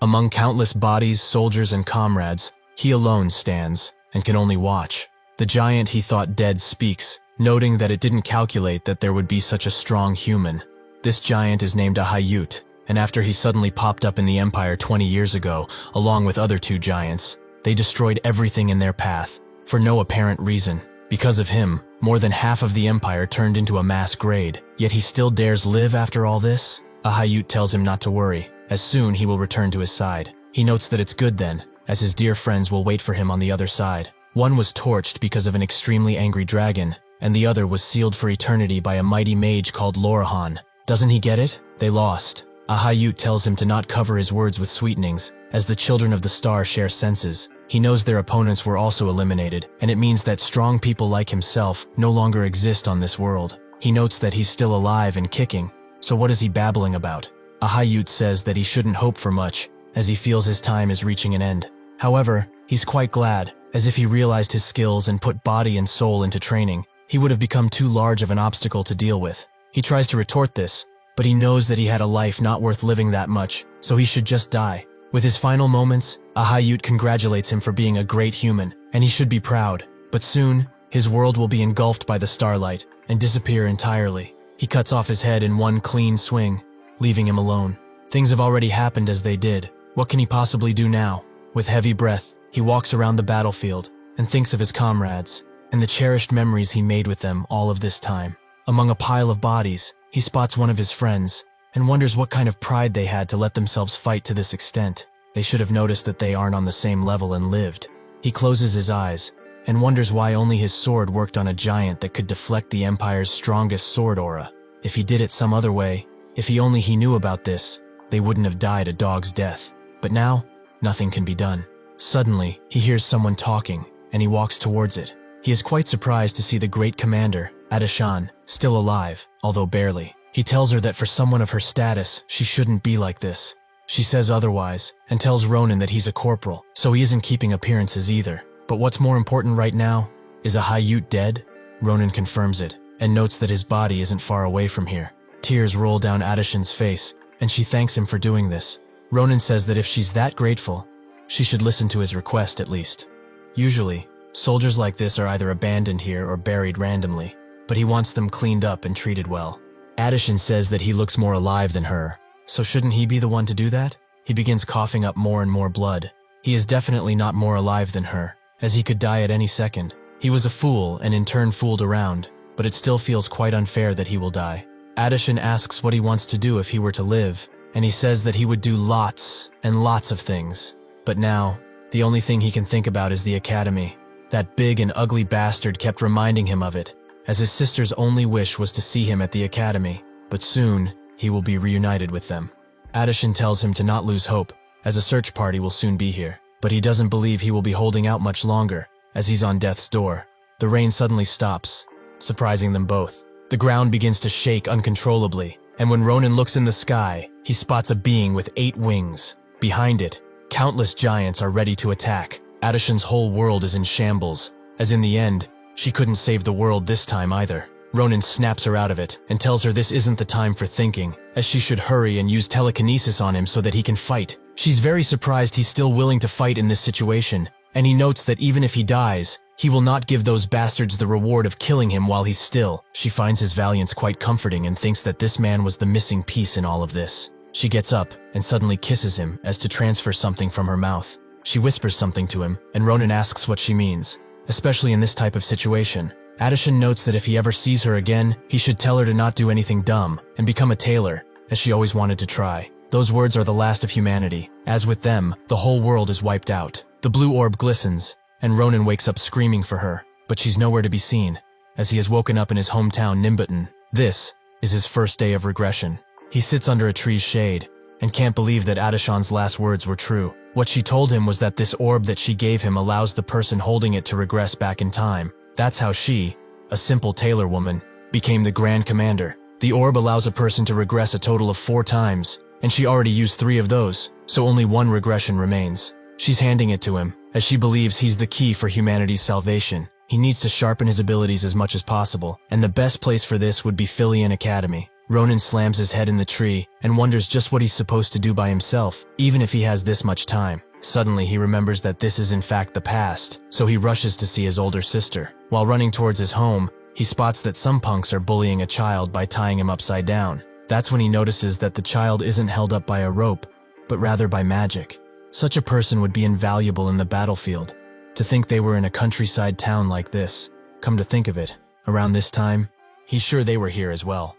Among countless bodies, soldiers, and comrades, he alone stands, and can only watch. The giant he thought dead speaks, noting that it didn't calculate that there would be such a strong human. This giant is named a Hayut, and after he suddenly popped up in the Empire 20 years ago, along with other two giants, they destroyed everything in their path, for no apparent reason. Because of him, more than half of the Empire turned into a mass grave, yet he still dares live after all this? A Hayut tells him not to worry, as soon he will return to his side. He notes that it's good then, as his dear friends will wait for him on the other side. One was torched because of an extremely angry dragon, and the other was sealed for eternity by a mighty mage called Lorahan. Doesn't he get it? They lost. A Hayut tells him to not cover his words with sweetenings, as the children of the star share senses. He knows their opponents were also eliminated, and it means that strong people like himself no longer exist on this world. He notes that he's still alive and kicking, so what is he babbling about? A Hayut says that he shouldn't hope for much, as he feels his time is reaching an end. However, he's quite glad, as if he realized his skills and put body and soul into training, he would have become too large of an obstacle to deal with. He tries to retort this, but he knows that he had a life not worth living that much, so he should just die. With his final moments, a Hayut congratulates him for being a great human, and he should be proud. But soon, his world will be engulfed by the starlight and disappear entirely. He cuts off his head in one clean swing, leaving him alone. Things have already happened as they did. What can he possibly do now? With heavy breath, he walks around the battlefield and thinks of his comrades and the cherished memories he made with them all of this time. Among a pile of bodies, he spots one of his friends and wonders what kind of pride they had to let themselves fight to this extent. They should have noticed that they aren't on the same level and lived. He closes his eyes and wonders why only his sword worked on a giant that could deflect the Empire's strongest sword aura. If he did it some other way, if he knew about this, they wouldn't have died a dog's death. But now, nothing can be done. Suddenly, he hears someone talking, and he walks towards it. He is quite surprised to see the great commander, Adashan, still alive, although barely. He tells her that for someone of her status, she shouldn't be like this. She says otherwise, and tells Ronan that he's a corporal, so he isn't keeping appearances either. But what's more important right now? Is a Hayut dead? Ronan confirms it, and notes that his body isn't far away from here. Tears roll down Adashan's face, and she thanks him for doing this. Ronan says that if she's that grateful, she should listen to his request at least. Usually, soldiers like this are either abandoned here or buried randomly, but he wants them cleaned up and treated well. Adashan says that he looks more alive than her, so shouldn't he be the one to do that? He begins coughing up more and more blood. He is definitely not more alive than her, as he could die at any second. He was a fool and in turn fooled around, but it still feels quite unfair that he will die. Adashan asks what he wants to do if he were to live, and he says that he would do lots and lots of things. But now, the only thing he can think about is the academy. That big and ugly bastard kept reminding him of it, as his sister's only wish was to see him at the academy, but soon he will be reunited with them. Adashan tells him to not lose hope, as a search party will soon be here, but he doesn't believe he will be holding out much longer, as he's on death's door. The rain suddenly stops, surprising them both. The ground begins to shake uncontrollably, and when Ronan looks in the sky, he spots a being with 8 wings. Behind it, countless giants are ready to attack. Adashan's whole world is in shambles, as in the end, she couldn't save the world this time either. Ronan snaps her out of it and tells her this isn't the time for thinking, as she should hurry and use telekinesis on him so that he can fight. She's very surprised he's still willing to fight in this situation, and he notes that even if he dies, he will not give those bastards the reward of killing him while he's still. She finds his valiance quite comforting and thinks that this man was the missing piece in all of this. She gets up and suddenly kisses him as to transfer something from her mouth. She whispers something to him, and Ronan asks what she means, especially in this type of situation. Adashan notes that if he ever sees her again, he should tell her to not do anything dumb and become a tailor, as she always wanted to try. Those words are the last of humanity. As with them, the whole world is wiped out. The blue orb glistens, and Ronan wakes up screaming for her, but she's nowhere to be seen, as he has woken up in his hometown Nimbutan. This is his first day of regression. He sits under a tree's shade, and can't believe that Adashan's last words were true. What she told him was that this orb that she gave him allows the person holding it to regress back in time. That's how she, a simple tailor woman, became the Grand Commander. The orb allows a person to regress a total of 4 times, and she already used 3 of those, so only 1 regression remains. She's handing it to him, as she believes he's the key for humanity's salvation. He needs to sharpen his abilities as much as possible, and the best place for this would be Philian Academy. Ronan slams his head in the tree and wonders just what he's supposed to do by himself, even if he has this much time. Suddenly, he remembers that this is in fact the past, so he rushes to see his older sister. While running towards his home, he spots that some punks are bullying a child by tying him upside down. That's when he notices that the child isn't held up by a rope, but rather by magic. Such a person would be invaluable in the battlefield. To think they were in a countryside town like this. Come to think of it, around this time, he's sure they were here as well.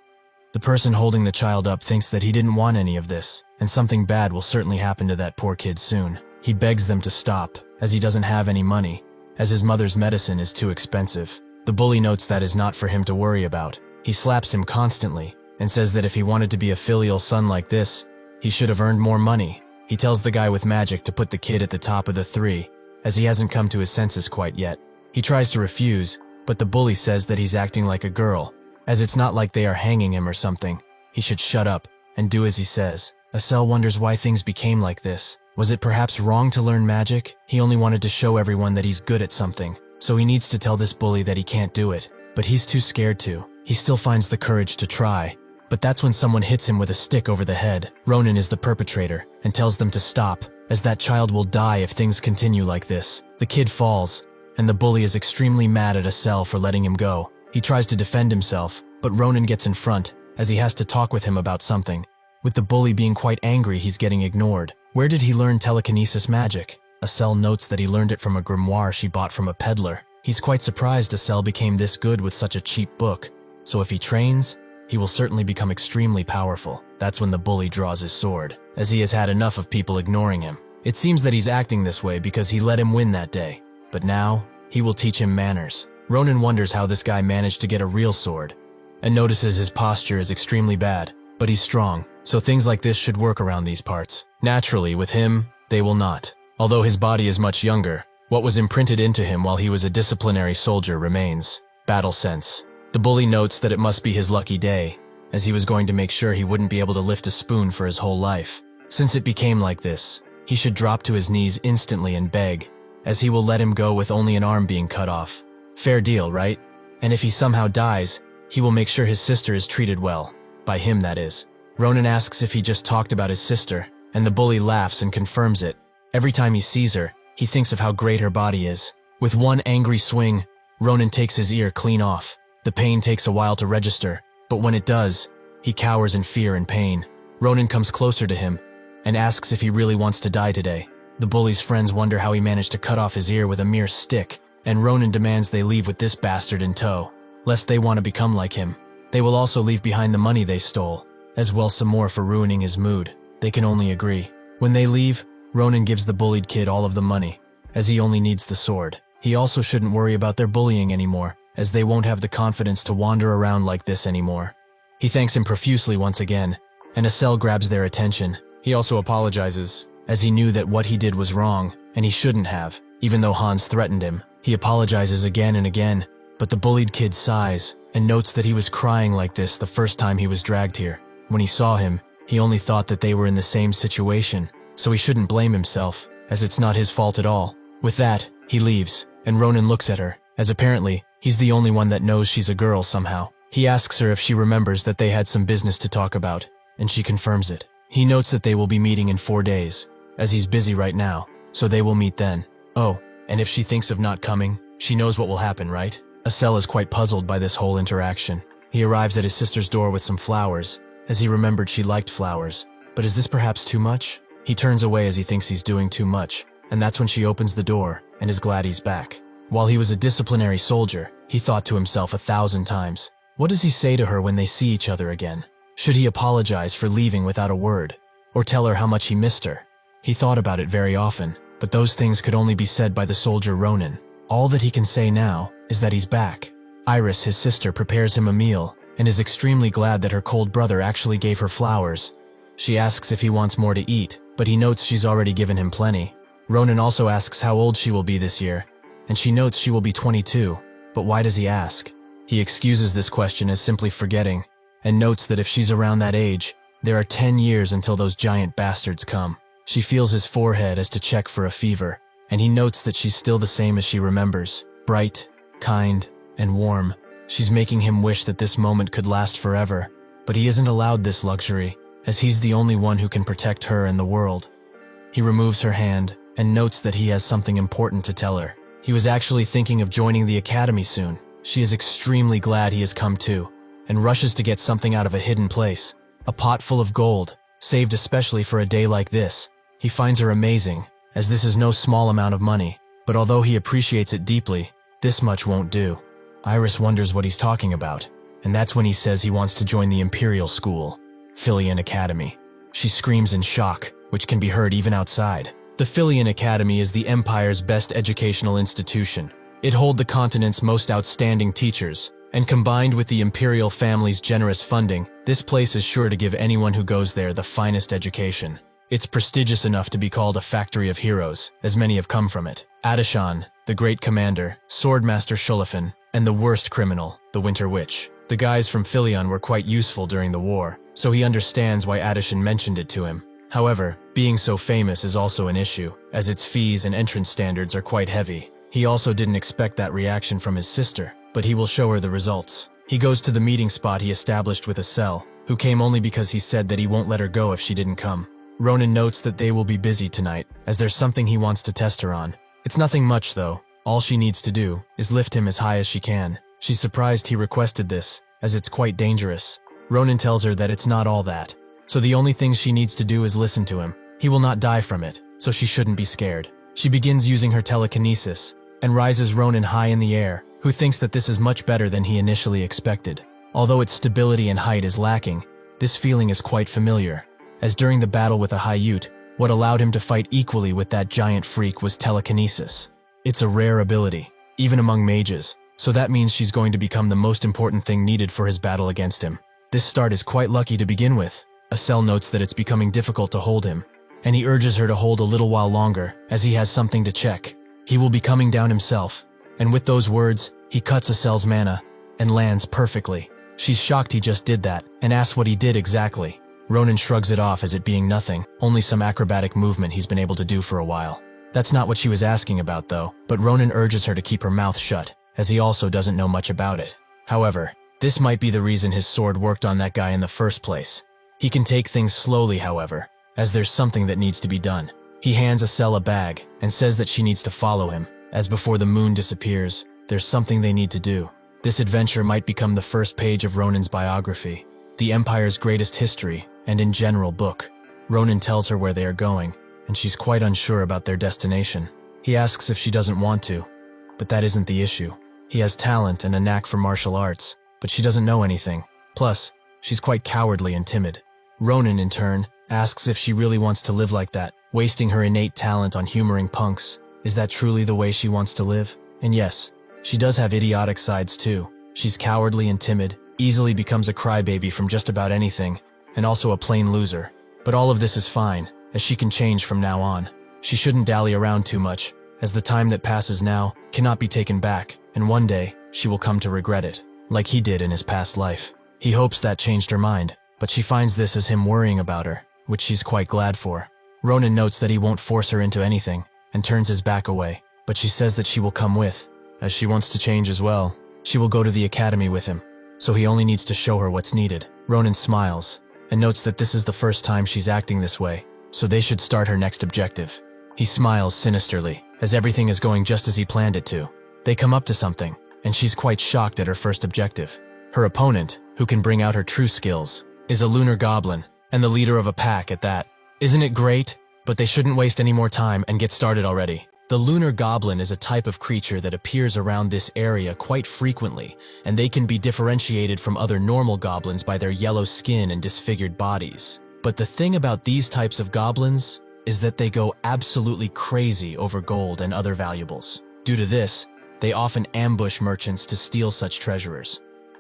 The person holding the child up thinks that he didn't want any of this, and something bad will certainly happen to that poor kid soon. He begs them to stop, as he doesn't have any money, as his mother's medicine is too expensive. The bully notes that is not for him to worry about. He slaps him constantly, and says that if he wanted to be a filial son like this, he should have earned more money. He tells the guy with magic to put the kid at the top of the three, as he hasn't come to his senses quite yet. He tries to refuse, but the bully says that he's acting like a girl, as it's not like they are hanging him or something. He should shut up and do as he says. Asel wonders why things became like this. Was it perhaps wrong to learn magic? He only wanted to show everyone that he's good at something, so he needs to tell this bully that he can't do it, but he's too scared to. He still finds the courage to try, but that's when someone hits him with a stick over the head. Ronan is the perpetrator and tells them to stop, as that child will die if things continue like this. The kid falls, and the bully is extremely mad at Asel for letting him go. He tries to defend himself, but Ronan gets in front, as he has to talk with him about something. With the bully being quite angry, he's getting ignored. Where did he learn telekinesis magic? Asel notes that he learned it from a grimoire she bought from a peddler. He's quite surprised Asel became this good with such a cheap book, so if he trains, he will certainly become extremely powerful. That's when the bully draws his sword, as he has had enough of people ignoring him. It seems that he's acting this way because he let him win that day, but now, he will teach him manners. Ronan wonders how this guy managed to get a real sword, and notices his posture is extremely bad, but he's strong, so things like this should work around these parts. Naturally, with him, they will not. Although his body is much younger, what was imprinted into him while he was a disciplinary soldier remains. Battle sense. The bully notes that it must be his lucky day, as he was going to make sure he wouldn't be able to lift a spoon for his whole life. Since it became like this, he should drop to his knees instantly and beg, as he will let him go with only an arm being cut off. Fair deal, right? And if he somehow dies, he will make sure his sister is treated well. By him, that is. Ronan asks if he just talked about his sister, and the bully laughs and confirms it. Every time he sees her, he thinks of how great her body is. With one angry swing, Ronan takes his ear clean off. The pain takes a while to register, but when it does, he cowers in fear and pain. Ronan comes closer to him and asks if he really wants to die today. The bully's friends wonder how he managed to cut off his ear with a mere stick, and Ronan demands they leave with this bastard in tow, lest they want to become like him. They will also leave behind the money they stole, as well some more for ruining his mood. They can only agree. When they leave, Ronan gives the bullied kid all of the money, as he only needs the sword. He also shouldn't worry about their bullying anymore, as they won't have the confidence to wander around like this anymore. He thanks him profusely once again, and Asel grabs their attention. He also apologizes, as he knew that what he did was wrong, and he shouldn't have, even though Hans threatened him. He apologizes again and again, but the bullied kid sighs, and notes that he was crying like this the first time he was dragged here. When he saw him, he only thought that they were in the same situation, so he shouldn't blame himself, as it's not his fault at all. With that, he leaves, and Ronan looks at her, as apparently, he's the only one that knows she's a girl somehow. He asks her if she remembers that they had some business to talk about, and she confirms it. He notes that they will be meeting in 4 days, as he's busy right now, so they will meet then. Oh, and if she thinks of not coming, she knows what will happen, right? Asel is quite puzzled by this whole interaction. He arrives at his sister's door with some flowers, as he remembered she liked flowers. But is this perhaps too much? He turns away as he thinks he's doing too much, and that's when she opens the door, and is glad he's back. While he was a disciplinary soldier, he thought to himself 1,000 times, what does he say to her when they see each other again? Should he apologize for leaving without a word, or tell her how much he missed her? He thought about it very often, but those things could only be said by the soldier Ronan. All that he can say now is that he's back. Iris, his sister, prepares him a meal, and is extremely glad that her cold brother actually gave her flowers. She asks if he wants more to eat, but he notes she's already given him plenty. Ronan also asks how old she will be this year, and she notes she will be 22, but why does he ask? He excuses this question as simply forgetting, and notes that if she's around that age, there are 10 years until those giant bastards come. She feels his forehead as to check for a fever, and he notes that she's still the same as she remembers, bright, kind, and warm. She's making him wish that this moment could last forever, but he isn't allowed this luxury, as he's the only one who can protect her and the world. He removes her hand and notes that he has something important to tell her. He was actually thinking of joining the academy soon. She is extremely glad he has come too, and rushes to get something out of a hidden place. A pot full of gold, saved especially for a day like this. He finds her amazing, as this is no small amount of money, but although he appreciates it deeply, this much won't do. Iris wonders what he's talking about, and that's when he says he wants to join the Imperial School, Philian Academy. She screams in shock, which can be heard even outside. The Philian Academy is the Empire's best educational institution. It holds the continent's most outstanding teachers, and combined with the Imperial family's generous funding, this place is sure to give anyone who goes there the finest education. It's prestigious enough to be called a factory of heroes, as many have come from it. Adishan, the great commander, swordmaster Shulafin, and the worst criminal, the Winter Witch. The guys from Philion were quite useful during the war, so he understands why Adishan mentioned it to him. However, being so famous is also an issue, as its fees and entrance standards are quite heavy. He also didn't expect that reaction from his sister, but he will show her the results. He goes to the meeting spot he established with Estelle, who came only because he said that he won't let her go if she didn't come. Ronan notes that they will be busy tonight, as there's something he wants to test her on. It's nothing much though. All she needs to do is lift him as high as she can. She's surprised he requested this, as it's quite dangerous. Ronan tells her that it's not all that, so the only thing she needs to do is listen to him. He will not die from it, so she shouldn't be scared. She begins using her telekinesis, and rises Ronan high in the air, who thinks that this is much better than he initially expected. Although its stability and height is lacking, this feeling is quite familiar, as during the battle with a Hayyut, what allowed him to fight equally with that giant freak was telekinesis. It's a rare ability, even among mages, so that means she's going to become the most important thing needed for his battle against him. This start is quite lucky to begin with. Estelle notes that it's becoming difficult to hold him, and he urges her to hold a little while longer, as he has something to check. He will be coming down himself, and with those words, he cuts Estelle's mana, and lands perfectly. She's shocked he just did that, and asks what he did exactly. Ronan shrugs it off as it being nothing, only some acrobatic movement he's been able to do for a while. That's not what she was asking about though, but Ronan urges her to keep her mouth shut, as he also doesn't know much about it. However, this might be the reason his sword worked on that guy in the first place. He can take things slowly, however, as there's something that needs to be done. He hands Estelle a bag, and says that she needs to follow him, as before the moon disappears, there's something they need to do. This adventure might become the first page of Ronan's biography, the Empire's greatest history, and in general book. Ronan tells her where they are going, and she's quite unsure about their destination. He asks if she doesn't want to, but that isn't the issue. He has talent and a knack for martial arts, but she doesn't know anything. Plus, she's quite cowardly and timid. Ronan, in turn, asks if she really wants to live like that, wasting her innate talent on humoring punks. Is that truly the way she wants to live? And yes, she does have idiotic sides too. She's cowardly and timid, easily becomes a crybaby from just about anything, and also a plain loser. But all of this is fine, as she can change from now on. She shouldn't dally around too much, as the time that passes now cannot be taken back, and one day she will come to regret it, like he did in his past life. He hopes that changed her mind, but she finds this as him worrying about her, which she's quite glad for. Ronan notes that he won't force her into anything, and turns his back away, but she says that she will come with, as she wants to change as well. She will go to the academy with him, so he only needs to show her what's needed. Ronan smiles, and notes that this is the first time she's acting this way, so they should start her next objective. He smiles sinisterly, as everything is going just as he planned it to. They come up to something, and she's quite shocked at her first objective. Her opponent, who can bring out her true skills, is a lunar goblin, and the leader of a pack at that. Isn't it great? But they shouldn't waste any more time and get started already. The lunar goblin is a type of creature that appears around this area quite frequently, and they can be differentiated from other normal goblins by their yellow skin and disfigured bodies. But the thing about these types of goblins is that they go absolutely crazy over gold and other valuables. Due to this, they often ambush merchants to steal such treasures.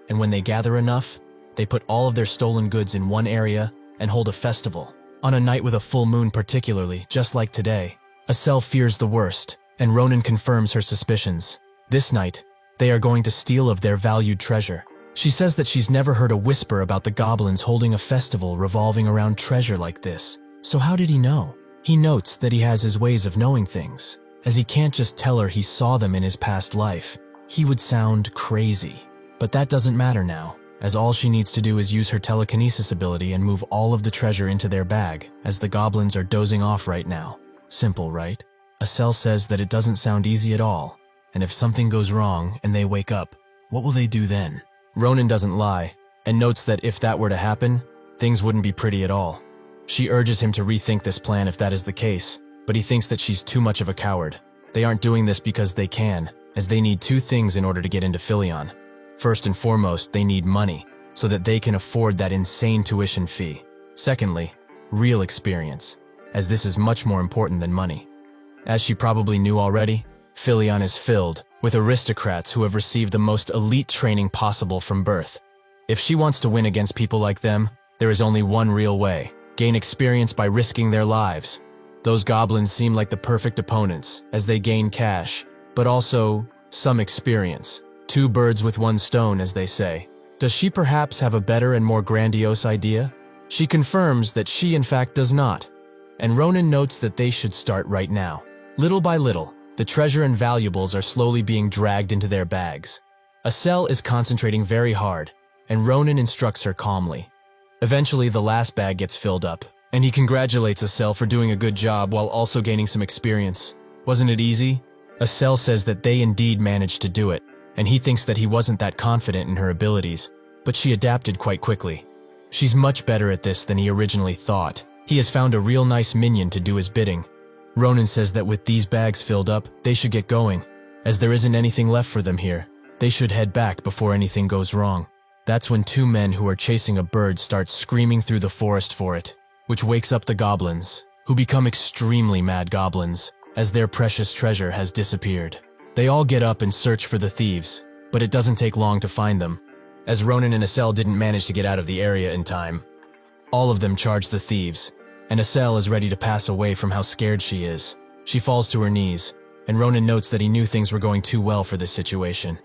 And when they gather enough, they put all of their stolen goods in one area and hold a festival. On a night with a full moon particularly, just like today, Estelle fears the worst, and Ronan confirms her suspicions. This night, they are going to steal of their valued treasure. She says that she's never heard a whisper about the goblins holding a festival revolving around treasure like this. So how did he know? He notes that he has his ways of knowing things, as he can't just tell her he saw them in his past life. He would sound crazy. But that doesn't matter now, as all she needs to do is use her telekinesis ability and move all of the treasure into their bag, as the goblins are dozing off right now. Simple, right? Estelle says that it doesn't sound easy at all, and if something goes wrong and they wake up, what will they do then? Ronan doesn't lie, and notes that if that were to happen, things wouldn't be pretty at all. She urges him to rethink this plan if that is the case, but he thinks that she's too much of a coward. They aren't doing this because they can, as they need two things in order to get into Philion. First and foremost, they need money, so that they can afford that insane tuition fee. Secondly, real experience, as this is much more important than money. As she probably knew already, Philion is filled with aristocrats who have received the most elite training possible from birth. If she wants to win against people like them, there is only one real way: gain experience by risking their lives. Those goblins seem like the perfect opponents, as they gain cash, but also some experience. Two birds with one stone, as they say. Does she perhaps have a better and more grandiose idea? She confirms that she in fact does not, and Ronan notes that they should start right now. Little by little, the treasure and valuables are slowly being dragged into their bags. Estelle is concentrating very hard, and Ronan instructs her calmly. Eventually, the last bag gets filled up, and he congratulates Estelle for doing a good job while also gaining some experience. Wasn't it easy? Estelle says that they indeed managed to do it, and he thinks that he wasn't that confident in her abilities, but she adapted quite quickly. She's much better at this than he originally thought. He has found a real nice minion to do his bidding. Ronan says that with these bags filled up, they should get going, as there isn't anything left for them here. They should head back before anything goes wrong. That's when two men who are chasing a bird start screaming through the forest for it, which wakes up the goblins, who become extremely mad goblins, as their precious treasure has disappeared. They all get up and search for the thieves, but it doesn't take long to find them, as Ronan and Estelle didn't manage to get out of the area in time. All of them charge the thieves, and Estelle is ready to pass away from how scared she is. She falls to her knees, and Ronan notes that he knew things were going too well for this situation.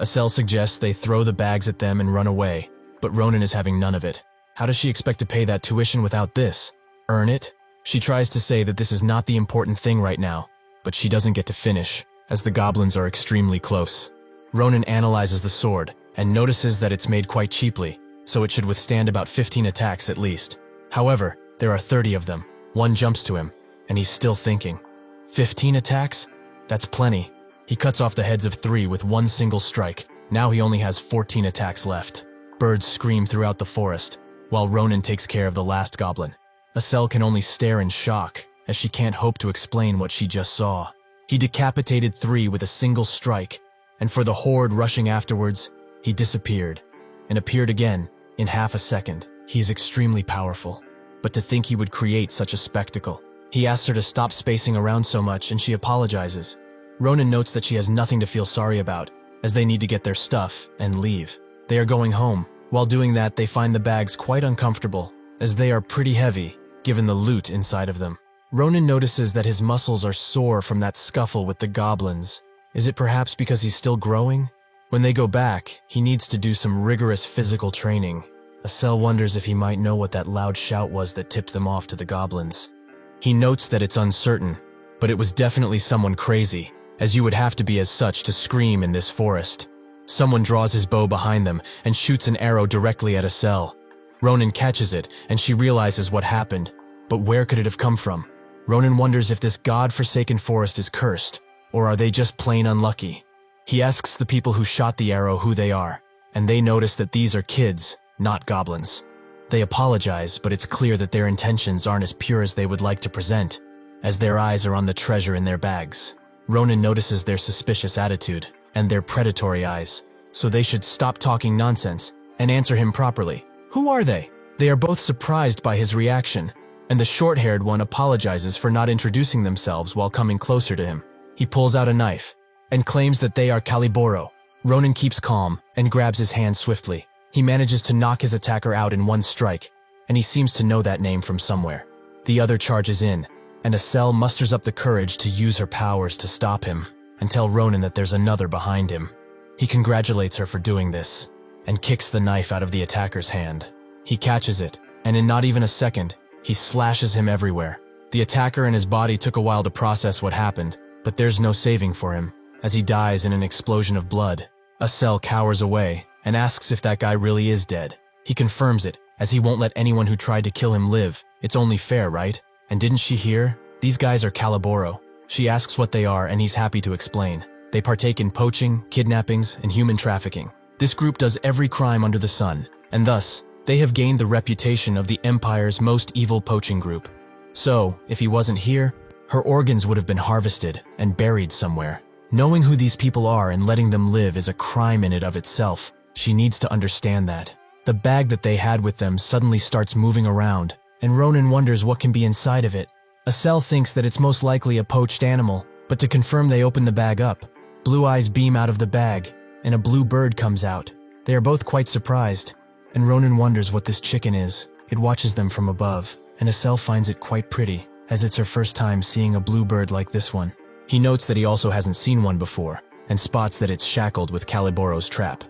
Estelle suggests they throw the bags at them and run away, but Ronan is having none of it. How does she expect to pay that tuition without this? Earn it? She tries to say that this is not the important thing right now, but she doesn't get to finish, as the goblins are extremely close. Ronan analyzes the sword and notices that it's made quite cheaply, so it should withstand about 15 attacks at least. However, there are 30 of them. One jumps to him, and he's still thinking. 15 attacks? That's plenty. He cuts off the heads of 3 with one single strike. Now he only has 14 attacks left. Birds scream throughout the forest, while Ronan takes care of the last goblin. Estelle can only stare in shock, as she can't hope to explain what she just saw. He decapitated 3 with a single strike, and for the horde rushing afterwards, he disappeared, and appeared again in half a second. He is extremely powerful, but to think he would create such a spectacle. He asks her to stop spacing around so much, and she apologizes. Ronan notes that she has nothing to feel sorry about, as they need to get their stuff and leave. They are going home. While doing that, they find the bags quite uncomfortable, as they are pretty heavy, given the loot inside of them. Ronan notices that his muscles are sore from that scuffle with the goblins. Is it perhaps because he's still growing? When they go back, he needs to do some rigorous physical training. Estelle wonders if he might know what that loud shout was that tipped them off to the goblins. He notes that it's uncertain, but it was definitely someone crazy, as you would have to be as such to scream in this forest. Someone draws his bow behind them and shoots an arrow directly at Estelle. Ronan catches it, and she realizes what happened, but where could it have come from? Ronan wonders if this god-forsaken forest is cursed, or are they just plain unlucky? He asks the people who shot the arrow who they are, and they notice that these are kids, not goblins. They apologize, but it's clear that their intentions aren't as pure as they would like to present, as their eyes are on the treasure in their bags. Ronan notices their suspicious attitude and their predatory eyes, so they should stop talking nonsense and answer him properly. Who are they? They are both surprised by his reaction, and the short-haired one apologizes for not introducing themselves while coming closer to him. He pulls out a knife and claims that they are Caliboro. Ronan keeps calm and grabs his hand swiftly. He manages to knock his attacker out in one strike, and he seems to know that name from somewhere. The other charges in, and Estelle musters up the courage to use her powers to stop him and tell Ronan that there's another behind him. He congratulates her for doing this and kicks the knife out of the attacker's hand. He catches it, and in not even a second, he slashes him everywhere. The attacker and his body took a while to process what happened, but there's no saving for him, as he dies in an explosion of blood. Estelle cowers away and asks if that guy really is dead. He confirms it, as he won't let anyone who tried to kill him live. It's only fair, right? And didn't she hear? These guys are Caliboro. She asks what they are, and he's happy to explain. They partake in poaching, kidnappings, and human trafficking. This group does every crime under the sun, and thus, they have gained the reputation of the Empire's most evil poaching group. So, if he wasn't here, her organs would have been harvested and buried somewhere. Knowing who these people are and letting them live is a crime in and of itself. She needs to understand that. The bag that they had with them suddenly starts moving around, and Ronan wonders what can be inside of it. Estelle thinks that it's most likely a poached animal, but to confirm they open the bag up. Blue eyes beam out of the bag, and a blue bird comes out. They are both quite surprised, and Ronan wonders what this chicken is. It watches them from above, and Estelle finds it quite pretty, as it's her first time seeing a blue bird like this one. He notes that he also hasn't seen one before, and spots that it's shackled with Caliboro's trap.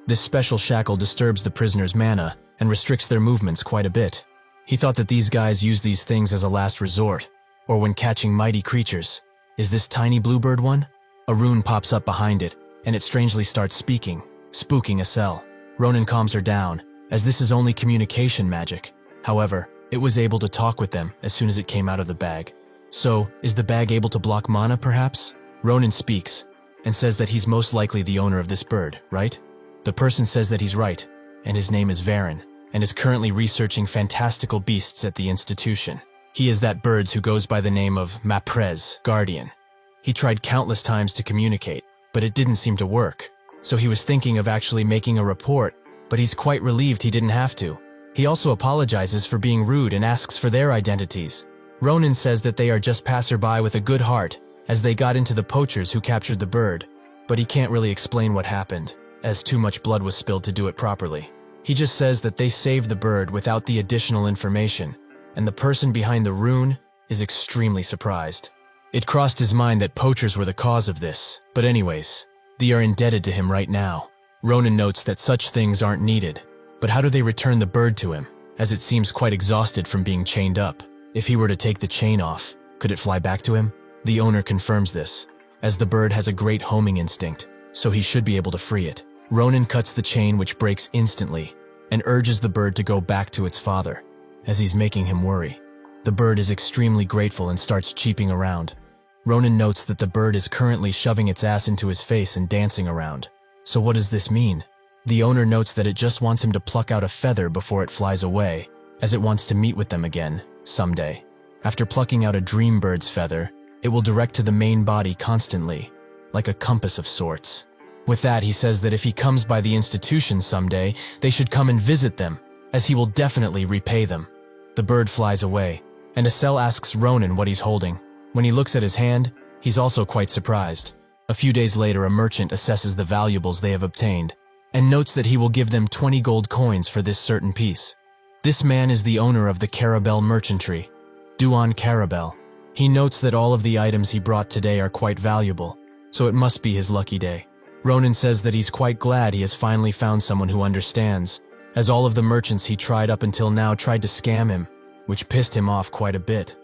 This special shackle disturbs the prisoner's mana, and restricts their movements quite a bit. He thought that these guys use these things as a last resort, or when catching mighty creatures. Is this tiny bluebird one? A rune pops up behind it, and it strangely starts speaking, spooking Estelle. Ronan calms her down, as this is only communication magic. However, it was able to talk with them as soon as it came out of the bag. So, is the bag able to block mana, perhaps? Ronan speaks, and says that he's most likely the owner of this bird, right? The person says that he's right, and his name is Varen, and is currently researching fantastical beasts at the institution. He is that bird who goes by the name of Maprez, Guardian. He tried countless times to communicate, but it didn't seem to work. So he was thinking of actually making a report, but he's quite relieved he didn't have to. He also apologizes for being rude and asks for their identities. Ronan says that they are just passerby with a good heart, as they got into the poachers who captured the bird, but he can't really explain what happened, as too much blood was spilled to do it properly. He just says that they saved the bird without the additional information, and the person behind the rune is extremely surprised. It crossed his mind that poachers were the cause of this, but anyways, they are indebted to him right now. Ronan notes that such things aren't needed, but how do they return the bird to him, as it seems quite exhausted from being chained up? If he were to take the chain off, could it fly back to him? The owner confirms this, as the bird has a great homing instinct, so he should be able to free it. Ronan cuts the chain, which breaks instantly, and urges the bird to go back to its father, as he's making him worry. The bird is extremely grateful and starts cheeping around. Ronan notes that the bird is currently shoving its ass into his face and dancing around. So what does this mean? The owner notes that it just wants him to pluck out a feather before it flies away, as it wants to meet with them again, someday. After plucking out a dream bird's feather, it will direct to the main body constantly, like a compass of sorts. With that, he says that if he comes by the institution someday, they should come and visit them, as he will definitely repay them. The bird flies away, and Estelle asks Ronan what he's holding. When he looks at his hand, he's also quite surprised. A few days later, a merchant assesses the valuables they have obtained, and notes that he will give them 20 gold coins for this certain piece. This man is the owner of the Carabel merchantry, Duan Carabel. He notes that all of the items he brought today are quite valuable, so it must be his lucky day. Ronan says that he's quite glad he has finally found someone who understands, as all of the merchants he tried up until now tried to scam him, which pissed him off quite a bit.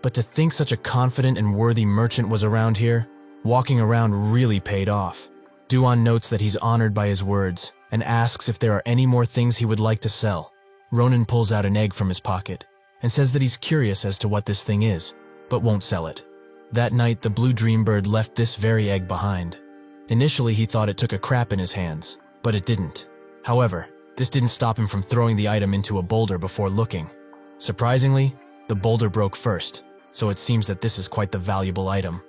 But to think such a confident and worthy merchant was around here, walking around really paid off. Duan notes that he's honored by his words, and asks if there are any more things he would like to sell. Ronan pulls out an egg from his pocket, and says that he's curious as to what this thing is, but won't sell it. That night, the blue dream bird left this very egg behind. Initially, he thought it took a crap in his hands, but it didn't. However, this didn't stop him from throwing the item into a boulder before looking. Surprisingly, the boulder broke first, so it seems that this is quite the valuable item.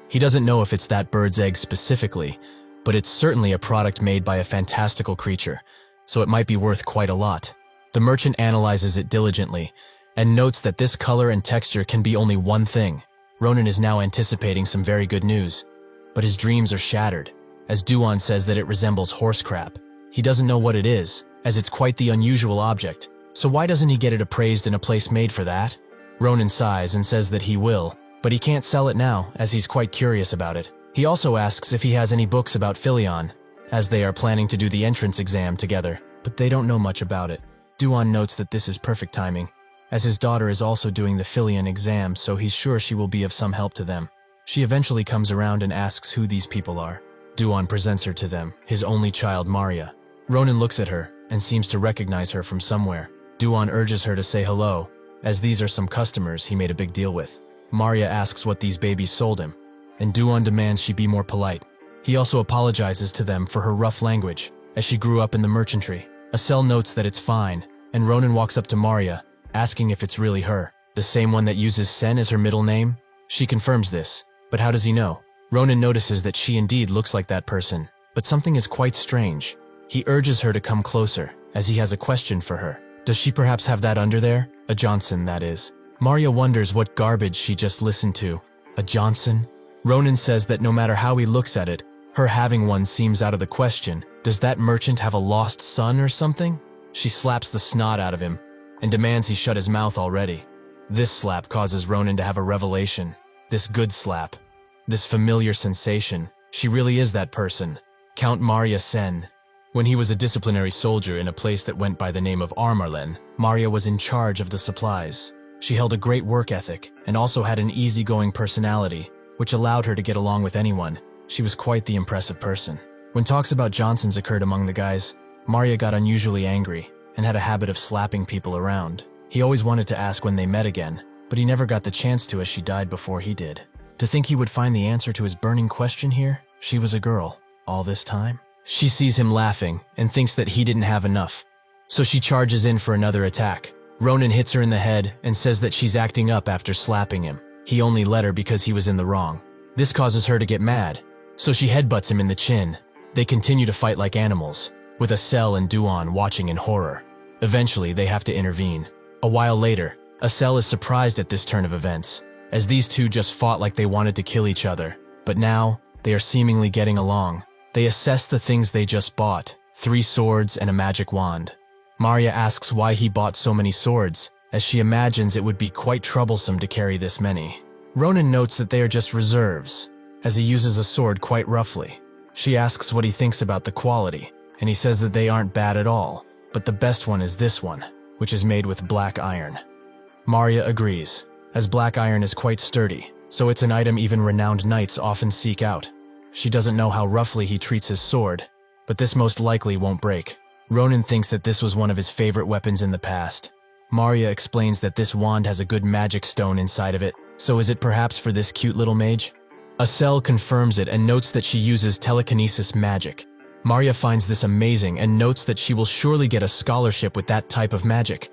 He doesn't know if it's that bird's egg specifically, but it's certainly a product made by a fantastical creature, so it might be worth quite a lot. The merchant analyzes it diligently, and notes that this color and texture can be only one thing. Ronan is now anticipating some very good news, but his dreams are shattered, as Duan says that it resembles horse crap. He doesn't know what it is, as it's quite the unusual object, so why doesn't he get it appraised in a place made for that? Ronan sighs and says that he will, but he can't sell it now, as he's quite curious about it. He also asks if he has any books about Philion, as they are planning to do the entrance exam together, but they don't know much about it. Duan notes that this is perfect timing, as his daughter is also doing the Philion exam, so he's sure she will be of some help to them. She eventually comes around and asks who these people are. Duan presents her to them, his only child Maria. Ronan looks at her and seems to recognize her from somewhere. Duan urges her to say hello, as these are some customers he made a big deal with. Maria asks what these babies sold him, and Duan demands she be more polite. He also apologizes to them for her rough language, as she grew up in the merchantry. Estelle notes that it's fine, and Ronan walks up to Maria, asking if it's really her, the same one that uses Sen as her middle name. She confirms this, but how does he know? Ronan notices that she indeed looks like that person, but something is quite strange. He urges her to come closer, as he has a question for her. Does she perhaps have that under there? A Johnson, that is. Maria wonders what garbage she just listened to. A Johnson? Ronan says that no matter how he looks at it, her having one seems out of the question. Does that merchant have a lost son or something? She slaps the snot out of him, and demands he shut his mouth already. This slap causes Ronan to have a revelation. This good slap. This familiar sensation. She really is that person. Count Maria Sen. When he was a disciplinary soldier in a place that went by the name of Armarlen, Maria was in charge of the supplies. She held a great work ethic and also had an easygoing personality, which allowed her to get along with anyone. She was quite the impressive person. When talks about Johnsons occurred among the guys, Maria got unusually angry and had a habit of slapping people around. He always wanted to ask when they met again, but he never got the chance to as she died before he did. To think he would find the answer to his burning question here? She was a girl. All this time? She sees him laughing and thinks that he didn't have enough. So she charges in for another attack. Ronan hits her in the head and says that she's acting up after slapping him. He only let her because he was in the wrong. This causes her to get mad, so she headbutts him in the chin. They continue to fight like animals, with Estelle and Duan watching in horror. Eventually, they have to intervene. A while later, Estelle is surprised at this turn of events, as these two just fought like they wanted to kill each other. But now, they are seemingly getting along. They assess the things they just bought, 3 swords and a magic wand. Maria asks why he bought so many swords, as she imagines it would be quite troublesome to carry this many. Ronan notes that they are just reserves, as he uses a sword quite roughly. She asks what he thinks about the quality, and he says that they aren't bad at all, but the best one is this one, which is made with black iron. Maria agrees, as black iron is quite sturdy, so it's an item even renowned knights often seek out. She doesn't know how roughly he treats his sword, but this most likely won't break. Ronan thinks that this was one of his favorite weapons in the past. Maria explains that this wand has a good magic stone inside of it, so is it perhaps for this cute little mage? Estelle confirms it and notes that she uses telekinesis magic. Maria finds this amazing and notes that she will surely get a scholarship with that type of magic.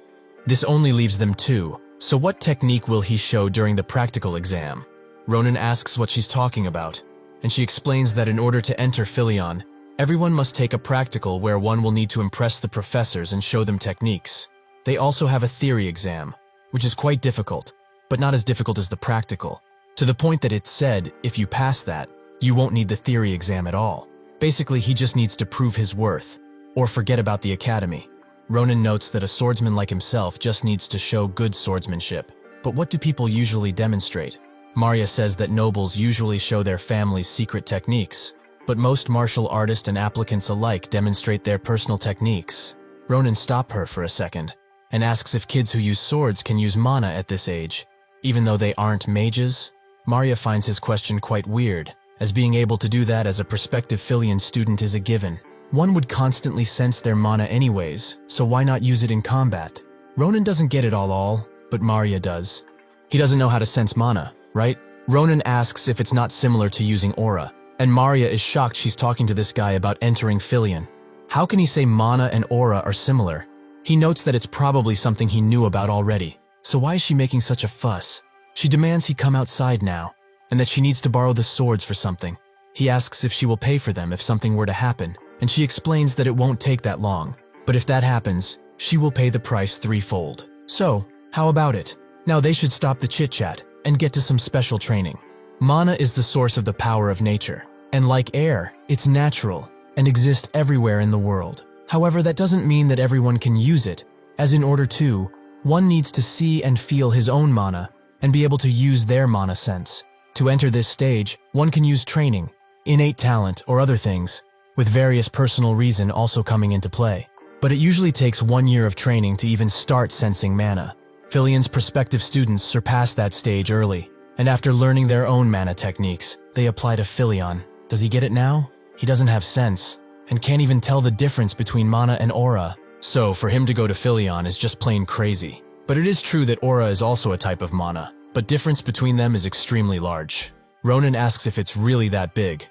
This only leaves them 2, so what technique will he show during the practical exam? Ronan asks what she's talking about, and she explains that in order to enter Philion, everyone must take a practical where one will need to impress the professors and show them techniques. They also have a theory exam, which is quite difficult, but not as difficult as the practical, to the point that it's said, if you pass that, you won't need the theory exam at all. Basically, he just needs to prove his worth, or forget about the academy. Ronan notes that a swordsman like himself just needs to show good swordsmanship. But what do people usually demonstrate? Maria says that nobles usually show their family's secret techniques, but most martial artists and applicants alike demonstrate their personal techniques. Ronan stops her for a second, and asks if kids who use swords can use mana at this age, even though they aren't mages. Maria finds his question quite weird, as being able to do that as a prospective Philion student is a given. One would constantly sense their mana anyways, so why not use it in combat? Ronan doesn't get it all, but Maria does. He doesn't know how to sense mana, right? Ronan asks if it's not similar to using aura, and Maria is shocked she's talking to this guy about entering Philion. How can he say mana and aura are similar? He notes that it's probably something he knew about already. So why is she making such a fuss? She demands he come outside now, and that she needs to borrow the swords for something. He asks if she will pay for them if something were to happen, and she explains that it won't take that long. But if that happens, she will pay the price 3-fold. So, how about it? Now they should stop the chit-chat and get to some special training. Mana is the source of the power of nature, and like air, it's natural and exists everywhere in the world. However, that doesn't mean that everyone can use it, as in order to, one needs to see and feel his own mana and be able to use their mana sense. To enter this stage, one can use training, innate talent, or other things, with various personal reason also coming into play. But it usually takes 1 year of training to even start sensing mana. Philion's prospective students surpass that stage early, and after learning their own mana techniques, they apply to Philion. Does he get it now? He doesn't have sense, and can't even tell the difference between mana and aura. So, for him to go to Philion is just plain crazy. But it is true that aura is also a type of mana, but difference between them is extremely large. Ronan asks if it's really that big,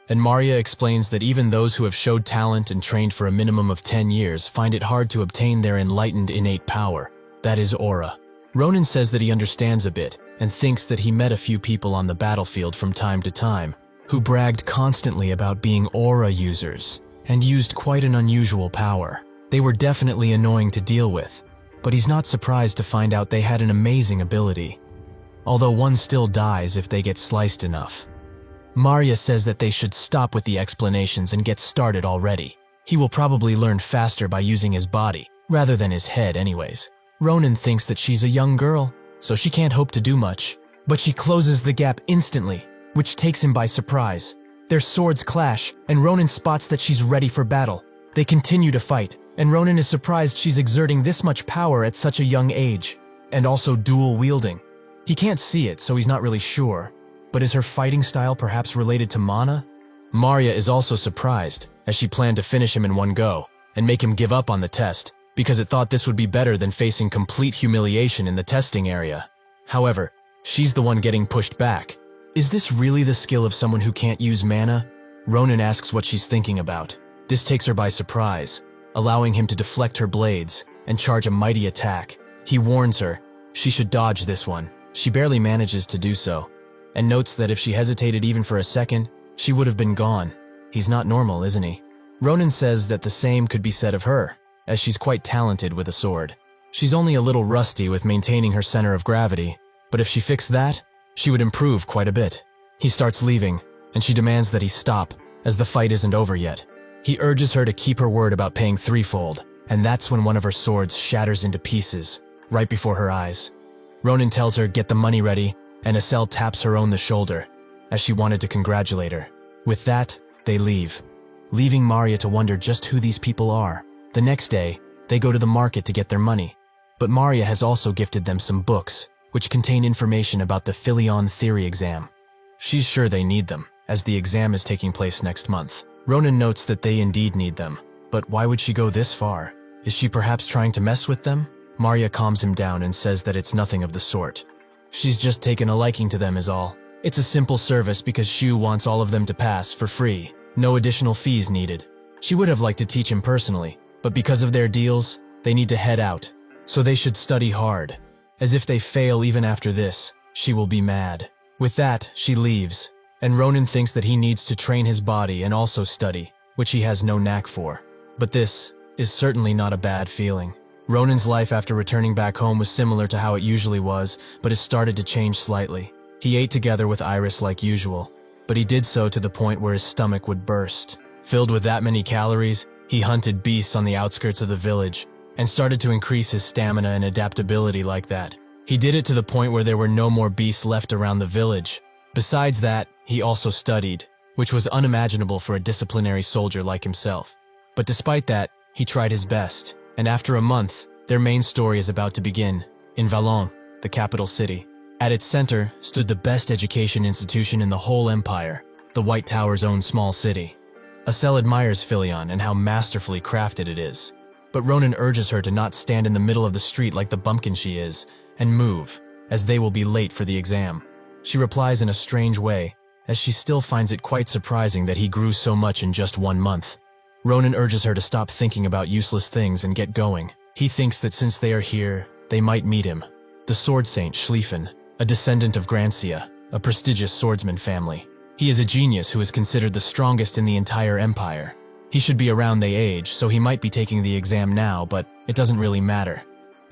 and Maria explains that even those who have showed talent and trained for a minimum of 10 years find it hard to obtain their enlightened innate power, that is aura. Ronan says that he understands a bit, and thinks that he met a few people on the battlefield from time to time, who bragged constantly about being aura users, and used quite an unusual power. They were definitely annoying to deal with, but he's not surprised to find out they had an amazing ability, although one still dies if they get sliced enough. Maria says that they should stop with the explanations and get started already. He will probably learn faster by using his body, rather than his head anyways. Ronan thinks that she's a young girl, so she can't hope to do much. But she closes the gap instantly, which takes him by surprise. Their swords clash, and Ronan spots that she's ready for battle. They continue to fight, and Ronan is surprised she's exerting this much power at such a young age, and also dual-wielding. He can't see it, so he's not really sure. But is her fighting style perhaps related to mana? Maria is also surprised, as she planned to finish him in one go, and make him give up on the test, because it thought this would be better than facing complete humiliation in the testing area. However, she's the one getting pushed back. Is this really the skill of someone who can't use mana? Ronan asks what she's thinking about. This takes her by surprise, allowing him to deflect her blades and charge a mighty attack. He warns her she should dodge this one. She barely manages to do so, and notes that if she hesitated even for a second, she would have been gone. He's not normal, isn't he? Ronan says that the same could be said of her, as she's quite talented with a sword. She's only a little rusty with maintaining her center of gravity, but if she fixed that, she would improve quite a bit. He starts leaving, and she demands that he stop, as the fight isn't over yet. He urges her to keep her word about paying threefold, and that's when one of her swords shatters into pieces, right before her eyes. Ronan tells her get the money ready, and Estelle taps her on the shoulder, as she wanted to congratulate her. With that, they leave, leaving Maria to wonder just who these people are. The next day, they go to the market to get their money, but Maria has also gifted them some books, which contain information about the Philion theory exam. She's sure they need them, as the exam is taking place next month. Ronan notes that they indeed need them, but why would she go this far? Is she perhaps trying to mess with them? Maria calms him down and says that it's nothing of the sort. She's just taken a liking to them is all. It's a simple service because Shu wants all of them to pass for free, no additional fees needed. She would have liked to teach him personally, but because of their deals, they need to head out, so they should study hard. As if they fail even after this, she will be mad. With that, she leaves, and Ronan thinks that he needs to train his body and also study, which he has no knack for. But this is certainly not a bad feeling. Ronan's life after returning back home was similar to how it usually was, but has started to change slightly. He ate together with Iris like usual, but he did so to the point where his stomach would burst. Filled with that many calories, he hunted beasts on the outskirts of the village, and started to increase his stamina and adaptability like that. He did it to the point where there were no more beasts left around the village. Besides that, he also studied, which was unimaginable for a disciplinary soldier like himself. But despite that, he tried his best, and after a month, their main story is about to begin, in Valon, the capital city. At its center stood the best education institution in the whole empire, the White Tower's own small city. Estelle admires Philion and how masterfully crafted it is, but Ronan urges her to not stand in the middle of the street like the bumpkin she is, and move, as they will be late for the exam. She replies in a strange way, as she still finds it quite surprising that he grew so much in just 1 month. Ronan urges her to stop thinking about useless things and get going. He thinks that since they are here, they might meet him. The sword saint Schlieffen, a descendant of Grancia, a prestigious swordsman family. He is a genius who is considered the strongest in the entire empire. He should be around their age, so he might be taking the exam now, but it doesn't really matter.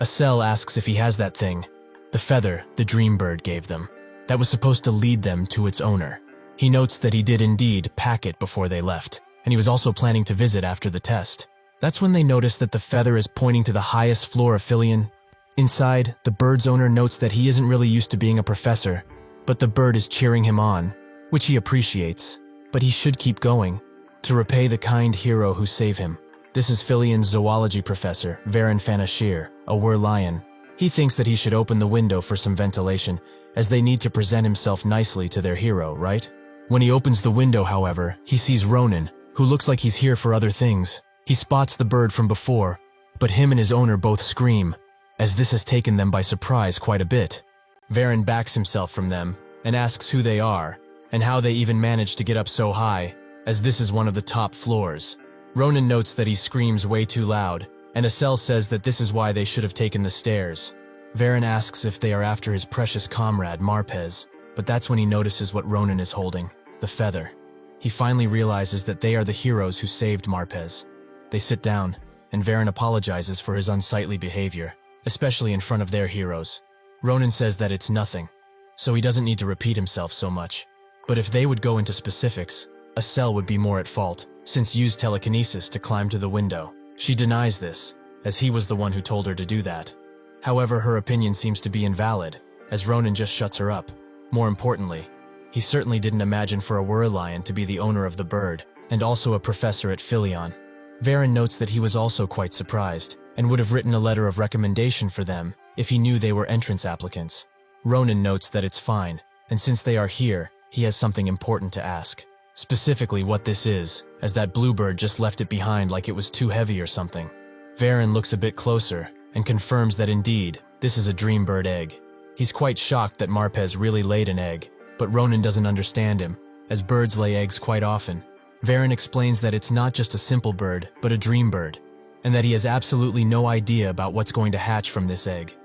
Estelle asks if he has that thing, the feather the dream bird gave them, that was supposed to lead them to its owner. He notes that he did indeed pack it before they left, and he was also planning to visit after the test. That's when they notice that the feather is pointing to the highest floor of Philion. Inside, the bird's owner notes that he isn't really used to being a professor, but the bird is cheering him on, which he appreciates, but he should keep going, to repay the kind hero who saved him. This is Philion's zoology professor, Varen Fanashir, a Wer-Lion. He thinks that he should open the window for some ventilation, as they need to present himself nicely to their hero, right? When he opens the window, however, he sees Ronan, who looks like he's here for other things. He spots the bird from before, but him and his owner both scream, as this has taken them by surprise quite a bit. Varen backs himself from them and asks who they are and how they even managed to get up so high, as this is one of the top floors. Ronan notes that he screams way too loud, and Asel says that this is why they should have taken the stairs. Varen asks if they are after his precious comrade Marpez, but that's when he notices what Ronan is holding, the feather. He finally realizes that they are the heroes who saved Marpez. They sit down, and Varen apologizes for his unsightly behavior, especially in front of their heroes. Ronan says that it's nothing, so he doesn't need to repeat himself so much. But if they would go into specifics, Asel would be more at fault, since used telekinesis to climb to the window. She denies this, as he was the one who told her to do that. However, her opinion seems to be invalid, as Ronan just shuts her up. More importantly, he certainly didn't imagine for a Werlion to be the owner of the bird, and also a professor at Philion. Varen notes that he was also quite surprised, and would have written a letter of recommendation for them if he knew they were entrance applicants. Ronan notes that it's fine, and since they are here, he has something important to ask. Specifically what this is, as that bluebird just left it behind like it was too heavy or something. Varen looks a bit closer, and confirms that indeed, this is a dream bird egg. He's quite shocked that Marpez really laid an egg, but Ronan doesn't understand him, as birds lay eggs quite often. Varen explains that it's not just a simple bird, but a dream bird, and that he has absolutely no idea about what's going to hatch from this egg.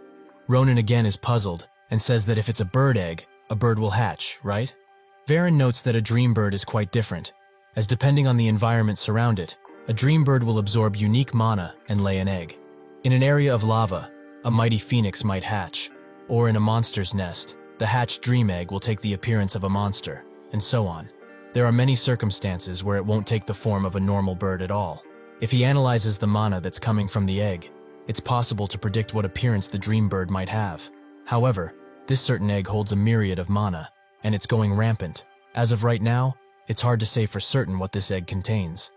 Ronan again is puzzled, and says that if it's a bird egg, a bird will hatch, right? Varen notes that a dream bird is quite different, as depending on the environment surround it, a dream bird will absorb unique mana and lay an egg. In an area of lava, a mighty phoenix might hatch, or in a monster's nest, the hatched dream egg will take the appearance of a monster, and so on. There are many circumstances where it won't take the form of a normal bird at all. If he analyzes the mana that's coming from the egg, it's possible to predict what appearance the dream bird might have. However, this certain egg holds a myriad of mana, and it's going rampant. As of right now, it's hard to say for certain what this egg contains.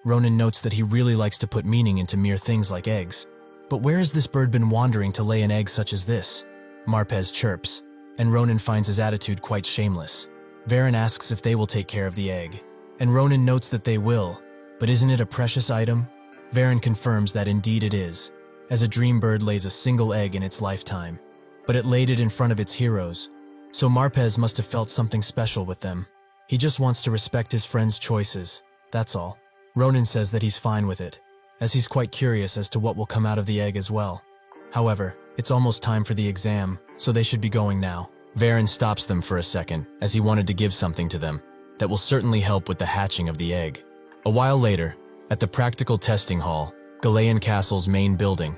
Ronan notes that he really likes to put meaning into mere things like eggs. But where has this bird been wandering to lay an egg such as this? Marpez chirps, and Ronan finds his attitude quite shameless. Varen asks if they will take care of the egg, and Ronan notes that they will, but isn't it a precious item? Varen confirms that indeed it is, as a dream bird lays a single egg in its lifetime, but it laid it in front of its heroes, so Marpez must have felt something special with them. He just wants to respect his friend's choices, that's all. Ronan says that he's fine with it, as he's quite curious as to what will come out of the egg as well. However, it's almost time for the exam, so they should be going now. Varen stops them for a second, as he wanted to give something to them that will certainly help with the hatching of the egg. A while later, at the practical testing hall, Galean Castle's main building,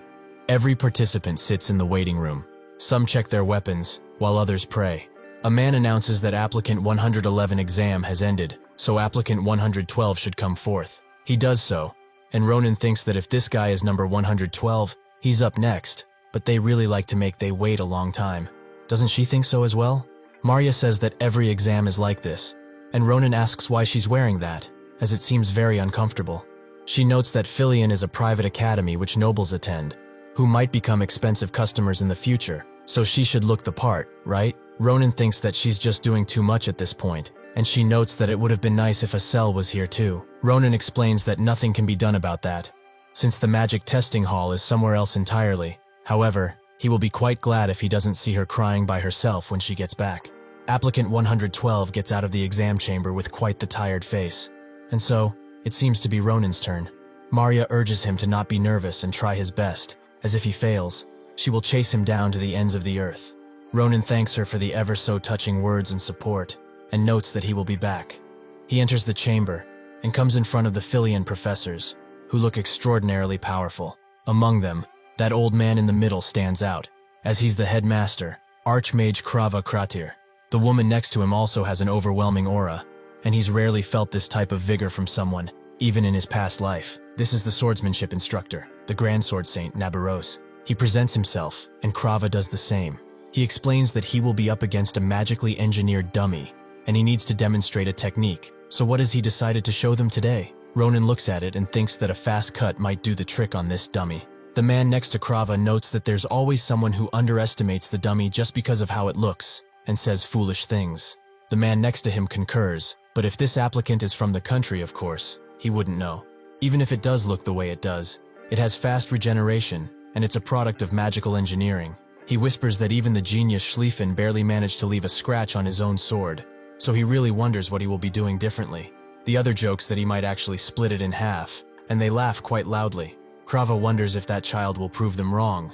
every participant sits in the waiting room. Some check their weapons, while others pray. A man announces that applicant 111 exam has ended, so applicant 112 should come forth. He does so, and Ronan thinks that if this guy is number 112, he's up next, but they really like to make they wait a long time. Doesn't she think so as well? Marya says that every exam is like this, and Ronan asks why she's wearing that, as it seems very uncomfortable. She notes that Philion is a private academy which nobles attend, who might become expensive customers in the future, so she should look the part, right? Ronan thinks that she's just doing too much at this point, and she notes that it would have been nice if Asel was here too. Ronan explains that nothing can be done about that, since the magic testing hall is somewhere else entirely. However, he will be quite glad if he doesn't see her crying by herself when she gets back. Applicant 112 gets out of the exam chamber with quite the tired face, and so, it seems to be Ronan's turn. Marya urges him to not be nervous and try his best, as if he fails, she will chase him down to the ends of the earth. Ronan thanks her for the ever-so-touching words and support, and notes that he will be back. He enters the chamber, and comes in front of the Philian professors, who look extraordinarily powerful. Among them, that old man in the middle stands out, as he's the headmaster, Archmage Krava Kratir. The woman next to him also has an overwhelming aura, and he's rarely felt this type of vigor from someone, even in his past life. This is the swordsmanship instructor, the Grand Sword Saint Nabaros. He presents himself, and Krava does the same. He explains that he will be up against a magically engineered dummy, and he needs to demonstrate a technique. So what has he decided to show them today? Ronan looks at it and thinks that a fast cut might do the trick on this dummy. The man next to Krava notes that there's always someone who underestimates the dummy just because of how it looks, and says foolish things. The man next to him concurs, but if this applicant is from the country, of course, he wouldn't know. Even if it does look the way it does, it has fast regeneration, and it's a product of magical engineering. He whispers that even the genius Schlieffen barely managed to leave a scratch on his own sword, so he really wonders what he will be doing differently. The other jokes that he might actually split it in half, and they laugh quite loudly. Krava wonders if that child will prove them wrong,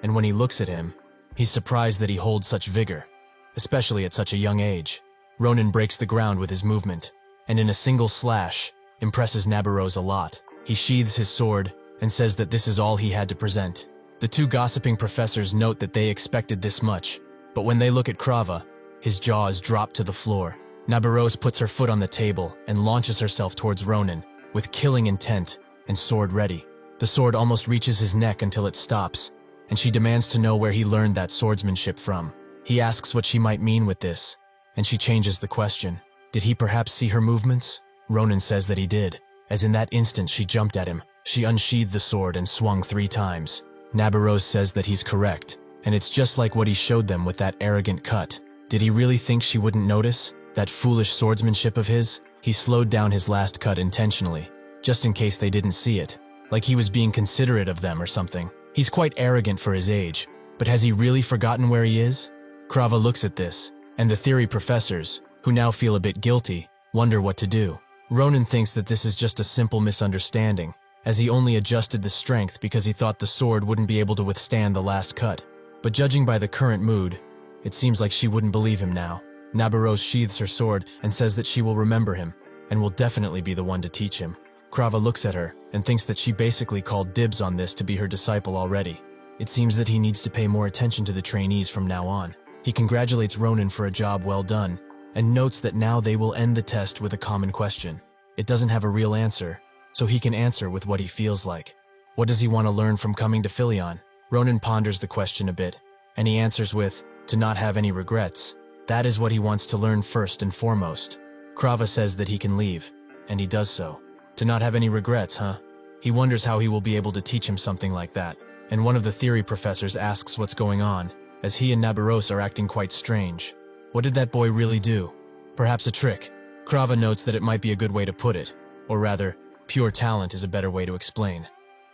and when he looks at him, he's surprised that he holds such vigor, especially at such a young age. Ronin breaks the ground with his movement, and in a single slash, impresses Nabarose a lot. He sheathes his sword and says that this is all he had to present. The two gossiping professors note that they expected this much, but when they look at Krava, his jaws drop to the floor. Nabarose puts her foot on the table and launches herself towards Ronin, with killing intent and sword ready. The sword almost reaches his neck until it stops, and she demands to know where he learned that swordsmanship from. He asks what she might mean with this, and she changes the question. Did he perhaps see her movements? Ronin says that he did, as in that instant she jumped at him. She unsheathed the sword and swung 3 times. Nabarose says that he's correct, and it's just like what he showed them with that arrogant cut. Did he really think she wouldn't notice? That foolish swordsmanship of his? He slowed down his last cut intentionally, just in case they didn't see it, like he was being considerate of them or something. He's quite arrogant for his age, but has he really forgotten where he is? Krava looks at this, and the theory professors, who now feel a bit guilty, wonder what to do. Ronin thinks that this is just a simple misunderstanding, as he only adjusted the strength because he thought the sword wouldn't be able to withstand the last cut. But judging by the current mood, it seems like she wouldn't believe him now. Nabarose sheathes her sword and says that she will remember him, and will definitely be the one to teach him. Krava looks at her and thinks that she basically called dibs on this to be her disciple already. It seems that he needs to pay more attention to the trainees from now on. He congratulates Ronin for a job well done, and notes that now they will end the test with a common question. It doesn't have a real answer, so he can answer with what he feels like. What does he want to learn from coming to Philion? Ronin ponders the question a bit, and he answers with, to not have any regrets. That is what he wants to learn first and foremost. Krava says that he can leave, and he does so. To not have any regrets, huh? He wonders how he will be able to teach him something like that, and one of the theory professors asks what's going on, as he and Nabarose are acting quite strange. What did that boy really do? Perhaps a trick. Krava notes that it might be a good way to put it, or rather, pure talent is a better way to explain.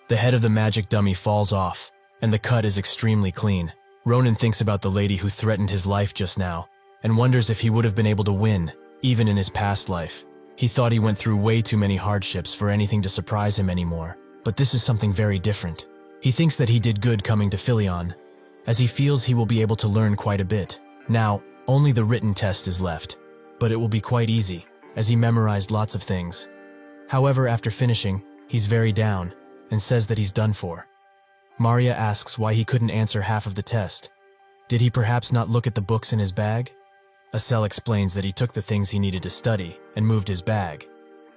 The head of the magic dummy falls off, and the cut is extremely clean. Ronin thinks about the lady who threatened his life just now, and wonders if he would have been able to win, even in his past life. He thought he went through way too many hardships for anything to surprise him anymore, but this is something very different. He thinks that he did good coming to Philion, as he feels he will be able to learn quite a bit. Now, only the written test is left, but it will be quite easy, as he memorized lots of things. However, after finishing, he's very down, and says that he's done for. Maria asks why he couldn't answer half of the test. Did he perhaps not look at the books in his bag? Asel explains that he took the things he needed to study and moved his bag,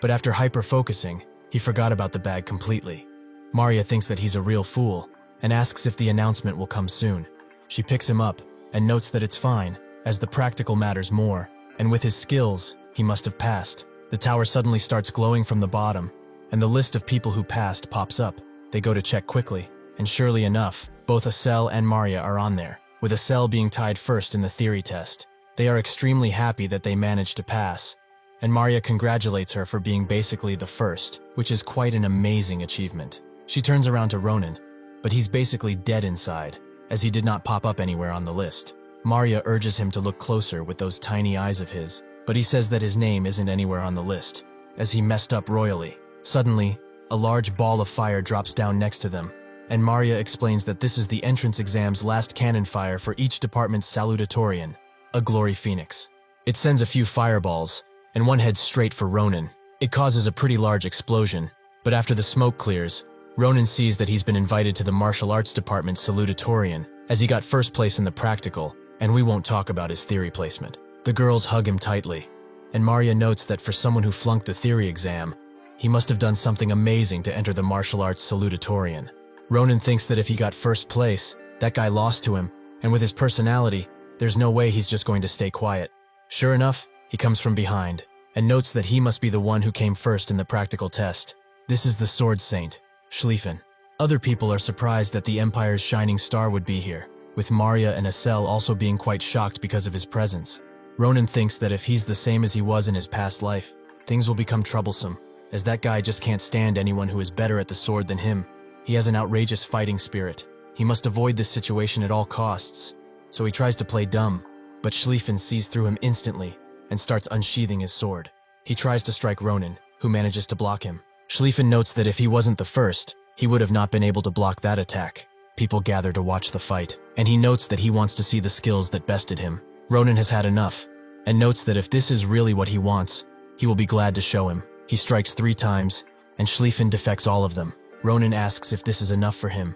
but after hyper-focusing, he forgot about the bag completely. Maria thinks that he's a real fool, and asks if the announcement will come soon. She picks him up, and notes that it's fine, as the practical matters more, and with his skills, he must have passed. The tower suddenly starts glowing from the bottom, and the list of people who passed pops up. They go to check quickly, and surely enough, both Asel and Maria are on there, with Asel being tied first in the theory test. They are extremely happy that they managed to pass, and Maria congratulates her for being basically the first, which is quite an amazing achievement. She turns around to Ronin, but he's basically dead inside, as he did not pop up anywhere on the list. Maria urges him to look closer with those tiny eyes of his, but he says that his name isn't anywhere on the list, as he messed up royally. Suddenly, a large ball of fire drops down next to them, and Maria explains that this is the entrance exam's last cannon fire for each department's salutatorian, a glory phoenix. It sends a few fireballs, and one heads straight for Ronin. It causes a pretty large explosion, but after the smoke clears, Ronin sees that he's been invited to the martial arts department's salutatorian, as he got first place in the practical, and we won't talk about his theory placement. The girls hug him tightly, and Maria notes that for someone who flunked the theory exam, he must have done something amazing to enter the martial arts salutatorian. Ronin thinks that if he got first place, that guy lost to him, and with his personality, there's no way he's just going to stay quiet. Sure enough, he comes from behind, and notes that he must be the one who came first in the practical test. This is the Sword Saint, Schlieffen. Other people are surprised that the Empire's shining star would be here, with Maria and Asel also being quite shocked because of his presence. Ronin thinks that if he's the same as he was in his past life, things will become troublesome. as that guy just can't stand anyone who is better at the sword than him. He has an outrageous fighting spirit. He must avoid this situation at all costs. So he tries to play dumb, but Schlieffen sees through him instantly and starts unsheathing his sword. He tries to strike Ronan, who manages to block him. Schlieffen notes that if he wasn't the first, he would have not been able to block that attack. People gather to watch the fight, and he notes that he wants to see the skills that bested him. Ronan has had enough, and notes that if this is really what he wants, he will be glad to show him. He strikes 3 times, and Schlieffen defects all of them. Ronan asks if this is enough for him,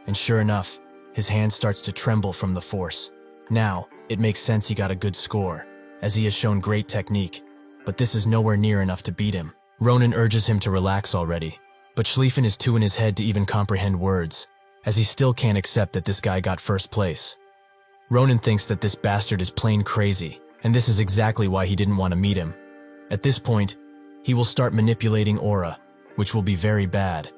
and sure enough, his hand starts to tremble from the force. Now, it makes sense he got a good score, as he has shown great technique, but this is nowhere near enough to beat him. Ronan urges him to relax already, but Schlieffen is too in his head to even comprehend words, as he still can't accept that this guy got first place. Ronan thinks that this bastard is plain crazy, and this is exactly why he didn't want to meet him. At this point, he will start manipulating aura, which will be very bad.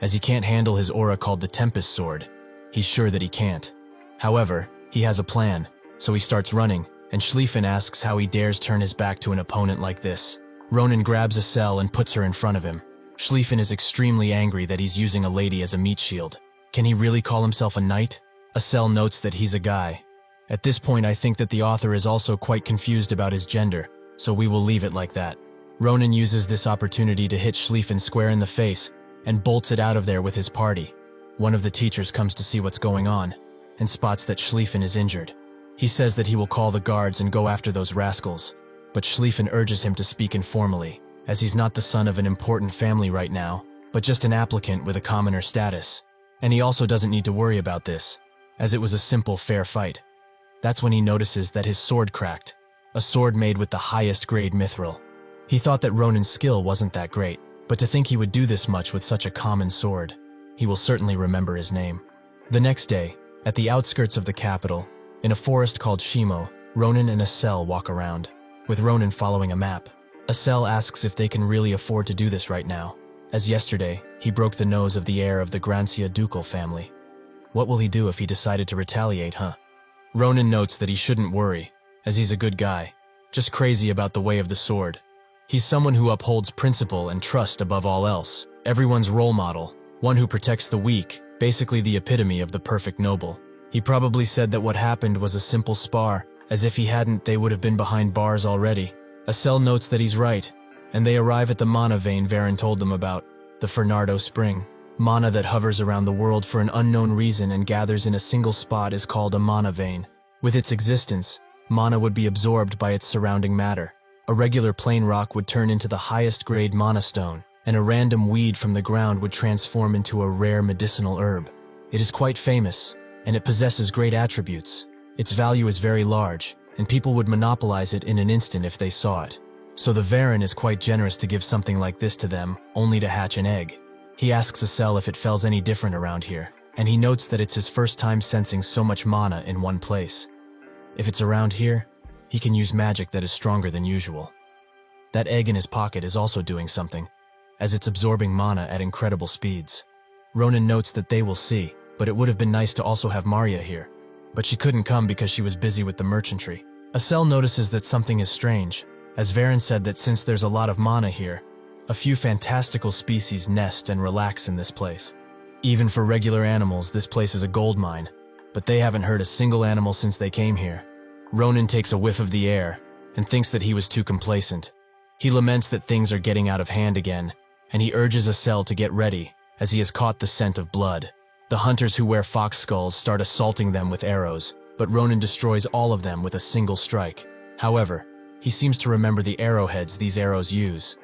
As he can't handle his aura called the Tempest Sword, he's sure that he can't. However, he has a plan, so he starts running, and Schlieffen asks how he dares turn his back to an opponent like this. Ronan grabs a cell and puts her in front of him. Schlieffen is extremely angry that he's using a lady as a meat shield. Can he really call himself a knight? A cell notes that he's a guy. At this point, I think that the author is also quite confused about his gender, so we will leave it like that. Ronan uses this opportunity to hit Schlieffen square in the face and bolts it out of there with his party. One of the teachers comes to see what's going on and spots that Schlieffen is injured. He says that he will call the guards and go after those rascals, but Schlieffen urges him to speak informally, as he's not the son of an important family right now, but just an applicant with a commoner status. And he also doesn't need to worry about this, as it was a simple, fair fight. That's when he notices that his sword cracked, a sword made with the highest grade mithril. He thought that Ronan's skill wasn't that great, but to think he would do this much with such a common sword, he will certainly remember his name. The next day, at the outskirts of the capital, in a forest called Shimo, Ronan and Acel walk around, with Ronan following a map. Acel asks if they can really afford to do this right now, as yesterday, he broke the nose of the heir of the Grancia ducal family. What will he do if he decided to retaliate, huh? Ronan notes that he shouldn't worry, as he's a good guy, just crazy about the way of the sword. He's someone who upholds principle and trust above all else, everyone's role model, one who protects the weak, basically the epitome of the perfect noble. He probably said that what happened was a simple spar, as if he hadn't, they would have been behind bars already. Acel notes that he's right, and they arrive at the mana vein Varen told them about, the Fernardo Spring. Mana that hovers around the world for an unknown reason and gathers in a single spot is called a mana vein. With its existence, mana would be absorbed by its surrounding matter. A regular plain rock would turn into the highest grade mana stone, and a random weed from the ground would transform into a rare medicinal herb. It is quite famous, and it possesses great attributes. Its value is very large, and people would monopolize it in an instant if they saw it. So the Varen is quite generous to give something like this to them, only to hatch an egg. He asks Acel if it feels any different around here, and he notes that it's his first time sensing so much mana in one place. If it's around here, he can use magic that is stronger than usual. That egg in his pocket is also doing something, as it's absorbing mana at incredible speeds. Ronan notes that they will see, but it would have been nice to also have Maria here. But she couldn't come because she was busy with the merchantry. Acel notices that something is strange, as Varen said that since there's a lot of mana here, a few fantastical species nest and relax in this place. Even for regular animals, this place is a gold mine, but they haven't hurt a single animal since they came here. Ronan takes a whiff of the air and thinks that he was too complacent. He laments that things are getting out of hand again, and he urges Acel to get ready, as he has caught the scent of blood. The hunters who wear fox skulls start assaulting them with arrows, but Ronan destroys all of them with a single strike. However, he seems to remember the arrowheads these arrows use.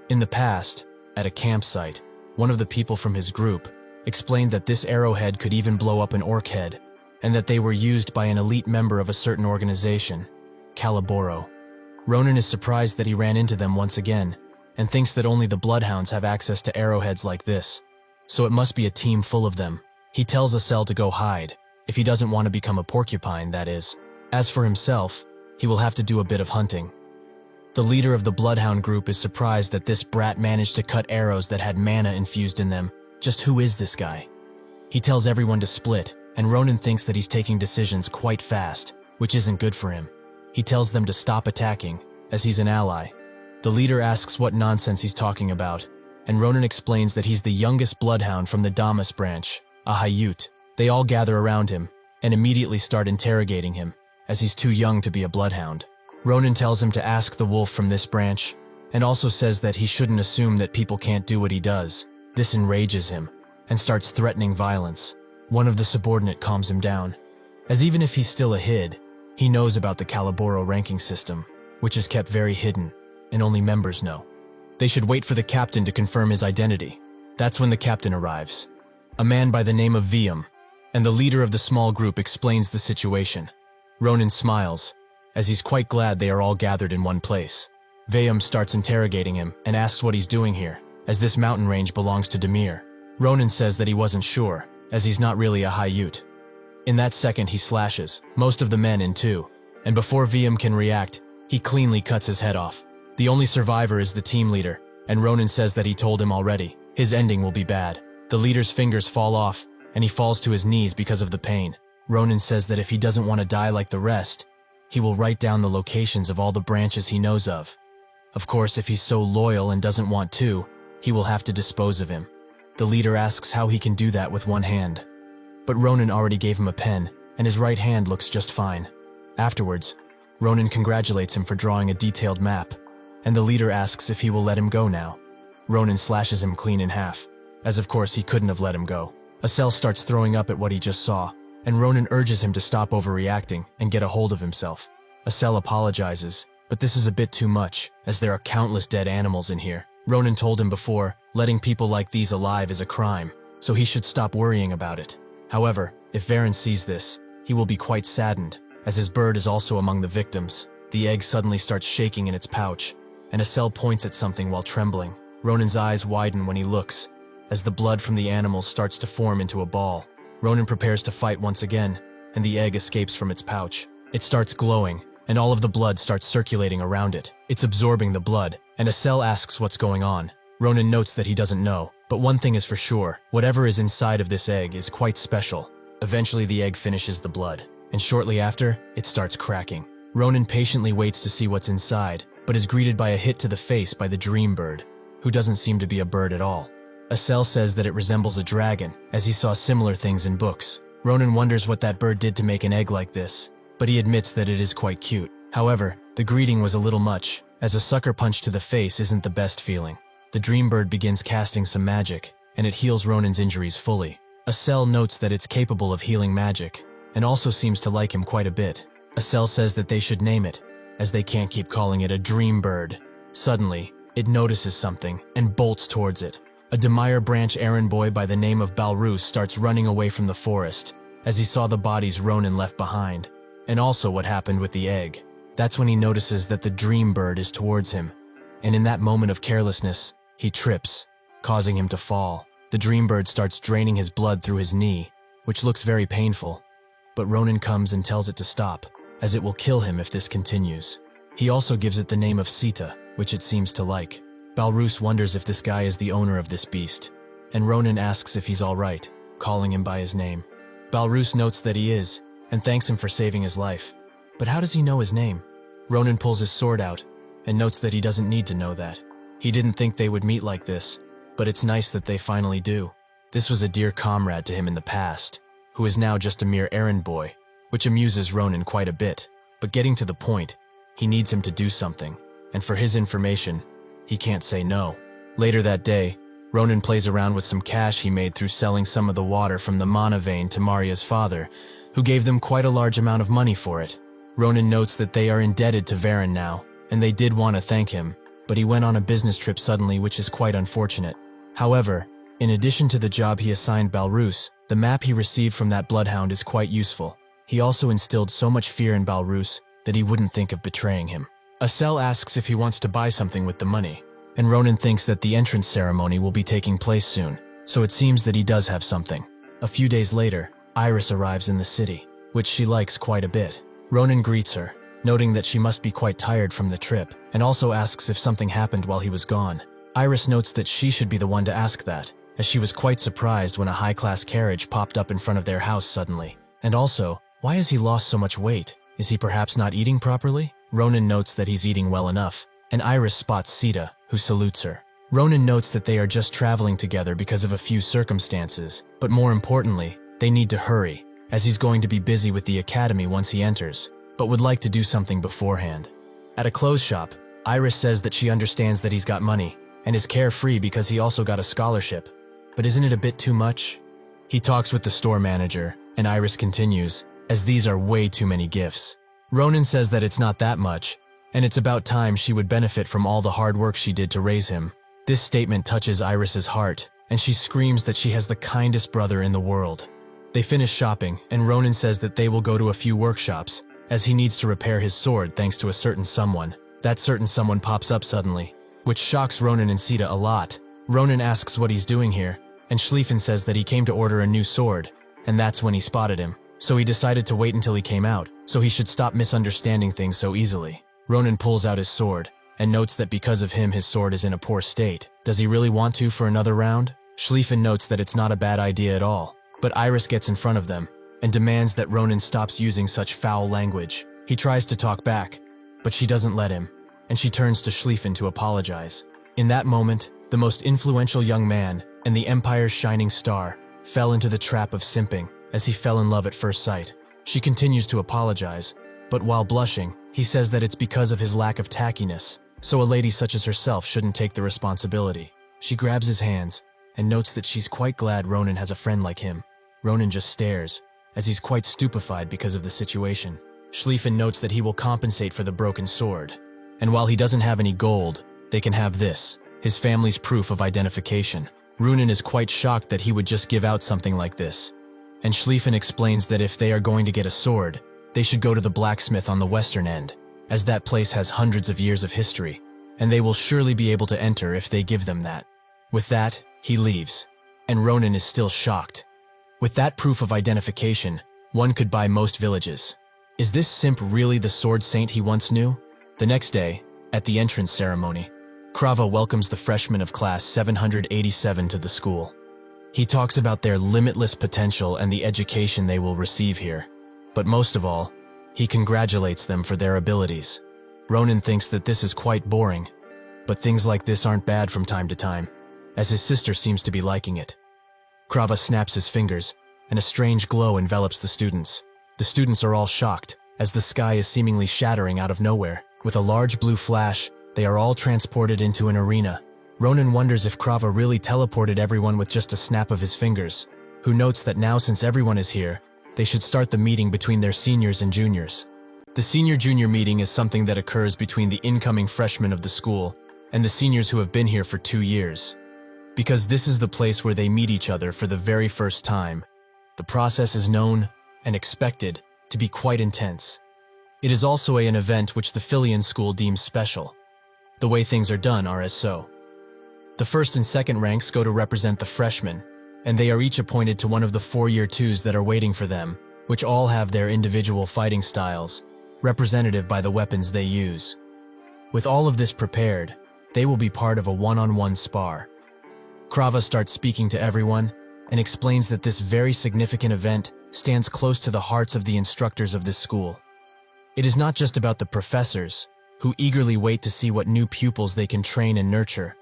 In the past, at a campsite, one of the people from his group explained that this arrowhead could even blow up an orc head, and that they were used by an elite member of a certain organization, Caliboro. Ronan is surprised that he ran into them once again, and thinks that only the bloodhounds have access to arrowheads like this, so it must be a team full of them. He tells Acel to go hide, if he doesn't want to become a porcupine, that is. As for himself, he will have to do a bit of hunting. The leader of the bloodhound group is surprised that this brat managed to cut arrows that had mana infused in them. Just who is this guy? He tells everyone to split, and Ronan thinks that he's taking decisions quite fast, which isn't good for him. He tells them to stop attacking, as he's an ally. The leader asks what nonsense he's talking about, and Ronan explains that he's the youngest bloodhound from the Damas branch, a Hayut. They all gather around him and immediately start interrogating him, as he's too young to be a bloodhound. Ronan tells him to ask the wolf from this branch, and also says that he shouldn't assume that people can't do what he does. This enrages him, and starts threatening violence. One of the subordinate calms him down, as even if he's still a Hid, he knows about the Calaboro ranking system, which is kept very hidden, and only members know. They should wait for the captain to confirm his identity. That's when the captain arrives, a man by the name of Viam, and the leader of the small group explains the situation. Ronan smiles, as he's quite glad they are all gathered in one place. Viam starts interrogating him and asks what he's doing here, as this mountain range belongs to Demir. Ronan says that he wasn't sure, as he's not really a Hayut. In that second he slashes most of the men in two, and before Viam can react, he cleanly cuts his head off. The only survivor is the team leader, and Ronan says that he told him already. His ending will be bad. The leader's fingers fall off, and he falls to his knees because of the pain. Ronan says that if he doesn't want to die like the rest, he will write down the locations of all the branches he knows of. Of course, if he's so loyal and doesn't want to, he will have to dispose of him. The leader asks how he can do that with one hand. But Ronan already gave him a pen, and his right hand looks just fine. Afterwards, Ronan congratulates him for drawing a detailed map, and the leader asks if he will let him go now. Ronan slashes him clean in half, as of course he couldn't have let him go. Asel starts throwing up at what he just saw, and Ronan urges him to stop overreacting and get a hold of himself. Asel apologizes, but this is a bit too much, as there are countless dead animals in here. Ronan told him before, letting people like these alive is a crime, so he should stop worrying about it. However, if Varen sees this, he will be quite saddened, as his bird is also among the victims. The egg suddenly starts shaking in its pouch, and Asel points at something while trembling. Ronan's eyes widen when he looks, as the blood from the animals starts to form into a ball. Ronan prepares to fight once again, and the egg escapes from its pouch. It starts glowing, and all of the blood starts circulating around it. It's absorbing the blood, and Asel asks what's going on. Ronan notes that he doesn't know, but one thing is for sure, whatever is inside of this egg is quite special. Eventually the egg finishes the blood, and shortly after, it starts cracking. Ronan patiently waits to see what's inside, but is greeted by a hit to the face by the dream bird, who doesn't seem to be a bird at all. Asel says that it resembles a dragon, as he saw similar things in books. Ronan wonders what that bird did to make an egg like this, but he admits that it is quite cute. However, the greeting was a little much, as a sucker punch to the face isn't the best feeling. The dream bird begins casting some magic, and it heals Ronan's injuries fully. Asel notes that it's capable of healing magic, and also seems to like him quite a bit. Asel says that they should name it, as they can't keep calling it a dream bird. Suddenly, it notices something, and bolts towards it. A Demire branch errand boy by the name of Balrus starts running away from the forest, as he saw the bodies Ronan left behind, and also what happened with the egg. That's when he notices that the dream bird is towards him, and in that moment of carelessness, he trips, causing him to fall. The dream bird starts draining his blood through his knee, which looks very painful, but Ronan comes and tells it to stop, as it will kill him if this continues. He also gives it the name of Sita, which it seems to like. Balrus wonders if this guy is the owner of this beast, and Ronan asks if he's alright, calling him by his name. Balrus notes that he is, and thanks him for saving his life. But how does he know his name? Ronan pulls his sword out, and notes that he doesn't need to know that. He didn't think they would meet like this, but it's nice that they finally do. This was a dear comrade to him in the past, who is now just a mere errand boy, which amuses Ronan quite a bit. But getting to the point, he needs him to do something, and for his information, he can't say no. Later that day, Ronan plays around with some cash he made through selling some of the water from the mana vein to Maria's father, who gave them quite a large amount of money for it. Ronan notes that they are indebted to Varen now, and they did want to thank him, but he went on a business trip suddenly, which is quite unfortunate. However, in addition to the job he assigned Balrus, the map he received from that bloodhound is quite useful. He also instilled so much fear in Balrus that he wouldn't think of betraying him. Asel asks if he wants to buy something with the money, and Ronan thinks that the entrance ceremony will be taking place soon, so it seems that he does have something. A few days later, Iris arrives in the city, which she likes quite a bit. Ronan greets her, noting that she must be quite tired from the trip, and also asks if something happened while he was gone. Iris notes that she should be the one to ask that, as she was quite surprised when a high-class carriage popped up in front of their house suddenly. And also, why has he lost so much weight? Is he perhaps not eating properly? Ronan notes that he's eating well enough, and Iris spots Sita, who salutes her. Ronan notes that they are just traveling together because of a few circumstances, but more importantly, they need to hurry, as he's going to be busy with the academy once he enters, but would like to do something beforehand. At a clothes shop, Iris says that she understands that he's got money, and is carefree because he also got a scholarship. But isn't it a bit too much? He talks with the store manager, and Iris continues, as these are way too many gifts. Ronan says that it's not that much, and it's about time she would benefit from all the hard work she did to raise him. This statement touches Iris's heart, and she screams that she has the kindest brother in the world. They finish shopping, and Ronan says that they will go to a few workshops, as he needs to repair his sword thanks to a certain someone. That certain someone pops up suddenly, which shocks Ronan and Sita a lot. Ronan asks what he's doing here, and Schlieffen says that he came to order a new sword, and that's when he spotted him. So he decided to wait until he came out, so he should stop misunderstanding things so easily. Ronan pulls out his sword, and notes that because of him his sword is in a poor state. Does he really want to for another round? Schlieffen notes that it's not a bad idea at all, but Iris gets in front of them, and demands that Ronan stops using such foul language. He tries to talk back, but she doesn't let him, and she turns to Schlieffen to apologize. In that moment, the most influential young man, and the Empire's shining star, fell into the trap of simping, as he fell in love at first sight. She continues to apologize, but while blushing, he says that it's because of his lack of tackiness, so a lady such as herself shouldn't take the responsibility. She grabs his hands, and notes that she's quite glad Ronan has a friend like him. Ronan just stares, as he's quite stupefied because of the situation. Schlieffen notes that he will compensate for the broken sword, and while he doesn't have any gold, they can have this, his family's proof of identification. Ronan is quite shocked that he would just give out something like this, and Schlieffen explains that if they are going to get a sword, they should go to the blacksmith on the western end, as that place has hundreds of years of history, and they will surely be able to enter if they give them that. With that, he leaves, and Ronan is still shocked. With that proof of identification, one could buy most villages. Is this simp really the sword saint he once knew? The next day, at the entrance ceremony, Krava welcomes the freshmen of class 787 to the school. He talks about their limitless potential and the education they will receive here. But most of all, he congratulates them for their abilities. Ronan thinks that this is quite boring, but things like this aren't bad from time to time, as his sister seems to be liking it. Krava snaps his fingers, and a strange glow envelops the students. The students are all shocked, as the sky is seemingly shattering out of nowhere. With a large blue flash, they are all transported into an arena. Ronan wonders if Krava really teleported everyone with just a snap of his fingers, who notes that now since everyone is here, they should start the meeting between their seniors and juniors. The senior-junior meeting is something that occurs between the incoming freshmen of the school and the seniors who have been here for 2 years. Because this is the place where they meet each other for the very first time, the process is known and expected to be quite intense. It is also an event which the Filian school deems special. The way things are done are as so. The first and second ranks go to represent the freshmen, and they are each appointed to one of the 4-year 2s that are waiting for them, which all have their individual fighting styles, representative by the weapons they use. With all of this prepared, they will be part of a one-on-one spar. Krava starts speaking to everyone, and explains that this very significant event stands close to the hearts of the instructors of this school. It is not just about the professors, who eagerly wait to see what new pupils they can train and nurture,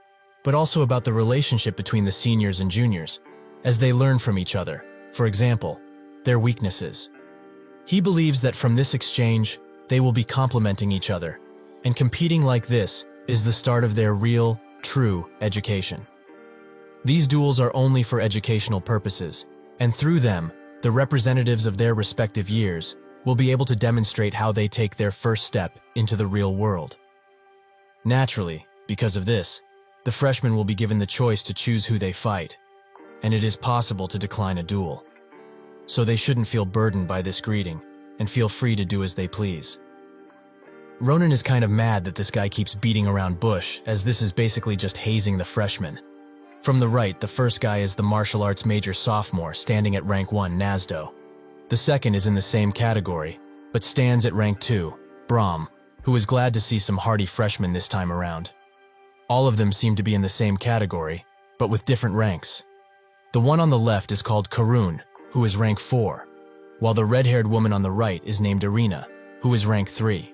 but also about the relationship between the seniors and juniors, as they learn from each other, for example, their weaknesses. He believes that from this exchange, they will be complementing each other, and competing like this is the start of their real, true education. These duels are only for educational purposes, and through them, the representatives of their respective years will be able to demonstrate how they take their first step into the real world. Naturally, because of this, the freshmen will be given the choice to choose who they fight, and it is possible to decline a duel. So they shouldn't feel burdened by this greeting, and feel free to do as they please. Ronan is kind of mad that this guy keeps beating around bush, as this is basically just hazing the freshmen. From the right, the first guy is the martial arts major sophomore standing at rank 1, Nasdo. The second is in the same category, but stands at rank 2, Brahm, who is glad to see some hardy freshmen this time around. All of them seem to be in the same category, but with different ranks. The one on the left is called Karun, who is rank 4, while the red-haired woman on the right is named Irina, who is rank 3.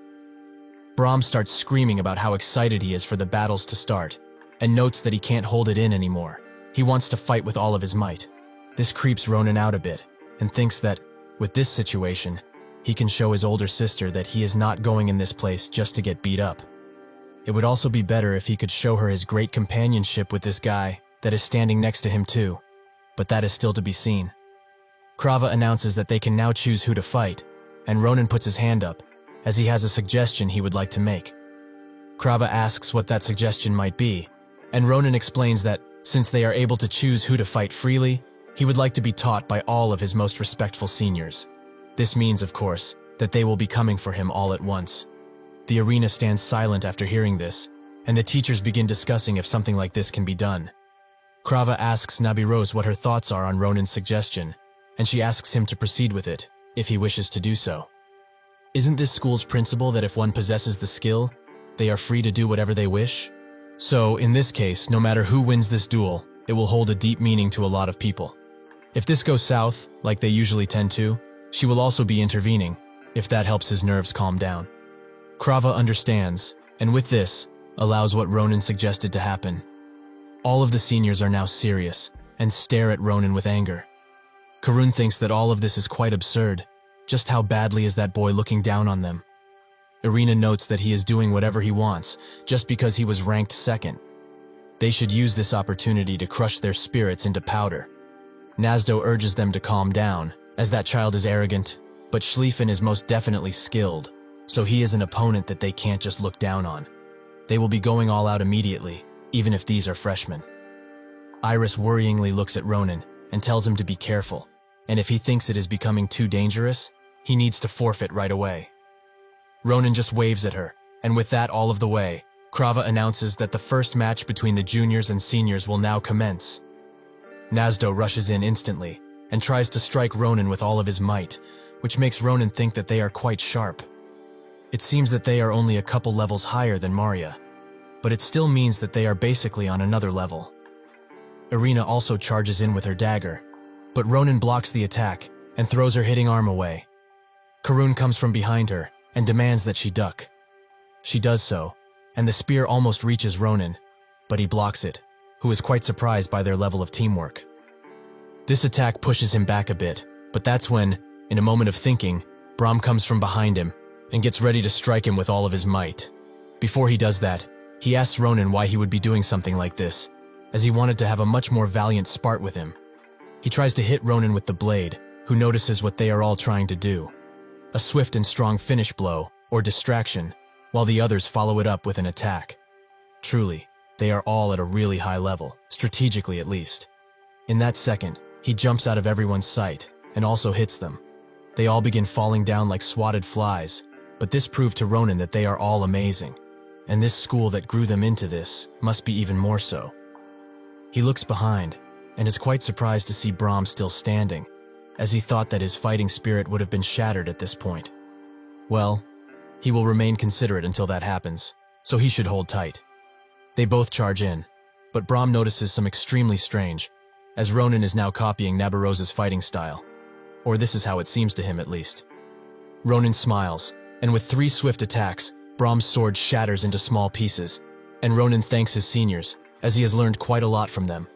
Brahm starts screaming about how excited he is for the battles to start, and notes that he can't hold it in anymore. He wants to fight with all of his might. This creeps Ronan out a bit, and thinks that, with this situation, he can show his older sister that he is not going in this place just to get beat up. It would also be better if he could show her his great companionship with this guy that is standing next to him too, but that is still to be seen. Krava announces that they can now choose who to fight, and Ronan puts his hand up, as he has a suggestion he would like to make. Krava asks what that suggestion might be, and Ronan explains that, since they are able to choose who to fight freely, he would like to be taught by all of his most respectful seniors. This means, of course, that they will be coming for him all at once. The arena stands silent after hearing this, and the teachers begin discussing if something like this can be done. Krava asks Nabi-Rose what her thoughts are on Ronan's suggestion, and she asks him to proceed with it, if he wishes to do so. Isn't this school's principle that if one possesses the skill, they are free to do whatever they wish? So, in this case, no matter who wins this duel, it will hold a deep meaning to a lot of people. If this goes south, like they usually tend to, she will also be intervening, if that helps his nerves calm down. Krava understands, and with this, allows what Ronan suggested to happen. All of the seniors are now serious, and stare at Ronan with anger. Karun thinks that all of this is quite absurd. Just how badly is that boy looking down on them? Irina notes that he is doing whatever he wants, just because he was ranked second. They should use this opportunity to crush their spirits into powder. Nazdo urges them to calm down, as that child is arrogant, but Schlieffen is most definitely skilled, so he is an opponent that they can't just look down on. They will be going all out immediately, even if these are freshmen. Iris worryingly looks at Ronan and tells him to be careful, and if he thinks it is becoming too dangerous, he needs to forfeit right away. Ronan just waves at her, and with that all of the way, Krava announces that the first match between the juniors and seniors will now commence. Nazdo rushes in instantly, and tries to strike Ronan with all of his might, which makes Ronan think that they are quite sharp. It seems that they are only a couple levels higher than Maria, but it still means that they are basically on another level. Irina also charges in with her dagger, but Ronan blocks the attack and throws her hitting arm away. Karun comes from behind her and demands that she duck. She does so, and the spear almost reaches Ronan, but he blocks it, who is quite surprised by their level of teamwork. This attack pushes him back a bit, but that's when, in a moment of thinking, Brahm comes from behind him and gets ready to strike him with all of his might. Before he does that, he asks Ronan why he would be doing something like this, as he wanted to have a much more valiant spart with him. He tries to hit Ronan with the blade, who notices what they are all trying to do. A swift and strong finish blow, or distraction, while the others follow it up with an attack. Truly, they are all at a really high level, strategically at least. In that second, he jumps out of everyone's sight, and also hits them. They all begin falling down like swatted flies, but this proved to Ronan that they are all amazing, and this school that grew them into this must be even more so. He looks behind, and is quite surprised to see Brahm still standing, as he thought that his fighting spirit would have been shattered at this point. Well, he will remain considerate until that happens, so he should hold tight. They both charge in, but Brahm notices some extremely strange, as Ronan is now copying Nabarose's fighting style. Or this is how it seems to him at least. Ronan smiles, and with 3 swift attacks, Brahm's sword shatters into small pieces, and Ronan thanks his seniors, as he has learned quite a lot from them.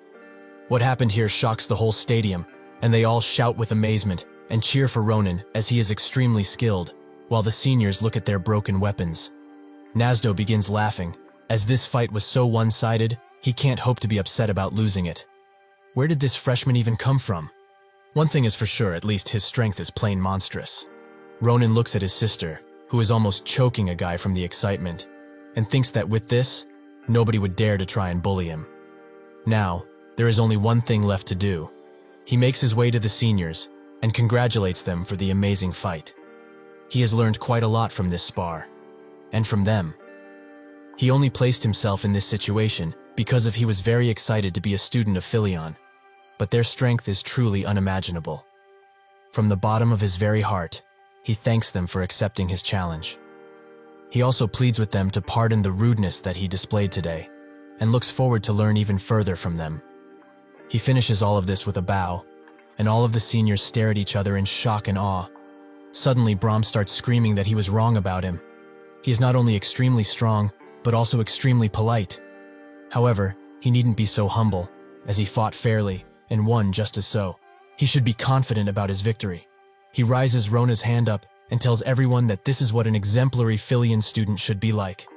What happened here shocks the whole stadium, and they all shout with amazement and cheer for Ronan as he is extremely skilled, while the seniors look at their broken weapons. Nazdo begins laughing, as this fight was so one-sided, he can't hope to be upset about losing it. Where did this freshman even come from? One thing is for sure, at least his strength is plain monstrous. Ronan looks at his sister, who is almost choking a guy from the excitement, and thinks that with this, nobody would dare to try and bully him. Now, there is only one thing left to do. He makes his way to the seniors and congratulates them for the amazing fight. He has learned quite a lot from this spar, and from them. He only placed himself in this situation because he was very excited to be a student of Philion, but their strength is truly unimaginable. From the bottom of his very heart, he thanks them for accepting his challenge. He also pleads with them to pardon the rudeness that he displayed today, and looks forward to learn even further from them. He finishes all of this with a bow, and all of the seniors stare at each other in shock and awe. Suddenly, Brahm starts screaming that he was wrong about him. He is not only extremely strong, but also extremely polite. However, he needn't be so humble, as he fought fairly and won just as so. He should be confident about his victory. He rises Rona's hand up and tells everyone that this is what an exemplary Filian student should be like.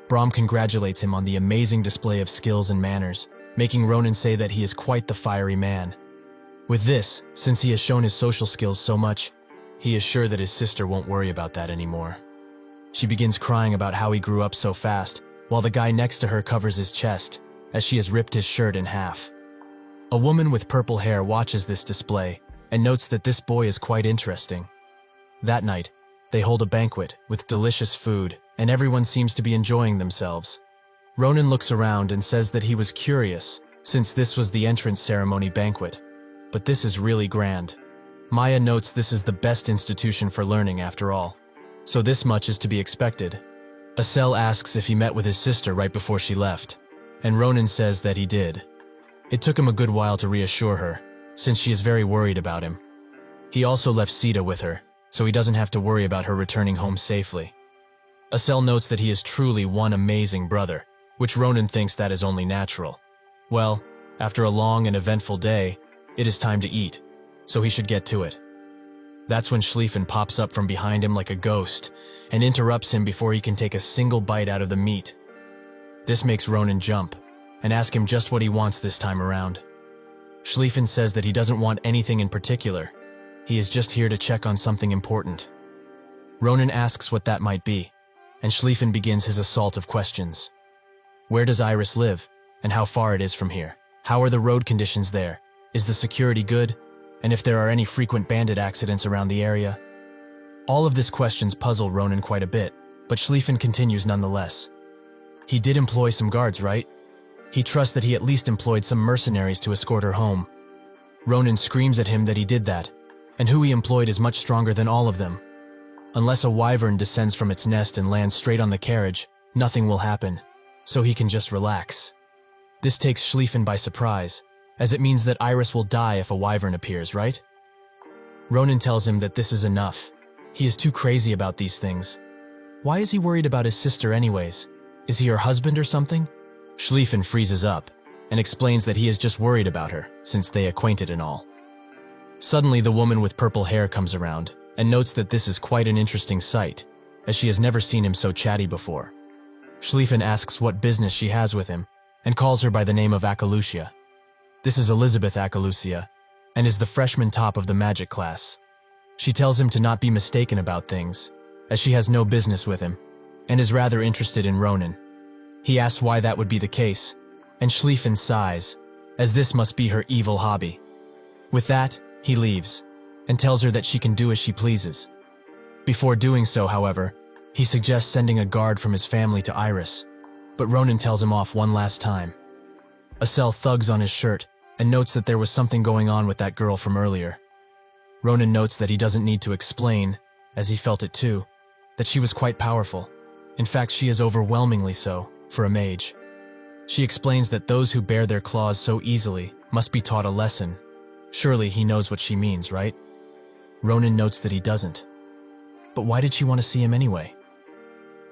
Brahm congratulates him on the amazing display of skills and manners, making Ronan say that he is quite the fiery man. With this, since he has shown his social skills so much, he is sure that his sister won't worry about that anymore. She begins crying about how he grew up so fast, while the guy next to her covers his chest, as she has ripped his shirt in half. A woman with purple hair watches this display and notes that this boy is quite interesting. That night, they hold a banquet with delicious food, and everyone seems to be enjoying themselves. Ronan looks around and says that he was curious, since this was the entrance ceremony banquet. But this is really grand. Maya notes this is the best institution for learning after all, so this much is to be expected. Asel asks if he met with his sister right before she left, and Ronan says that he did. It took him a good while to reassure her, since she is very worried about him. He also left Sita with her, so he doesn't have to worry about her returning home safely. Asel notes that he is truly one amazing brother, which Ronan thinks that is only natural. Well, after a long and eventful day, it is time to eat, so he should get to it. That's when Schlieffen pops up from behind him like a ghost and interrupts him before he can take a single bite out of the meat. This makes Ronan jump and ask him just what he wants this time around. Schlieffen says that he doesn't want anything in particular. He is just here to check on something important. Ronan asks what that might be, and Schlieffen begins his assault of questions. Where does Iris live, and how far it is from here? How are the road conditions there? Is the security good? And if there are any frequent bandit accidents around the area? All of these questions puzzle Ronan quite a bit, but Schlieffen continues nonetheless. He did employ some guards, right? He trusts that he at least employed some mercenaries to escort her home. Ronan screams at him that he did that, and who he employed is much stronger than all of them. Unless a wyvern descends from its nest and lands straight on the carriage, nothing will happen, so he can just relax. This takes Schlieffen by surprise, as it means that Iris will die if a wyvern appears, right? Ronan tells him that this is enough. He is too crazy about these things. Why is he worried about his sister anyways? Is he her husband or something? Schlieffen freezes up and explains that he is just worried about her, since they acquainted and all. Suddenly, the woman with purple hair comes around and notes that this is quite an interesting sight, as she has never seen him so chatty before. Schlieffen asks what business she has with him and calls her by the name of Akalucia. This is Elizabeth Akalucia, and is the freshman top of the magic class. She tells him to not be mistaken about things, as she has no business with him, and is rather interested in Ronan. He asks why that would be the case, and Schlieffen sighs, as this must be her evil hobby. With that, he leaves, and tells her that she can do as she pleases. Before doing so, however, he suggests sending a guard from his family to Iris, but Ronan tells him off one last time. Asel thugs on his shirt and notes that there was something going on with that girl from earlier. Ronan notes that he doesn't need to explain, as he felt it too, that she was quite powerful. In fact, she is overwhelmingly so, for a mage. She explains that those who bear their claws so easily must be taught a lesson. Surely he knows what she means, right? Ronan notes that he doesn't. But why did she want to see him anyway?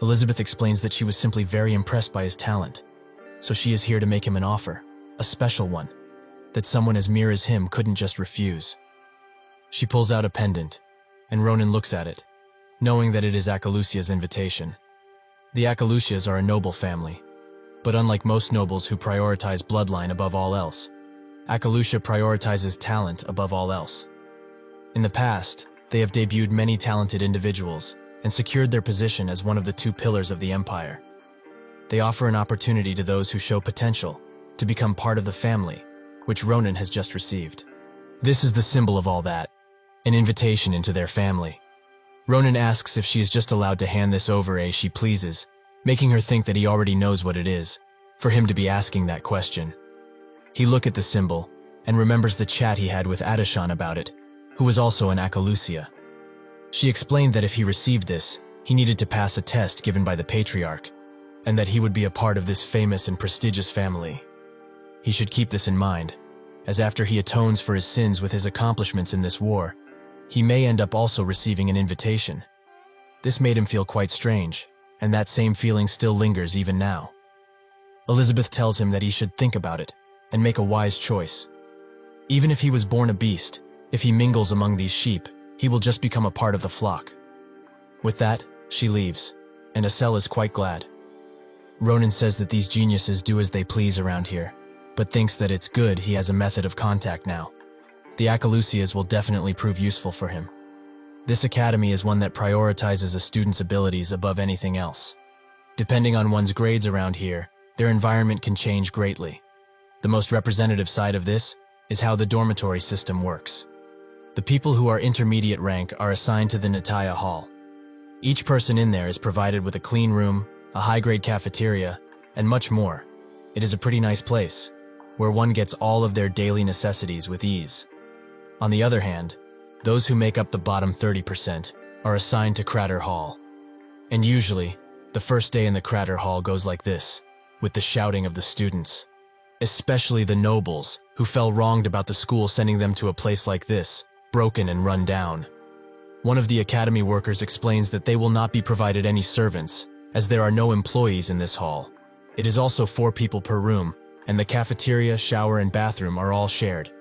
Elizabeth explains that she was simply very impressed by his talent, so she is here to make him an offer, a special one, that someone as mere as him couldn't just refuse. She pulls out a pendant, and Ronan looks at it, knowing that it is Akalucia's invitation. The Akalucias are a noble family, but unlike most nobles who prioritize bloodline above all else, Akalucia prioritizes talent above all else. In the past, they have debuted many talented individuals and secured their position as one of the two pillars of the empire. They offer an opportunity to those who show potential to become part of the family, which Ronan has just received. This is the symbol of all that, an invitation into their family. Ronan asks if she is just allowed to hand this over as she pleases, making her think that he already knows what it is, for him to be asking that question. He looks at the symbol and remembers the chat he had with Adishan about it, who was also an Akalucia. She explained that if he received this, he needed to pass a test given by the patriarch, and that he would be a part of this famous and prestigious family. He should keep this in mind, as after he atones for his sins with his accomplishments in this war, he may end up also receiving an invitation. This made him feel quite strange, and that same feeling still lingers even now. Elizabeth tells him that he should think about it and make a wise choice. Even if he was born a beast, if he mingles among these sheep, he will just become a part of the flock. With that, she leaves, and Asel is quite glad. Ronan says that these geniuses do as they please around here, but thinks that it's good he has a method of contact now. The Acalusias will definitely prove useful for him. This academy is one that prioritizes a student's abilities above anything else. Depending on one's grades around here, their environment can change greatly. The most representative side of this is how the dormitory system works. The people who are intermediate rank are assigned to the Nataya Hall. Each person in there is provided with a clean room, a high-grade cafeteria, and much more. It is a pretty nice place, where one gets all of their daily necessities with ease. On the other hand, those who make up the bottom 30% are assigned to Crater Hall. And usually, the first day in the Crater Hall goes like this, with the shouting of the students. Especially the nobles, who felt wronged about the school sending them to a place like this, broken and run down. One of the academy workers explains that they will not be provided any servants, as there are no employees in this hall. It is also 4 people per room, and the cafeteria, shower, and bathroom are all shared.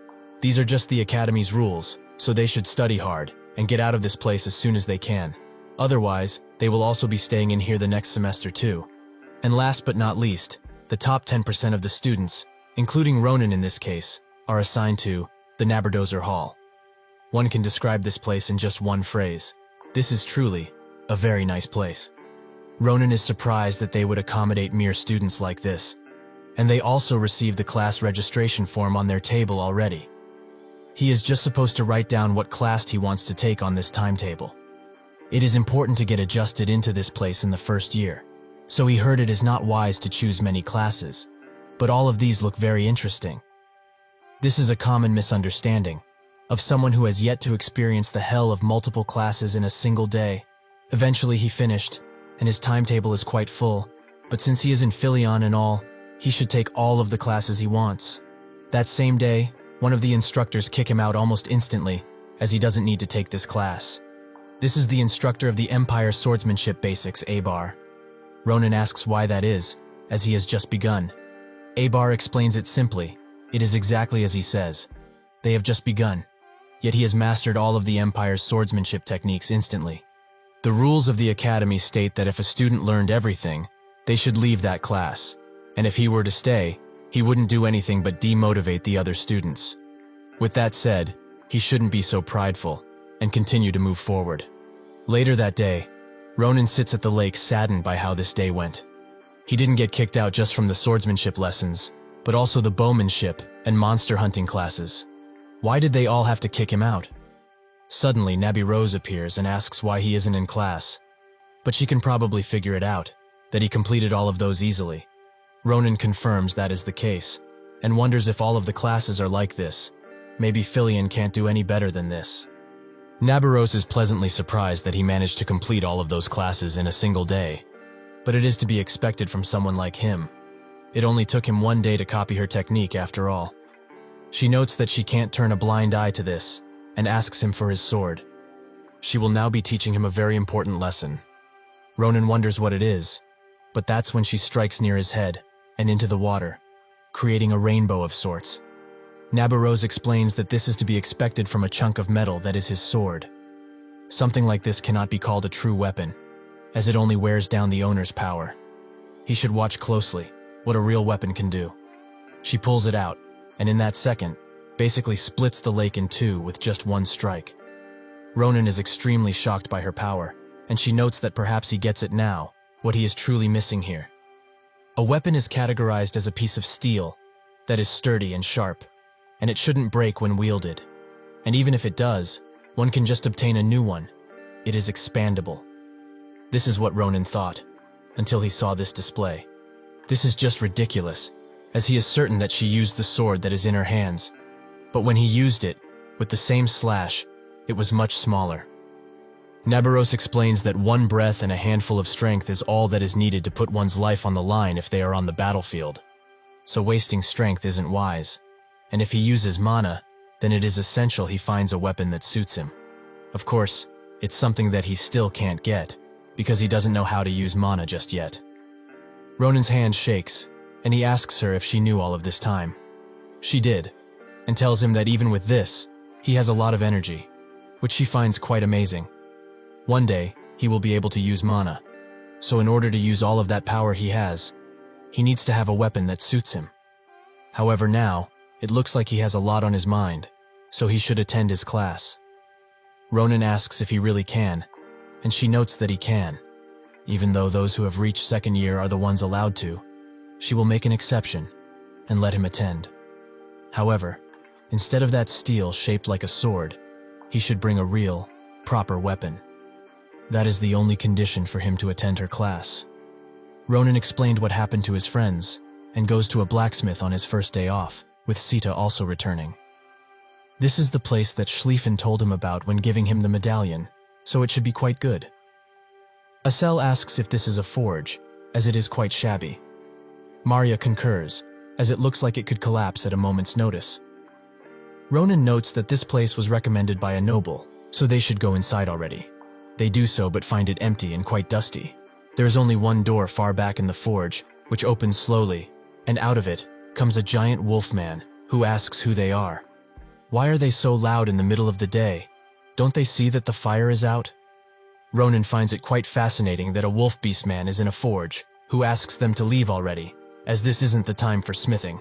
These are just the academy's rules, so they should study hard and get out of this place as soon as they can. Otherwise, they will also be staying in here the next semester too. And last but not least, the top 10% of the students, including Ronan in this case, are assigned to the Naberdozer Hall. One can describe this place in just one phrase. This is truly a very nice place. Ronan is surprised that they would accommodate mere students like this, and they also receive the class registration form on their table already. He is just supposed to write down what class he wants to take on this timetable. It is important to get adjusted into this place in the first year, so he heard it is not wise to choose many classes, but all of these look very interesting. This is a common misunderstanding of someone who has yet to experience the hell of multiple classes in a single day. Eventually he finished, and his timetable is quite full, but since he is in Philion and all, he should take all of the classes he wants. That same day, one of the instructors kick him out almost instantly, as he doesn't need to take this class. This is the instructor of the Empire Swordsmanship Basics, Abar. Ronan asks why that is, as he has just begun. Abar explains it simply. It is exactly as he says. They have just begun, yet he has mastered all of the Empire's swordsmanship techniques instantly. The rules of the academy state that if a student learned everything, they should leave that class, and if he were to stay, he wouldn't do anything but demotivate the other students. With that said, he shouldn't be so prideful, and continue to move forward. Later that day, Ronan sits at the lake saddened by how this day went. He didn't get kicked out just from the swordsmanship lessons, but also the bowmanship and monster hunting classes. Why did they all have to kick him out? Suddenly, Nabby Rose appears and asks why he isn't in class. But she can probably figure it out, that he completed all of those easily. Ronan confirms that is the case, and wonders if all of the classes are like this. Maybe Philion can't do any better than this. Nabaros is pleasantly surprised that he managed to complete all of those classes in a single day. But it is to be expected from someone like him. It only took him 1 day to copy her technique after all. She notes that she can't turn a blind eye to this, and asks him for his sword. She will now be teaching him a very important lesson. Ronan wonders what it is, but that's when she strikes near his head and into the water, creating a rainbow of sorts. Nabarose explains that this is to be expected from a chunk of metal that is his sword. Something like this cannot be called a true weapon, as it only wears down the owner's power. He should watch closely what a real weapon can do. She pulls it out, and in that second, basically splits the lake in two with just one strike. Ronan is extremely shocked by her power, and she notes that perhaps he gets it now, what he is truly missing here. A weapon is categorized as a piece of steel that is sturdy and sharp, and it shouldn't break when wielded. And even if it does, one can just obtain a new one. It is expandable. This is what Ronan thought, until he saw this display. This is just ridiculous, as he is certain that she used the sword that is in her hands. But when he used it, with the same slash, it was much smaller. Nabaros explains that one breath and a handful of strength is all that is needed to put one's life on the line if they are on the battlefield. So wasting strength isn't wise, and if he uses mana, then it is essential he finds a weapon that suits him. Of course, it's something that he still can't get, because he doesn't know how to use mana just yet. Ronan's hand shakes, and he asks her if she knew all of this time. She did, and tells him that even with this, he has a lot of energy, which she finds quite amazing. One day, he will be able to use mana, so in order to use all of that power he has, he needs to have a weapon that suits him. However, now, it looks like he has a lot on his mind, so he should attend his class. Ronan asks if he really can, and she notes that he can. Even though those who have reached second year are the ones allowed to, she will make an exception and let him attend. However, instead of that steel shaped like a sword, he should bring a real, proper weapon. That is the only condition for him to attend her class. Ronan explained what happened to his friends and goes to a blacksmith on his first day off, with Sita also returning. This is the place that Schlieffen told him about when giving him the medallion, so it should be quite good. Asel asks if this is a forge, as it is quite shabby. Maria concurs, as it looks like it could collapse at a moment's notice. Ronan notes that this place was recommended by a noble, so they should go inside already. They do so but find it empty and quite dusty. There is only one door far back in the forge, which opens slowly, and out of it comes a giant wolfman, who asks who they are. Why are they so loud in the middle of the day? Don't they see that the fire is out? Ronan finds it quite fascinating that a wolf beastman is in a forge, who asks them to leave already, as this isn't the time for smithing.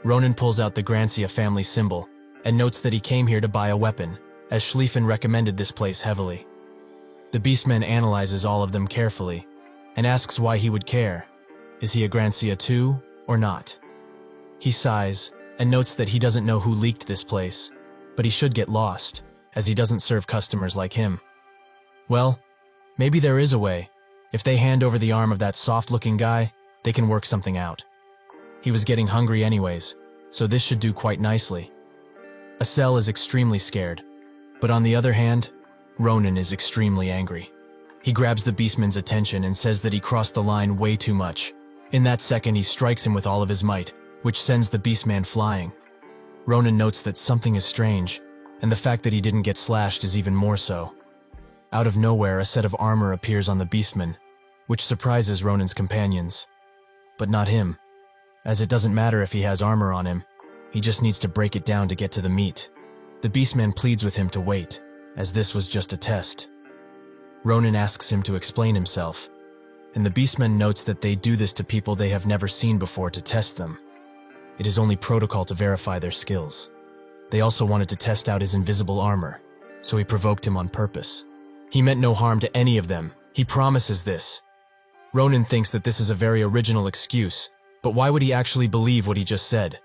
Ronan pulls out the Grancia family symbol, and notes that he came here to buy a weapon, as Schlieffen recommended this place heavily. The beastman analyzes all of them carefully, and asks why he would care. Is he a Grancia too, or not? He sighs, and notes that he doesn't know who leaked this place, but he should get lost, as he doesn't serve customers like him. Well, maybe there is a way. If they hand over the arm of that soft-looking guy, they can work something out. He was getting hungry anyways, so this should do quite nicely. Asel is extremely scared, but on the other hand, Ronan is extremely angry. He grabs the beastman's attention and says that he crossed the line way too much. In that second, he strikes him with all of his might, which sends the beastman flying. Ronan notes that something is strange, and the fact that he didn't get slashed is even more so. Out of nowhere, a set of armor appears on the beastman, which surprises Ronan's companions. But not him, as it doesn't matter if he has armor on him, he just needs to break it down to get to the meat. The beastman pleads with him to wait, as this was just a test. Ronan asks him to explain himself, and the beastman notes that they do this to people they have never seen before to test them. It is only protocol to verify their skills. They also wanted to test out his invisible armor, so he provoked him on purpose. He meant no harm to any of them. He promises this. Ronan thinks that this is a very original excuse, but why would he actually believe what he just said?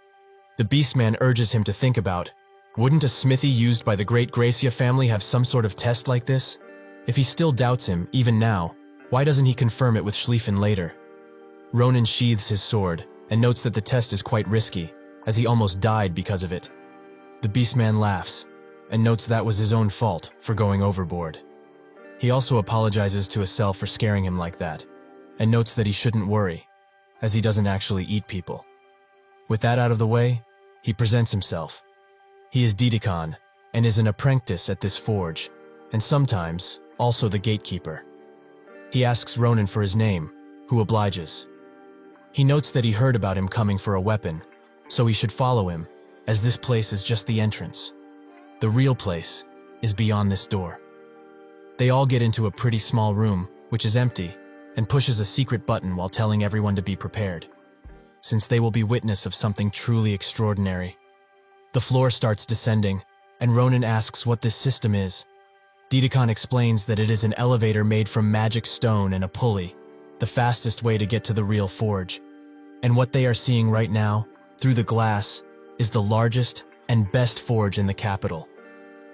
The beastman urges him to think about, wouldn't a smithy used by the great Gracia family have some sort of test like this? If he still doubts him, even now, why doesn't he confirm it with Schlieffen later? Ronan sheathes his sword and notes that the test is quite risky, as he almost died because of it. The beastman laughs and notes that was his own fault for going overboard. He also apologizes to Asel for scaring him like that, and notes that he shouldn't worry, as he doesn't actually eat people. With that out of the way, he presents himself. He is Didikon, and is an apprentice at this forge, and sometimes also the gatekeeper. He asks Ronan for his name, who obliges. He notes that he heard about him coming for a weapon, so he should follow him, as this place is just the entrance. The real place is beyond this door. They all get into a pretty small room, which is empty, and pushes a secret button while telling everyone to be prepared, since they will be witness of something truly extraordinary. The floor starts descending, and Ronan asks what this system is. Didikon explains that it is an elevator made from magic stone and a pulley, the fastest way to get to the real forge. And what they are seeing right now, through the glass, is the largest and best forge in the capital,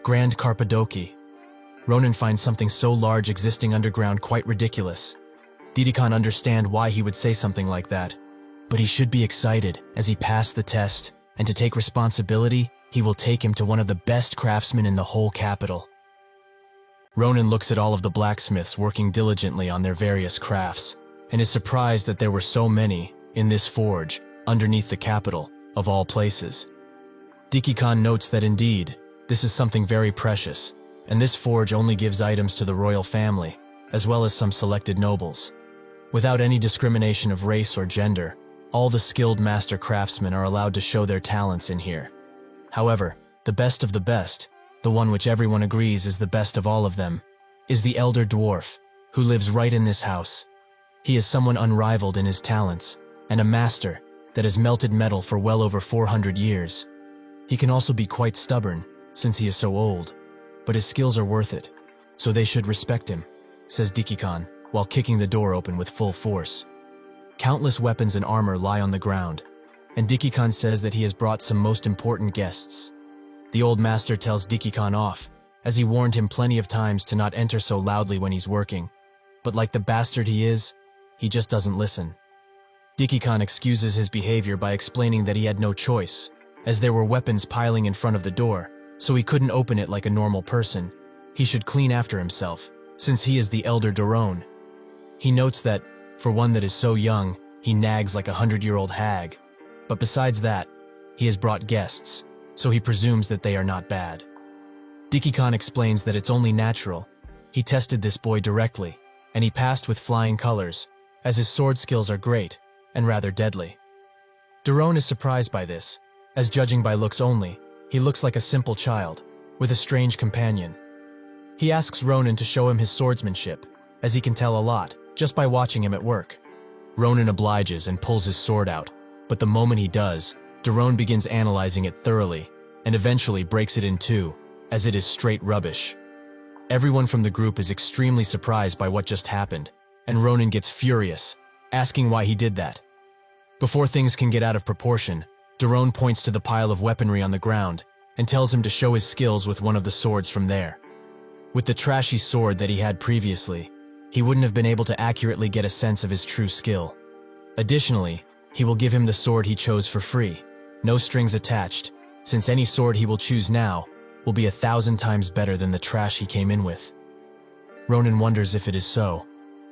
Grand Carpadoki. Ronan finds something so large existing underground quite ridiculous. Didikon understands why he would say something like that, but he should be excited as he passed the test, and to take responsibility, he will take him to one of the best craftsmen in the whole capital. Ronan looks at all of the blacksmiths working diligently on their various crafts, and is surprised that there were so many in this forge underneath the capital, of all places. Didikon notes that indeed, this is something very precious, and this forge only gives items to the royal family, as well as some selected nobles. Without any discrimination of race or gender, all the skilled master craftsmen are allowed to show their talents in here. However, the best of the best, the one which everyone agrees is the best of all of them, is the elder dwarf, who lives right in this house. He is someone unrivaled in his talents, and a master that has melted metal for well over 400 years. He can also be quite stubborn, since he is so old, but his skills are worth it, so they should respect him, says Dikikan, while kicking the door open with full force. Countless weapons and armor lie on the ground, and Dikikan says that he has brought some most important guests. The old master tells Dikikan off, as he warned him plenty of times to not enter so loudly when he's working, but like the bastard he is, he just doesn't listen. Dikikan excuses his behavior by explaining that he had no choice, as there were weapons piling in front of the door, so he couldn't open it like a normal person. He should clean after himself, since he is the elder Daron. He notes that, for one that is so young, he nags like a 100-year-old hag. But besides that, he has brought guests, so he presumes that they are not bad. Dikikan explains that it's only natural. He tested this boy directly, and he passed with flying colors, as his sword skills are great and rather deadly. Daron is surprised by this, as judging by looks only, he looks like a simple child, with a strange companion. He asks Ronan to show him his swordsmanship, as he can tell a lot, just by watching him at work. Ronan obliges and pulls his sword out, but the moment he does, Daron begins analyzing it thoroughly, and eventually breaks it in two, as it is straight rubbish. Everyone from the group is extremely surprised by what just happened, and Ronan gets furious, asking why he did that. Before things can get out of proportion, Daron points to the pile of weaponry on the ground and tells him to show his skills with one of the swords from there. With the trashy sword that he had previously, he wouldn't have been able to accurately get a sense of his true skill. Additionally, he will give him the sword he chose for free, no strings attached, since any sword he will choose now will be 1,000 times better than the trash he came in with. Ronan wonders if it is so,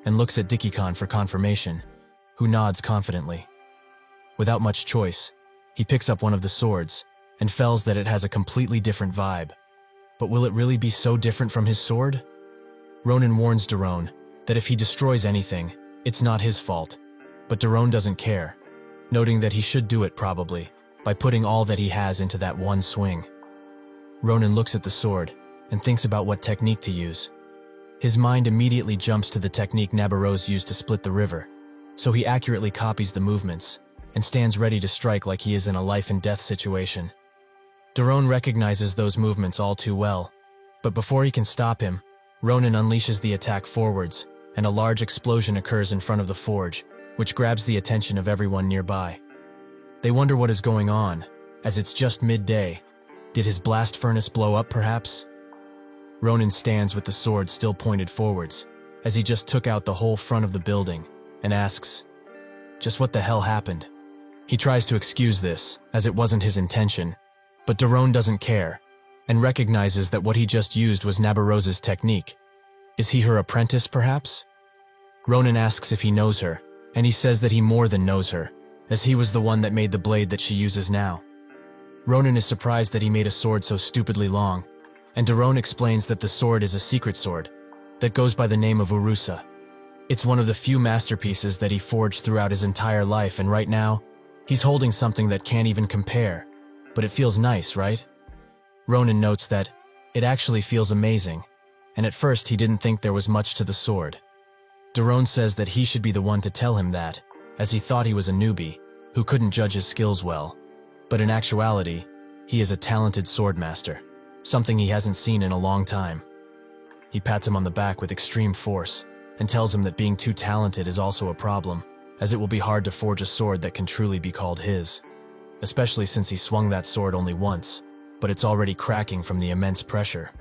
and looks at Dikikan for confirmation, who nods confidently. Without much choice, he picks up one of the swords, and feels that it has a completely different vibe. But will it really be so different from his sword? Ronan warns Daron that if he destroys anything, it's not his fault, but Daron doesn't care, noting that he should do it probably, by putting all that he has into that one swing. Ronan looks at the sword, and thinks about what technique to use. His mind immediately jumps to the technique Nabaros used to split the river, so he accurately copies the movements, and stands ready to strike like he is in a life-and-death situation. Daron recognizes those movements all too well, but before he can stop him, Ronan unleashes the attack forwards, and a large explosion occurs in front of the forge, which grabs the attention of everyone nearby. They wonder what is going on, as it's just midday. Did his blast furnace blow up, perhaps? Ronan stands with the sword still pointed forwards, as he just took out the whole front of the building, and asks, "Just what the hell happened?" He tries to excuse this, as it wasn't his intention, but Daron doesn't care, and recognizes that what he just used was Nabaros's technique. Is he her apprentice, perhaps? Ronan asks if he knows her, and he says that he more than knows her, as he was the one that made the blade that she uses now. Ronan is surprised that he made a sword so stupidly long, and Daron explains that the sword is a secret sword that goes by the name of Urusa. It's one of the few masterpieces that he forged throughout his entire life, and right now, he's holding something that can't even compare, but it feels nice, right? Ronan notes that it actually feels amazing, and at first he didn't think there was much to the sword. Daron says that he should be the one to tell him that, as he thought he was a newbie, who couldn't judge his skills well. But in actuality, he is a talented swordmaster, something he hasn't seen in a long time. He pats him on the back with extreme force, and tells him that being too talented is also a problem, as it will be hard to forge a sword that can truly be called his, especially since he swung that sword only once, but it's already cracking from the immense pressure.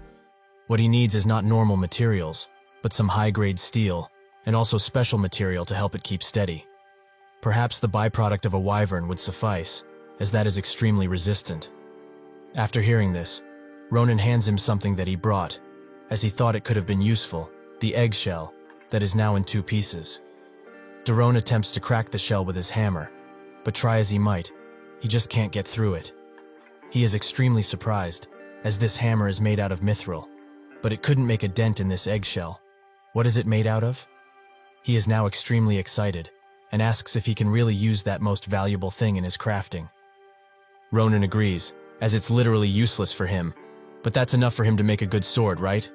What he needs is not normal materials, but some high-grade steel, and also special material to help it keep steady. Perhaps the byproduct of a wyvern would suffice, as that is extremely resistant. After hearing this, Ronan hands him something that he brought, as he thought it could have been useful, the eggshell, that is now in 2 pieces. Daron attempts to crack the shell with his hammer, but try as he might, he just can't get through it. He is extremely surprised, as this hammer is made out of mithril, but it couldn't make a dent in this eggshell. What is it made out of? He is now extremely excited and asks if he can really use that most valuable thing in his crafting. Ronan agrees, as it's literally useless for him, but that's enough for him to make a good sword, right?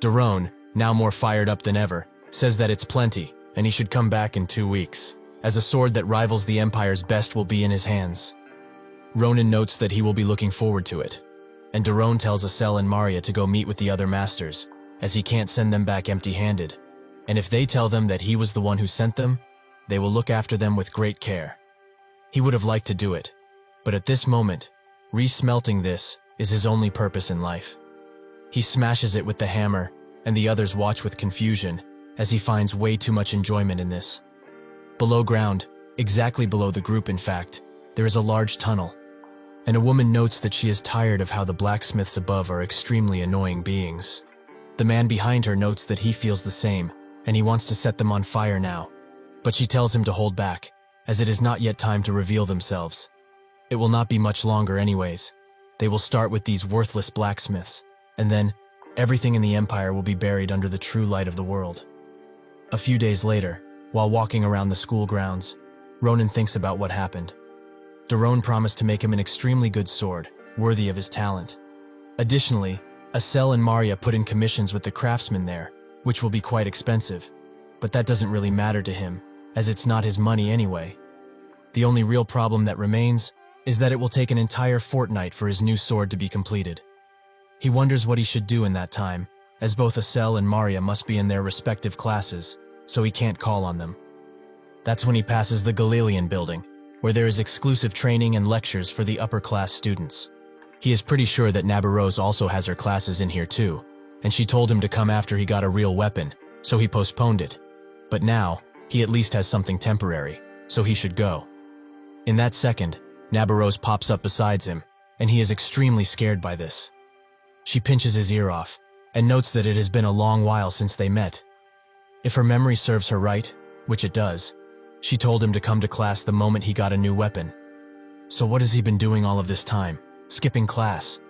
Daron, now more fired up than ever, says that it's plenty and he should come back in 2 weeks, as a sword that rivals the Empire's best will be in his hands. Ronan notes that he will be looking forward to it, and Daron tells Asel and Maria to go meet with the other masters, as he can't send them back empty-handed, and if they tell them that he was the one who sent them, they will look after them with great care. He would have liked to do it, but at this moment, re-smelting this is his only purpose in life. He smashes it with the hammer, and the others watch with confusion, as he finds way too much enjoyment in this. Below ground, exactly below the group in fact, there is a large tunnel, and a woman notes that she is tired of how the blacksmiths above are extremely annoying beings. The man behind her notes that he feels the same, and he wants to set them on fire now, but she tells him to hold back, as it is not yet time to reveal themselves. It will not be much longer anyways. They will start with these worthless blacksmiths, and then everything in the Empire will be buried under the true light of the world. A few days later, while walking around the school grounds, Ronan thinks about what happened. Daron promised to make him an extremely good sword, worthy of his talent. Additionally, Asel and Maria put in commissions with the craftsmen there, which will be quite expensive, but that doesn't really matter to him, as it's not his money anyway. The only real problem that remains is that it will take an entire fortnight for his new sword to be completed. He wonders what he should do in that time, as both Asel and Maria must be in their respective classes, so he can't call on them. That's when he passes the Galilean building, where there is exclusive training and lectures for the upper-class students. He is pretty sure that Nabarose also has her classes in here too, and she told him to come after he got a real weapon, so he postponed it. But now, he at least has something temporary, so he should go. In that second, Nabarose pops up beside him, and he is extremely scared by this. She pinches his ear off, and notes that it has been a long while since they met. If her memory serves her right, which it does, she told him to come to class the moment he got a new weapon. So what has he been doing all of this time, skipping class?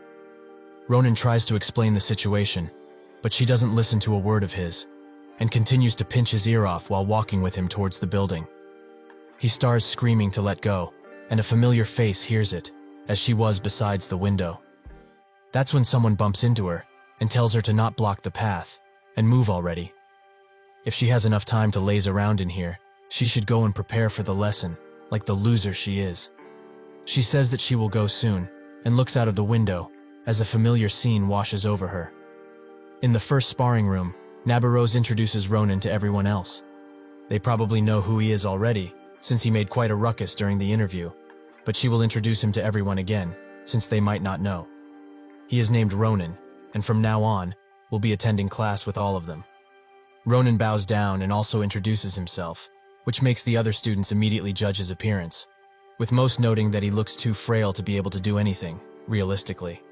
Ronan tries to explain the situation, but she doesn't listen to a word of his, and continues to pinch his ear off while walking with him towards the building. He starts screaming to let go, and a familiar face hears it, as she was besides the window. That's when someone bumps into her, and tells her to not block the path, and move already. If she has enough time to laze around in here, she should go and prepare for the lesson, like the loser she is. She says that she will go soon, and looks out of the window, as a familiar scene washes over her. In the first sparring room, Nabarose introduces Ronan to everyone else. They probably know who he is already, since he made quite a ruckus during the interview, but she will introduce him to everyone again, since they might not know. He is named Ronan, and from now on, will be attending class with all of them. Ronan bows down and also introduces himself, which makes the other students immediately judge his appearance, with most noting that he looks too frail to be able to do anything, realistically.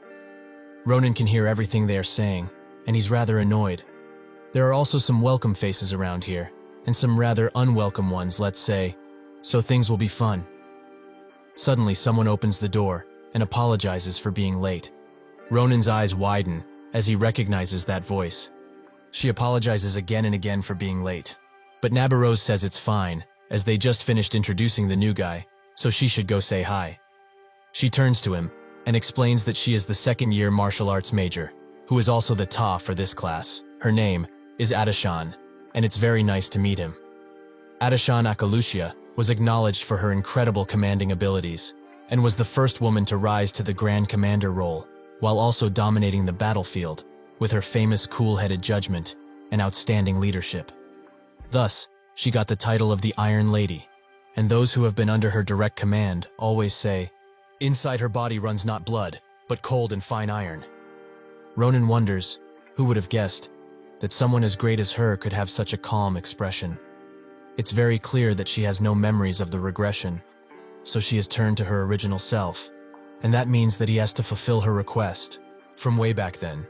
Ronan can hear everything they are saying, and he's rather annoyed. There are also some welcome faces around here, and some rather unwelcome ones, let's say, so things will be fun. Suddenly, someone opens the door and apologizes for being late. Ronan's eyes widen as he recognizes that voice. She apologizes again and again for being late, but Nabarose says it's fine, as they just finished introducing the new guy, so she should go say hi. She turns to him and explains that she is the second-year martial arts major, who is also the Ta for this class. Her name is Adashan, and it's very nice to meet him. Adashan Akalushia was acknowledged for her incredible commanding abilities, and was the first woman to rise to the Grand Commander role, while also dominating the battlefield with her famous cool-headed judgment and outstanding leadership. Thus, she got the title of the Iron Lady, and those who have been under her direct command always say, "Inside her body runs not blood, but cold and fine iron." Ronan wonders, who would have guessed, that someone as great as her could have such a calm expression. It's very clear that she has no memories of the regression, so she has turned to her original self, and that means that he has to fulfill her request, from way back then,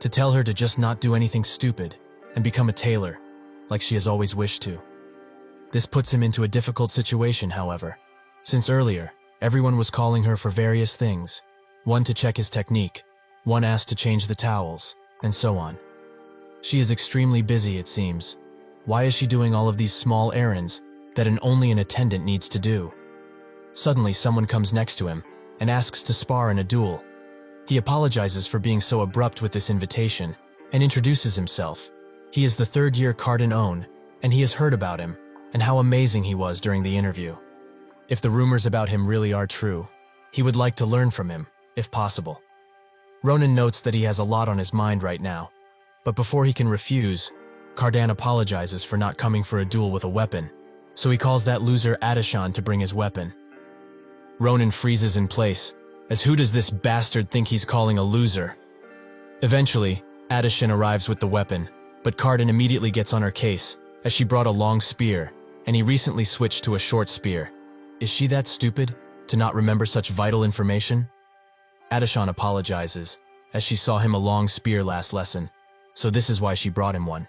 to tell her to just not do anything stupid and become a tailor, like she has always wished to. This puts him into a difficult situation, however, since earlier, everyone was calling her for various things, one to check his technique, one asked to change the towels, and so on. She is extremely busy, it seems. Why is she doing all of these small errands that only an attendant needs to do? Suddenly, someone comes next to him and asks to spar in a duel. He apologizes for being so abrupt with this invitation and introduces himself. He is the third-year Cardin Own, and he has heard about him and how amazing he was during the interview. If the rumors about him really are true, he would like to learn from him, if possible. Ronan notes that he has a lot on his mind right now, but before he can refuse, Cardan apologizes for not coming for a duel with a weapon, so he calls that loser Adishan to bring his weapon. Ronan freezes in place, as who does this bastard think he's calling a loser? Eventually, Adishan arrives with the weapon, but Cardan immediately gets on her case, as she brought a long spear, and he recently switched to a short spear. Is she that stupid to not remember such vital information? Adishan apologizes, as she saw him a long spear last lesson, so this is why she brought him one.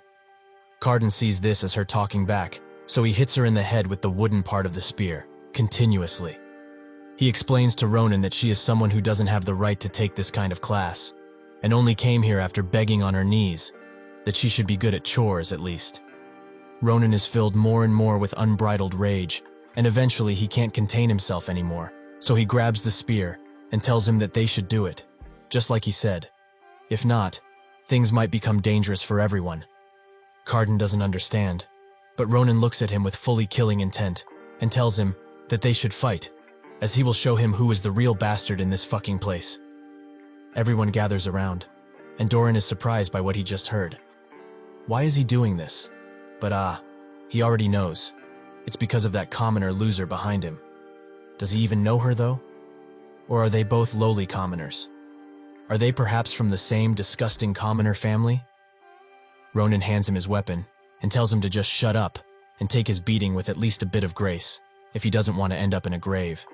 Cardan sees this as her talking back, so he hits her in the head with the wooden part of the spear, continuously. He explains to Ronan that she is someone who doesn't have the right to take this kind of class, and only came here after begging on her knees, that she should be good at chores at least. Ronan is filled more and more with unbridled rage, and eventually he can't contain himself anymore, so he grabs the spear and tells him that they should do it, just like he said. If not, things might become dangerous for everyone. Cardan doesn't understand, but Ronan looks at him with fully killing intent and tells him that they should fight, as he will show him who is the real bastard in this fucking place. Everyone gathers around, and Doran is surprised by what he just heard. Why is he doing this? But he already knows. It's because of that commoner loser behind him. Does he even know her, though? Or are they both lowly commoners? Are they perhaps from the same disgusting commoner family? Ronan hands him his weapon and tells him to just shut up and take his beating with at least a bit of grace, if he doesn't want to end up in a grave.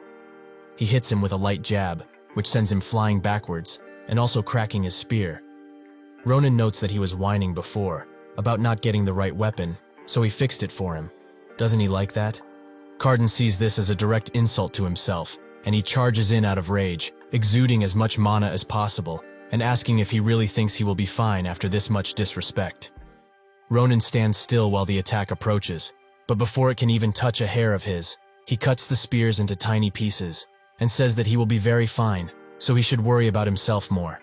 He hits him with a light jab, which sends him flying backwards and also cracking his spear. Ronan notes that he was whining before about not getting the right weapon, so he fixed it for him. Doesn't he like that? Cardan sees this as a direct insult to himself, and he charges in out of rage, exuding as much mana as possible, and asking if he really thinks he will be fine after this much disrespect. Ronan stands still while the attack approaches, but before it can even touch a hair of his, he cuts the spears into tiny pieces, and says that he will be very fine, so he should worry about himself more.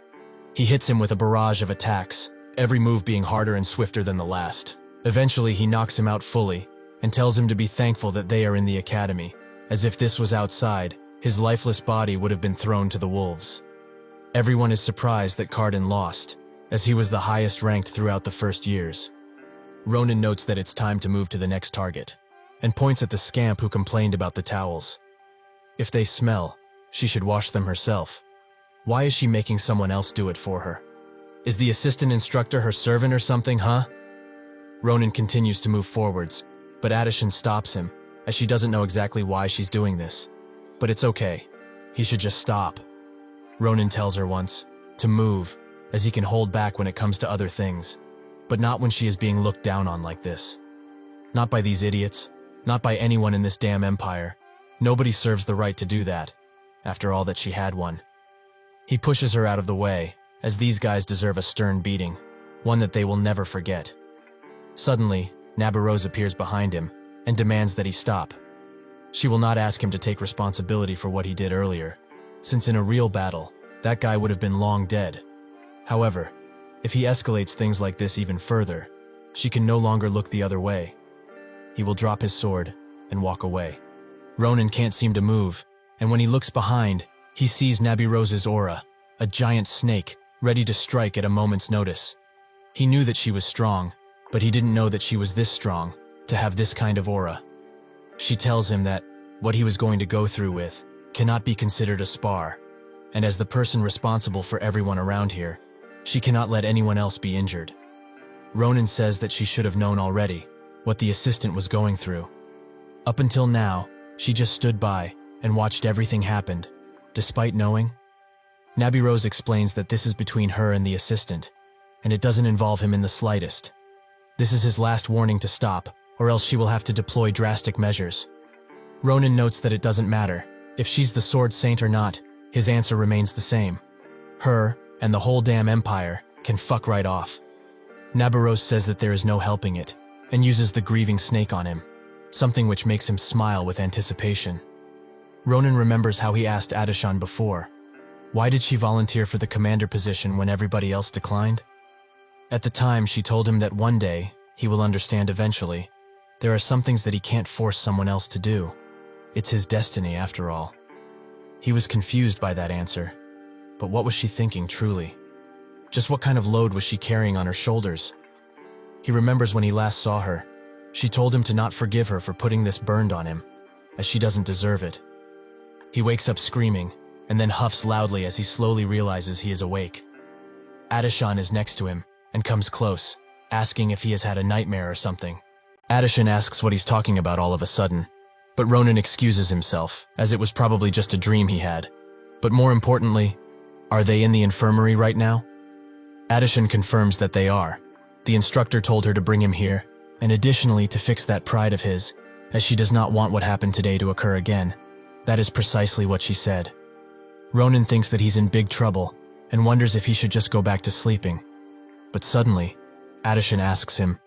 He hits him with a barrage of attacks, every move being harder and swifter than the last. Eventually, he knocks him out fully, and tells him to be thankful that they are in the academy, as if this was outside, his lifeless body would have been thrown to the wolves. Everyone is surprised that Cardan lost, as he was the highest ranked throughout the first years. Ronan notes that it's time to move to the next target, and points at the scamp who complained about the towels. If they smell, she should wash them herself. Why is she making someone else do it for her? Is the assistant instructor her servant or something, huh? Ronan continues to move forwards, but Adishan stops him, as she doesn't know exactly why she's doing this. But it's okay. He should just stop. Ronan tells her once to move, as he can hold back when it comes to other things, but not when she is being looked down on like this. Not by these idiots, not by anyone in this damn empire. Nobody serves the right to do that, after all that she had one. He pushes her out of the way, as these guys deserve a stern beating, one that they will never forget. Suddenly, Nabarose appears behind him and demands that he stop. She will not ask him to take responsibility for what he did earlier, since in a real battle, that guy would have been long dead. However, if he escalates things like this even further, she can no longer look the other way. He will drop his sword and walk away. Ronan can't seem to move, and when he looks behind, he sees Nabirose's aura, a giant snake, ready to strike at a moment's notice. He knew that she was strong, but he didn't know that she was this strong, to have this kind of aura. She tells him that what he was going to go through with cannot be considered a spar, and as the person responsible for everyone around here, she cannot let anyone else be injured. Ronan says that she should have known already what the assistant was going through. Up until now, she just stood by and watched everything happen, despite knowing. Nabirose explains that this is between her and the assistant, and it doesn't involve him in the slightest. This is his last warning to stop, or else she will have to deploy drastic measures. Ronan notes that it doesn't matter. If she's the sword saint or not, his answer remains the same. Her, and the whole damn empire, can fuck right off. Nabarose says that there is no helping it, and uses the grieving snake on him, something which makes him smile with anticipation. Ronan remembers how he asked Adishan before, why did she volunteer for the commander position when everybody else declined? At the time, she told him that one day, he will understand eventually. There are some things that he can't force someone else to do. It's his destiny, after all. He was confused by that answer. But what was she thinking, truly? Just what kind of load was she carrying on her shoulders? He remembers when he last saw her. She told him to not forgive her for putting this burned on him, as she doesn't deserve it. He wakes up screaming, and then huffs loudly as he slowly realizes he is awake. Adishan is next to him, and comes close, asking if he has had a nightmare or something. Adishan asks what he's talking about all of a sudden, but Ronan excuses himself, as it was probably just a dream he had. But more importantly, are they in the infirmary right now? Adishan confirms that they are. The instructor told her to bring him here, and additionally to fix that pride of his, as she does not want what happened today to occur again. That is precisely what she said. Ronan thinks that he's in big trouble, and wonders if he should just go back to sleeping. But suddenly, Adishan asks him,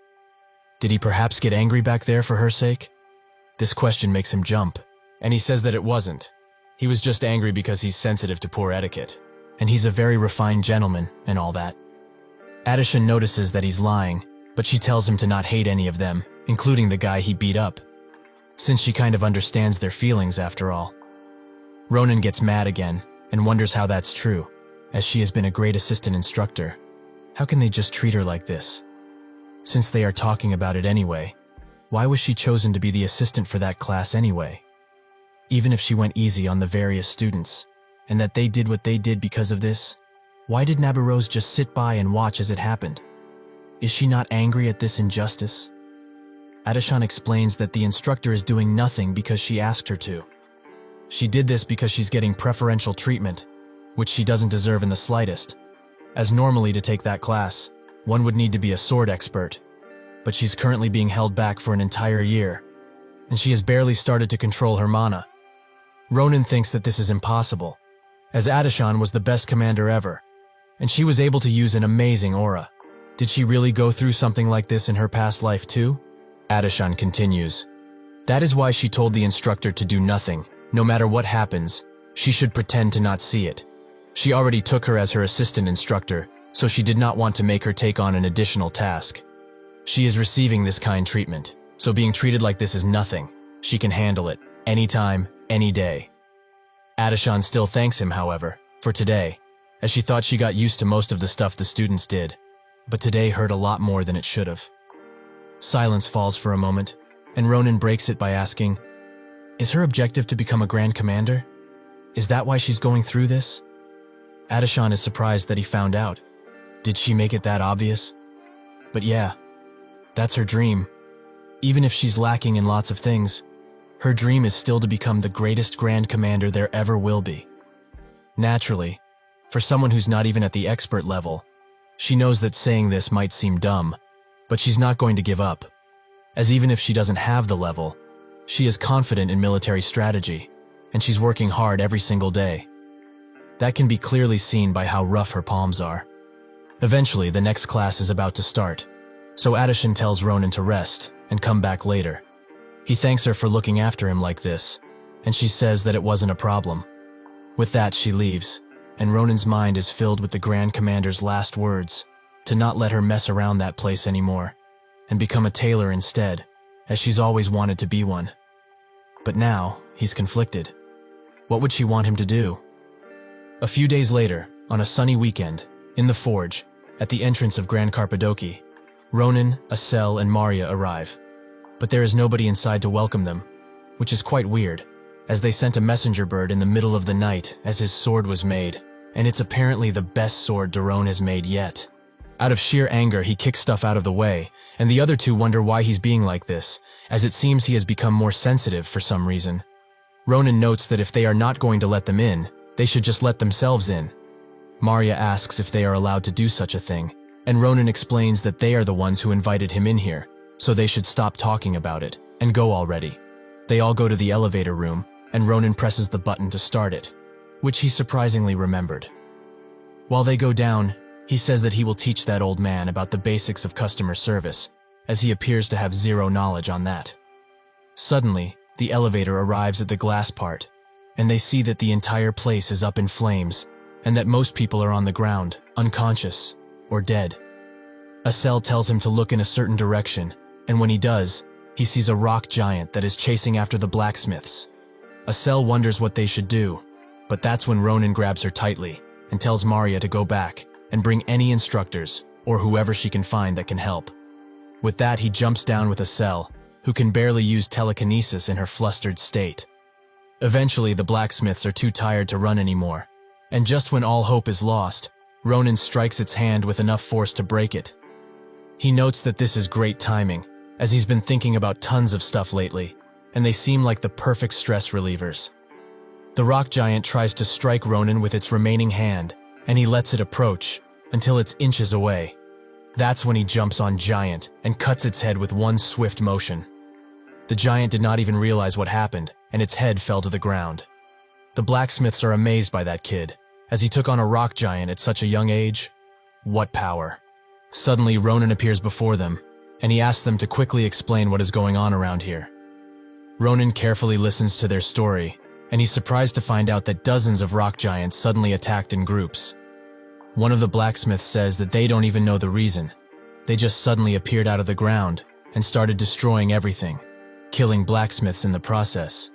did he perhaps get angry back there for her sake? This question makes him jump, and he says that it wasn't. He was just angry because he's sensitive to poor etiquette, and he's a very refined gentleman and all that. Adishan notices that he's lying, but she tells him to not hate any of them, including the guy he beat up, since she kind of understands their feelings after all. Ronan gets mad again, and wonders how that's true, as she has been a great assistant instructor. How can they just treat her like this? Since they are talking about it anyway, why was she chosen to be the assistant for that class anyway? Even if she went easy on the various students, and that they did what they did because of this, why did Nabarose just sit by and watch as it happened? Is she not angry at this injustice? Adishan explains that the instructor is doing nothing because she asked her to. She did this because she's getting preferential treatment, which she doesn't deserve in the slightest, as normally to take that class, one would need to be a sword expert, but she's currently being held back for an entire year, and she has barely started to control her mana. Ronan thinks that this is impossible, as Adishan was the best commander ever, and she was able to use an amazing aura. Did she really go through something like this in her past life too? Adishan continues. That is why she told the instructor to do nothing. No matter what happens, she should pretend to not see it. She already took her as her assistant instructor, so she did not want to make her take on an additional task. She is receiving this kind treatment, so being treated like this is nothing. She can handle it, anytime, any day. Adishan still thanks him, however, for today, as she thought she got used to most of the stuff the students did, but today hurt a lot more than it should have. Silence falls for a moment, and Ronan breaks it by asking, is her objective to become a Grand Commander? Is that why she's going through this? Adishan is surprised that he found out. Did she make it that obvious? But yeah, that's her dream. Even if she's lacking in lots of things, her dream is still to become the greatest Grand Commander there ever will be. Naturally, for someone who's not even at the expert level, she knows that saying this might seem dumb, but she's not going to give up, as even if she doesn't have the level, she is confident in military strategy, and she's working hard every single day. That can be clearly seen by how rough her palms are. Eventually, the next class is about to start, so Adishan tells Ronan to rest and come back later. He thanks her for looking after him like this, and she says that it wasn't a problem. With that, she leaves, and Ronan's mind is filled with the Grand Commander's last words, to not let her mess around that place anymore, and become a tailor instead, as she's always wanted to be one. But now, he's conflicted. What would she want him to do? A few days later, on a sunny weekend, in the forge, at the entrance of Grand Carpadoki, Ronan, Acel, and Maria arrive. But there is nobody inside to welcome them, which is quite weird, as they sent a messenger bird in the middle of the night as his sword was made, and it's apparently the best sword Daron has made yet. Out of sheer anger, he kicks stuff out of the way, and the other two wonder why he's being like this, as it seems he has become more sensitive for some reason. Ronan notes that if they are not going to let them in, they should just let themselves in. Maria asks if they are allowed to do such a thing, and Ronan explains that they are the ones who invited him in here, so they should stop talking about it, and go already. They all go to the elevator room, and Ronan presses the button to start it, which he surprisingly remembered. While they go down, He says that he will teach that old man about the basics of customer service, as he appears to have zero knowledge on that. Suddenly, the elevator arrives at the glass part, and they see that the entire place is up in flames, and that most people are on the ground, unconscious, or dead. Asel tells him to look in a certain direction, and when he does, he sees a rock giant that is chasing after the blacksmiths. Asel wonders what they should do, but that's when Ronan grabs her tightly and tells Maria to go back and bring any instructors or whoever she can find that can help. With that, he jumps down with Asel, who can barely use telekinesis in her flustered state. Eventually, the blacksmiths are too tired to run anymore, and just when all hope is lost, Ronan strikes its hand with enough force to break it. He notes that this is great timing, as he's been thinking about tons of stuff lately, and they seem like the perfect stress relievers. The rock giant tries to strike Ronan with its remaining hand, and he lets it approach until it's inches away. That's when he jumps on Giant and cuts its head with one swift motion. The giant did not even realize what happened, and its head fell to the ground. The blacksmiths are amazed by that kid, as he took on a rock giant at such a young age. What power! Suddenly, Ronan appears before them, and he asks them to quickly explain what is going on around here. Ronan carefully listens to their story, and he's surprised to find out that dozens of rock giants suddenly attacked in groups. One of the blacksmiths says that they don't even know the reason. They just suddenly appeared out of the ground and started destroying everything, killing blacksmiths in the process.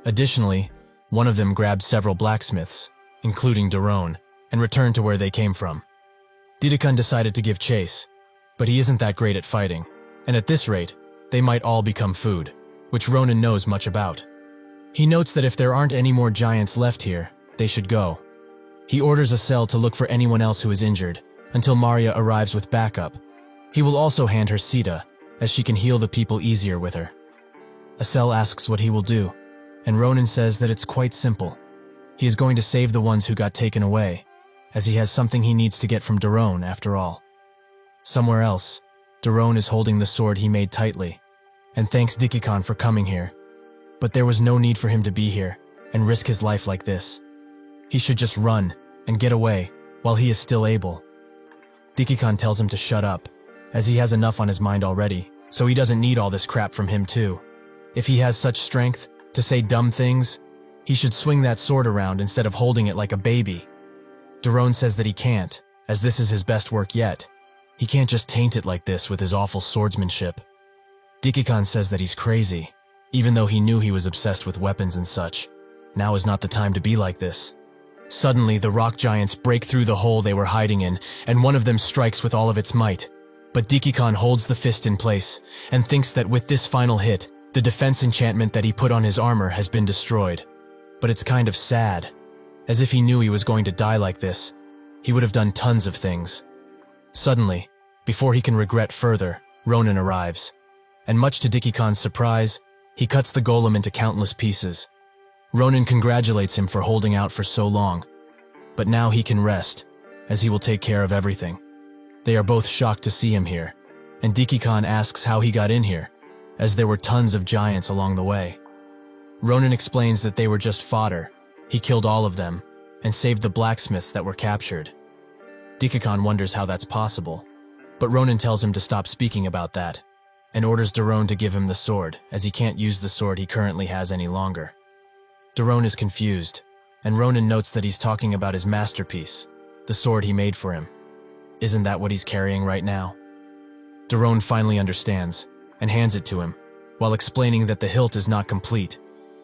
Additionally, one of them grabbed several blacksmiths, including Daron, and returned to where they came from. Didikon decided to give chase, but he isn't that great at fighting, and at this rate, they might all become food, which Ronan knows much about. He notes that if there aren't any more giants left here, they should go. He orders Asel to look for anyone else who is injured, until Maria arrives with backup. He will also hand her Sita, as she can heal the people easier with her. Asel asks what he will do, and Ronan says that it's quite simple. He is going to save the ones who got taken away, as he has something he needs to get from Daron after all. Somewhere else, Daron is holding the sword he made tightly, and thanks Dikikon for coming here. But there was no need for him to be here and risk his life like this. He should just run and get away while he is still able. Dikikon tells him to shut up, as he has enough on his mind already, so he doesn't need all this crap from him too. If he has such strength to say dumb things, he should swing that sword around instead of holding it like a baby. Daron says that he can't, as this is his best work yet. He can't just taint it like this with his awful swordsmanship. Dikikon says that he's crazy, even though he knew he was obsessed with weapons and such. Now is not the time to be like this. Suddenly, the rock giants break through the hole they were hiding in, and one of them strikes with all of its might. But Dikikon holds the fist in place, and thinks that with this final hit, the defense enchantment that he put on his armor has been destroyed. But it's kind of sad. As if he knew he was going to die like this, he would have done tons of things. Suddenly, before he can regret further, Ronan arrives. And much to Dikikon's surprise, he cuts the golem into countless pieces. Ronan congratulates him for holding out for so long. But now he can rest, as he will take care of everything. They are both shocked to see him here, and Dikikon asks how he got in here, as there were tons of giants along the way. Ronan explains that they were just fodder. He killed all of them, and saved the blacksmiths that were captured. Dikikon wonders how that's possible, but Ronan tells him to stop speaking about that, and orders Daron to give him the sword, as he can't use the sword he currently has any longer. Daron is confused, and Ronan notes that he's talking about his masterpiece, the sword he made for him. Isn't that what he's carrying right now? Daron finally understands, and hands it to him, while explaining that the hilt is not complete,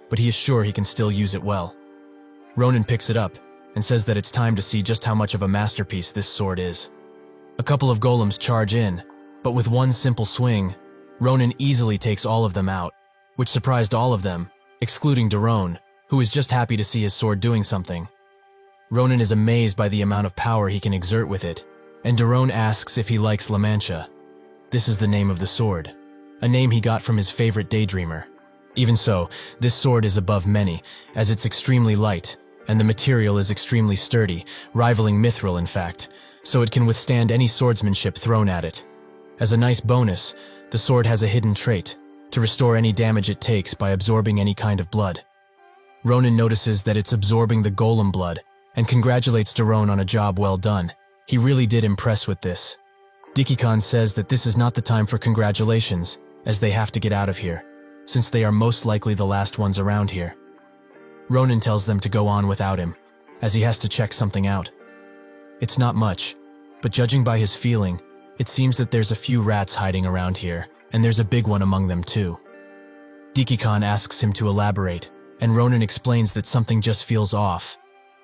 but he is sure he can still use it well. Ronan picks it up, and says that it's time to see just how much of a masterpiece this sword is. A couple of golems charge in, but with one simple swing, Ronan easily takes all of them out, which surprised all of them, excluding Daron, who is just happy to see his sword doing something. Ronan is amazed by the amount of power he can exert with it, and Daron asks if he likes La Mancha. This is the name of the sword, a name he got from his favorite daydreamer. Even so, this sword is above many, as it's extremely light, and the material is extremely sturdy, rivaling mithril in fact, so it can withstand any swordsmanship thrown at it. As a nice bonus, the sword has a hidden trait, to restore any damage it takes by absorbing any kind of blood. Ronan notices that it's absorbing the golem blood, and congratulates Daron on a job well done, He really did impress with this. Dikikan says that this is not the time for congratulations, as they have to get out of here, since they are most likely the last ones around here. Ronan tells them to go on without him, as he has to check something out. It's not much, but judging by his feeling, it seems that there's a few rats hiding around here, and there's a big one among them too. Dikikan asks him to elaborate, and Ronan explains that something just feels off,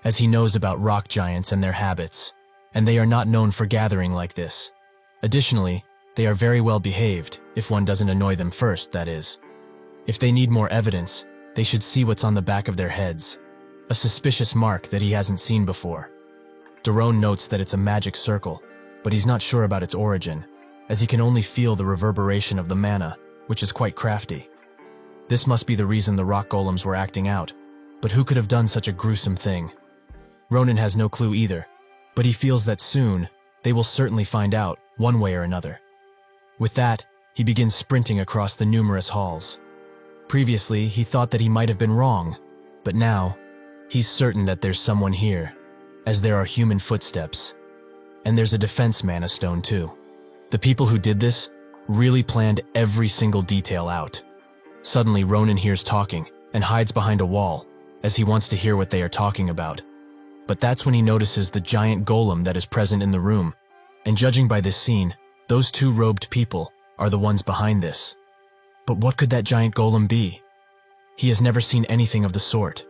as he knows about rock giants and their habits, and they are not known for gathering like this. Additionally, they are very well behaved, if one doesn't annoy them first, that is. If they need more evidence, they should see what's on the back of their heads, a suspicious mark that he hasn't seen before. Daron notes that it's a magic circle, but he's not sure about its origin, as he can only feel the reverberation of the mana, which is quite crafty. This must be the reason the rock golems were acting out, but who could have done such a gruesome thing? Ronan has no clue either, but he feels that soon, they will certainly find out, one way or another. With that, he begins sprinting across the numerous halls. Previously, he thought that he might have been wrong, but now, he's certain that there's someone here, as there are human footsteps. And there's a defense mana stone too. The people who did this really planned every single detail out. Suddenly, Ronan hears talking and hides behind a wall, as he wants to hear what they are talking about. But that's when he notices the giant golem that is present in the room, and judging by this scene, those two robed people are the ones behind this. But what could that giant golem be? He has never seen anything of the sort.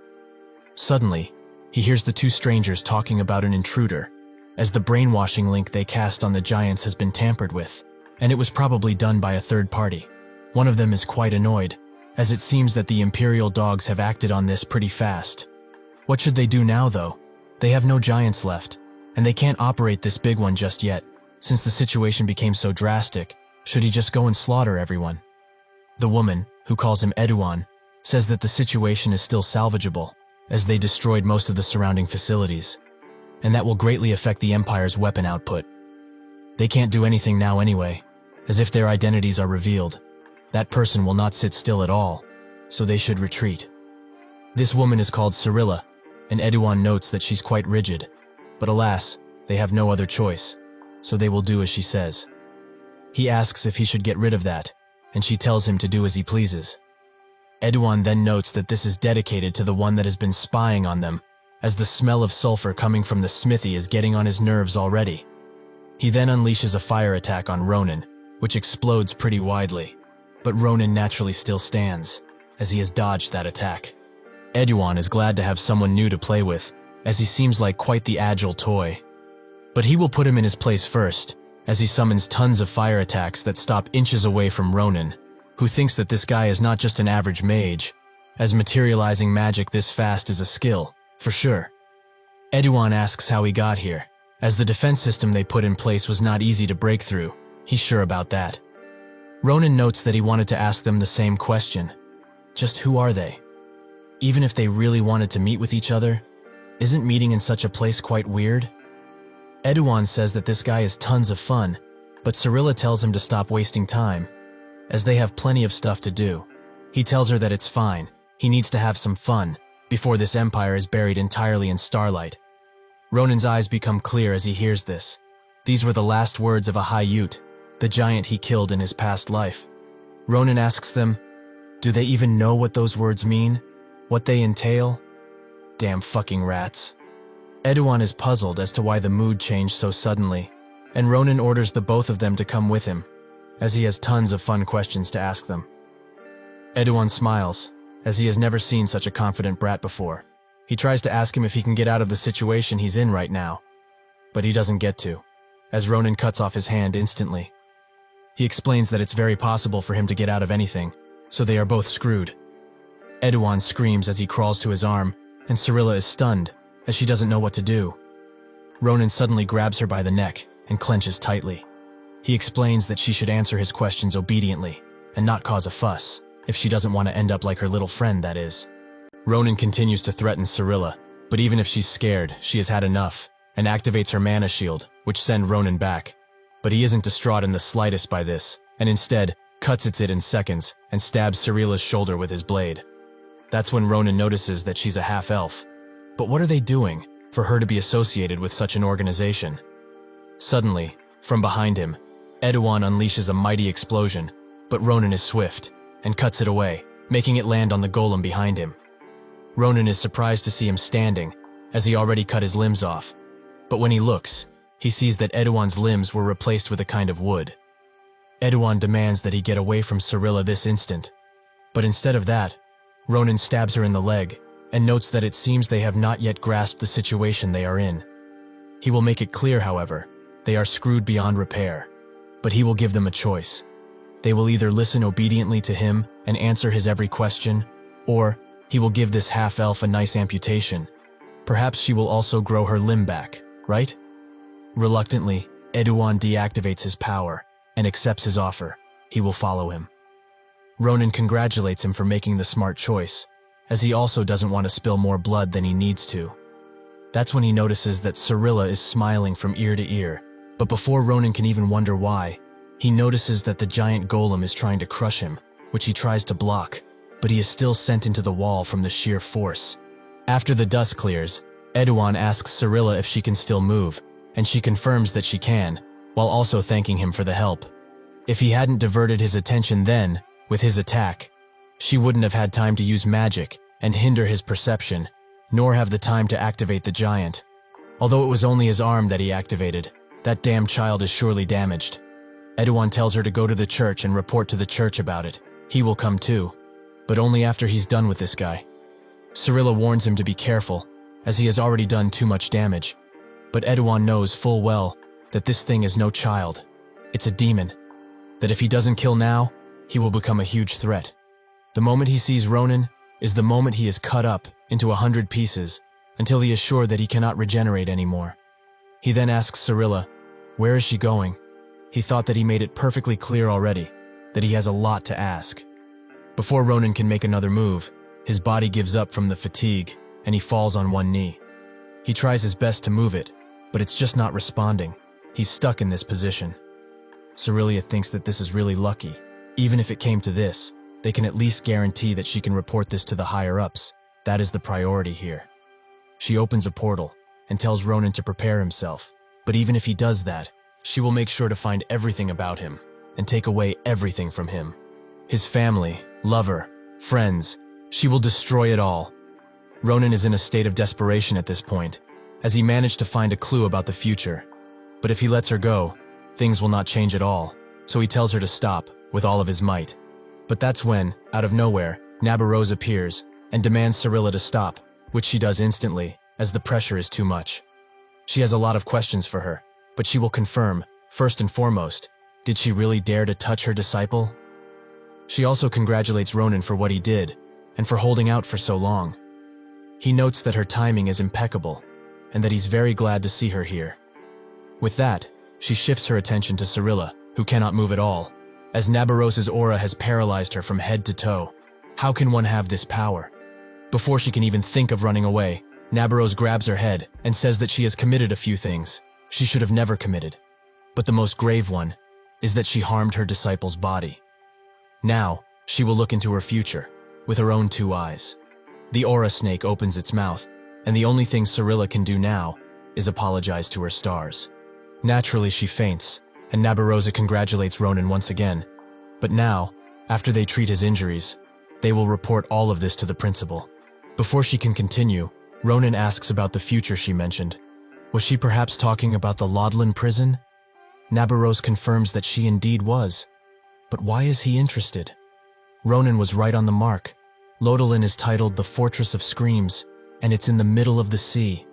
Suddenly, he hears the two strangers talking about an intruder, as the brainwashing link they cast on the giants has been tampered with, and it was probably done by a third party. One of them is quite annoyed, as it seems that the Imperial dogs have acted on this pretty fast. What should they do now, though? They have no giants left, and they can't operate this big one just yet, since the situation became so drastic. Should he just go and slaughter everyone? The woman, who calls him Eduan, says that the situation is still salvageable, as they destroyed most of the surrounding facilities, and that will greatly affect the Empire's weapon output. They can't do anything now anyway, as if their identities are revealed, that person will not sit still at all, so they should retreat. This woman is called Cyrilla, and Eduan notes that she's quite rigid, but alas, they have no other choice, so they will do as she says. He asks if he should get rid of that, and she tells him to do as he pleases. Eduan then notes that this is dedicated to the one that has been spying on them, as the smell of sulfur coming from the smithy is getting on his nerves already. He then unleashes a fire attack on Ronan, which explodes pretty widely, but Ronan naturally still stands, as he has dodged that attack. Eduan is glad to have someone new to play with, as he seems like quite the agile toy. But he will put him in his place first, as he summons tons of fire attacks that stop inches away from Ronan, who thinks that this guy is not just an average mage, as materializing magic this fast is a skill, for sure. Eduan asks how he got here, as the defense system they put in place was not easy to break through. He's sure about that. Ronan notes that he wanted to ask them the same question. Just who are they? Even if they really wanted to meet with each other, isn't meeting in such a place quite weird? Eduan says that this guy is tons of fun, but Cyrilla tells him to stop wasting time, as they have plenty of stuff to do. He tells her that it's fine, he needs to have some fun, before this empire is buried entirely in starlight. Ronan's eyes become clear as he hears this. These were the last words of a High Ute, the giant he killed in his past life. Ronan asks them, do they even know what those words mean? What they entail? Damn fucking rats. Eduan is puzzled as to why the mood changed so suddenly, and Ronan orders the both of them to come with him, as he has tons of fun questions to ask them. Eduan smiles, as he has never seen such a confident brat before. He tries to ask him if he can get out of the situation he's in right now, but he doesn't get to, as Ronan cuts off his hand instantly. He explains that it's very possible for him to get out of anything, so they are both screwed. Eduan screams as he crawls to his arm, and Cyrilla is stunned, as she doesn't know what to do. Ronan suddenly grabs her by the neck and clenches tightly. He explains that she should answer his questions obediently, and not cause a fuss, if she doesn't want to end up like her little friend, that is. Ronan continues to threaten Cyrilla, but even if she's scared, she has had enough, and activates her mana shield, which send Ronan back. But he isn't distraught in the slightest by this, and instead, cuts at it in seconds, and stabs Cyrilla's shoulder with his blade. That's when Ronan notices that she's a half-elf. But what are they doing, for her to be associated with such an organization? Suddenly, from behind him, Edouan unleashes a mighty explosion, but Ronan is swift and cuts it away, making it land on the golem behind him. Ronan is surprised to see him standing, as he already cut his limbs off. But when he looks, he sees that Edouan's limbs were replaced with a kind of wood. Edouan demands that he get away from Cyrilla this instant. But instead of that, Ronan stabs her in the leg and notes that it seems they have not yet grasped the situation they are in. He will make it clear, however, they are screwed beyond repair. But he will give them a choice. They will either listen obediently to him and answer his every question, or he will give this half-elf a nice amputation. Perhaps she will also grow her limb back, right? Reluctantly, Edouan deactivates his power and accepts his offer. He will follow him. Ronan congratulates him for making the smart choice, as he also doesn't want to spill more blood than he needs to. That's when he notices that Cyrilla is smiling from ear to ear, but before Ronan can even wonder why, he notices that the giant golem is trying to crush him, which he tries to block, but he is still sent into the wall from the sheer force. After the dust clears, Edouan asks Cyrilla if she can still move, and she confirms that she can, while also thanking him for the help. If he hadn't diverted his attention then, with his attack, she wouldn't have had time to use magic and hinder his perception, nor have the time to activate the giant. Although it was only his arm that he activated, that damn child is surely damaged. Edouan tells her to go to the church and report to the church about it. He will come too, but only after he's done with this guy. Cyrilla warns him to be careful, as he has already done too much damage. But Edouan knows full well that this thing is no child. It's a demon. That if he doesn't kill now, he will become a huge threat. The moment he sees Ronan is the moment he is cut up into 100 pieces until he is sure that he cannot regenerate anymore. He then asks Cyrilla, where is she going? He thought that he made it perfectly clear already, that he has a lot to ask. Before Ronan can make another move, his body gives up from the fatigue and he falls on one knee. He tries his best to move it, but it's just not responding. He's stuck in this position. Cyrilla thinks that this is really lucky. Even if it came to this, they can at least guarantee that she can report this to the higher-ups. That is the priority here. She opens a portal and tells Ronan to prepare himself, but even if he does that, she will make sure to find everything about him and take away everything from him. His family, lover, friends, she will destroy it all. Ronan is in a state of desperation at this point, as he managed to find a clue about the future. But if he lets her go, things will not change at all, so he tells her to stop with all of his might. But that's when, out of nowhere, Nabarose appears and demands Cyrilla to stop, which she does instantly, as the pressure is too much. She has a lot of questions for her, but she will confirm, first and foremost, did she really dare to touch her disciple? She also congratulates Ronan for what he did, and for holding out for so long. He notes that her timing is impeccable, and that he's very glad to see her here. With that, she shifts her attention to Cyrilla, who cannot move at all, as Nabarose's aura has paralyzed her from head to toe. How can one have this power? Before she can even think of running away, Nabarose grabs her head and says that she has committed a few things she should have never committed. But the most grave one is that she harmed her disciple's body. Now, she will look into her future, with her own 2 eyes. The aura snake opens its mouth, and the only thing Cyrilla can do now is apologize to her stars. Naturally, she faints, and Nabarose congratulates Ronan once again. But now, after they treat his injuries, they will report all of this to the principal. Before she can continue, Ronan asks about the future she mentioned. Was she perhaps talking about the Lodlin prison? Nabarose confirms that she indeed was. But why is he interested? Ronan was right on the mark. Lodlin is titled the Fortress of Screams, and it's in the middle of the sea.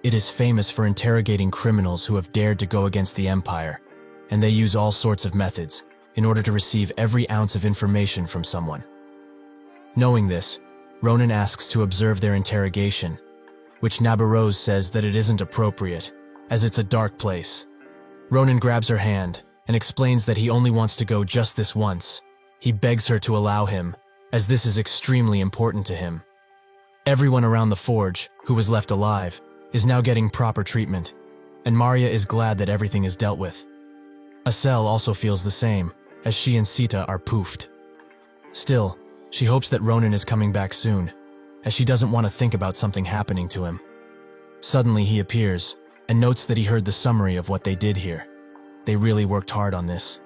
It is famous for interrogating criminals who have dared to go against the Empire, and they use all sorts of methods in order to receive every ounce of information from someone. Knowing this, Ronan asks to observe their interrogation, which Nabarose says that it isn't appropriate, as it's a dark place. Ronan grabs her hand and explains that he only wants to go just this once. He begs her to allow him, as this is extremely important to him. Everyone around the forge, who was left alive, is now getting proper treatment, and Maria is glad that everything is dealt with. Acel also feels the same, as she and Sita are poofed. Still, she hopes that Ronan is coming back soon, as she doesn't want to think about something happening to him. Suddenly he appears, and notes that he heard the summary of what they did here. They really worked hard on this.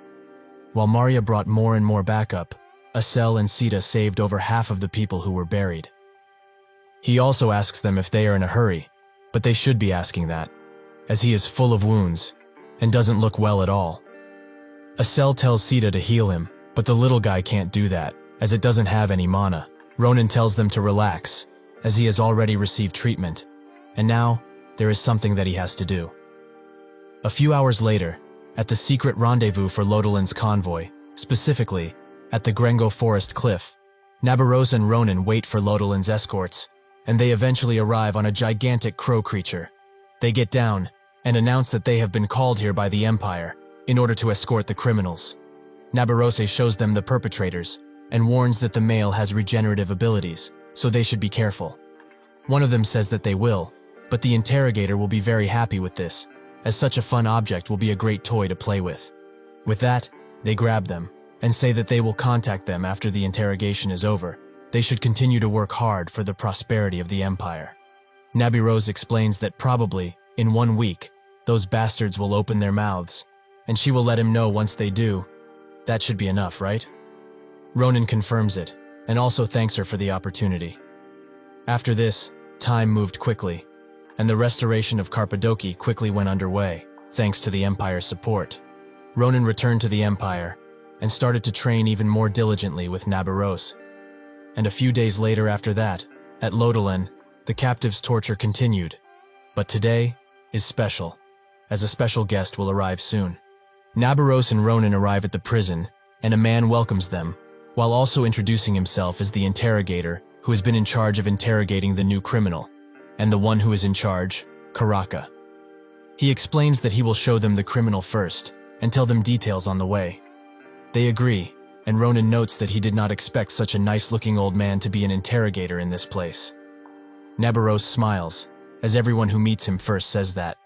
While Maria brought more and more backup, Asel and Sita saved over half of the people who were buried. He also asks them if they are in a hurry, but they should be asking that, as he is full of wounds and doesn't look well at all. Asel tells Sita to heal him, but the little guy can't do that, as it doesn't have any mana. Ronan tells them to relax, as he has already received treatment, and now there is something that he has to do. A few hours later, at the secret rendezvous for Lodolin's convoy, specifically at the Grengo Forest Cliff, Nabaros and Ronan wait for Lodolin's escorts, and they eventually arrive on a gigantic crow creature. They get down and announce that they have been called here by the Empire in order to escort the criminals. Nabarose shows them the perpetrators and warns that the male has regenerative abilities, so they should be careful. One of them says that they will, but the interrogator will be very happy with this, as such a fun object will be a great toy to play with. With that, they grab them and say that they will contact them after the interrogation is over. They should continue to work hard for the prosperity of the Empire. Nabirose explains that probably, in 1 week, those bastards will open their mouths, and she will let him know once they do. That should be enough, right? Ronan confirms it, and also thanks her for the opportunity. After this, time moved quickly, and the restoration of Carpadoki quickly went underway, thanks to the Empire's support. Ronan returned to the Empire, and started to train even more diligently with Nabaros. And a few days later after that, at Lodolin, the captives' torture continued. But today is special, as a special guest will arrive soon. Nabaros and Ronan arrive at the prison, and a man welcomes them, while also introducing himself as the interrogator who has been in charge of interrogating the new criminal, and the one who is in charge, Karaka. He explains that he will show them the criminal first, and tell them details on the way. They agree, and Ronan notes that he did not expect such a nice-looking old man to be an interrogator in this place. Nabaros smiles, as everyone who meets him first says that,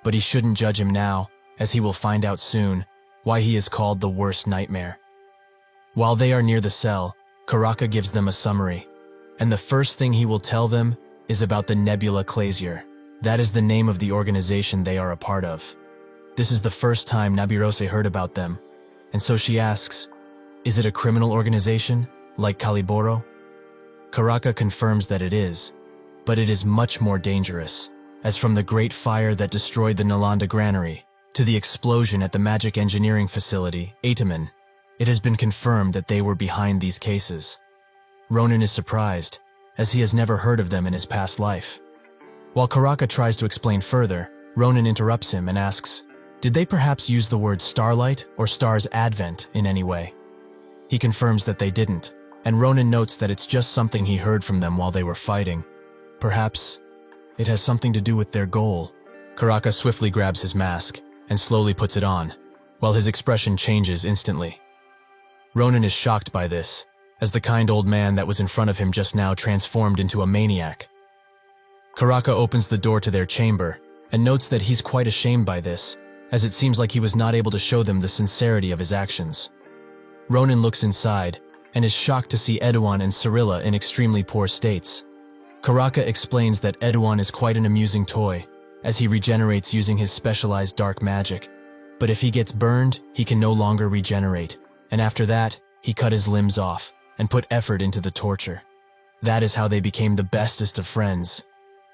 but he shouldn't judge him now, as he will find out soon why he is called the worst nightmare. While they are near the cell, Karaka gives them a summary, and the first thing he will tell them is about the Nebula Clasier. That is the name of the organization they are a part of. This is the first time Nabirose heard about them, and so she asks, is it a criminal organization, like Caliboro? Karaka confirms that it is, but it is much more dangerous, as from the great fire that destroyed the Nalanda granary, to the explosion at the magic engineering facility, Ataman, it has been confirmed that they were behind these cases. Ronan is surprised, as he has never heard of them in his past life. While Karaka tries to explain further, Ronan interrupts him and asks, did they perhaps use the word starlight or star's advent in any way? He confirms that they didn't, and Ronan notes that it's just something he heard from them while they were fighting. Perhaps it has something to do with their goal. Karaka swiftly grabs his mask and slowly puts it on, while his expression changes instantly. Ronan is shocked by this, as the kind old man that was in front of him just now transformed into a maniac. Karaka opens the door to their chamber and notes that he's quite ashamed by this, as it seems like he was not able to show them the sincerity of his actions. Ronan looks inside and is shocked to see Edouan and Cyrilla in extremely poor states. Karaka explains that Edouan is quite an amusing toy, as he regenerates using his specialized dark magic. But if he gets burned, he can no longer regenerate, and after that, he cut his limbs off and put effort into the torture. That is how they became the bestest of friends.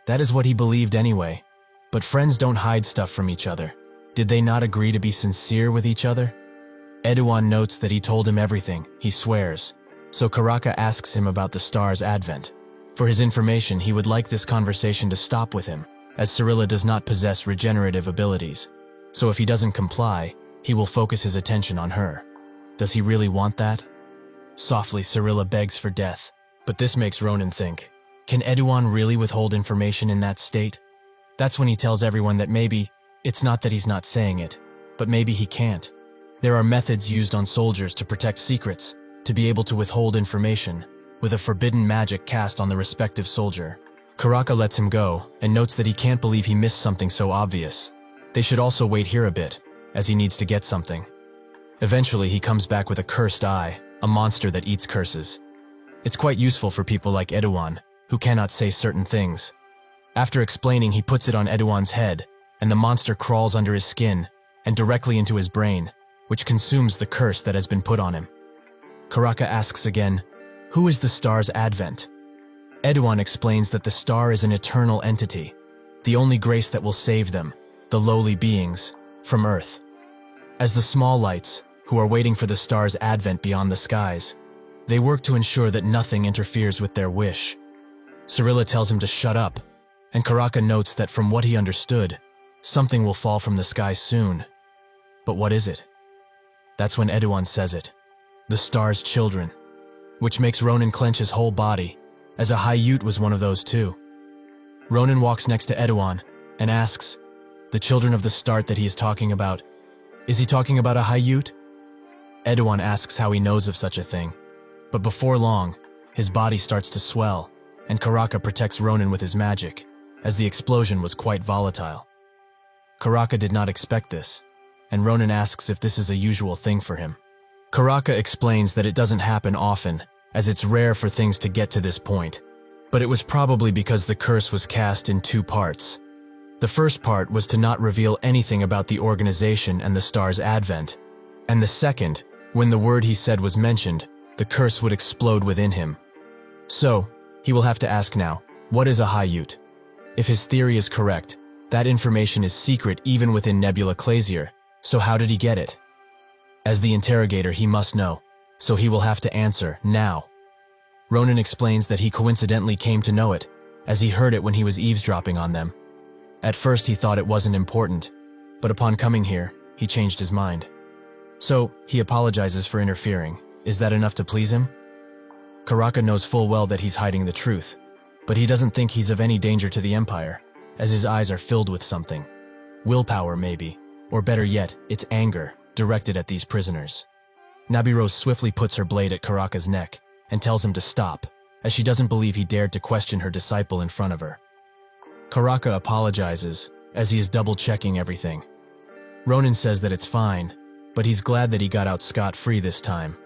That is what he believed anyway. But friends don't hide stuff from each other. Did they not agree to be sincere with each other? Edouan notes that he told him everything, he swears. So Karaka asks him about the star's advent. For his information, he would like this conversation to stop with him, as Cyrilla does not possess regenerative abilities. So if he doesn't comply, he will focus his attention on her. Does he really want that? Softly, Cyrilla begs for death, but this makes Ronan think, can Edouan really withhold information in that state? That's when he tells everyone that maybe it's not that he's not saying it, but maybe he can't. There are methods used on soldiers to protect secrets, to be able to withhold information, with a forbidden magic cast on the respective soldier. Karaka lets him go, and notes that he can't believe he missed something so obvious. They should also wait here a bit, as he needs to get something. Eventually, he comes back with a cursed eye, a monster that eats curses. It's quite useful for people like Edouan, who cannot say certain things. After explaining, he puts it on Edouan's head, and the monster crawls under his skin and directly into his brain, which consumes the curse that has been put on him. Karaka asks again, "Who is the star's advent?" Edouan explains that the star is an eternal entity, the only grace that will save them, the lowly beings, from Earth. As the small lights, who are waiting for the star's advent beyond the skies, they work to ensure that nothing interferes with their wish. Cirilla tells him to shut up, and Karaka notes that from what he understood, something will fall from the sky soon. But what is it? That's when Edouan says it. The star's children. Which makes Ronan clench his whole body, as a Haiyut was one of those too. Ronan walks next to Edouan and asks, "The children of the start that he is talking about, is he talking about a Haiyut?" Edouan asks how he knows of such a thing, but before long, his body starts to swell, and Karaka protects Ronan with his magic, as the explosion was quite volatile. Karaka did not expect this, and Ronan asks if this is a usual thing for him. Karaka explains that it doesn't happen often, as it's rare for things to get to this point, but it was probably because the curse was cast in two parts. The first part was to not reveal anything about the organization and the star's advent, and the second, when the word he said was mentioned, the curse would explode within him. So, he will have to ask now, what is a Haiyut? If his theory is correct, that information is secret even within Nebula Clazier, so how did he get it? As the interrogator, he must know, so he will have to answer now. Ronan explains that he coincidentally came to know it, as he heard it when he was eavesdropping on them. At first he thought it wasn't important, but upon coming here, he changed his mind. So, he apologizes for interfering. Is that enough to please him? Karaka knows full well that he's hiding the truth, but he doesn't think he's of any danger to the Empire, as his eyes are filled with something. Willpower, maybe, or better yet, it's anger, directed at these prisoners. Nabirose swiftly puts her blade at Karaka's neck and tells him to stop, as she doesn't believe he dared to question her disciple in front of her. Karaka apologizes, as he is double-checking everything. Ronan says that it's fine, but he's glad that he got out scot-free this time.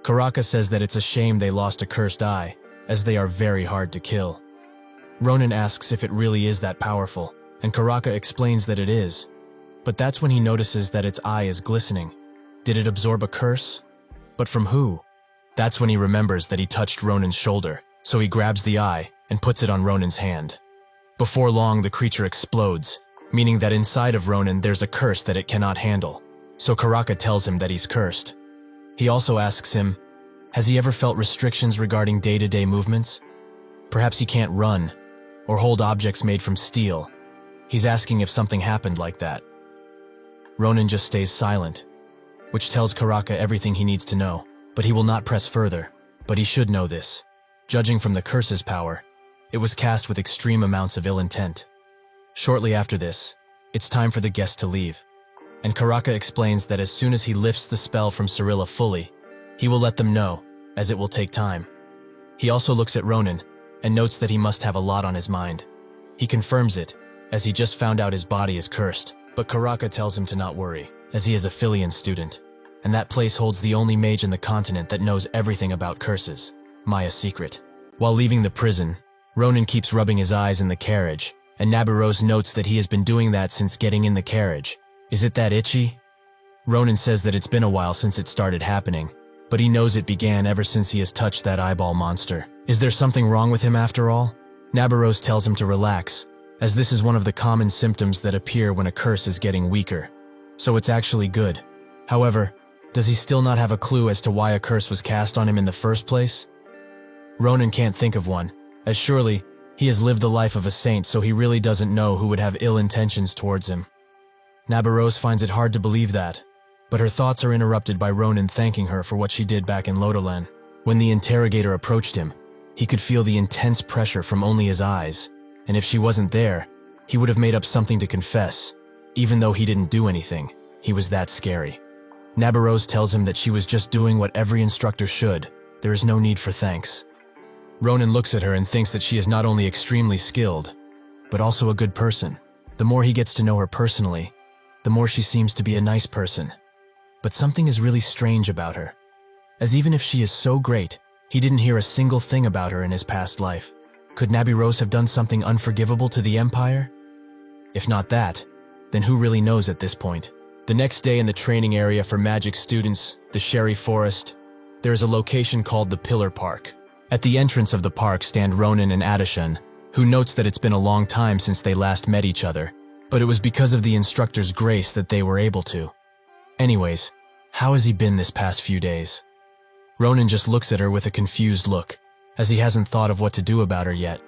Karaka says that it's a shame they lost a cursed eye, as they are very hard to kill. Ronan asks if it really is that powerful, and Karaka explains that it is, but that's when he notices that its eye is glistening. Did it absorb a curse? But from who? That's when he remembers that he touched Ronan's shoulder, so he grabs the eye and puts it on Ronan's hand. Before long, the creature explodes, meaning that inside of Ronan there's a curse that it cannot handle, so Karaka tells him that he's cursed. He also asks him, has he ever felt restrictions regarding day-to-day movements? Perhaps he can't run, or hold objects made from steel. He's asking if something happened like that. Ronan just stays silent, which tells Karaka everything he needs to know, but he will not press further. But he should know this. Judging from the curse's power, it was cast with extreme amounts of ill intent. Shortly after this, it's time for the guest to leave, and Karaka explains that as soon as he lifts the spell from Cirilla fully, he will let them know, as it will take time. He also looks at Ronan and notes that he must have a lot on his mind. He confirms it, as he just found out his body is cursed, but Karaka tells him to not worry, as he is a Filian student, and that place holds the only mage in the continent that knows everything about curses, Maya's secret. While leaving the prison, Ronan keeps rubbing his eyes in the carriage, and Nabirose notes that he has been doing that since getting in the carriage. Is it that itchy? Ronan says that it's been a while since it started happening, but he knows it began ever since he has touched that eyeball monster. Is there something wrong with him after all? Nabirose tells him to relax, as this is one of the common symptoms that appear when a curse is getting weaker. So it's actually good. However, does he still not have a clue as to why a curse was cast on him in the first place? Ronan can't think of one, as surely he has lived the life of a saint, so he really doesn't know who would have ill intentions towards him. Nabirose finds it hard to believe that, but her thoughts are interrupted by Ronan thanking her for what she did back in Lodolan. When the interrogator approached him, he could feel the intense pressure from only his eyes, and if she wasn't there, he would have made up something to confess. Even though he didn't do anything, he was that scary. Nabirose tells him that she was just doing what every instructor should. There is no need for thanks. Ronan looks at her and thinks that she is not only extremely skilled, but also a good person. The more he gets to know her personally, the more she seems to be a nice person. But something is really strange about her, as even if she is so great, he didn't hear a single thing about her in his past life. Could Nabirose have done something unforgivable to the Empire? If not that, then who really knows at this point? The next day in the training area for magic students, the Sherry Forest, there is a location called the Pillar Park. At the entrance of the park stand Ronan and Adishan, who notes that it's been a long time since they last met each other, but it was because of the instructor's grace that they were able to. Anyways, how has he been this past few days? Ronan just looks at her with a confused look, as he hasn't thought of what to do about her yet.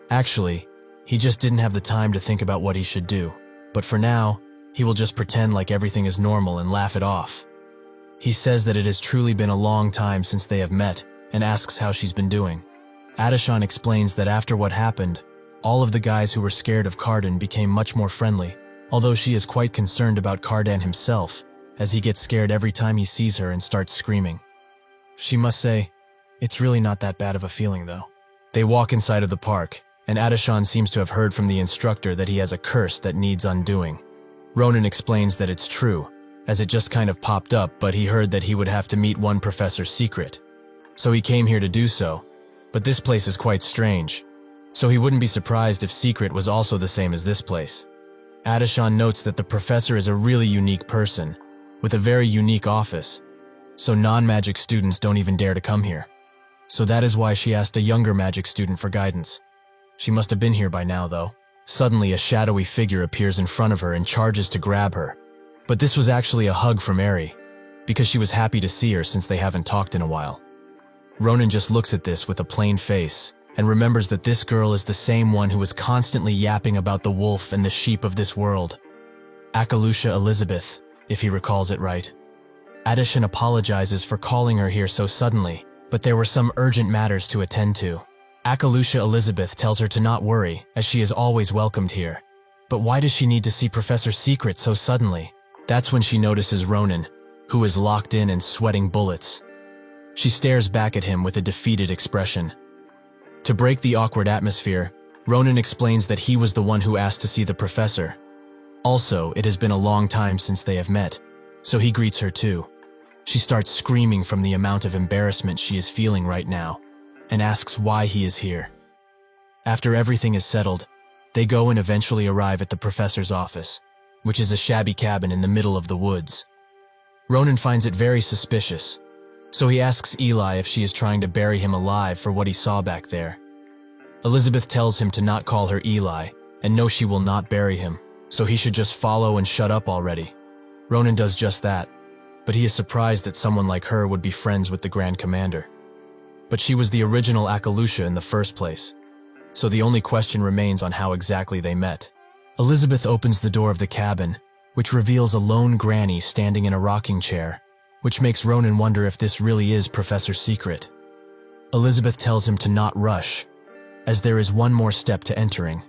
Actually, he just didn't have the time to think about what he should do, but for now, he will just pretend like everything is normal and laugh it off. He says that it has truly been a long time since they have met, and asks how she's been doing. Adishan explains that after what happened, all of the guys who were scared of Cardan became much more friendly, although she is quite concerned about Cardan himself, as he gets scared every time he sees her and starts screaming. She must say, it's really not that bad of a feeling though. They walk inside of the park, and Adishan seems to have heard from the instructor that he has a curse that needs undoing. Ronan explains that it's true, as it just kind of popped up, but he heard that he would have to meet one professor's secret. So he came here to do so, but this place is quite strange, so he wouldn't be surprised if Secret was also the same as this place. Adishan notes that the professor is a really unique person, with a very unique office, so non-magic students don't even dare to come here. So that is why she asked a younger magic student for guidance. She must have been here by now though. Suddenly a shadowy figure appears in front of her and charges to grab her. But this was actually a hug from Eri, because she was happy to see her since they haven't talked in a while. Ronan just looks at this with a plain face, and remembers that this girl is the same one who was constantly yapping about the wolf and the sheep of this world. Akalusha Elizabeth, if he recalls it right. Adishan apologizes for calling her here so suddenly, but there were some urgent matters to attend to. Akalusha Elizabeth tells her to not worry, as she is always welcomed here. But why does she need to see Professor Secret so suddenly? That's when she notices Ronan, who is locked in and sweating bullets. She stares back at him with a defeated expression. To break the awkward atmosphere, Ronan explains that he was the one who asked to see the professor. Also, it has been a long time since they have met, so he greets her too. She starts screaming from the amount of embarrassment she is feeling right now, and asks why he is here. After everything is settled, they go and eventually arrive at the professor's office, which is a shabby cabin in the middle of the woods. Ronan finds it very suspicious, so he asks Eli if she is trying to bury him alive for what he saw back there. Elizabeth tells him to not call her Eli, and no, she will not bury him, so he should just follow and shut up already. Ronan does just that, but he is surprised that someone like her would be friends with the Grand Commander. But she was the original Akalusha in the first place, so the only question remains on how exactly they met. Elizabeth opens the door of the cabin, which reveals a lone granny standing in a rocking chair, which makes Ronan wonder if this really is Professor Secret. Elizabeth tells him to not rush, as there is one more step to entering.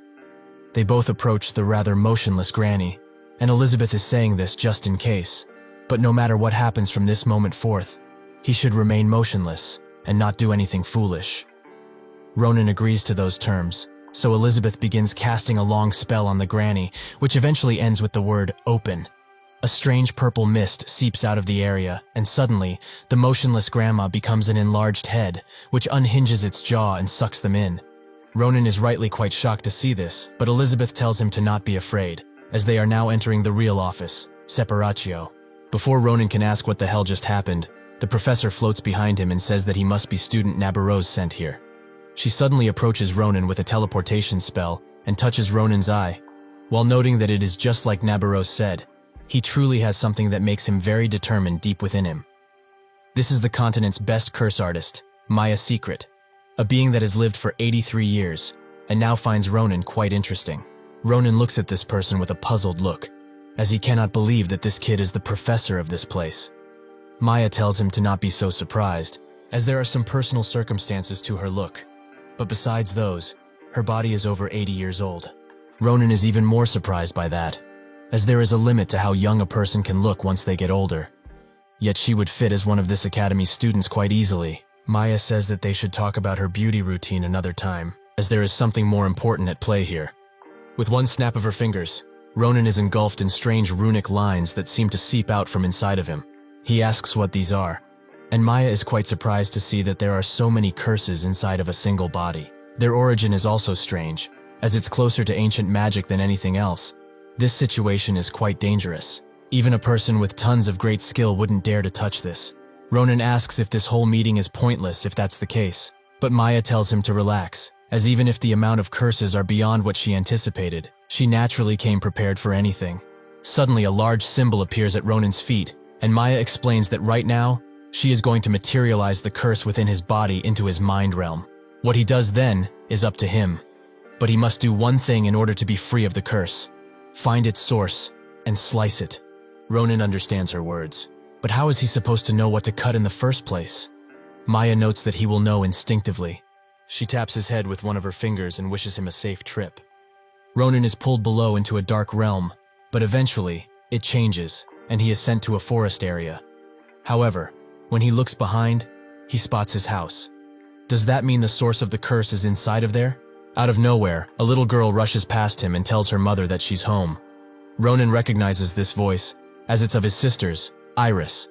They both approach the rather motionless granny, and Elizabeth is saying this just in case, but no matter what happens from this moment forth, he should remain motionless and not do anything foolish. Ronan agrees to those terms, so Elizabeth begins casting a long spell on the granny, which eventually ends with the word open. A strange purple mist seeps out of the area, and suddenly, the motionless grandma becomes an enlarged head, which unhinges its jaw and sucks them in. Ronan is rightly quite shocked to see this, but Elizabeth tells him to not be afraid, as they are now entering the real office, Separatio. Before Ronan can ask what the hell just happened, the professor floats behind him and says that he must be student Nabarose sent here. She suddenly approaches Ronan with a teleportation spell and touches Ronan's eye. While noting that it is just like Nabarose said, he truly has something that makes him very determined deep within him. This is the continent's best curse artist, Maya Secret, a being that has lived for 83 years, and now finds Ronan quite interesting. Ronan looks at this person with a puzzled look, as he cannot believe that this kid is the professor of this place. Maya tells him to not be so surprised, as there are some personal circumstances to her look, but besides those, her body is over 80 years old. Ronan is even more surprised by that, as there is a limit to how young a person can look once they get older. Yet she would fit as one of this academy's students quite easily. Maya says that they should talk about her beauty routine another time, as there is something more important at play here. With one snap of her fingers, Ronan is engulfed in strange runic lines that seem to seep out from inside of him. He asks what these are, and Maya is quite surprised to see that there are so many curses inside of a single body. Their origin is also strange, as it's closer to ancient magic than anything else, This situation is quite dangerous. Even a person with tons of great skill wouldn't dare to touch this. Ronan asks if this whole meeting is pointless if that's the case, but Maya tells him to relax, as even if the amount of curses are beyond what she anticipated, she naturally came prepared for anything. Suddenly a large symbol appears at Ronan's feet, and Maya explains that right now, she is going to materialize the curse within his body into his mind realm. What he does then is up to him. But he must do one thing in order to be free of the curse. Find its source and slice it. Ronan understands her words. But how is he supposed to know what to cut in the first place? Maya notes that he will know instinctively. She taps his head with one of her fingers and wishes him a safe trip. Ronan is pulled below into a dark realm, but eventually, it changes, and he is sent to a forest area. However, when he looks behind, he spots his house. Does that mean the source of the curse is inside of there? Out of nowhere, a little girl rushes past him and tells her mother that she's home. Ronan recognizes this voice, as it's of his sister's, Iris.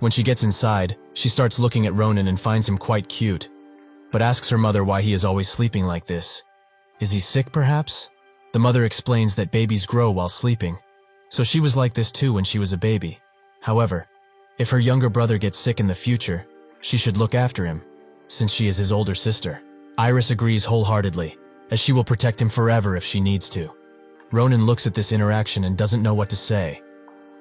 When she gets inside, she starts looking at Ronan and finds him quite cute, but asks her mother why he is always sleeping like this. Is he sick, perhaps? The mother explains that babies grow while sleeping, so she was like this too when she was a baby. However, if her younger brother gets sick in the future, she should look after him, since she is his older sister. Iris agrees wholeheartedly, as she will protect him forever if she needs to. Ronan looks at this interaction and doesn't know what to say,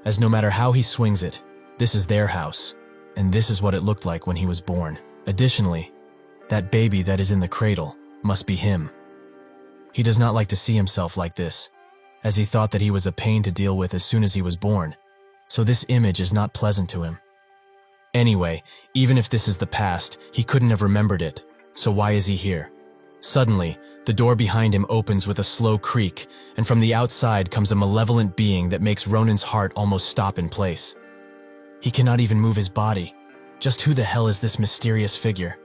as no matter how he swings it, this is their house, and this is what it looked like when he was born. Additionally, that baby that is in the cradle must be him. He does not like to see himself like this, as he thought that he was a pain to deal with as soon as he was born, so this image is not pleasant to him. Anyway, even if this is the past, he couldn't have remembered it, so why is he here? Suddenly, the door behind him opens with a slow creak, and from the outside comes a malevolent being that makes Ronan's heart almost stop in place. He cannot even move his body. Just who the hell is this mysterious figure?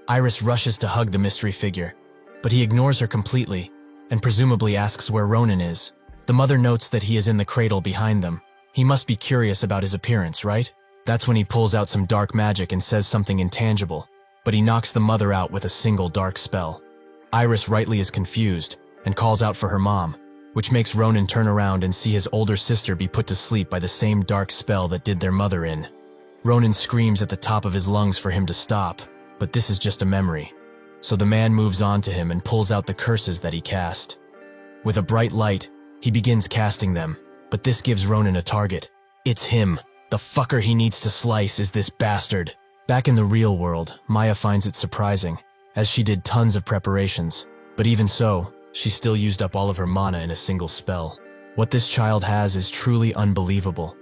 Iris rushes to hug the mystery figure, but he ignores her completely, and presumably asks where Ronan is. The mother notes that he is in the cradle behind them. He must be curious about his appearance, right? That's when he pulls out some dark magic and says something intangible, but he knocks the mother out with a single dark spell. Iris rightly is confused, and calls out for her mom, which makes Ronan turn around and see his older sister be put to sleep by the same dark spell that did their mother in. Ronan screams at the top of his lungs for him to stop, but this is just a memory. So the man moves on to him and pulls out the curses that he cast. With a bright light, he begins casting them, but this gives Ronan a target. It's him. The fucker he needs to slice is this bastard. Back in the real world, Maya finds it surprising, as she did tons of preparations, but even so, she still used up all of her mana in a single spell. What this child has is truly unbelievable.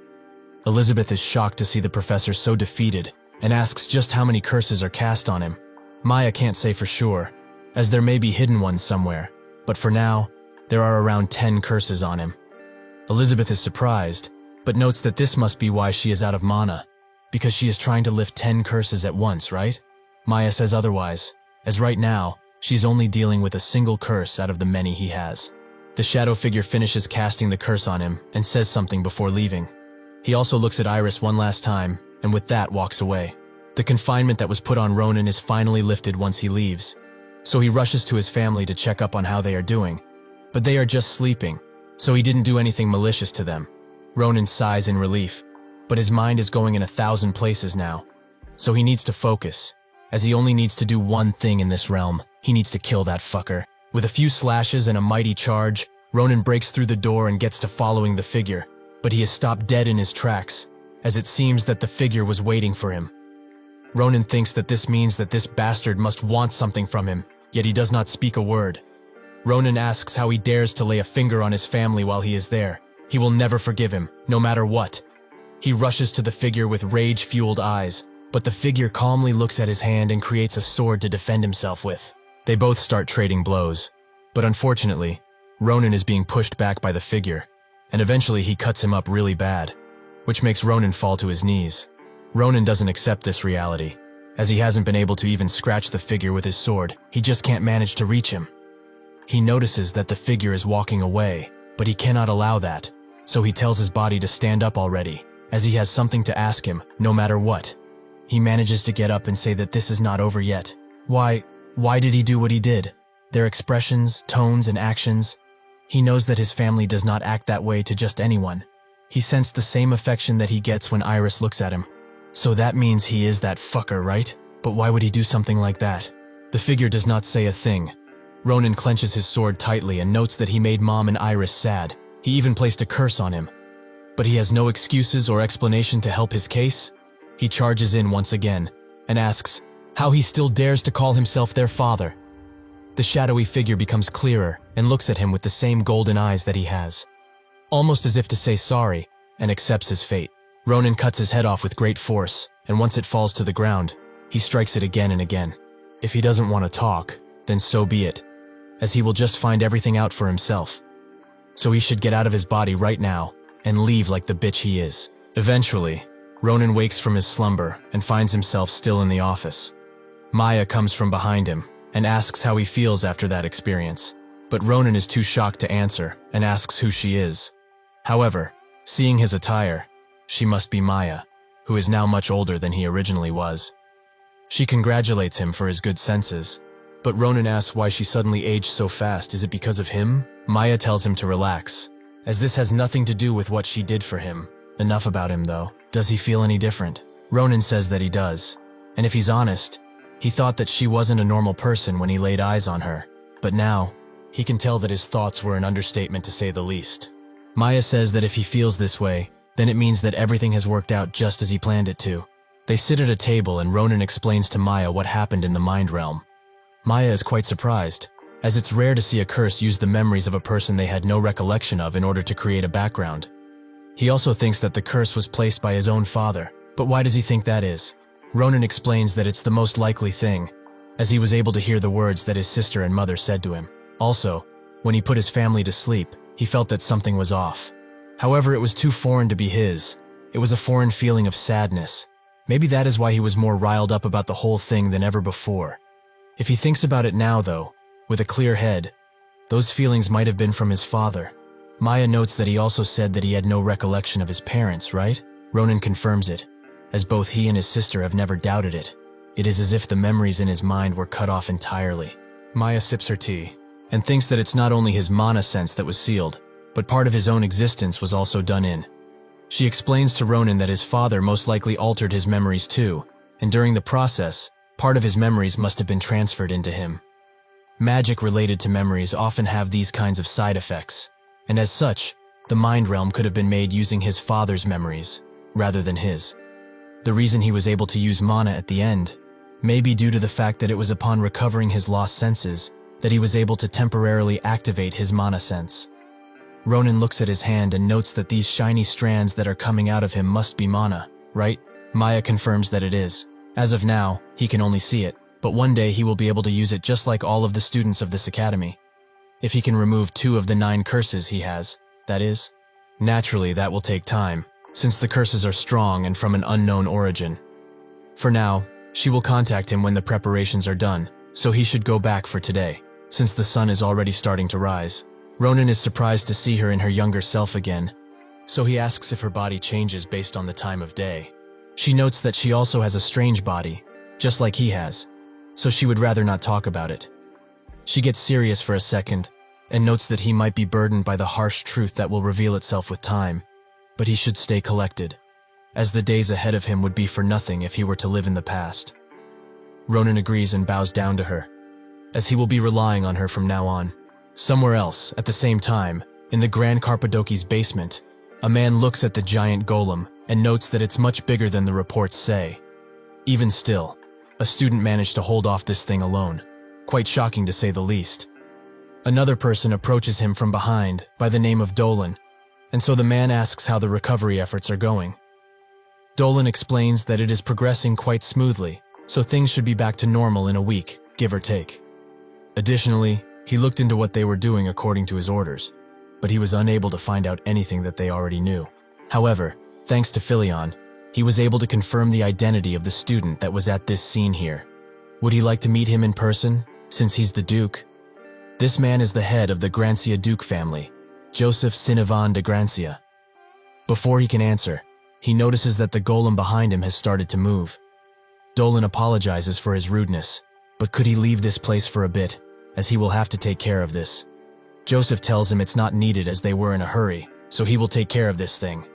Elizabeth is shocked to see the professor so defeated, and asks just how many curses are cast on him. Maya can't say for sure, as there may be hidden ones somewhere, but for now, there are around 10 curses on him. Elizabeth is surprised, but notes that this must be why she is out of mana, because she is trying to lift 10 curses at once, right? Maya says otherwise, as right now, she's only dealing with a single curse out of the many he has. The shadow figure finishes casting the curse on him and says something before leaving. He also looks at Iris one last time, and with that walks away. The confinement that was put on Ronan is finally lifted once he leaves, so he rushes to his family to check up on how they are doing. But they are just sleeping, so he didn't do anything malicious to them. Ronan sighs in relief, but his mind is going in 1,000 places now, so he needs to focus, as he only needs to do one thing in this realm. He needs to kill that fucker. With a few slashes and a mighty charge, Ronan breaks through the door and gets to following the figure, but he is stopped dead in his tracks, as it seems that the figure was waiting for him. Ronan thinks that this means that this bastard must want something from him, yet he does not speak a word. Ronan asks how he dares to lay a finger on his family while he is there. He will never forgive him, no matter what. He rushes to the figure with rage-fueled eyes, but the figure calmly looks at his hand and creates a sword to defend himself with. They both start trading blows, but unfortunately, Ronan is being pushed back by the figure, and eventually he cuts him up really bad, which makes Ronan fall to his knees. Ronan doesn't accept this reality, as he hasn't been able to even scratch the figure with his sword. He just can't manage to reach him. He notices that the figure is walking away, but he cannot allow that, so he tells his body to stand up already, as he has something to ask him, no matter what. He manages to get up and say that this is not over yet. Why did he do what he did? Their expressions, tones, and actions. He knows that his family does not act that way to just anyone. He sensed the same affection that he gets when Iris looks at him. So that means he is that fucker, right? But why would he do something like that? The figure does not say a thing. Ronan clenches his sword tightly and notes that he made Mom and Iris sad. He even placed a curse on him. But he has no excuses or explanation to help his case. He charges in once again and asks how he still dares to call himself their father. The shadowy figure becomes clearer and looks at him with the same golden eyes that he has, almost as if to say sorry, and accepts his fate. Ronan cuts his head off with great force, and once it falls to the ground, he strikes it again and again. If he doesn't want to talk, then so be it, as he will just find everything out for himself. So he should get out of his body right now and leave like the bitch he is. Eventually, Ronan wakes from his slumber and finds himself still in the office. Maya comes from behind him and asks how he feels after that experience, but Ronan is too shocked to answer and asks who she is. However, seeing his attire, she must be Maya, who is now much older than he originally was. She congratulates him for his good senses, but Ronan asks why she suddenly aged so fast. Is it because of him? Maya tells him to relax, as this has nothing to do with what she did for him. Enough about him, though. Does he feel any different? Ronan says that he does, and if he's honest, he thought that she wasn't a normal person when he laid eyes on her, but now, he can tell that his thoughts were an understatement to say the least. Maya says that if he feels this way, then it means that everything has worked out just as he planned it to. They sit at a table and Ronan explains to Maya what happened in the mind realm. Maya is quite surprised, as it's rare to see a curse use the memories of a person they had no recollection of in order to create a background. He also thinks that the curse was placed by his own father, but why does he think that is? Ronan explains that it's the most likely thing, as he was able to hear the words that his sister and mother said to him. Also, when he put his family to sleep, he felt that something was off. However, it was too foreign to be his. It was a foreign feeling of sadness. Maybe that is why he was more riled up about the whole thing than ever before. If he thinks about it now, though, with a clear head, those feelings might have been from his father. Maya notes that he also said that he had no recollection of his parents, right? Ronan confirms it, as both he and his sister have never doubted it. It is as if the memories in his mind were cut off entirely. Maya sips her tea, and thinks that it's not only his mana sense that was sealed, but part of his own existence was also done in. She explains to Ronan that his father most likely altered his memories too, and during the process, part of his memories must have been transferred into him. Magic related to memories often have these kinds of side effects, and as such, the mind realm could have been made using his father's memories, rather than his. The reason he was able to use mana at the end may be due to the fact that it was upon recovering his lost senses that he was able to temporarily activate his mana sense. Ronan looks at his hand and notes that these shiny strands that are coming out of him must be mana, right? Maya confirms that it is. As of now, he can only see it, but one day he will be able to use it just like all of the students of this academy. If he can remove 2 of the 9 curses he has, that is. Naturally, that will take time, since the curses are strong and from an unknown origin. For now, she will contact him when the preparations are done, so he should go back for today, since the sun is already starting to rise. Ronan is surprised to see her in her younger self again, so he asks if her body changes based on the time of day. She notes that she also has a strange body, just like he has, so she would rather not talk about it. She gets serious for a second, and notes that he might be burdened by the harsh truth that will reveal itself with time, but he should stay collected, as the days ahead of him would be for nothing if he were to live in the past. Ronan agrees and bows down to her, as he will be relying on her from now on. Somewhere else, at the same time, in the Grand Carpadoki's basement, a man looks at the giant golem and notes that it's much bigger than the reports say. Even still, a student managed to hold off this thing alone. Quite shocking to say the least. Another person approaches him from behind by the name of Dolan, and so the man asks how the recovery efforts are going. Dolan explains that it is progressing quite smoothly, so things should be back to normal in a week, give or take. Additionally, he looked into what they were doing according to his orders, but he was unable to find out anything that they already knew. However, thanks to Philion, he was able to confirm the identity of the student that was at this scene here. Would he like to meet him in person, since he's the Duke? This man is the head of the Grancia Duke family, Joseph Sinivan de Grancia. Before he can answer, he notices that the golem behind him has started to move. Dolan apologizes for his rudeness, but could he leave this place for a bit, as he will have to take care of this. Joseph tells him it's not needed as they were in a hurry, so he will take care of this thing.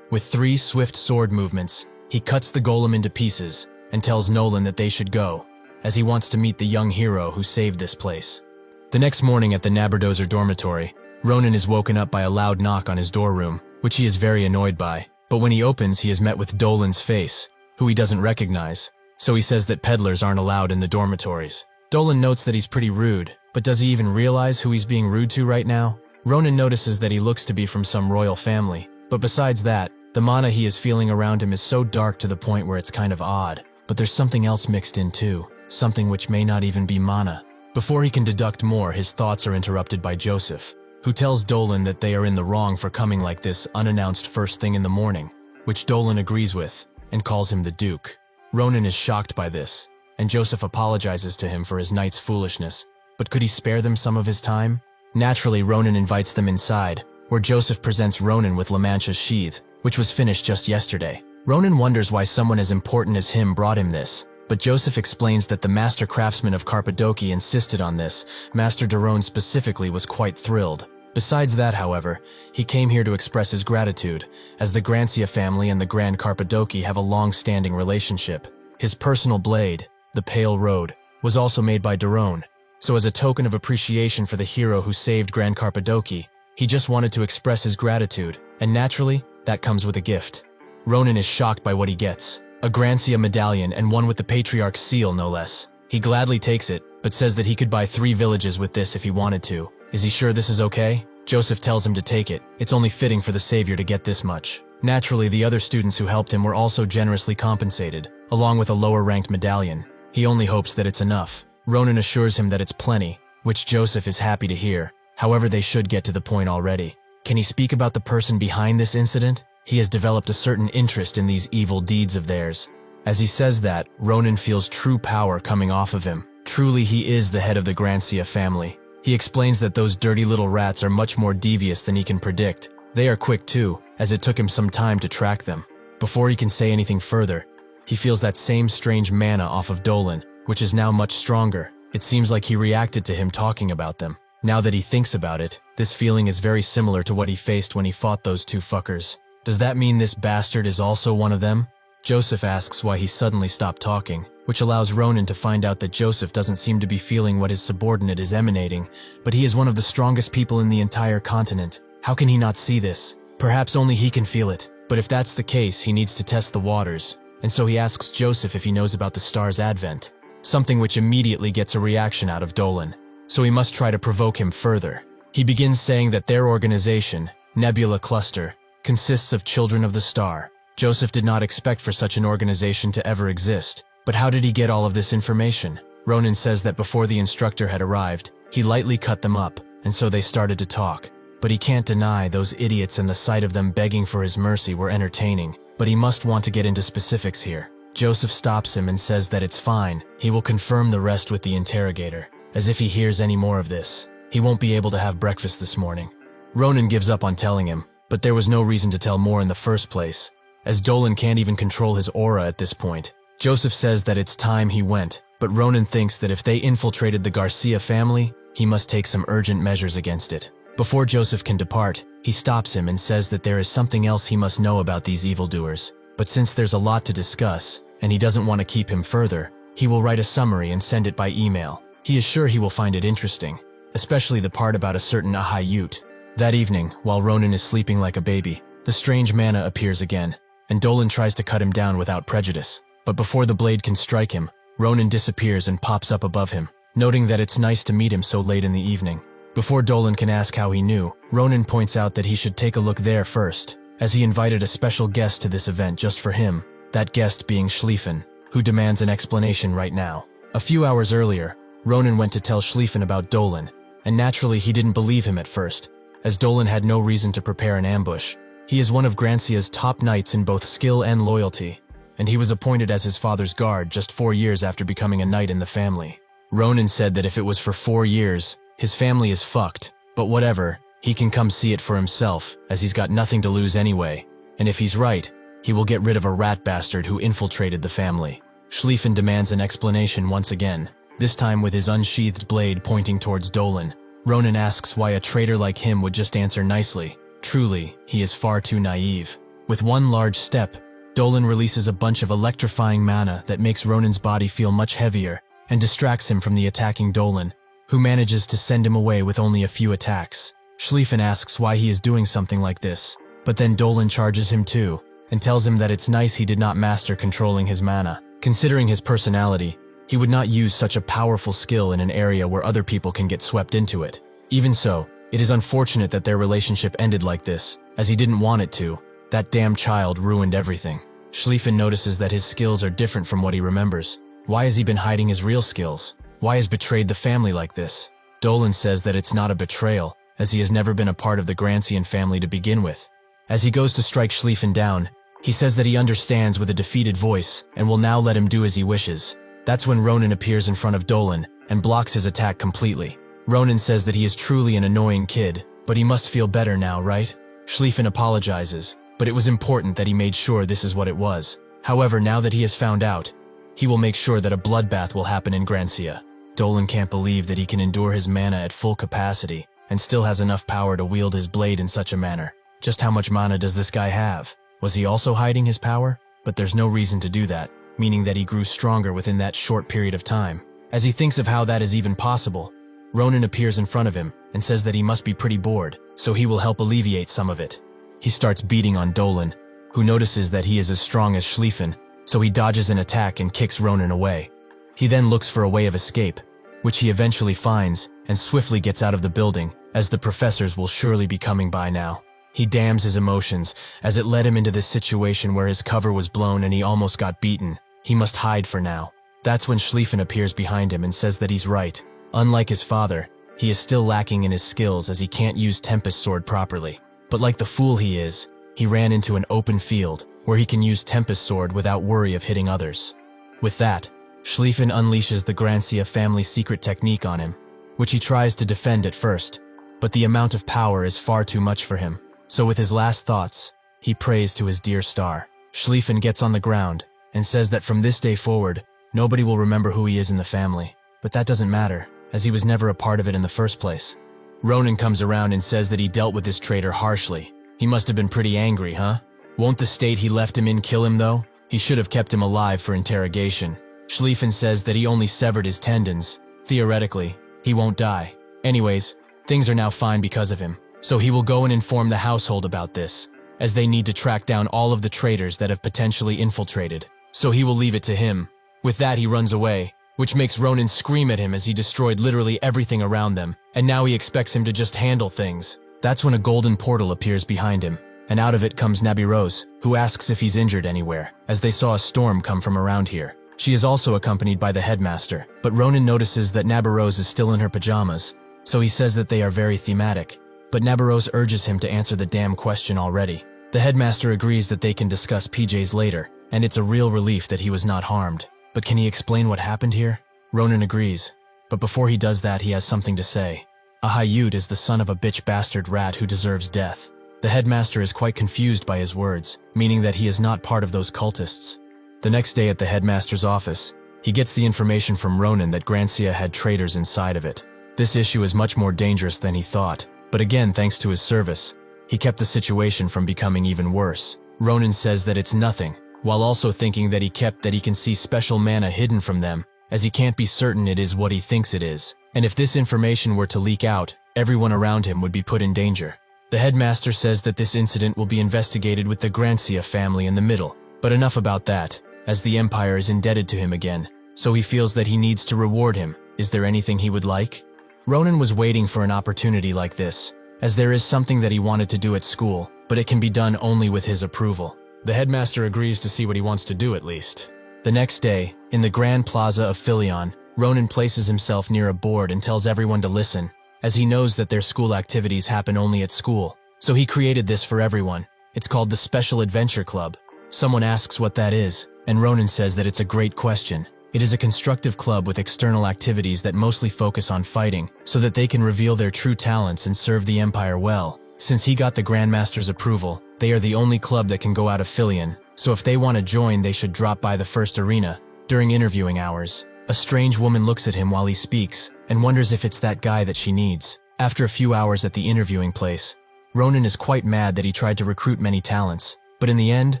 With 3 swift sword movements, he cuts the golem into pieces and tells Nolan that they should go, as he wants to meet the young hero who saved this place. The next morning at the Naberdozer dormitory, Ronan is woken up by a loud knock on his doorroom, which he is very annoyed by, but when he opens he is met with Dolan's face, who he doesn't recognize, so he says that peddlers aren't allowed in the dormitories. Dolan notes that he's pretty rude, but does he even realize who he's being rude to right now? Ronan notices that he looks to be from some royal family, but besides that, the mana he is feeling around him is so dark to the point where it's kind of odd, but there's something else mixed in too, something which may not even be mana. Before he can deduct more, his thoughts are interrupted by Joseph, who tells Dolan that they are in the wrong for coming like this unannounced first thing in the morning, which Dolan agrees with, and calls him the Duke. Ronan is shocked by this, and Joseph apologizes to him for his night's foolishness, but could he spare them some of his time? Naturally, Ronan invites them inside, where Joseph presents Ronan with La Mancha's sheath, which was finished just yesterday. Ronan wonders why someone as important as him brought him this, but Joseph explains that the master craftsman of Carpadoki insisted on this. Master Daron specifically was quite thrilled. Besides that, however, he came here to express his gratitude, as the Grancia family and the Grand Carpadoki have a long-standing relationship. His personal blade, the Pale Road, was also made by Daron, so as a token of appreciation for the hero who saved Grand Carpadoki, he just wanted to express his gratitude, and naturally, that comes with a gift. Ronan is shocked by what he gets, a Grancia medallion and one with the Patriarch's seal no less. He gladly takes it, but says that he could buy 3 villages with this if he wanted to. Is he sure this is okay? Joseph tells him to take it. It's only fitting for the savior to get this much. Naturally, the other students who helped him were also generously compensated, along with a lower-ranked medallion. He only hopes that it's enough. Ronan assures him that it's plenty, which Joseph is happy to hear. However, they should get to the point already. Can he speak about the person behind this incident? He has developed a certain interest in these evil deeds of theirs. As he says that, Ronan feels true power coming off of him. Truly, he is the head of the Grancia family. He explains that those dirty little rats are much more devious than he can predict. They are quick too, as it took him some time to track them. Before he can say anything further, he feels that same strange mana off of Dolan, which is now much stronger. It seems like he reacted to him talking about them. Now that he thinks about it, this feeling is very similar to what he faced when he fought those 2 fuckers. Does that mean this bastard is also one of them? Joseph asks why he suddenly stopped talking, which allows Ronan to find out that Joseph doesn't seem to be feeling what his subordinate is emanating, but he is one of the strongest people in the entire continent. How can he not see this? Perhaps only he can feel it, but if that's the case, he needs to test the waters, and so he asks Joseph if he knows about the star's advent, something which immediately gets a reaction out of Dolan, so he must try to provoke him further. He begins saying that their organization, Nebula Cluster, consists of children of the star. Joseph did not expect for such an organization to ever exist, but how did he get all of this information? Ronan says that before the instructor had arrived, he lightly cut them up, and so they started to talk. But he can't deny those idiots and the sight of them begging for his mercy were entertaining, but he must want to get into specifics here. Joseph stops him and says that it's fine, he will confirm the rest with the interrogator. As if he hears any more of this, he won't be able to have breakfast this morning. Ronan gives up on telling him, but there was no reason to tell more in the first place, as Dolan can't even control his aura at this point. Joseph says that it's time he went, but Ronan thinks that if they infiltrated the Garcia family, he must take some urgent measures against it. Before Joseph can depart, he stops him and says that there is something else he must know about these evildoers, but since there's a lot to discuss, and he doesn't want to keep him further, he will write a summary and send it by email. He is sure he will find it interesting, especially the part about a certain Ahayut. That evening, while Ronan is sleeping like a baby, the strange mana appears again, and Dolan tries to cut him down without prejudice. But before the blade can strike him, Ronan disappears and pops up above him, noting that it's nice to meet him so late in the evening. Before Dolan can ask how he knew, Ronan points out that he should take a look there first, as he invited a special guest to this event just for him, that guest being Schlieffen, who demands an explanation right now. A few hours earlier, Ronan went to tell Schlieffen about Dolan, and naturally he didn't believe him at first, as Dolan had no reason to prepare an ambush. He is one of Grancia's top knights in both skill and loyalty, and he was appointed as his father's guard just 4 years after becoming a knight in the family. Ronan said that if it was for 4 years, his family is fucked, but whatever, he can come see it for himself, as he's got nothing to lose anyway, and if he's right, he will get rid of a rat bastard who infiltrated the family. Schlieffen demands an explanation once again, this time with his unsheathed blade pointing towards Dolan. Ronan asks why a traitor like him would just answer nicely. Truly, he is far too naive. With one large step, Dolan releases a bunch of electrifying mana that makes Ronan's body feel much heavier and distracts him from the attacking Dolan, who manages to send him away with only a few attacks. Schlieffen asks why he is doing something like this, but then Dolan charges him too, and tells him that it's nice he did not master controlling his mana. Considering his personality, he would not use such a powerful skill in an area where other people can get swept into it. Even so, it is unfortunate that their relationship ended like this, as he didn't want it to. That damn child ruined everything. Schlieffen notices that his skills are different from what he remembers. Why has he been hiding his real skills? Why has betrayed the family like this? Dolan says that it's not a betrayal, as he has never been a part of the Grancian family to begin with. As he goes to strike Schlieffen down, he says that he understands with a defeated voice and will now let him do as he wishes. That's when Ronan appears in front of Dolan and blocks his attack completely. Ronan says that he is truly an annoying kid, but he must feel better now, right? Schlieffen apologizes, but it was important that he made sure this is what it was. However, now that he has found out, he will make sure that a bloodbath will happen in Grancia. Dolan can't believe that he can endure his mana at full capacity and still has enough power to wield his blade in such a manner. Just how much mana does this guy have? Was he also hiding his power? But there's no reason to do that, meaning that he grew stronger within that short period of time. As he thinks of how that is even possible, Ronan appears in front of him and says that he must be pretty bored, so he will help alleviate some of it. He starts beating on Dolan, who notices that he is as strong as Schlieffen, so he dodges an attack and kicks Ronan away. He then looks for a way of escape, which he eventually finds and swiftly gets out of the building, as the professors will surely be coming by now. He damns his emotions, as it led him into this situation where his cover was blown and he almost got beaten. He must hide for now. That's when Schlieffen appears behind him and says that he's right. Unlike his father, he is still lacking in his skills as he can't use Tempest Sword properly. But like the fool he is, he ran into an open field where he can use Tempest Sword without worry of hitting others. With that, Schlieffen unleashes the Grancia family secret technique on him, which he tries to defend at first, but the amount of power is far too much for him. So with his last thoughts, he prays to his dear star. Schlieffen gets on the ground and says that from this day forward, nobody will remember who he is in the family. But that doesn't matter, as he was never a part of it in the first place. Ronan comes around and says that he dealt with this traitor harshly. He must have been pretty angry, huh? Won't the state he left him in kill him though? He should have kept him alive for interrogation. Schlieffen says that he only severed his tendons. Theoretically, he won't die. Anyways, things are now fine because of him. So he will go and inform the household about this, as they need to track down all of the traitors that have potentially infiltrated. So he will leave it to him. With that, he runs away, which makes Ronan scream at him as he destroyed literally everything around them, and now he expects him to just handle things. That's when a golden portal appears behind him, and out of it comes Nabirose, who asks if he's injured anywhere, as they saw a storm come from around here. She is also accompanied by the headmaster, but Ronan notices that Nabirose is still in her pajamas, so he says that they are very thematic. But Nabirose urges him to answer the damn question already. The headmaster agrees that they can discuss PJs later, and it's a real relief that he was not harmed. But can he explain what happened here? Ronan agrees, but before he does that, he has something to say. A Hayut is the son of a bitch bastard rat who deserves death. The headmaster is quite confused by his words, meaning that he is not part of those cultists. The next day at the headmaster's office, he gets the information from Ronan that Grancia had traitors inside of it. This issue is much more dangerous than he thought, but again, thanks to his service, he kept the situation from becoming even worse. Ronan says that it's nothing, while also thinking that he can see special mana hidden from them, as he can't be certain it is what he thinks it is. And if this information were to leak out, everyone around him would be put in danger. The headmaster says that this incident will be investigated with the Grancia family in the middle, but enough about that, as the Empire is indebted to him again, so he feels that he needs to reward him. Is there anything he would like? Ronan was waiting for an opportunity like this, as there is something that he wanted to do at school, but it can be done only with his approval. The headmaster agrees to see what he wants to do at least. The next day, in the Grand Plaza of Philion, Ronan places himself near a board and tells everyone to listen, as he knows that their school activities happen only at school. So he created this for everyone. It's called the Special Adventure Club. Someone asks what that is, and Ronan says that it's a great question. It is a constructive club with external activities that mostly focus on fighting, so that they can reveal their true talents and serve the Empire well. Since he got the Grandmaster's approval, they are the only club that can go out of Philion, so if they want to join, they should drop by the first arena during interviewing hours. A strange woman looks at him while he speaks, and wonders if it's that guy that she needs. After a few hours at the interviewing place, Ronan is quite mad that he tried to recruit many talents, but in the end,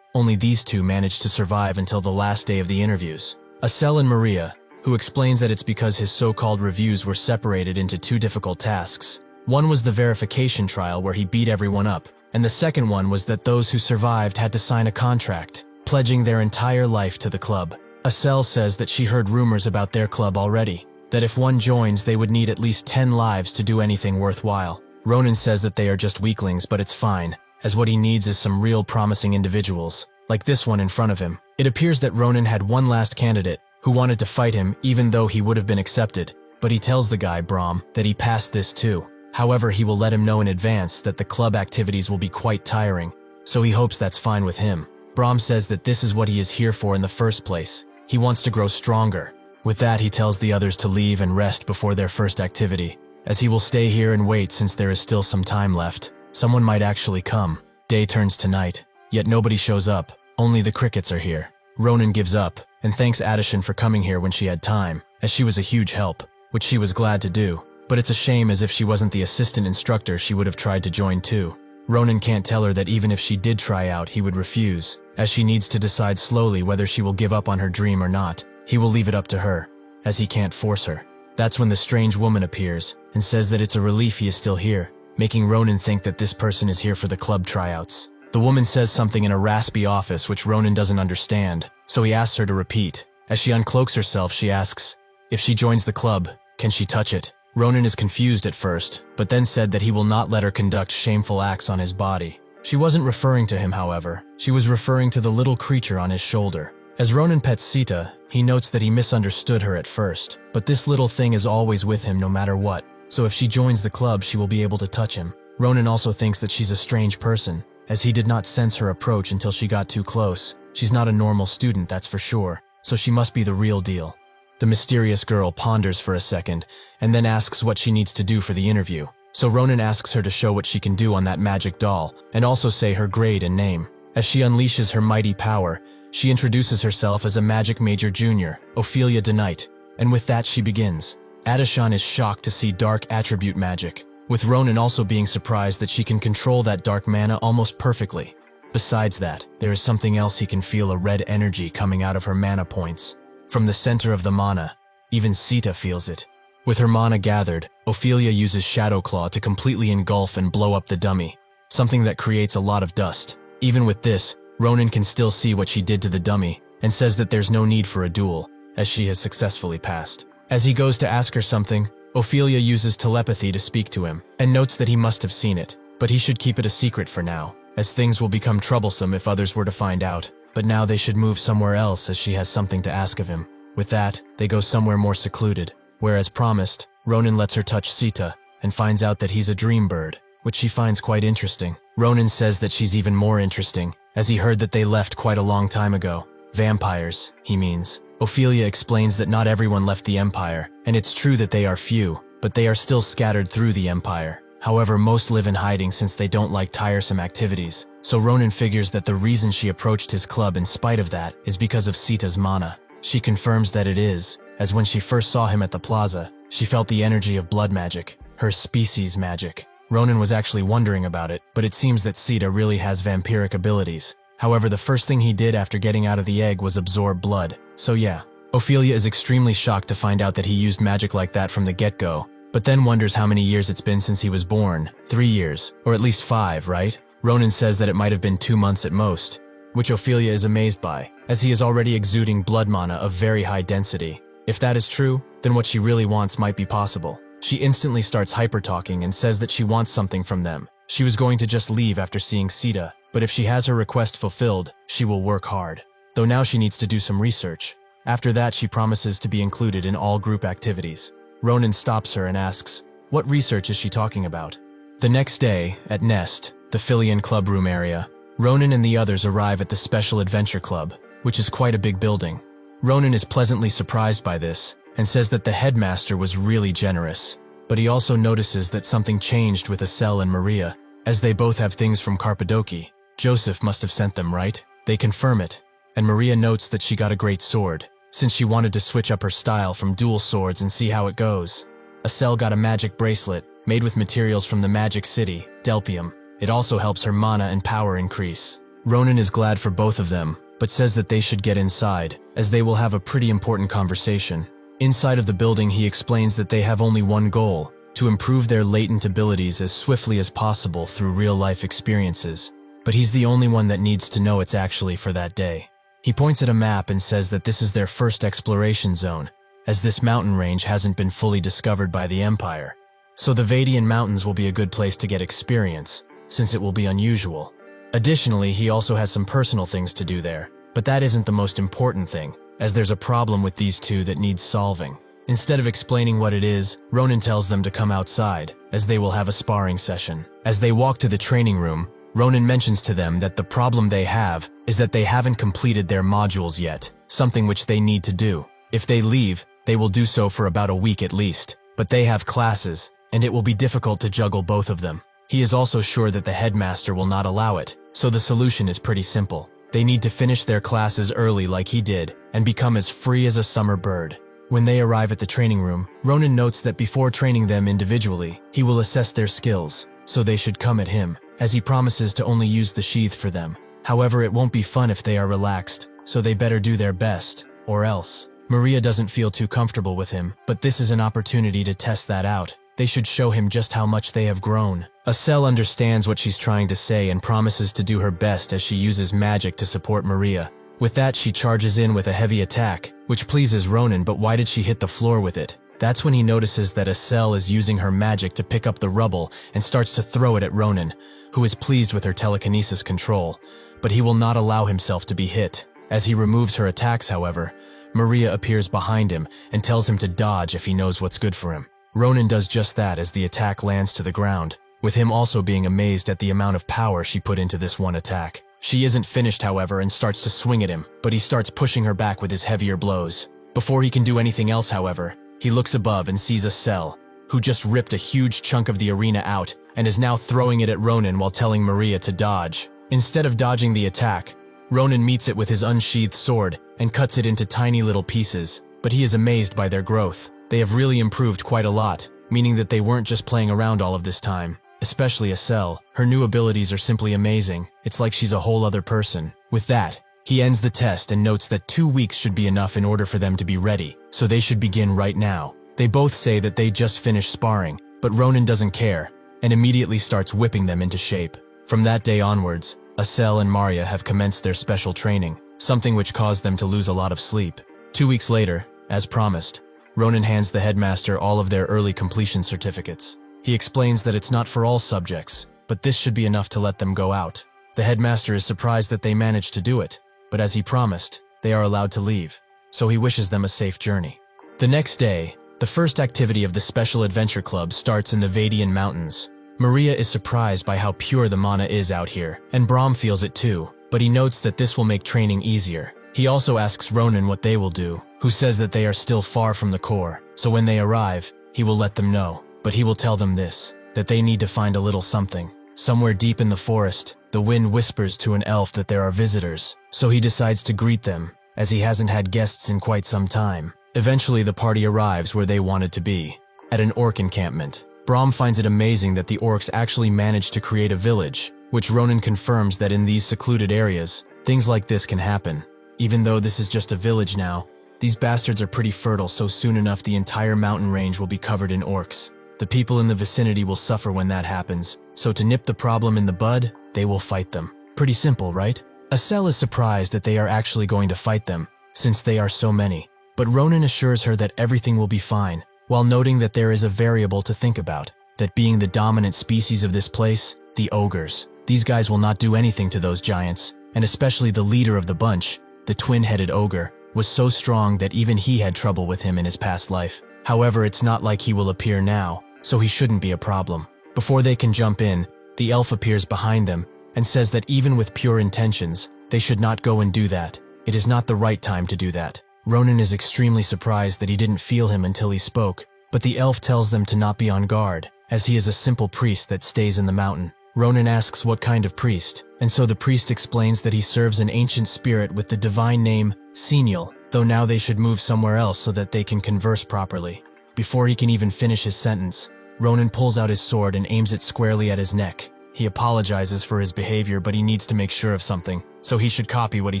only these two managed to survive until the last day of the interviews. Asel and Maria, who explains that it's because his so-called reviews were separated into two difficult tasks. One was the verification trial where he beat everyone up, and the second one was that those who survived had to sign a contract, pledging their entire life to the club. Asel says that she heard rumors about their club already, that if one joins they would need at least 10 lives to do anything worthwhile. Ronan says that they are just weaklings, but it's fine, as what he needs is some real promising individuals, like this one in front of him. It appears that Ronan had one last candidate, who wanted to fight him even though he would have been accepted, but he tells the guy, Brahm, that he passed this too. However, he will let him know in advance that the club activities will be quite tiring, so he hopes that's fine with him. Brahm says that this is what he is here for in the first place. He wants to grow stronger. With that, he tells the others to leave and rest before their first activity, as he will stay here and wait since there is still some time left. Someone might actually come. Day turns to night, yet nobody shows up. Only the crickets are here. Ronan gives up, and thanks Adishan for coming here when she had time, as she was a huge help, which she was glad to do. But it's a shame, as if she wasn't the assistant instructor she would have tried to join too. Ronan can't tell her that even if she did try out, he would refuse, as she needs to decide slowly whether she will give up on her dream or not. He will leave it up to her, as he can't force her. That's when the strange woman appears, and says that it's a relief he is still here, making Ronan think that this person is here for the club tryouts. The woman says something in a raspy office which Ronan doesn't understand, so he asks her to repeat. As she uncloaks herself, she asks, if she joins the club, can she touch it? Ronan is confused at first, but then said that he will not let her conduct shameful acts on his body. She wasn't referring to him, however. She was referring to the little creature on his shoulder. As Ronan pets Sita, he notes that he misunderstood her at first, but this little thing is always with him no matter what, so if she joins the club she will be able to touch him. Ronan also thinks that she's a strange person, as he did not sense her approach until she got too close. She's not a normal student, that's for sure, so she must be the real deal. The mysterious girl ponders for a second, and then asks what she needs to do for the interview. So Ronan asks her to show what she can do on that magic doll, and also say her grade and name. As she unleashes her mighty power, she introduces herself as a Magic Major Junior, Ophelia DeKnight, and with that she begins. Adishan is shocked to see dark attribute magic, with Ronan also being surprised that she can control that dark mana almost perfectly. Besides that, there is something else. He can feel a red energy coming out of her mana points. From the center of the mana, even Sita feels it. With her mana gathered, Ophelia uses Shadow Claw to completely engulf and blow up the dummy, something that creates a lot of dust. Even with this, Ronan can still see what she did to the dummy, and says that there's no need for a duel, as she has successfully passed. As he goes to ask her something, Ophelia uses telepathy to speak to him, and notes that he must have seen it, but he should keep it a secret for now, as things will become troublesome if others were to find out. But now they should move somewhere else, as she has something to ask of him. With that, they go somewhere more secluded, where as promised, Ronan lets her touch Sita, and finds out that he's a dream bird, which she finds quite interesting. Ronan says that she's even more interesting, as he heard that they left quite a long time ago. Vampires, he means. Ophelia explains that not everyone left the Empire, and it's true that they are few, but they are still scattered through the Empire. However, most live in hiding since they don't like tiresome activities, so Ronan figures that the reason she approached his club in spite of that is because of Sita's mana. She confirms that it is, as when she first saw him at the plaza, she felt the energy of blood magic, her species magic. Ronan was actually wondering about it, but it seems that Sita really has vampiric abilities. However, the first thing he did after getting out of the egg was absorb blood, so yeah. Ophelia is extremely shocked to find out that he used magic like that from the get-go, but then wonders how many years it's been since he was born. 3 years, or at least 5, right? Ronan says that it might have been 2 months at most, which Ophelia is amazed by, as he is already exuding blood mana of very high density. If that is true, then what she really wants might be possible. She instantly starts hyper-talking and says that she wants something from them. She was going to just leave after seeing Sita, but if she has her request fulfilled, she will work hard. Though now she needs to do some research. After that, she promises to be included in all group activities. Ronan stops her and asks, what research is she talking about? The next day, at Nest, the Filian club room area, Ronan and the others arrive at the Special Adventure Club, which is quite a big building. Ronan is pleasantly surprised by this, and says that the headmaster was really generous, but he also notices that something changed with Asel and Maria, as they both have things from Cappadocia. Joseph must have sent them, right? They confirm it, and Maria notes that she got a great sword, since she wanted to switch up her style from dual swords and see how it goes. Asel got a magic bracelet, made with materials from the magic city, Delpium. It also helps her mana and power increase. Ronan is glad for both of them, but says that they should get inside, as they will have a pretty important conversation. Inside of the building, he explains that they have only one goal: to improve their latent abilities as swiftly as possible through real-life experiences. But he's the only one that needs to know it's actually for that day. He points at a map and says that this is their first exploration zone, as this mountain range hasn't been fully discovered by the Empire. So the Vadian Mountains will be a good place to get experience, since it will be unusual. Additionally, he also has some personal things to do there, but that isn't the most important thing, as there's a problem with these two that needs solving. Instead of explaining what it is, Ronan tells them to come outside, as they will have a sparring session. As they walk to the training room, Ronan mentions to them that the problem they have is that they haven't completed their modules yet, something which they need to do. If they leave, they will do so for about a week at least, but they have classes, and it will be difficult to juggle both of them. He is also sure that the headmaster will not allow it, so the solution is pretty simple. They need to finish their classes early like he did, and become as free as a summer bird. When they arrive at the training room, Ronan notes that before training them individually, he will assess their skills, so they should come at him, as he promises to only use the sheath for them. However, it won't be fun if they are relaxed, so they better do their best, or else. Maria doesn't feel too comfortable with him, but this is an opportunity to test that out. They should show him just how much they have grown. Estelle understands what she's trying to say and promises to do her best as she uses magic to support Maria. With that, she charges in with a heavy attack, which pleases Ronan, but why did she hit the floor with it? That's when he notices that Estelle is using her magic to pick up the rubble and starts to throw it at Ronan, who is pleased with her telekinesis control, but he will not allow himself to be hit. As he removes her attacks, however, Maria appears behind him and tells him to dodge if he knows what's good for him. Ronan does just that as the attack lands to the ground, with him also being amazed at the amount of power she put into this one attack. She isn't finished, however, and starts to swing at him, but he starts pushing her back with his heavier blows. Before he can do anything else, however, he looks above and sees Estelle, who just ripped a huge chunk of the arena out and is now throwing it at Ronan while telling Maria to dodge. Instead of dodging the attack, Ronan meets it with his unsheathed sword and cuts it into tiny little pieces, but he is amazed by their growth. They have really improved quite a lot, meaning that they weren't just playing around all of this time. Especially Estelle, her new abilities are simply amazing. It's like she's a whole other person. With that, he ends the test and notes that 2 weeks should be enough in order for them to be ready, so they should begin right now. They both say that they just finished sparring, but Ronan doesn't care, and immediately starts whipping them into shape. From that day onwards, Estelle and Maria have commenced their special training, something which caused them to lose a lot of sleep. 2 weeks later, as promised, Ronan hands the headmaster all of their early completion certificates. He explains that it's not for all subjects, but this should be enough to let them go out. The headmaster is surprised that they managed to do it, but as he promised, they are allowed to leave, so he wishes them a safe journey. The next day, the first activity of the Special Adventure Club starts in the Vadian Mountains. Maria is surprised by how pure the mana is out here, and Brahm feels it too, but he notes that this will make training easier. He also asks Ronan what they will do, who says that they are still far from the core, so when they arrive, he will let them know. But he will tell them this, that they need to find a little something. Somewhere deep in the forest, the wind whispers to an elf that there are visitors, so he decides to greet them, as he hasn't had guests in quite some time. Eventually the party arrives where they wanted to be, at an orc encampment. Brahm finds it amazing that the orcs actually managed to create a village, which Ronan confirms that in these secluded areas, things like this can happen. Even though this is just a village now, these bastards are pretty fertile, so soon enough the entire mountain range will be covered in orcs. The people in the vicinity will suffer when that happens, so to nip the problem in the bud, they will fight them. Pretty simple, right? Estelle is surprised that they are actually going to fight them, since they are so many. But Ronan assures her that everything will be fine, while noting that there is a variable to think about, that being the dominant species of this place, the ogres. These guys will not do anything to those giants, and especially the leader of the bunch, the twin-headed ogre, was so strong that even he had trouble with him in his past life. However, it's not like he will appear now, so he shouldn't be a problem. Before they can jump in, the elf appears behind them and says that even with pure intentions, they should not go and do that. It is not the right time to do that. Ronan is extremely surprised that he didn't feel him until he spoke, but the elf tells them to not be on guard, as he is a simple priest that stays in the mountain. Ronan asks what kind of priest, and so the priest explains that he serves an ancient spirit with the divine name Senial, though now they should move somewhere else so that they can converse properly. Before he can even finish his sentence, Ronan pulls out his sword and aims it squarely at his neck. He apologizes for his behavior, but he needs to make sure of something, so he should copy what he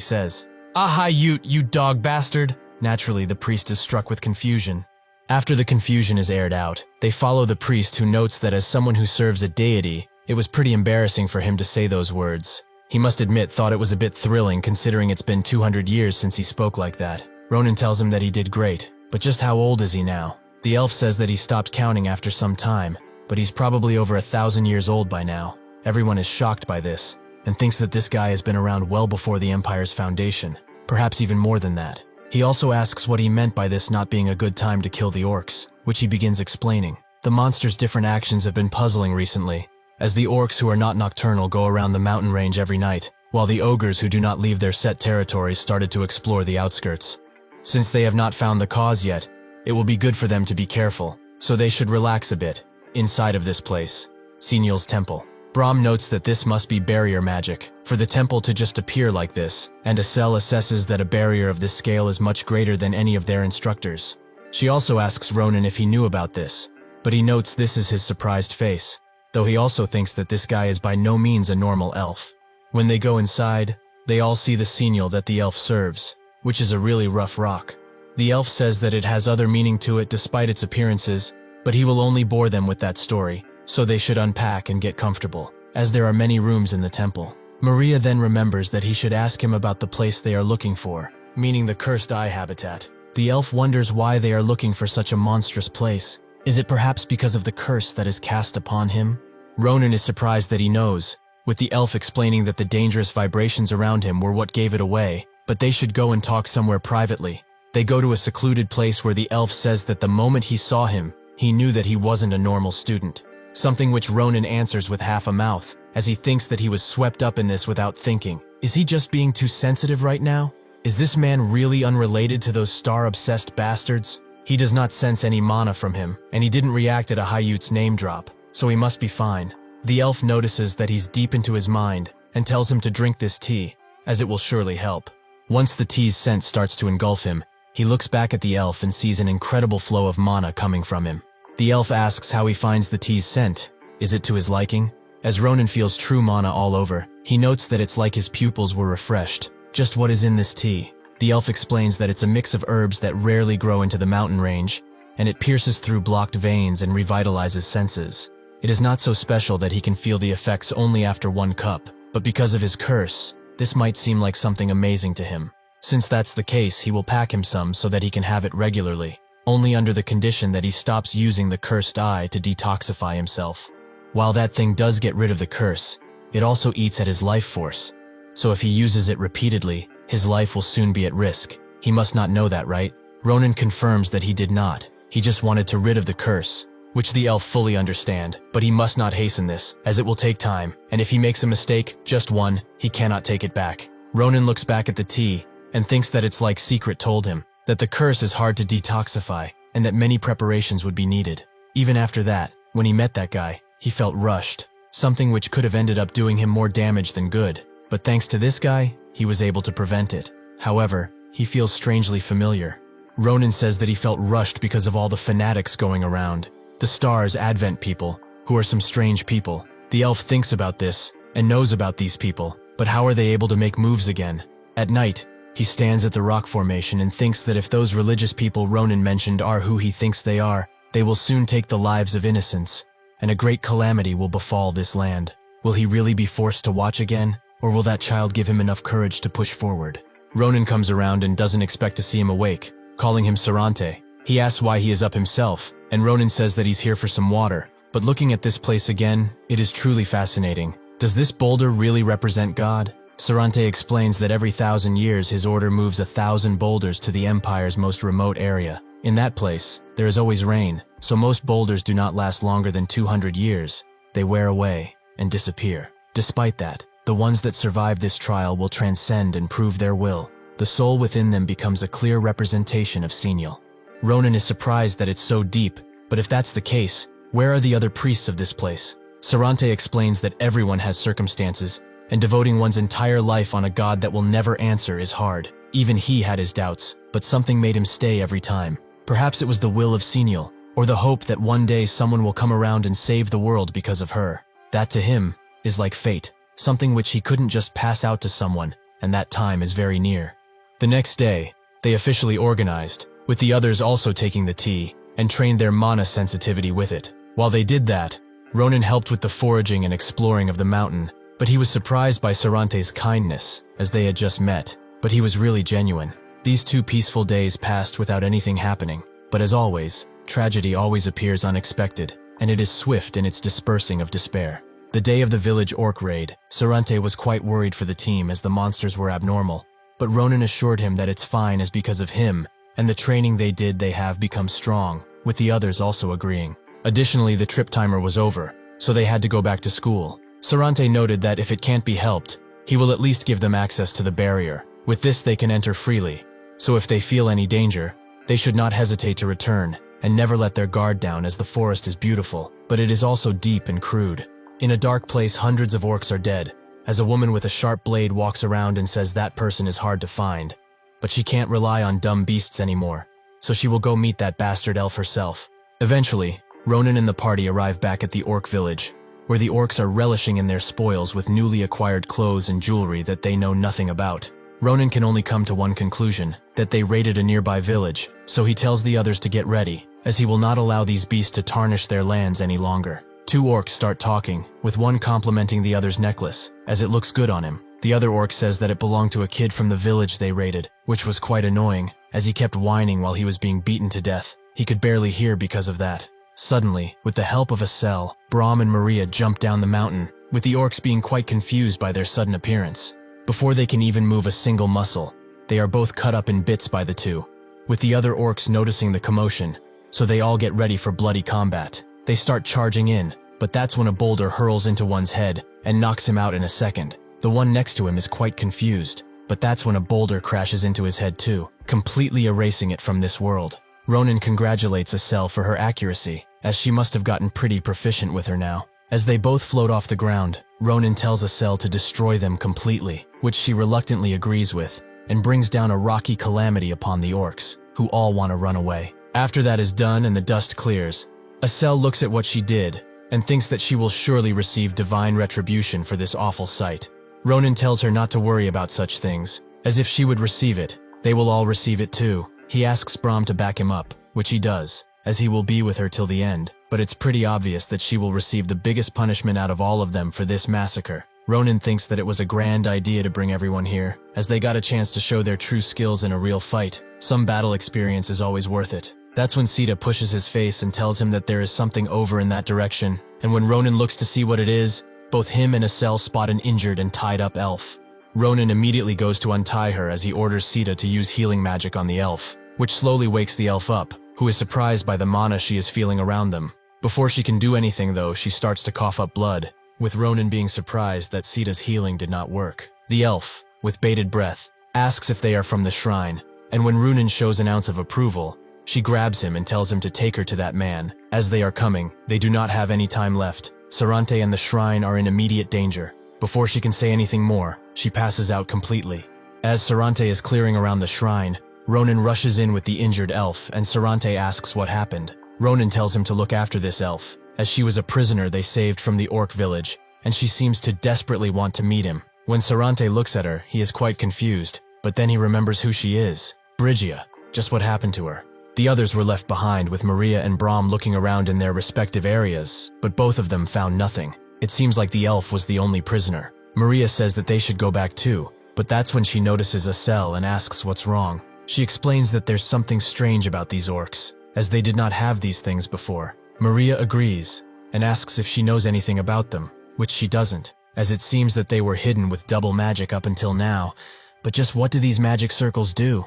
says. "Ahayut, you dog bastard!" Naturally, the priest is struck with confusion. After the confusion is aired out, they follow the priest, who notes that as someone who serves a deity, it was pretty embarrassing for him to say those words. He must admit thought it was a bit thrilling, considering it's been 200 years since he spoke like that. Ronan tells him that he did great, but just how old is he now? The elf says that he stopped counting after some time, but he's probably over 1,000 years old by now. Everyone is shocked by this, and thinks that this guy has been around well before the Empire's foundation, perhaps even more than that. He also asks what he meant by this not being a good time to kill the orcs, which he begins explaining. The monster's different actions have been puzzling recently, as the orcs who are not nocturnal go around the mountain range every night, while the ogres who do not leave their set territories started to explore the outskirts. Since they have not found the cause yet, it will be good for them to be careful, so they should relax a bit. Inside of this place, Seniel's temple. Brahm notes that this must be barrier magic, for the temple to just appear like this, and Acel assesses that a barrier of this scale is much greater than any of their instructors. She also asks Ronan if he knew about this, but he notes this is his surprised face, though he also thinks that this guy is by no means a normal elf. When they go inside, they all see the Seniel that the elf serves, which is a really rough rock. The elf says that it has other meaning to it despite its appearances, but he will only bore them with that story, so they should unpack and get comfortable, as there are many rooms in the temple. Maria then remembers that he should ask him about the place they are looking for, meaning the Cursed Eye habitat. The elf wonders why they are looking for such a monstrous place. Is it perhaps because of the curse that is cast upon him? Ronan is surprised that he knows, with the elf explaining that the dangerous vibrations around him were what gave it away, but they should go and talk somewhere privately. They go to a secluded place where the elf says that the moment he saw him, he knew that he wasn't a normal student. Something which Ronan answers with half a mouth, as he thinks that he was swept up in this without thinking. Is he just being too sensitive right now? Is this man really unrelated to those star-obsessed bastards? He does not sense any mana from him, and he didn't react at Ahayut's name drop, so he must be fine. The elf notices that he's deep into his mind, and tells him to drink this tea, as it will surely help. Once the tea's scent starts to engulf him, he looks back at the elf and sees an incredible flow of mana coming from him. The elf asks how he finds the tea's scent. Is it to his liking? As Ronan feels true mana all over, he notes that it's like his pupils were refreshed. Just what is in this tea? The elf explains that it's a mix of herbs that rarely grow into the mountain range, and it pierces through blocked veins and revitalizes senses. It is not so special that he can feel the effects only after one cup, but because of his curse, this might seem like something amazing to him. Since that's the case, he will pack him some so that he can have it regularly, only under the condition that he stops using the Cursed Eye to detoxify himself. While that thing does get rid of the curse, it also eats at his life force. So if he uses it repeatedly, his life will soon be at risk. He must not know that, right? Ronan confirms that he did not. He just wanted to rid of the curse, which the elf fully understand, but he must not hasten this, as it will take time, and if he makes a mistake, just one, he cannot take it back. Ronan looks back at the tea, and thinks that it's like Secret told him, that the curse is hard to detoxify, and that many preparations would be needed. Even after that, when he met that guy, he felt rushed, something which could have ended up doing him more damage than good, but thanks to this guy, he was able to prevent it. However, he feels strangely familiar. Ronan says that he felt rushed because of all the fanatics going around, the Stars Advent people, who are some strange people. The elf thinks about this, and knows about these people, but how are they able to make moves again? At night, he stands at the rock formation and thinks that if those religious people Ronan mentioned are who he thinks they are, they will soon take the lives of innocents, and a great calamity will befall this land. Will he really be forced to watch again, or will that child give him enough courage to push forward? Ronan comes around and doesn't expect to see him awake, calling him Sarante. He asks why he is up himself, and Ronan says that he's here for some water. But looking at this place again, it is truly fascinating. Does this boulder really represent God? Sarante explains that every 1,000 years his order moves 1,000 boulders to the Empire's most remote area. In that place, there is always rain, so most boulders do not last longer than 200 years. They wear away and disappear. Despite that, the ones that survive this trial will transcend and prove their will. The soul within them becomes a clear representation of Seniel. Ronan is surprised that it's so deep, but if that's the case, where are the other priests of this place? Sarante explains that everyone has circumstances, and devoting one's entire life on a god that will never answer is hard. Even he had his doubts, but something made him stay every time. Perhaps it was the will of Seniel, or the hope that one day someone will come around and save the world because of her. That to him is like fate, something which he couldn't just pass out to someone, and that time is very near. The next day, they officially organized, with the others also taking the tea, and trained their mana sensitivity with it. While they did that, Ronan helped with the foraging and exploring of the mountain, but he was surprised by Sarante's kindness, as they had just met, but he was really genuine. These 2 peaceful days passed without anything happening, but as always, tragedy always appears unexpected, and it is swift in its dispersing of despair. The day of the village orc raid, Sarante was quite worried for the team as the monsters were abnormal, but Ronan assured him that it's fine as because of him, and the training they have become strong, with the others also agreeing. Additionally, the trip timer was over, so they had to go back to school. Sarante noted that if it can't be helped, he will at least give them access to the barrier. With this they can enter freely, so if they feel any danger, they should not hesitate to return, and never let their guard down as the forest is beautiful, but it is also deep and crude. In a dark place, hundreds of orcs are dead, as a woman with a sharp blade walks around and says that person is hard to find. But she can't rely on dumb beasts anymore, so she will go meet that bastard elf herself. Eventually, Ronan and the party arrive back at the orc village, where the orcs are relishing in their spoils with newly acquired clothes and jewelry that they know nothing about. Ronan can only come to one conclusion, that they raided a nearby village, so he tells the others to get ready, as he will not allow these beasts to tarnish their lands any longer. 2 orcs start talking, with one complimenting the other's necklace, as it looks good on him. The other orc says that it belonged to a kid from the village they raided, which was quite annoying, as he kept whining while he was being beaten to death. He could barely hear because of that. Suddenly, with the help of a cell, Brahm and Maria jump down the mountain, with the orcs being quite confused by their sudden appearance. Before they can even move a single muscle, they are both cut up in bits by the 2, with the other orcs noticing the commotion, so they all get ready for bloody combat. They start charging in, but that's when a boulder hurls into one's head and knocks him out in a second. The one next to him is quite confused, but that's when a boulder crashes into his head too, completely erasing it from this world. Ronan congratulates Acel for her accuracy, as she must have gotten pretty proficient with her now. As they both float off the ground, Ronan tells Acel to destroy them completely, which she reluctantly agrees with, and brings down a rocky calamity upon the orcs, who all want to run away. After that is done and the dust clears, Acel looks at what she did, and thinks that she will surely receive divine retribution for this awful sight. Ronan tells her not to worry about such things, as if she would receive it, they will all receive it too. He asks Brahm to back him up, which he does, as he will be with her till the end, but it's pretty obvious that she will receive the biggest punishment out of all of them for this massacre. Ronan thinks that it was a grand idea to bring everyone here, as they got a chance to show their true skills in a real fight. Some battle experience is always worth it. That's when Sita pushes his face and tells him that there is something over in that direction, and when Ronan looks to see what it is, both him and Acel spot an injured and tied up elf. Ronan immediately goes to untie her as he orders Sita to use healing magic on the elf, which slowly wakes the elf up, who is surprised by the mana she is feeling around them. Before she can do anything though, she starts to cough up blood, with Ronan being surprised that Sita's healing did not work. The elf, with bated breath, asks if they are from the shrine, and when Ronan shows an ounce of approval, she grabs him and tells him to take her to that man. As they are coming, they do not have any time left. Sarante and the shrine are in immediate danger. Before she can say anything more, she passes out completely. As Sarante is clearing around the shrine, Ronan rushes in with the injured elf, and Sarante asks what happened. Ronan tells him to look after this elf, as she was a prisoner they saved from the orc village, and she seems to desperately want to meet him. When Sarante looks at her, he is quite confused, but then he remembers who she is. Brygia, just what happened to her. The others were left behind with Maria and Brahm looking around in their respective areas, but both of them found nothing. It seems like the elf was the only prisoner. Maria says that they should go back too, but that's when she notices Acel and asks what's wrong. She explains that there's something strange about these orcs, as they did not have these things before. Maria agrees, and asks if she knows anything about them, which she doesn't, as it seems that they were hidden with double magic up until now, but just what do these magic circles do?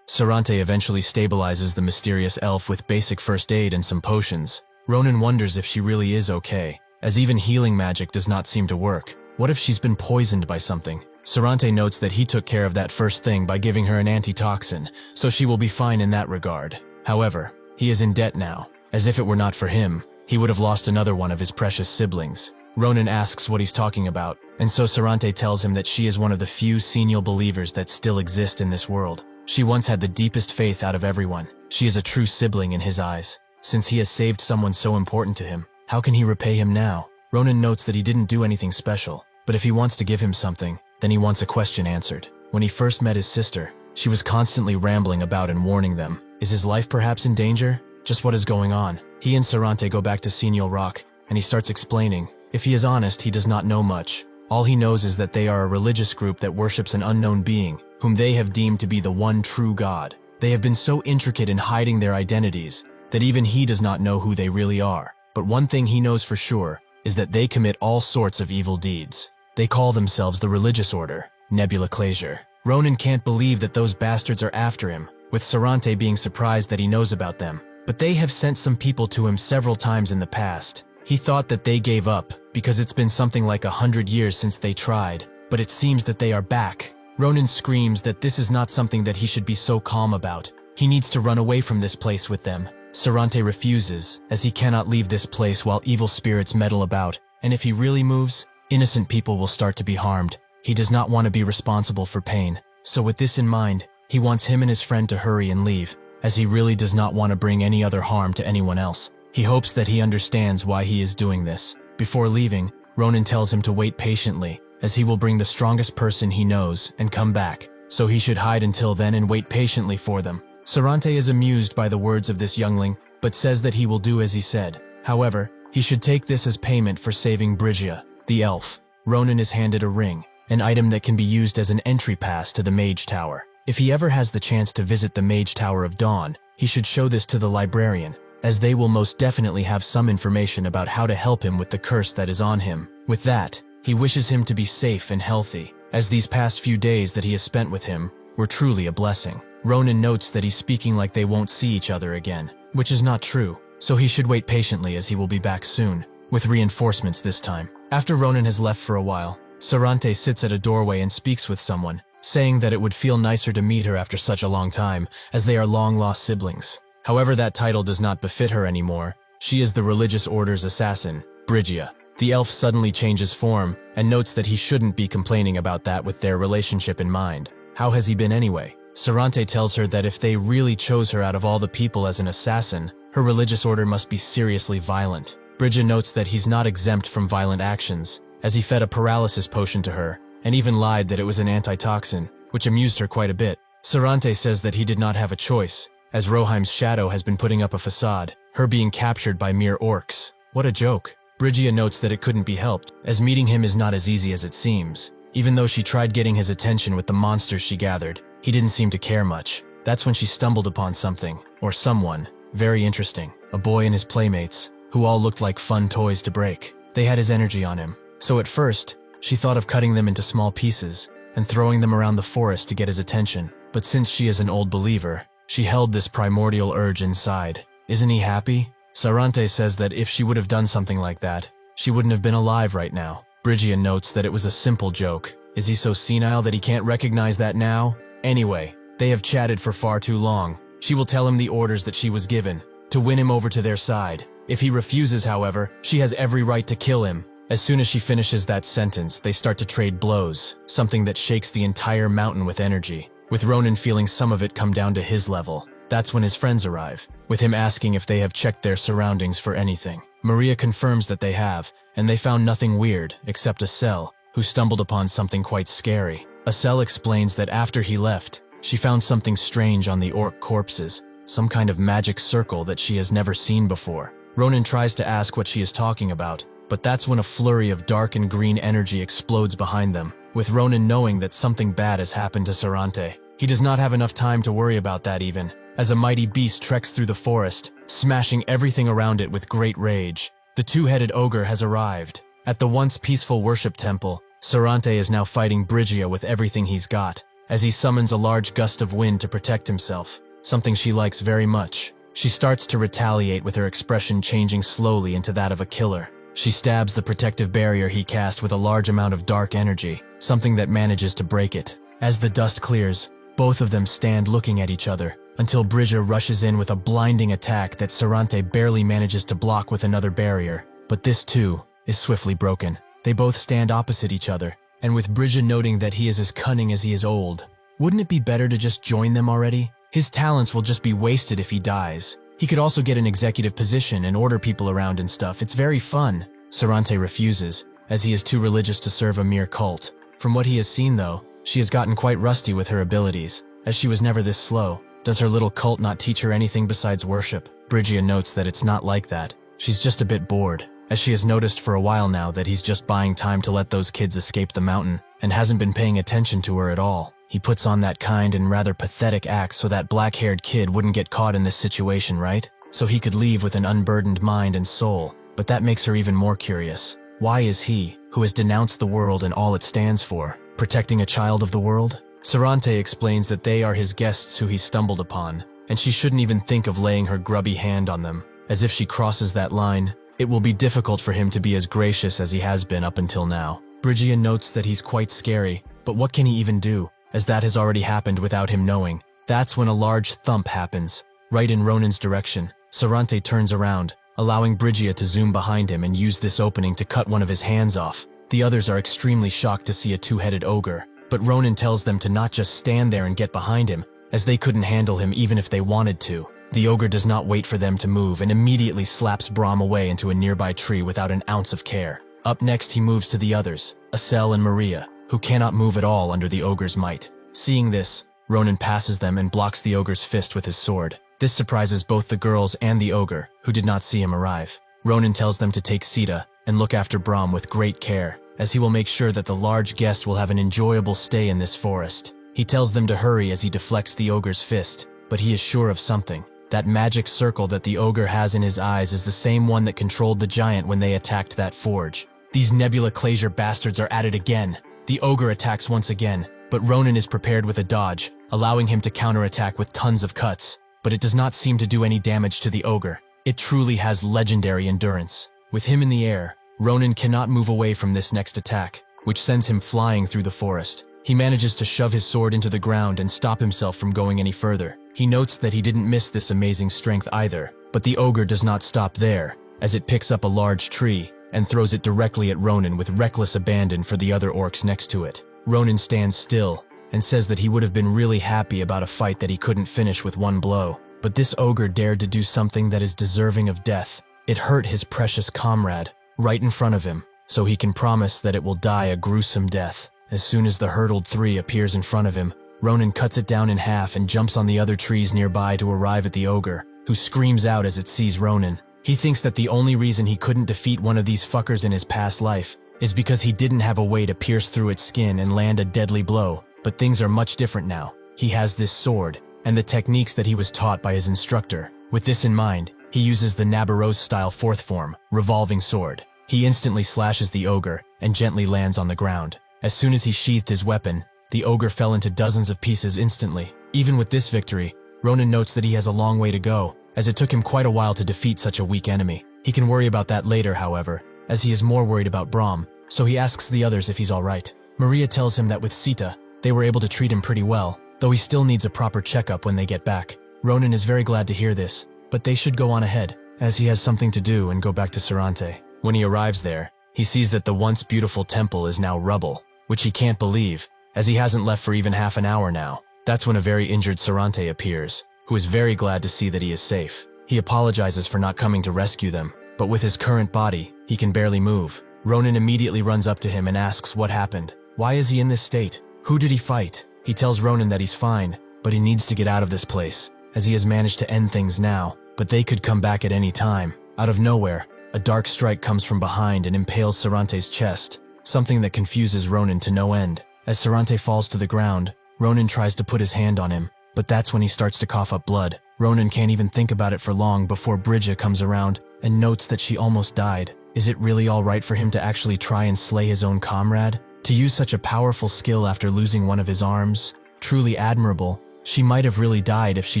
Sarante eventually stabilizes the mysterious elf with basic first aid and some potions. Ronan wonders if she really is okay, as even healing magic does not seem to work. What if she's been poisoned by something? Sarante notes that he took care of that first thing by giving her an antitoxin, so she will be fine in that regard. However, he is in debt now, as if it were not for him, he would have lost another one of his precious siblings. Ronan asks what he's talking about, and so Sarante tells him that she is one of the few senior believers that still exist in this world. She once had the deepest faith out of everyone. She is a true sibling in his eyes. since he has saved someone so important to him. How can he repay him now? Ronan notes that he didn't do anything special, but if he wants to give him something, then he wants a question answered. When he first met his sister, she was constantly rambling about and warning them. Is his life perhaps in danger? Just what is going on? He and Sarante go back to Senil Rock, and he starts explaining. If he is honest, he does not know much. All he knows is that they are a religious group that worships an unknown being, whom they have deemed to be the one true God. They have been so intricate in hiding their identities that even he does not know who they really are. But one thing he knows for sure is that they commit all sorts of evil deeds. They call themselves the Religious Order, Nebula Clasier. Ronan can't believe that those bastards are after him, with Sarante being surprised that he knows about them. But they have sent some people to him several times in the past. He thought that they gave up, because it's been something like 100 years since they tried, but it seems that they are back. Ronan screams that this is not something that he should be so calm about. He needs to run away from this place with them. Sarante refuses, as he cannot leave this place while evil spirits meddle about, and if he really moves, innocent people will start to be harmed. He does not want to be responsible for pain, so with this in mind, he wants him and his friend to hurry and leave, as he really does not want to bring any other harm to anyone else. He hopes that he understands why he is doing this. Before leaving, Ronan tells him to wait patiently, as he will bring the strongest person he knows and come back, so he should hide until then and wait patiently for them. Sarante is amused by the words of this youngling, but says that he will do as he said. However, he should take this as payment for saving Brigia, the elf. Ronan is handed a ring, an item that can be used as an entry pass to the Mage Tower. If he ever has the chance to visit the Mage Tower of Dawn, he should show this to the librarian, as they will most definitely have some information about how to help him with the curse that is on him. With that, he wishes him to be safe and healthy, as these past few days that he has spent with him were truly a blessing. Ronan notes that he's speaking like they won't see each other again, which is not true, so he should wait patiently as he will be back soon, with reinforcements this time. After Ronan has left for a while, Sarante sits at a doorway and speaks with someone, saying that it would feel nicer to meet her after such a long time, as they are long-lost siblings. However, that title does not befit her anymore. She is the religious order's assassin, Brigia. The elf suddenly changes form, and notes that he shouldn't be complaining about that with their relationship in mind. How has he been anyway? Sarante tells her that if they really chose her out of all the people as an assassin, her religious order must be seriously violent. Brigia notes that he's not exempt from violent actions, as he fed a paralysis potion to her, and even lied that it was an antitoxin, which amused her quite a bit. Sarante says that he did not have a choice, as Roheim's shadow has been putting up a facade, her being captured by mere orcs. What a joke. Brigia notes that it couldn't be helped, as meeting him is not as easy as it seems. Even though she tried getting his attention with the monsters she gathered, he didn't seem to care much. That's when she stumbled upon something, or someone, very interesting. A boy and his playmates, who all looked like fun toys to break. They had his energy on him. So at first, she thought of cutting them into small pieces and throwing them around the forest to get his attention. But since she is an old believer, she held this primordial urge inside. Isn't he happy? Sarante says that if she would have done something like that, she wouldn't have been alive right now. Brigia notes that it was a simple joke. Is he so senile that he can't recognize that now? Anyway, they have chatted for far too long. She will tell him the orders that she was given, to win him over to their side. If he refuses, however, she has every right to kill him. As soon as she finishes that sentence, they start to trade blows, something that shakes the entire mountain with energy, with Ronan feeling some of it come down to his level. That's when his friends arrive, with him asking if they have checked their surroundings for anything. Maria confirms that they have, and they found nothing weird except Acel, who stumbled upon something quite scary. Acel explains that after he left, she found something strange on the orc corpses, some kind of magic circle that she has never seen before. Ronan tries to ask what she is talking about, but that's when a flurry of dark and green energy explodes behind them, with Ronan knowing that something bad has happened to Sarante. He does not have enough time to worry about that even, as a mighty beast treks through the forest, smashing everything around it with great rage. The two-headed ogre has arrived. At the once peaceful worship temple, Sarante is now fighting Brigia with everything he's got, as he summons a large gust of wind to protect himself, something she likes very much. She starts to retaliate with her expression changing slowly into that of a killer. She stabs the protective barrier he cast with a large amount of dark energy, something that manages to break it. As the dust clears, both of them stand looking at each other, until Brigia rushes in with a blinding attack that Sarante barely manages to block with another barrier. But this too is swiftly broken. They both stand opposite each other, and with Brigia noting that he is as cunning as he is old. Wouldn't it be better to just join them already? His talents will just be wasted if he dies. He could also get an executive position and order people around and stuff. It's very fun. Sarante refuses, as he is too religious to serve a mere cult. From what he has seen though, she has gotten quite rusty with her abilities, as she was never this slow. Does her little cult not teach her anything besides worship? Bridgia notes that it's not like that. She's just a bit bored, as she has noticed for a while now that he's just buying time to let those kids escape the mountain, and hasn't been paying attention to her at all. He puts on that kind and rather pathetic act so that black-haired kid wouldn't get caught in this situation, right? So he could leave with an unburdened mind and soul. But that makes her even more curious. Why is he, who has denounced the world and all it stands for, protecting a child of the world? Sarante explains that they are his guests who he stumbled upon, and she shouldn't even think of laying her grubby hand on them, as if she crosses that line, it will be difficult for him to be as gracious as he has been up until now. Bridgia notes that he's quite scary, but what can he even do, as that has already happened without him knowing. That's when a large thump happens, right in Ronan's direction. Sarante turns around, allowing Bridgia to zoom behind him and use this opening to cut one of his hands off. The others are extremely shocked to see a two-headed ogre, but Ronan tells them to not just stand there and get behind him, as they couldn't handle him even if they wanted to. The ogre does not wait for them to move and immediately slaps Brahm away into a nearby tree without an ounce of care. Up next he moves to the others, Estelle and Maria, who cannot move at all under the ogre's might. Seeing this, Ronan passes them and blocks the ogre's fist with his sword. This surprises both the girls and the ogre, who did not see him arrive. Ronan tells them to take Sita and look after Brahm with great care, as he will make sure that the large guest will have an enjoyable stay in this forest. He tells them to hurry as he deflects the ogre's fist, but he is sure of something. That magic circle that the ogre has in his eyes is the same one that controlled the giant when they attacked that forge. These Nebula Clasier bastards are at it again. The ogre attacks once again, but Ronan is prepared with a dodge, allowing him to counterattack with tons of cuts, but it does not seem to do any damage to the ogre. It truly has legendary endurance. With him in the air, Ronan cannot move away from this next attack, which sends him flying through the forest. He manages to shove his sword into the ground and stop himself from going any further. He notes that he didn't miss this amazing strength either, but the ogre does not stop there, as it picks up a large tree and throws it directly at Ronan with reckless abandon for the other orcs next to it. Ronan stands still and says that he would have been really happy about a fight that he couldn't finish with one blow. But this ogre dared to do something that is deserving of death. It hurt his precious comrade, right in front of him, so he can promise that it will die a gruesome death. As soon as the hurdled three appears in front of him, Ronan cuts it down in half and jumps on the other trees nearby to arrive at the ogre, who screams out as it sees Ronan. He thinks that the only reason he couldn't defeat one of these fuckers in his past life is because he didn't have a way to pierce through its skin and land a deadly blow, but things are much different now. He has this sword, and the techniques that he was taught by his instructor. With this in mind, he uses the Nabarose-style fourth form, revolving sword. He instantly slashes the ogre and gently lands on the ground. As soon as he sheathed his weapon, the ogre fell into dozens of pieces instantly. Even with this victory, Ronan notes that he has a long way to go, as it took him quite a while to defeat such a weak enemy. He can worry about that later, however, as he is more worried about Brahm, so he asks the others if he's alright. Maria tells him that with Sita, they were able to treat him pretty well, though he still needs a proper checkup when they get back. Ronan is very glad to hear this, but they should go on ahead, as he has something to do and go back to Sarante. When he arrives there, he sees that the once beautiful temple is now rubble, which he can't believe, as he hasn't left for even half an hour now. That's when a very injured Sarante appears, who is very glad to see that he is safe. He apologizes for not coming to rescue them, but with his current body, he can barely move. Ronan immediately runs up to him and asks what happened. Why is he in this state? Who did he fight? He tells Ronan that he's fine, but he needs to get out of this place, as he has managed to end things now, but they could come back at any time. Out of nowhere, a dark strike comes from behind and impales Sarante's chest, something that confuses Ronan to no end. As Sarante falls to the ground, Ronan tries to put his hand on him, but that's when he starts to cough up blood. Ronan can't even think about it for long before Bridgia comes around and notes that she almost died. Is it really alright for him to actually try and slay his own comrade? To use such a powerful skill after losing one of his arms? Truly admirable. She might have really died if she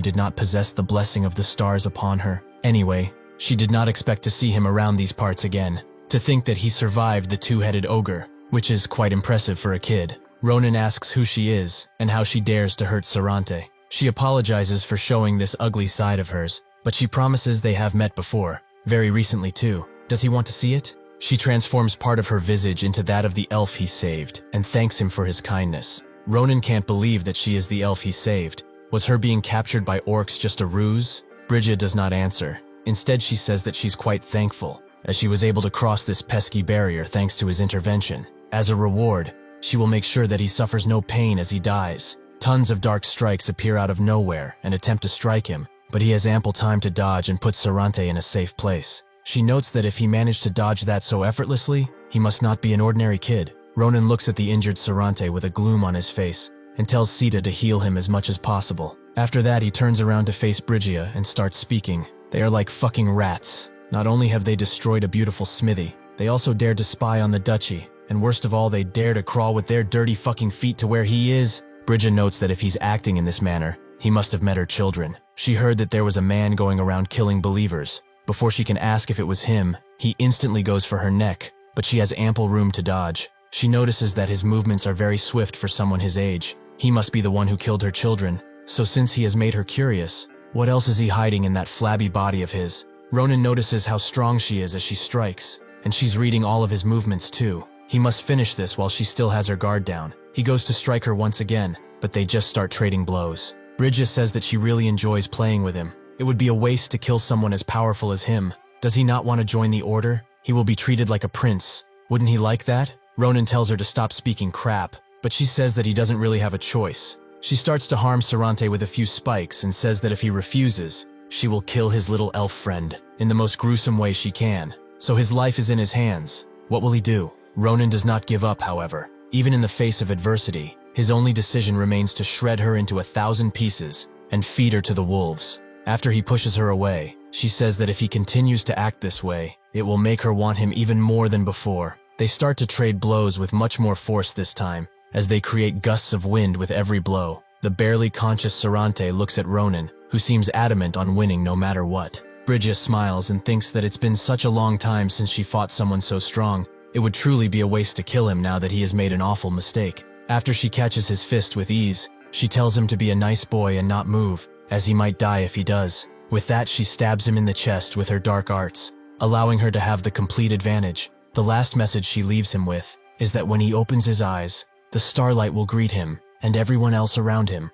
did not possess the blessing of the stars upon her. Anyway, she did not expect to see him around these parts again. To think that he survived the two-headed ogre, which is quite impressive for a kid. Ronan asks who she is and how she dares to hurt Sarante. She apologizes for showing this ugly side of hers, but she promises they have met before, very recently too. Does he want to see it? She transforms part of her visage into that of the elf he saved and thanks him for his kindness. Ronan can't believe that she is the elf he saved. Was her being captured by orcs just a ruse? Bridget does not answer. Instead, she says that she's quite thankful, as she was able to cross this pesky barrier thanks to his intervention. As a reward, she will make sure that he suffers no pain as he dies. Tons of dark strikes appear out of nowhere and attempt to strike him, but he has ample time to dodge and put Sarante in a safe place. She notes that if he managed to dodge that so effortlessly, he must not be an ordinary kid. Ronan looks at the injured Sarante with a gloom on his face and tells Sita to heal him as much as possible. After that, he turns around to face Brygia and starts speaking. They are like fucking rats. Not only have they destroyed a beautiful smithy, they also dared to spy on the duchy, and worst of all, they dare to crawl with their dirty fucking feet to where he is. Brygia notes that if he's acting in this manner, he must have met her children. She heard that there was a man going around killing believers. Before she can ask if it was him, he instantly goes for her neck, but she has ample room to dodge. She notices that his movements are very swift for someone his age. He must be the one who killed her children. So since he has made her curious, what else is he hiding in that flabby body of his? Ronan notices how strong she is as she strikes, and she's reading all of his movements too. He must finish this while she still has her guard down. He goes to strike her once again, but they just start trading blows. Bridget says that she really enjoys playing with him. It would be a waste to kill someone as powerful as him. Does he not want to join the order? He will be treated like a prince. Wouldn't he like that? Ronan tells her to stop speaking crap, but she says that he doesn't really have a choice. She starts to harm Sarante with a few spikes and says that if he refuses, she will kill his little elf friend in the most gruesome way she can. So his life is in his hands. What will he do? Ronan does not give up, however. Even in the face of adversity, his only decision remains to shred her into 1,000 pieces and feed her to the wolves. After he pushes her away, she says that if he continues to act this way, it will make her want him even more than before. They start to trade blows with much more force this time, as they create gusts of wind with every blow. The barely conscious Sarante looks at Ronan, who seems adamant on winning no matter what. Brygia smiles and thinks that it's been such a long time since she fought someone so strong. It would truly be a waste to kill him now that he has made an awful mistake. After she catches his fist with ease, she tells him to be a nice boy and not move, as he might die if he does. With that, she stabs him in the chest with her dark arts, allowing her to have the complete advantage. The last message she leaves him with is that when he opens his eyes, the starlight will greet him and everyone else around him.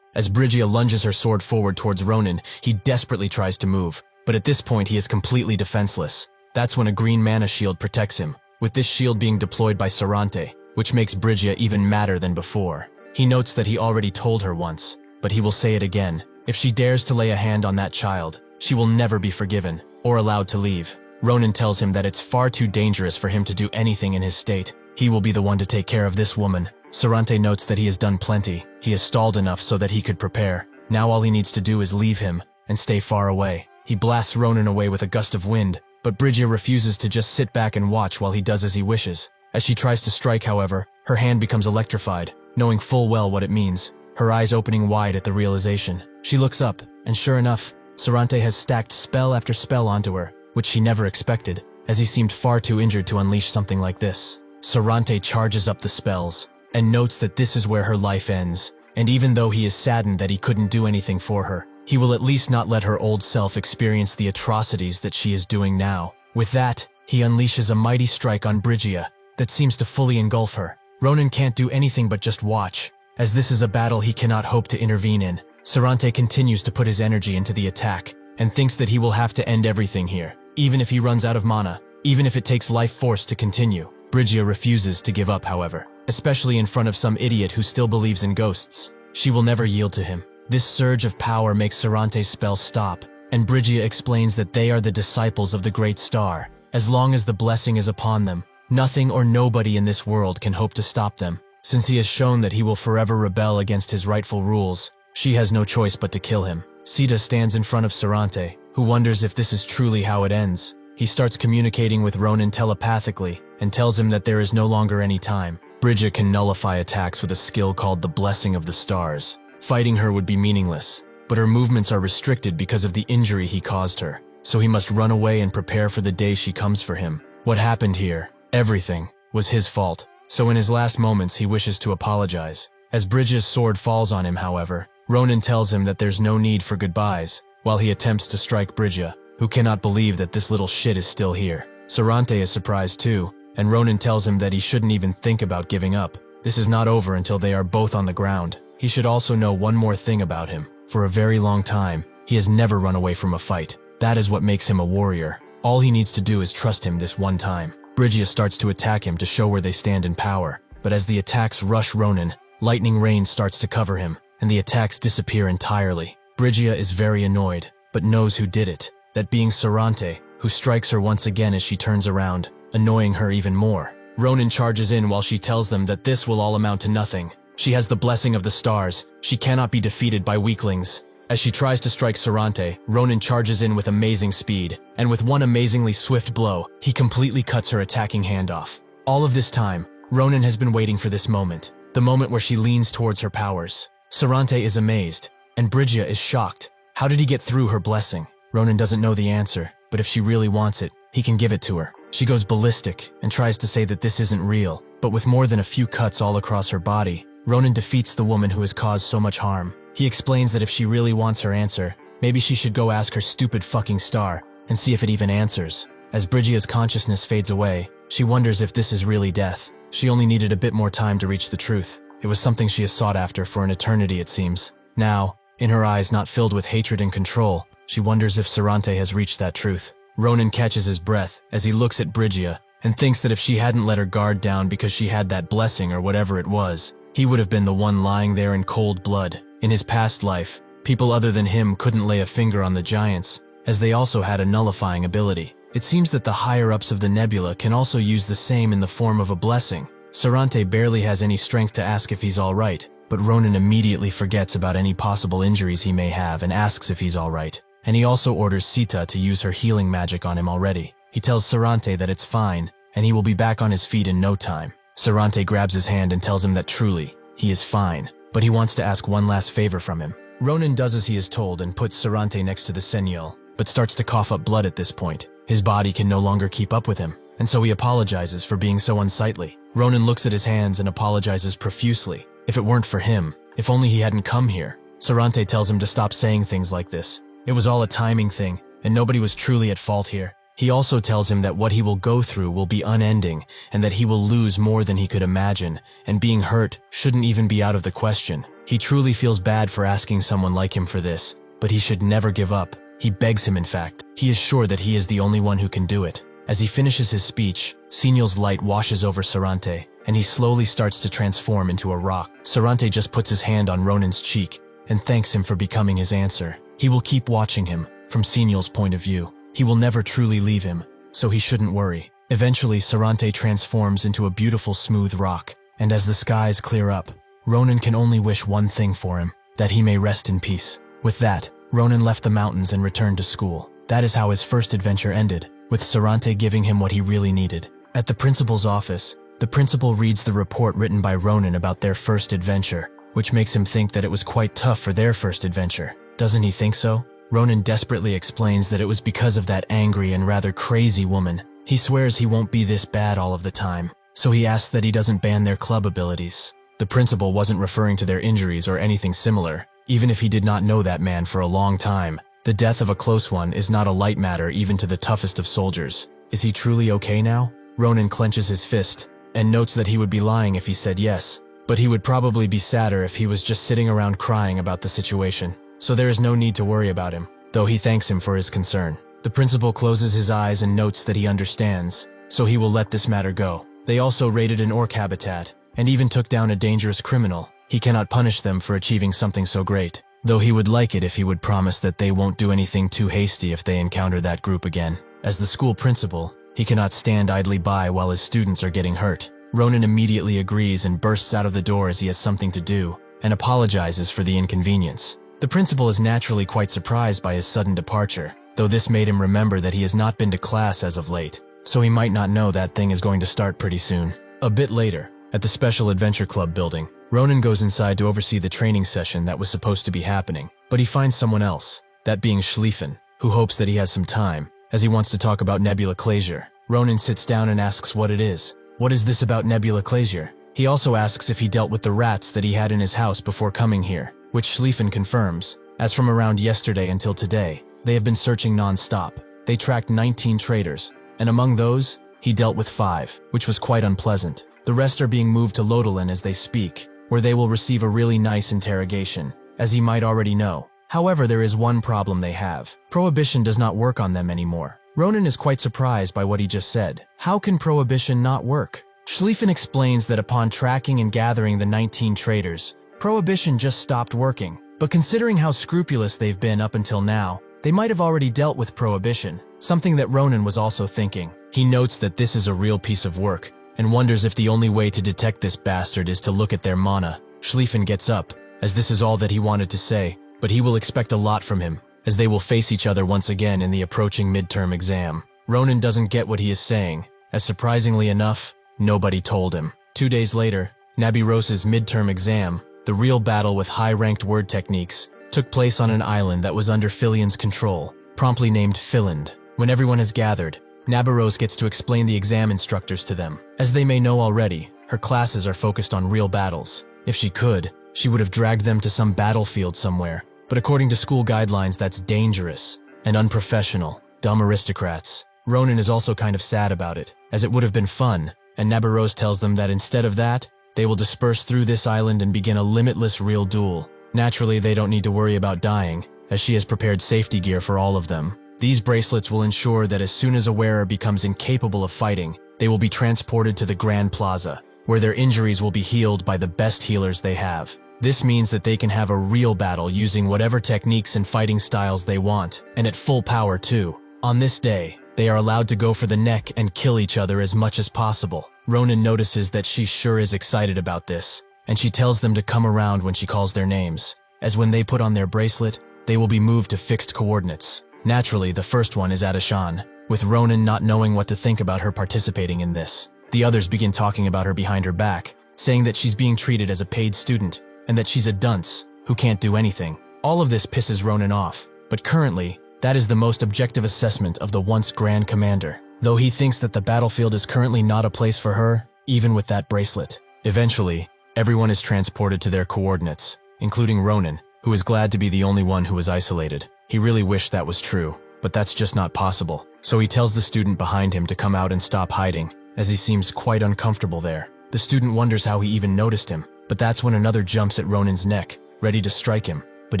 As Brygia lunges her sword forward towards Ronan, he desperately tries to move, but at this point he is completely defenseless. That's when a green mana shield protects him, with this shield being deployed by Sarante, which makes Brygia even madder than before. He notes that he already told her once, but he will say it again. If she dares to lay a hand on that child, she will never be forgiven or allowed to leave. Ronan tells him that it's far too dangerous for him to do anything in his state. He will be the one to take care of this woman. Sarante notes that he has done plenty. He has stalled enough so that he could prepare. Now all he needs to do is leave him and stay far away. He blasts Ronan away with a gust of wind, but Brygia refuses to just sit back and watch while he does as he wishes. As she tries to strike, however, her hand becomes electrified, knowing full well what it means, her eyes opening wide at the realization. She looks up, and sure enough, Sarante has stacked spell after spell onto her, which she never expected, as he seemed far too injured to unleash something like this. Sarante charges up the spells, and notes that this is where her life ends, and even though he is saddened that he couldn't do anything for her, he will at least not let her old self experience the atrocities that she is doing now. With that, he unleashes a mighty strike on Brygia that seems to fully engulf her. Ronan can't do anything but just watch, as this is a battle he cannot hope to intervene in. Sarante continues to put his energy into the attack, and thinks that he will have to end everything here, even if he runs out of mana, even if it takes life force to continue. Brygia refuses to give up, however, especially in front of some idiot who still believes in ghosts. She will never yield to him. This surge of power makes Sarante's spell stop, and Brygia explains that they are the disciples of the Great Star. As long as the blessing is upon them, nothing or nobody in this world can hope to stop them. Since he has shown that he will forever rebel against his rightful rules, she has no choice but to kill him. Sita stands in front of Sarante, who wonders if this is truly how it ends. He starts communicating with Ronan telepathically and tells him that there is no longer any time. Brygia can nullify attacks with a skill called the Blessing of the Stars. Fighting her would be meaningless, but her movements are restricted because of the injury he caused her, so he must run away and prepare for the day she comes for him. What happened here, everything, was his fault, so in his last moments he wishes to apologize. As Brygia's sword falls on him, however, Ronan tells him that there's no need for goodbyes, while he attempts to strike Brygia, who cannot believe that this little shit is still here. Sarante is surprised too, and Ronan tells him that he shouldn't even think about giving up. This is not over until they are both on the ground. He should also know one more thing about him. For a very long time, He has never run away from a fight. That is what makes him a warrior. All he needs to do is trust him this one time. Brygia starts to attack him to show where they stand in power. But as the attacks rush Ronan, lightning rain starts to cover him, and the attacks disappear entirely. Brygia is very annoyed, but knows who did it. That being Sarante, who strikes her once again as she turns around, annoying her even more. Ronan charges in while she tells them that this will all amount to nothing. She has the blessing of the stars. She cannot be defeated by weaklings. As she tries to strike Sarante, Ronan charges in with amazing speed, and with one amazingly swift blow, he completely cuts her attacking hand off. All of this time, Ronan has been waiting for this moment, the moment where she leans towards her powers. Sarante is amazed, and Brygia is shocked. How did he get through her blessing? Ronan doesn't know the answer, but if she really wants it, he can give it to her. She goes ballistic and tries to say that this isn't real, but with more than a few cuts all across her body, Ronan defeats the woman who has caused so much harm. He explains that if she really wants her answer, maybe she should go ask her stupid fucking star and see if it even answers. As Brygia's consciousness fades away, she wonders if this is really death. She only needed a bit more time to reach the truth. It was something she has sought after for an eternity, it seems. Now, in her eyes not filled with hatred and control, she wonders if Sarante has reached that truth. Ronan catches his breath as he looks at Brygia and thinks that if she hadn't let her guard down because she had that blessing or whatever it was, he would have been the one lying there in cold blood. In his past life, people other than him couldn't lay a finger on the giants, as they also had a nullifying ability. It seems that the higher-ups of the nebula can also use the same in the form of a blessing. Sarante barely has any strength to ask if he's alright, but Ronan immediately forgets about any possible injuries he may have and asks if he's alright. And he also orders Sita to use her healing magic on him already. He tells Sarante that it's fine, and he will be back on his feet in no time. Sarante grabs his hand and tells him that truly, he is fine, but he wants to ask one last favor from him. Ronan does as he is told and puts Sarante next to the Senyul, but starts to cough up blood at this point. His body can no longer keep up with him, and so he apologizes for being so unsightly. Ronan looks at his hands and apologizes profusely. If it weren't for him, if only he hadn't come here. Sarante tells him to stop saying things like this. It was all a timing thing, and nobody was truly at fault here. He also tells him that what he will go through will be unending, and that he will lose more than he could imagine, and being hurt shouldn't even be out of the question. He truly feels bad for asking someone like him for this, but he should never give up. He begs him, in fact. He is sure that he is the only one who can do it. As he finishes his speech, Senyul's light washes over Sarante, and he slowly starts to transform into a rock. Sarante just puts his hand on Ronan's cheek and thanks him for becoming his answer. He will keep watching him, from Senyul's point of view. He will never truly leave him, so he shouldn't worry. Eventually, Sarante transforms into a beautiful smooth rock, and as the skies clear up, Ronan can only wish one thing for him, that he may rest in peace. With that, Ronan left the mountains and returned to school. That is how his first adventure ended, with Sarante giving him what he really needed. At the principal's office, the principal reads the report written by Ronan about their first adventure, which makes him think that it was quite tough for their first adventure. Doesn't he think so? Ronan desperately explains that it was because of that angry and rather crazy woman. He swears he won't be this bad all of the time, so he asks that he doesn't ban their club abilities. The principal wasn't referring to their injuries or anything similar, even if he did not know that man for a long time. The death of a close one is not a light matter even to the toughest of soldiers. Is he truly okay now? Ronan clenches his fist, and notes that he would be lying if he said yes, but he would probably be sadder if he was just sitting around crying about the situation. So there is no need to worry about him, though he thanks him for his concern. The principal closes his eyes and notes that he understands, so he will let this matter go. They also raided an orc habitat, and even took down a dangerous criminal. He cannot punish them for achieving something so great, though he would like it if he would promise that they won't do anything too hasty if they encounter that group again. As the school principal, he cannot stand idly by while his students are getting hurt. Ronan immediately agrees and bursts out of the door as he has something to do, and apologizes for the inconvenience. The principal is naturally quite surprised by his sudden departure, though this made him remember that he has not been to class as of late, so he might not know that thing is going to start pretty soon. A bit later, at the Special Adventure Club building, Ronan goes inside to oversee the training session that was supposed to be happening, but he finds someone else, that being Schlieffen, who hopes that he has some time, as he wants to talk about Nebula Clasier. Ronan sits down and asks what it is. What is this about Nebula Clasier? He also asks if he dealt with the rats that he had in his house before coming here, which Schlieffen confirms. As from around yesterday until today, they have been searching non-stop. They tracked 19 traitors, and among those, he dealt with 5, which was quite unpleasant. The rest are being moved to Lodolin as they speak, where they will receive a really nice interrogation. As he might already know, However, there is one problem they have. Prohibition does not work on them anymore. Ronan is quite surprised by what he just said. How can prohibition not work? Schlieffen explains that upon tracking and gathering the 19 traitors, prohibition just stopped working. But considering how scrupulous they've been up until now, they might have already dealt with prohibition, something that Ronan was also thinking. He notes that this is a real piece of work, and wonders if the only way to detect this bastard is to look at their mana. Schlieffen gets up, as this is all that he wanted to say, but he will expect a lot from him, as they will face each other once again in the approaching midterm exam. Ronan doesn't get what he is saying, as surprisingly enough, nobody told him. 2 days later, Nabiros's midterm exam, the real battle with high-ranked word techniques, took place on an island that was under Filian's control, promptly named Finland. When everyone has gathered, Nabiros gets to explain the exam instructors to them. As they may know already, her classes are focused on real battles. If she could, she would have dragged them to some battlefield somewhere. But according to school guidelines, that's dangerous and unprofessional. Dumb aristocrats. Ronan is also kind of sad about it, as it would have been fun, and Nabiros tells them that instead of that, they will disperse through this island and begin a limitless real duel. Naturally, they don't need to worry about dying, as she has prepared safety gear for all of them. These bracelets will ensure that as soon as a wearer becomes incapable of fighting, they will be transported to the Grand Plaza, where their injuries will be healed by the best healers they have. This means that they can have a real battle using whatever techniques and fighting styles they want, and at full power too. On this day, they are allowed to go for the neck and kill each other as much as possible. Ronan notices that she sure is excited about this, and she tells them to come around when she calls their names, as when they put on their bracelet, they will be moved to fixed coordinates. Naturally, the first one is Adashan, with Ronan not knowing what to think about her participating in this. The others begin talking about her behind her back, saying that she's being treated as a paid student, and that she's a dunce who can't do anything. All of this pisses Ronan off, but currently, that is the most objective assessment of the once Grand Commander, though he thinks that the battlefield is currently not a place for her, even with that bracelet. Eventually, everyone is transported to their coordinates, including Ronan, who is glad to be the only one who was isolated. He really wished that was true, but that's just not possible, so he tells the student behind him to come out and stop hiding, as he seems quite uncomfortable there. The student wonders how he even noticed him, but that's when another jumps at Ronan's neck, ready to strike him. But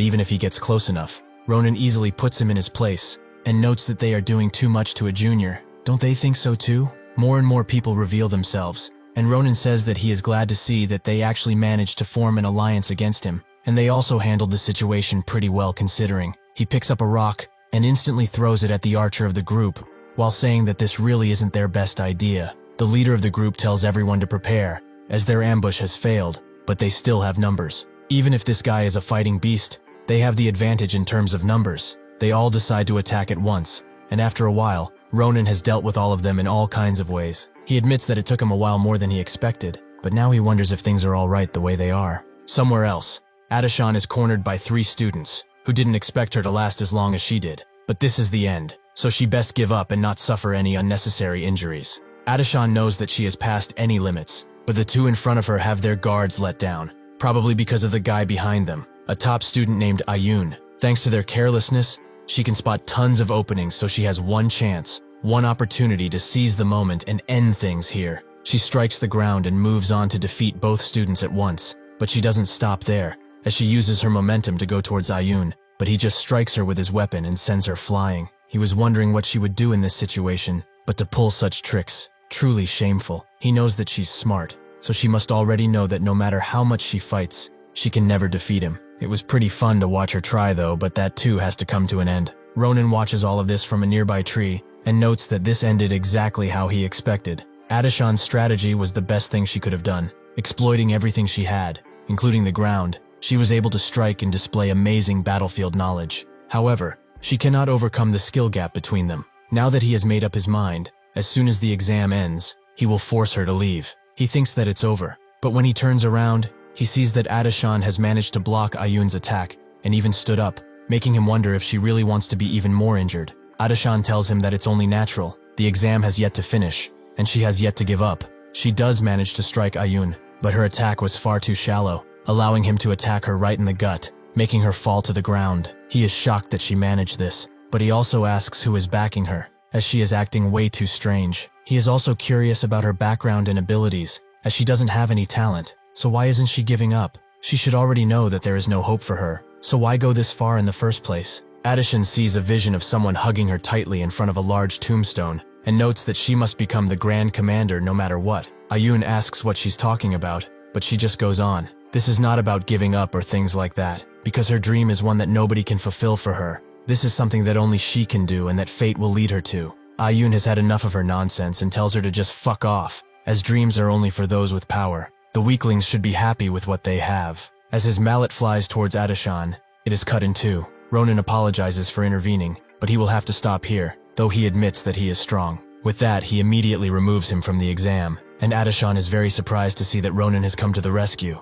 even if he gets close enough, Ronan easily puts him in his place, and notes that they are doing too much to a junior. Don't they think so too? More and more people reveal themselves, and Ronan says that he is glad to see that they actually managed to form an alliance against him, and they also handled the situation pretty well considering. He picks up a rock, and instantly throws it at the archer of the group, while saying that this really isn't their best idea. The leader of the group tells everyone to prepare, as their ambush has failed, but they still have numbers. Even if this guy is a fighting beast, they have the advantage in terms of numbers. They all decide to attack at once, and after a while, Ronan has dealt with all of them in all kinds of ways. He admits that it took him a while more than he expected, but now he wonders if things are alright the way they are. Somewhere else, Adashan is cornered by 3 students, who didn't expect her to last as long as she did. But this is the end, so she best give up and not suffer any unnecessary injuries. Adashan knows that she has passed any limits, but the 2 in front of her have their guards let down, probably because of the guy behind them, a top student named Ayun. Thanks to their carelessness, she can spot tons of openings, so she has one chance, one opportunity to seize the moment and end things here. She strikes the ground and moves on to defeat both students at once, but she doesn't stop there, as she uses her momentum to go towards Ayun, but he just strikes her with his weapon and sends her flying. He was wondering what she would do in this situation, but to pull such tricks, truly shameful. He knows that she's smart, so she must already know that no matter how much she fights, she can never defeat him. It was pretty fun to watch her try though, but that too has to come to an end. Ronan watches all of this from a nearby tree, and notes that this ended exactly how he expected. Adashan's strategy was the best thing she could have done, exploiting everything she had, including the ground. She was able to strike and display amazing battlefield knowledge. However, she cannot overcome the skill gap between them. Now that he has made up his mind, as soon as the exam ends, he will force her to leave. He thinks that it's over, but when he turns around, he sees that Adashan has managed to block Ayun's attack and even stood up, making him wonder if she really wants to be even more injured. Adashan tells him that it's only natural. The exam has yet to finish, and she has yet to give up. She does manage to strike Ayun, but her attack was far too shallow, allowing him to attack her right in the gut, making her fall to the ground. He is shocked that she managed this, but he also asks who is backing her, as she is acting way too strange. He is also curious about her background and abilities, as she doesn't have any talent, so why isn't she giving up? She should already know that there is no hope for her. So why go this far in the first place? Adishan sees a vision of someone hugging her tightly in front of a large tombstone, and notes that she must become the Grand Commander no matter what. Ayun asks what she's talking about, but she just goes on. This is not about giving up or things like that, because her dream is one that nobody can fulfill for her. This is something that only she can do and that fate will lead her to. Ayun has had enough of her nonsense and tells her to just fuck off, as dreams are only for those with power. The weaklings should be happy with what they have. As his mallet flies towards Adishan, it is cut in two. Ronan apologizes for intervening, but he will have to stop here, though he admits that he is strong. With that, he immediately removes him from the exam, and Adishan is very surprised to see that Ronan has come to the rescue.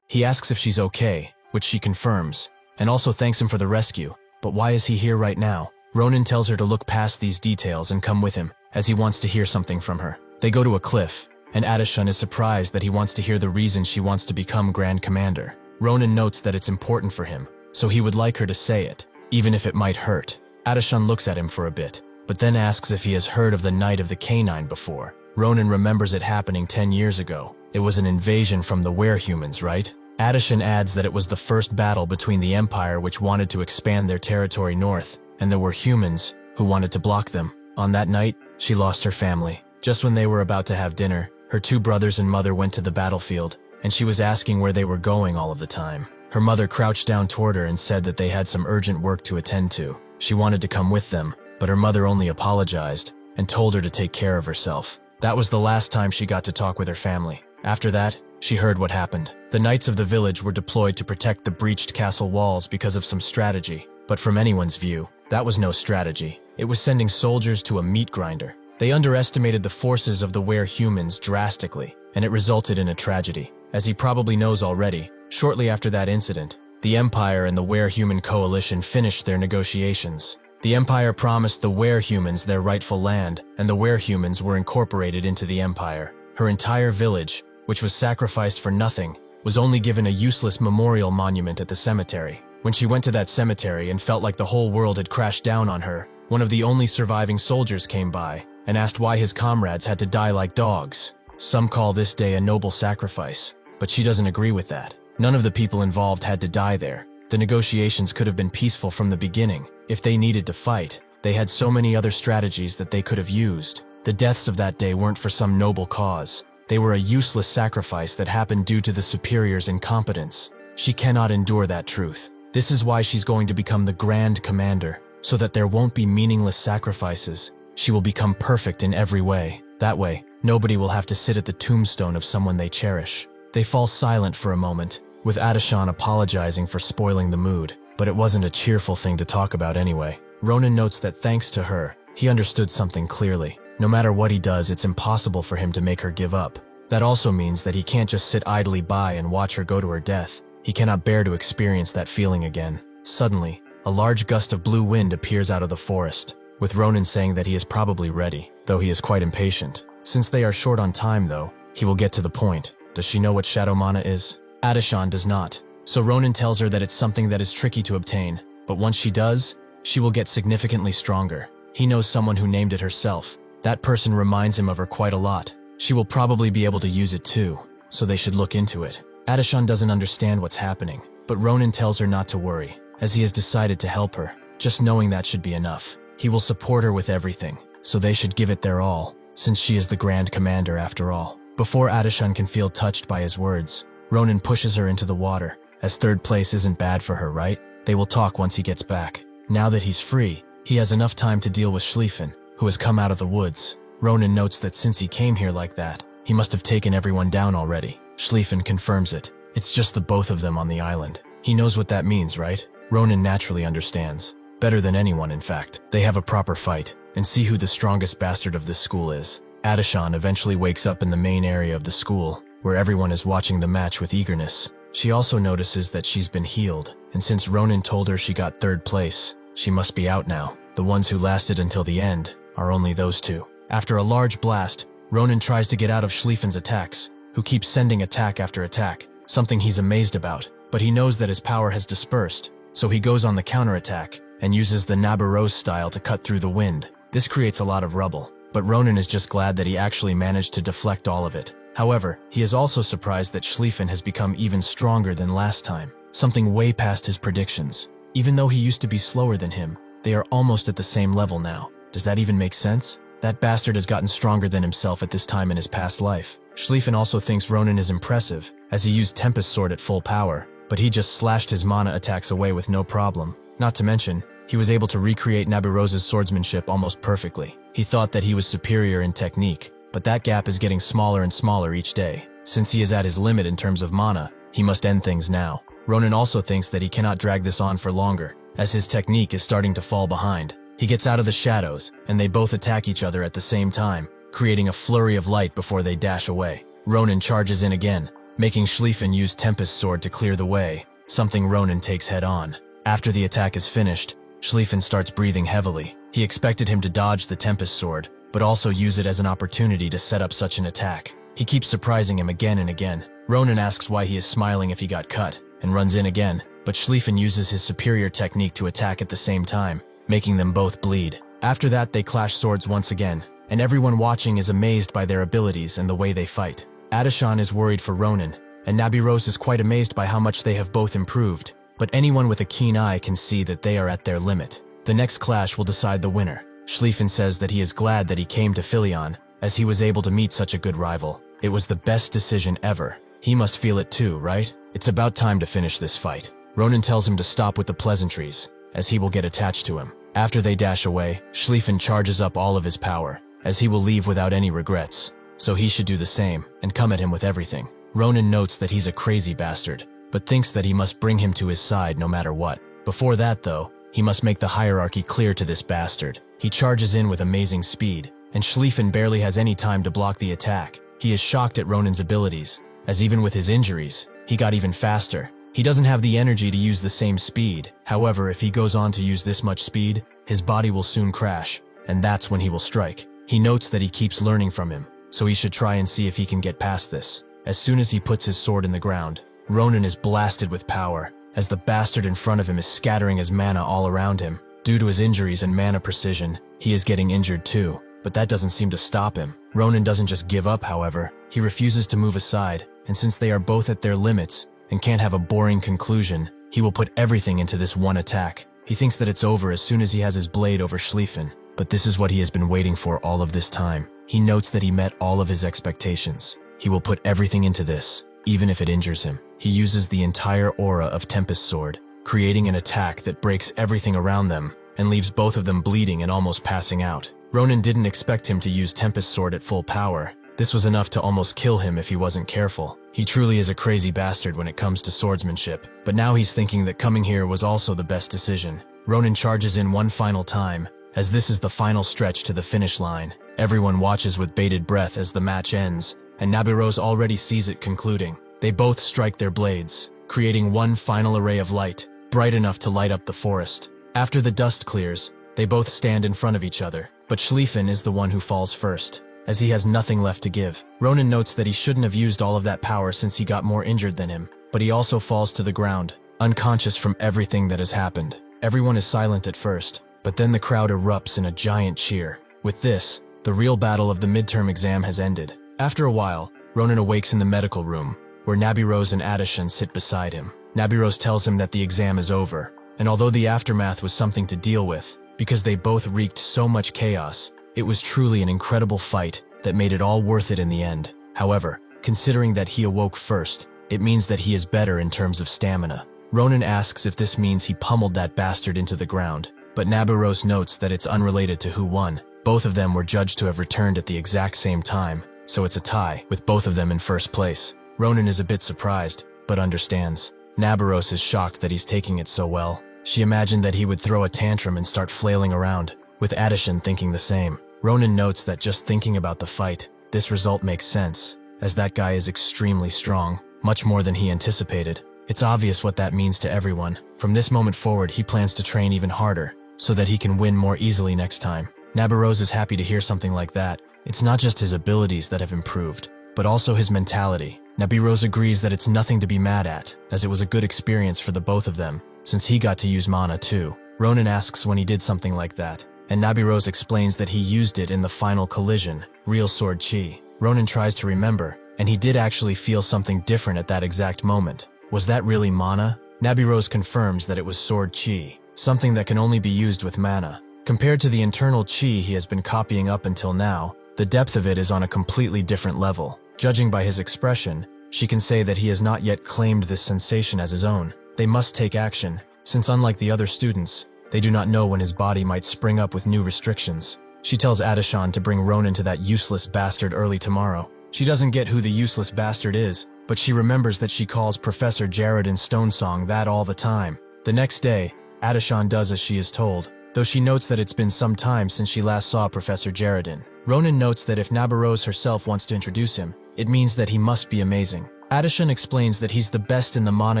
He asks if she's okay, which she confirms, and also thanks him for the rescue. But why is he here right now? Ronan tells her to look past these details and come with him, as he wants to hear something from her. They go to a cliff, and Adishan is surprised that he wants to hear the reason she wants to become Grand Commander. Ronan notes that it's important for him, so he would like her to say it, even if it might hurt. Adishan looks at him for a bit, but then asks if he has heard of the Night of the Canine before. Ronan remembers it happening 10 years ago. It was an invasion from the werehumans, right? Adishan adds that it was the first battle between the Empire, which wanted to expand their territory north, and there were humans who wanted to block them. On that night, she lost her family. Just when they were about to have dinner, her two brothers and mother went to the battlefield, and she was asking where they were going all of the time. Her mother crouched down toward her and said that they had some urgent work to attend to. She wanted to come with them, but her mother only apologized and told her to take care of herself. That was the last time she got to talk with her family. After that, she heard what happened. The knights of the village were deployed to protect the breached castle walls because of some strategy, but from anyone's view, that was no strategy. It was sending soldiers to a meat grinder. They underestimated the forces of the werehumans drastically, and it resulted in a tragedy. As he probably knows already, shortly after that incident, the Empire and the werehuman coalition finished their negotiations. The Empire promised the werehumans their rightful land, and the werehumans were incorporated into the Empire. Her entire village, which was sacrificed for nothing, was only given a useless memorial monument at the cemetery. When she went to that cemetery and felt like the whole world had crashed down on her, one of the only surviving soldiers came by and asked why his comrades had to die like dogs. Some call this day a noble sacrifice, but she doesn't agree with that. None of the people involved had to die there. The negotiations could have been peaceful from the beginning. If they needed to fight, they had so many other strategies that they could have used. The deaths of that day weren't for some noble cause. They were a useless sacrifice that happened due to the superior's incompetence. She cannot endure that truth. This is why she's going to become the Grand Commander, so that there won't be meaningless sacrifices. She will become perfect in every way. That way, nobody will have to sit at the tombstone of someone they cherish. They fall silent for a moment, with Adishan apologizing for spoiling the mood, but it wasn't a cheerful thing to talk about anyway. Ronan notes that thanks to her, he understood something clearly. No matter what he does, it's impossible for him to make her give up. That also means that he can't just sit idly by and watch her go to her death. He cannot bear to experience that feeling again. Suddenly, a large gust of blue wind appears out of the forest, with Ronan saying that he is probably ready, though he is quite impatient. Since they are short on time though, he will get to the point. Does she know what Shadow Mana is? Adishan does not, so Ronan tells her that it's something that is tricky to obtain, but once she does, she will get significantly stronger. He knows someone who named it herself. That person reminds him of her quite a lot. She will probably be able to use it too, so they should look into it. Adishan doesn't understand what's happening, but Ronan tells her not to worry, as he has decided to help her. Just knowing that should be enough. He will support her with everything, so they should give it their all, since she is the Grand Commander after all. Before Adishan can feel touched by his words, Ronan pushes her into the water, as third place isn't bad for her, right? They will talk once he gets back. Now that he's free, he has enough time to deal with Schlieffen, who has come out of the woods. Ronan notes that since he came here like that, he must have taken everyone down already. Schlieffen confirms it. It's just the both of them on the island. He knows what that means, right? Ronan naturally understands. Better than anyone, in fact. They have a proper fight, and see who the strongest bastard of this school is. Adishan eventually wakes up in the main area of the school, where everyone is watching the match with eagerness. She also notices that she's been healed, and since Ronan told her she got third place, she must be out now. The ones who lasted until the end are only those two. After a large blast, Ronan tries to get out of Schlieffen's attacks, who keeps sending attack after attack, something he's amazed about, but he knows that his power has dispersed, so he goes on the counterattack and uses the Nabarose style to cut through the wind. This creates a lot of rubble, but Ronan is just glad that he actually managed to deflect all of it. However, he is also surprised that Schlieffen has become even stronger than last time. something way past his predictions. Even though he used to be slower than him, they are almost at the same level now. Does that even make sense? That bastard has gotten stronger than himself at this time in his past life. Schlieffen also thinks Ronin is impressive, as he used Tempest Sword at full power, but he just slashed his mana attacks away with no problem. Not to mention, he was able to recreate Nabirosa's swordsmanship almost perfectly. He thought that he was superior in technique, but that gap is getting smaller and smaller each day. Since he is at his limit in terms of mana, he must end things now. Ronin also thinks that he cannot drag this on for longer, as his technique is starting to fall behind. He gets out of the shadows, and they both attack each other at the same time, creating a flurry of light before they dash away. Ronin charges in again, making Schlieffen use Tempest Sword to clear the way, something Ronin takes head on. After the attack is finished, Schlieffen starts breathing heavily. He expected him to dodge the Tempest Sword, but also use it as an opportunity to set up such an attack. He keeps surprising him again and again. Ronin asks why he is smiling if he got cut, and runs in again, but Schlieffen uses his superior technique to attack at the same time, making them both bleed. After that, they clash swords once again, and everyone watching is amazed by their abilities and the way they fight. Adeshan is worried for Ronin, and Nabiros is quite amazed by how much they have both improved, but anyone with a keen eye can see that they are at their limit. The next clash will decide the winner. Schlieffen says that he is glad that he came to Philion, as he was able to meet such a good rival. It was the best decision ever. He must feel it too, right? It's about time to finish this fight. Ronin tells him to stop with the pleasantries, as he will get attached to him. After they dash away, Schlieffen charges up all of his power, as he will leave without any regrets. So he should do the same, and come at him with everything. Ronin notes that he's a crazy bastard, but thinks that he must bring him to his side no matter what. Before that though, he must make the hierarchy clear to this bastard. He charges in with amazing speed, and Schlieffen barely has any time to block the attack. He is shocked at Ronin's abilities, as even with his injuries, he got even faster. He doesn't have the energy to use the same speed. However, if he goes on to use this much speed, his body will soon crash, and that's when he will strike. He notes that he keeps learning from him, so he should try and see if he can get past this. As soon as he puts his sword in the ground, Ronin is blasted with power, as the bastard in front of him is scattering his mana all around him. Due to his injuries and mana precision, he is getting injured too, but that doesn't seem to stop him. Ronin doesn't just give up, however. He refuses to move aside, and since they are both at their limits and can't have a boring conclusion, he will put everything into this one attack. He thinks that it's over as soon as he has his blade over Schlieffen, but this is what he has been waiting for all of this time. He notes that he met all of his expectations. He will put everything into this, even if it injures him. He uses the entire aura of Tempest Sword, creating an attack that breaks everything around them and leaves both of them bleeding and almost passing out. Ronin didn't expect him to use Tempest Sword at full power. This was enough to almost kill him if he wasn't careful. He truly is a crazy bastard when it comes to swordsmanship, but now he's thinking that coming here was also the best decision. Ronin charges in one final time, as this is the final stretch to the finish line. Everyone watches with bated breath as the match ends, and Nabiros already sees it concluding. They both strike their blades, creating one final array of light, bright enough to light up the forest. After the dust clears, they both stand in front of each other, but Schlieffen is the one who falls first, as he has nothing left to give. Ronin notes that he shouldn't have used all of that power since he got more injured than him, but he also falls to the ground, unconscious from everything that has happened. Everyone is silent at first, but then the crowd erupts in a giant cheer. With this, the real battle of the midterm exam has ended. After a while, Ronin awakes in the medical room, where Nabiros and Adeshan sit beside him. Nabiros tells him that the exam is over, and although the aftermath was something to deal with, because they both wreaked so much chaos, it was truly an incredible fight that made it all worth it in the end. However, considering that he awoke first, it means that he is better in terms of stamina. Ronin asks if this means he pummeled that bastard into the ground, but Nabiros notes that it's unrelated to who won. Both of them were judged to have returned at the exact same time, so it's a tie, with both of them in first place. Ronin is a bit surprised, but understands. Nabiros is shocked that he's taking it so well. She imagined that he would throw a tantrum and start flailing around, with Adeshan thinking the same. Ronin notes that just thinking about the fight, this result makes sense, as that guy is extremely strong, much more than he anticipated. It's obvious what that means to everyone. From this moment forward, he plans to train even harder, so that he can win more easily next time. Nabiros is happy to hear something like that. It's not just his abilities that have improved, but also his mentality. Nabiros agrees that it's nothing to be mad at, as it was a good experience for the both of them, since he got to use mana too. Ronin asks when he did something like that, and Nabiros explains that he used it in the final collision, real sword chi. Ronin tries to remember, and he did actually feel something different at that exact moment. Was that really mana? Nabirose confirms that it was sword chi, something that can only be used with mana. Compared to the internal chi he has been copying up until now, the depth of it is on a completely different level. Judging by his expression, she can say that he has not yet claimed this sensation as his own. They must take action, since unlike the other students, they do not know when his body might spring up with new restrictions. She tells Adishan to bring Ronan to that useless bastard early tomorrow. She doesn't get who the useless bastard is, but she remembers that she calls Professor Jared in Stonesong that all the time. The next day, Adishan does as she is told, though she notes that it's been some time since she last saw Professor Jaredin. Ronan notes that if Nabirose herself wants to introduce him, it means that he must be amazing. Adishan explains that he's the best in the mana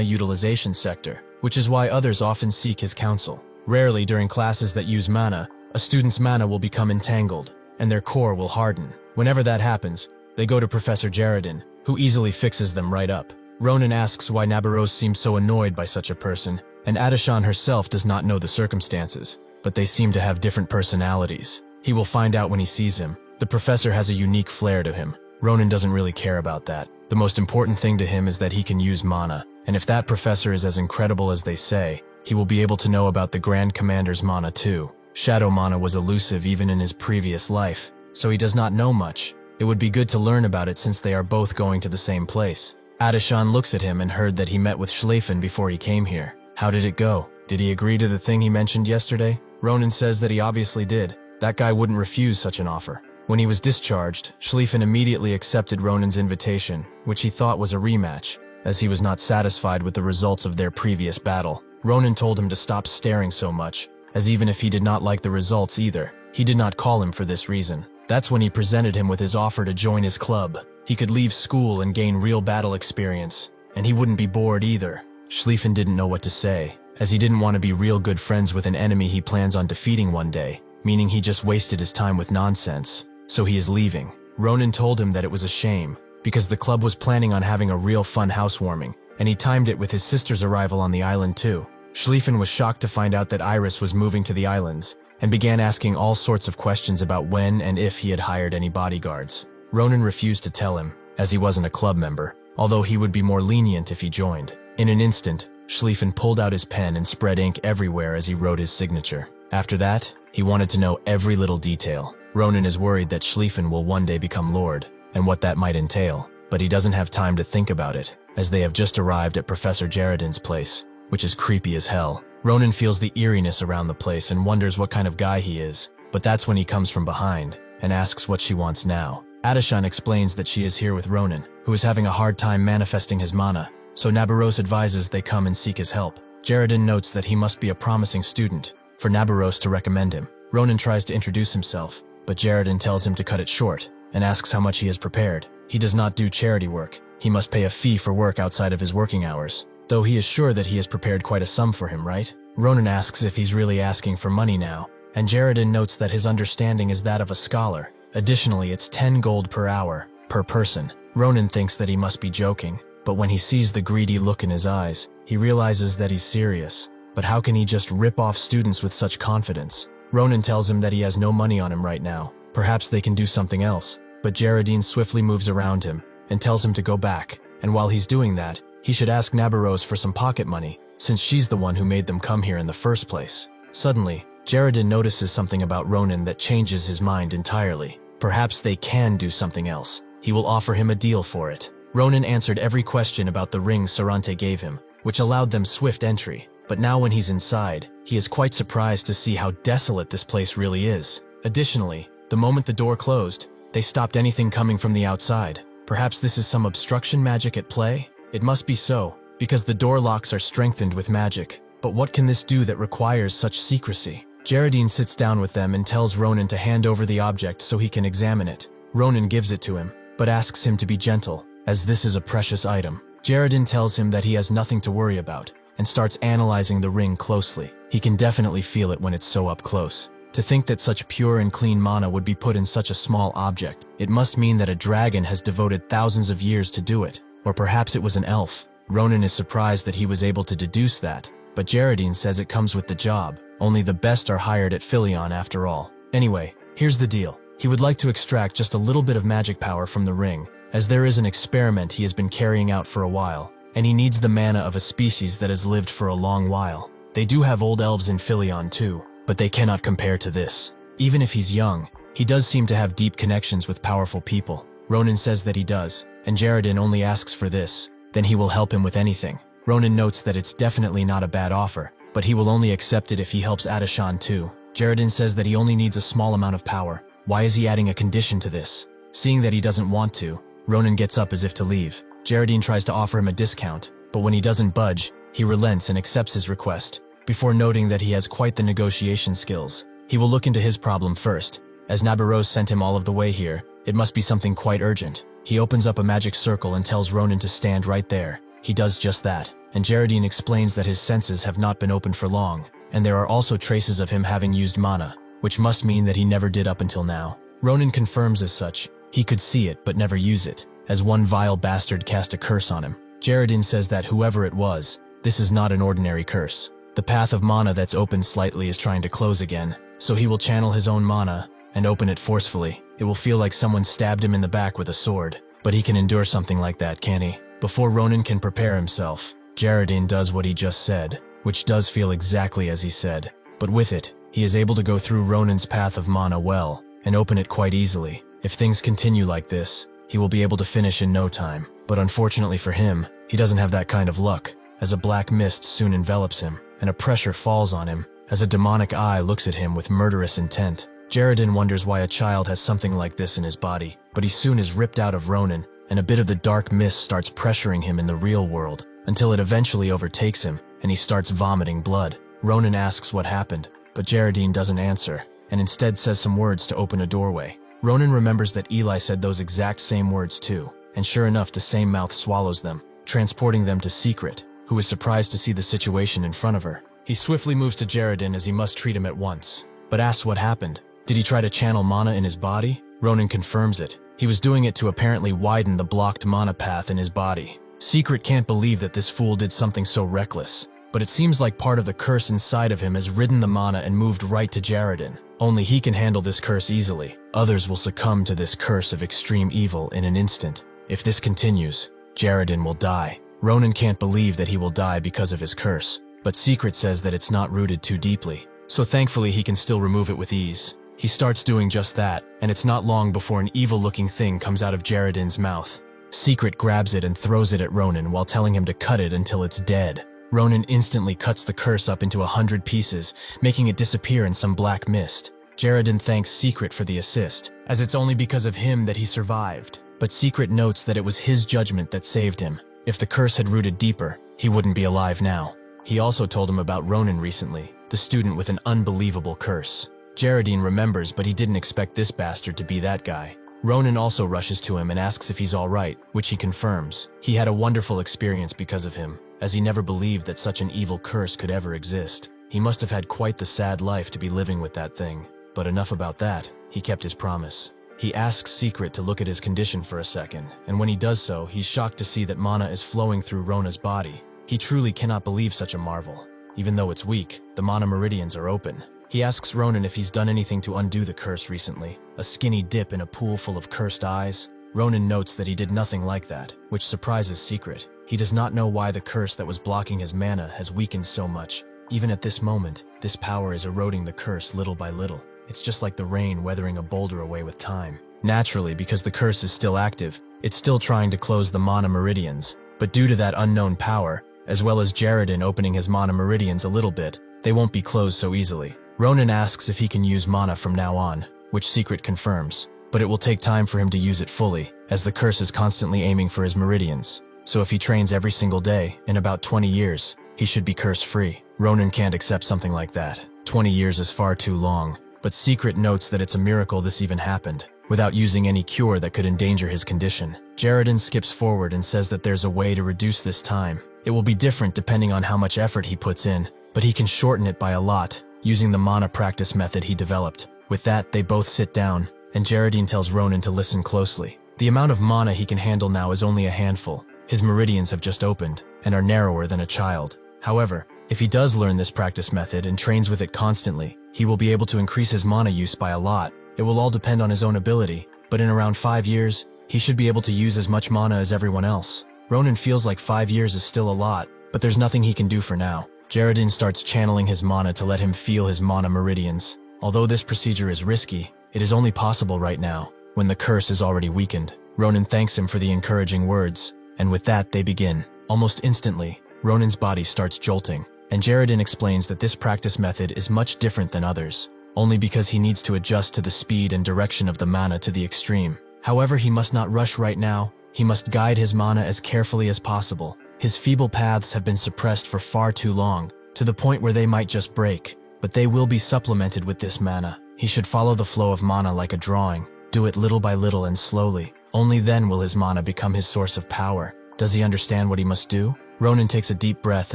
utilization sector, which is why others often seek his counsel. Rarely during classes that use mana, a student's mana will become entangled, and their core will harden. Whenever that happens, they go to Professor Jaredin, who easily fixes them right up. Ronan asks why Nabirose seems so annoyed by such a person, and Adishan herself does not know the circumstances, but they seem to have different personalities. He will find out when he sees him. The professor has a unique flair to him. Ronan doesn't really care about that. The most important thing to him is that he can use mana, and if that professor is as incredible as they say, he will be able to know about the Grand Commander's mana too. Shadow mana was elusive even in his previous life, so he does not know much. It would be good to learn about it since they are both going to the same place. Adishan looks at him and heard that he met with Schleifen before he came here. How did it go? Did he agree to the thing he mentioned yesterday? Ronan says that he obviously did. That guy wouldn't refuse such an offer. When he was discharged, Schleifen immediately accepted Ronan's invitation, which he thought was a rematch, as he was not satisfied with the results of their previous battle. Ronan told him to stop staring so much, as even if he did not like the results either, he did not call him for this reason. That's when he presented him with his offer to join his club. He could leave school and gain real battle experience, and he wouldn't be bored either. Schleifen didn't know what to say, as he didn't want to be real good friends with an enemy he plans on defeating one day, meaning he just wasted his time with nonsense. So he is leaving. Ronan told him that it was a shame, because the club was planning on having a real fun housewarming, and he timed it with his sister's arrival on the island too. Schleifen was shocked to find out that Iris was moving to the islands, and began asking all sorts of questions about when and if he had hired any bodyguards. Ronan refused to tell him, as he wasn't a club member, although he would be more lenient if he joined. In an instant, Schleifen pulled out his pen and spread ink everywhere as he wrote his signature. After that, he wanted to know every little detail. Ronan is worried that Schleifen will one day become Lord, and what that might entail, but he doesn't have time to think about it, as they have just arrived at Professor Jaredin's place, which is creepy as hell. Ronan feels the eeriness around the place and wonders what kind of guy he is, but that's when he comes from behind, and asks what she wants now. Adishan explains that she is here with Ronan, who is having a hard time manifesting his mana, so Nabirose advises they come and seek his help. Jaredin notes that he must be a promising student, for Nabirose to recommend him. Ronan tries to introduce himself, but Jaredin tells him to cut it short, and asks how much he has prepared. He does not do charity work. He must pay a fee for work outside of his working hours, though he is sure that he has prepared quite a sum for him, right? Ronan asks if he's really asking for money now, and Jaredin notes that his understanding is that of a scholar. Additionally, it's 10 gold per hour, per person. Ronan thinks that he must be joking, but when he sees the greedy look in his eyes, he realizes that he's serious. But how can he just rip off students with such confidence? Ronan tells him that he has no money on him right now. Perhaps they can do something else, but Jaredin swiftly moves around him and tells him to go back, and while he's doing that, he should ask Nabirose for some pocket money, since she's the one who made them come here in the first place. Suddenly, Jaredin notices something about Ronan that changes his mind entirely. Perhaps they can do something else. He will offer him a deal for it. Ronan answered every question about the ring Sarante gave him, which allowed them swift entry. But now when he's inside, he is quite surprised to see how desolate this place really is. Additionally, the moment the door closed, they stopped anything coming from the outside. Perhaps this is some obstruction magic at play? It must be so, because the door locks are strengthened with magic. But what can this do that requires such secrecy? Jaredin sits down with them and tells Ronan to hand over the object so he can examine it. Ronan gives it to him, but asks him to be gentle, as this is a precious item. Jaredin tells him that he has nothing to worry about, and starts analyzing the ring closely. He can definitely feel it when it's so up close. To think that such pure and clean mana would be put in such a small object, it must mean that a dragon has devoted thousands of years to do it, or perhaps it was an elf. Ronan is surprised that he was able to deduce that, but Jaredin says it comes with the job. Only the best are hired at Philion after all. Anyway, here's the deal. He would like to extract just a little bit of magic power from the ring, as there is an experiment he has been carrying out for a while, and he needs the mana of a species that has lived for a long while. They do have old elves in Philion too, but they cannot compare to this. Even if he's young, he does seem to have deep connections with powerful people. Ronan says that he does, and Jaredin only asks for this. Then he will help him with anything. Ronan notes that it's definitely not a bad offer, but he will only accept it if he helps Adishan too. Jaredin says that he only needs a small amount of power. Why is he adding a condition to this? Seeing that he doesn't want to, Ronan gets up as if to leave. Jaredin tries to offer him a discount, but when he doesn't budge, he relents and accepts his request. Before noting that he has quite the negotiation skills, he will look into his problem first. As Nabaros sent him all of the way here, it must be something quite urgent. He opens up a magic circle and tells Ronan to stand right there. He does just that, and Jaredin explains that his senses have not been opened for long, and there are also traces of him having used mana, which must mean that he never did up until now. Ronan confirms as such. He could see it but never use it, as one vile bastard cast a curse on him. Jaredin says that whoever it was, this is not an ordinary curse. The path of mana that's opened slightly is trying to close again, so he will channel his own mana and open it forcefully. It will feel like someone stabbed him in the back with a sword, but he can endure something like that, can't he? Before Ronan can prepare himself, Jaredin does what he just said, which does feel exactly as he said, but with it, he is able to go through Ronan's path of mana well, and open it quite easily. If things continue like this, he will be able to finish in no time, but unfortunately for him, he doesn't have that kind of luck, as a black mist soon envelops him, and a pressure falls on him, as a demonic eye looks at him with murderous intent. Jaredin wonders why a child has something like this in his body, but he soon is ripped out of Ronan, and a bit of the dark mist starts pressuring him in the real world, until it eventually overtakes him, and he starts vomiting blood. Ronan asks what happened, but Jaredin doesn't answer, and instead says some words to open a doorway. Ronan remembers that Eli said those exact same words too, and sure enough the same mouth swallows them, transporting them to Secret, who is surprised to see the situation in front of her. He swiftly moves to Jaredin as he must treat him at once, but asks what happened. Did he try to channel mana in his body? Ronan confirms it. He was doing it to apparently widen the blocked mana path in his body. Secret can't believe that this fool did something so reckless, but it seems like part of the curse inside of him has ridden the mana and moved right to Jaredin. Only he can handle this curse easily. Others will succumb to this curse of extreme evil in an instant. If this continues, Jaredin will die. Ronan can't believe that he will die because of his curse, but Secret says that it's not rooted too deeply, so thankfully he can still remove it with ease. He starts doing just that, and it's not long before an evil-looking thing comes out of Jaredin's mouth. Secret grabs it and throws it at Ronan while telling him to cut it until it's dead. Ronan instantly cuts the curse up into 100 pieces, making it disappear in some black mist. Jaredin thanks Secret for the assist, as it's only because of him that he survived. But Secret notes that it was his judgment that saved him. If the curse had rooted deeper, he wouldn't be alive now. He also told him about Ronan recently, the student with an unbelievable curse. Jaredin remembers, but he didn't expect this bastard to be that guy. Ronan also rushes to him and asks if he's alright, which he confirms. He had a wonderful experience because of him, as he never believed that such an evil curse could ever exist. He must have had quite the sad life to be living with that thing. But enough about that, he kept his promise. He asks Secret to look at his condition for a second, and when he does so, he's shocked to see that mana is flowing through Rona's body. He truly cannot believe such a marvel. Even though it's weak, the mana meridians are open. He asks Ronan if he's done anything to undo the curse recently. A skinny dip in a pool full of cursed eyes? Ronan notes that he did nothing like that, which surprises Secret. He does not know why the curse that was blocking his mana has weakened so much. Even at this moment, this power is eroding the curse little by little. It's just like the rain weathering a boulder away with time. Naturally, because the curse is still active, it's still trying to close the mana meridians. But due to that unknown power, as well as Jaredin opening his mana meridians a little bit, they won't be closed so easily. Ronan asks if he can use mana from now on, which Secret confirms, but it will take time for him to use it fully, as the curse is constantly aiming for his meridians. So if he trains every single day, in about 20 years, he should be curse-free. Ronan can't accept something like that. 20 years is far too long, but Secret notes that it's a miracle this even happened, without using any cure that could endanger his condition. Jaredin skips forward and says that there's a way to reduce this time. It will be different depending on how much effort he puts in, but he can shorten it by a lot, using the mana practice method he developed. With that, they both sit down, and Jaredin tells Ronan to listen closely. The amount of mana he can handle now is only a handful. His meridians have just opened, and are narrower than a child. However, if he does learn this practice method and trains with it constantly, he will be able to increase his mana use by a lot. It will all depend on his own ability, but in around 5 years, he should be able to use as much mana as everyone else. Ronan feels like 5 years is still a lot, but there's nothing he can do for now. Jaredin starts channeling his mana to let him feel his mana meridians. Although this procedure is risky, it is only possible right now, when the curse is already weakened. Ronan thanks him for the encouraging words, and with that they begin. Almost instantly, Ronan's body starts jolting, and Jaredin explains that this practice method is much different than others, only because he needs to adjust to the speed and direction of the mana to the extreme. However, he must not rush right now. He must guide his mana as carefully as possible. His feeble paths have been suppressed for far too long, to the point where they might just break, but they will be supplemented with this mana. He should follow the flow of mana like a drawing, do it little by little and slowly. Only then will his mana become his source of power. Does he understand what he must do? Ronan takes a deep breath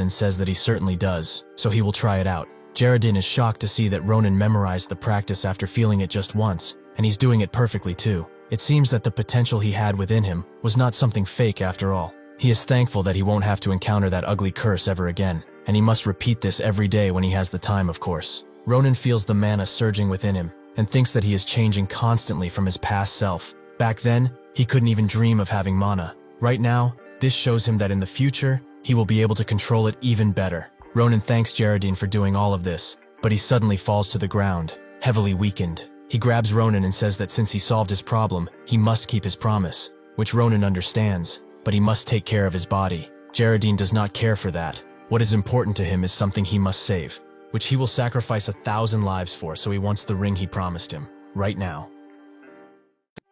and says that he certainly does, so he will try it out. Jaredin is shocked to see that Ronan memorized the practice after feeling it just once, and he's doing it perfectly too. It seems that the potential he had within him was not something fake after all. He is thankful that he won't have to encounter that ugly curse ever again, and he must repeat this every day when he has the time, of course. Ronan feels the mana surging within him, and thinks that he is changing constantly from his past self. Back then, he couldn't even dream of having mana. Right now, this shows him that in the future, he will be able to control it even better. Ronan thanks Jaredin for doing all of this, but he suddenly falls to the ground, heavily weakened. He grabs Ronan and says that since he solved his problem, he must keep his promise, which Ronan understands, but he must take care of his body. Jaredin does not care for that. What is important to him is something he must save, which he will sacrifice 1,000 lives for, so he wants the ring he promised him, right now.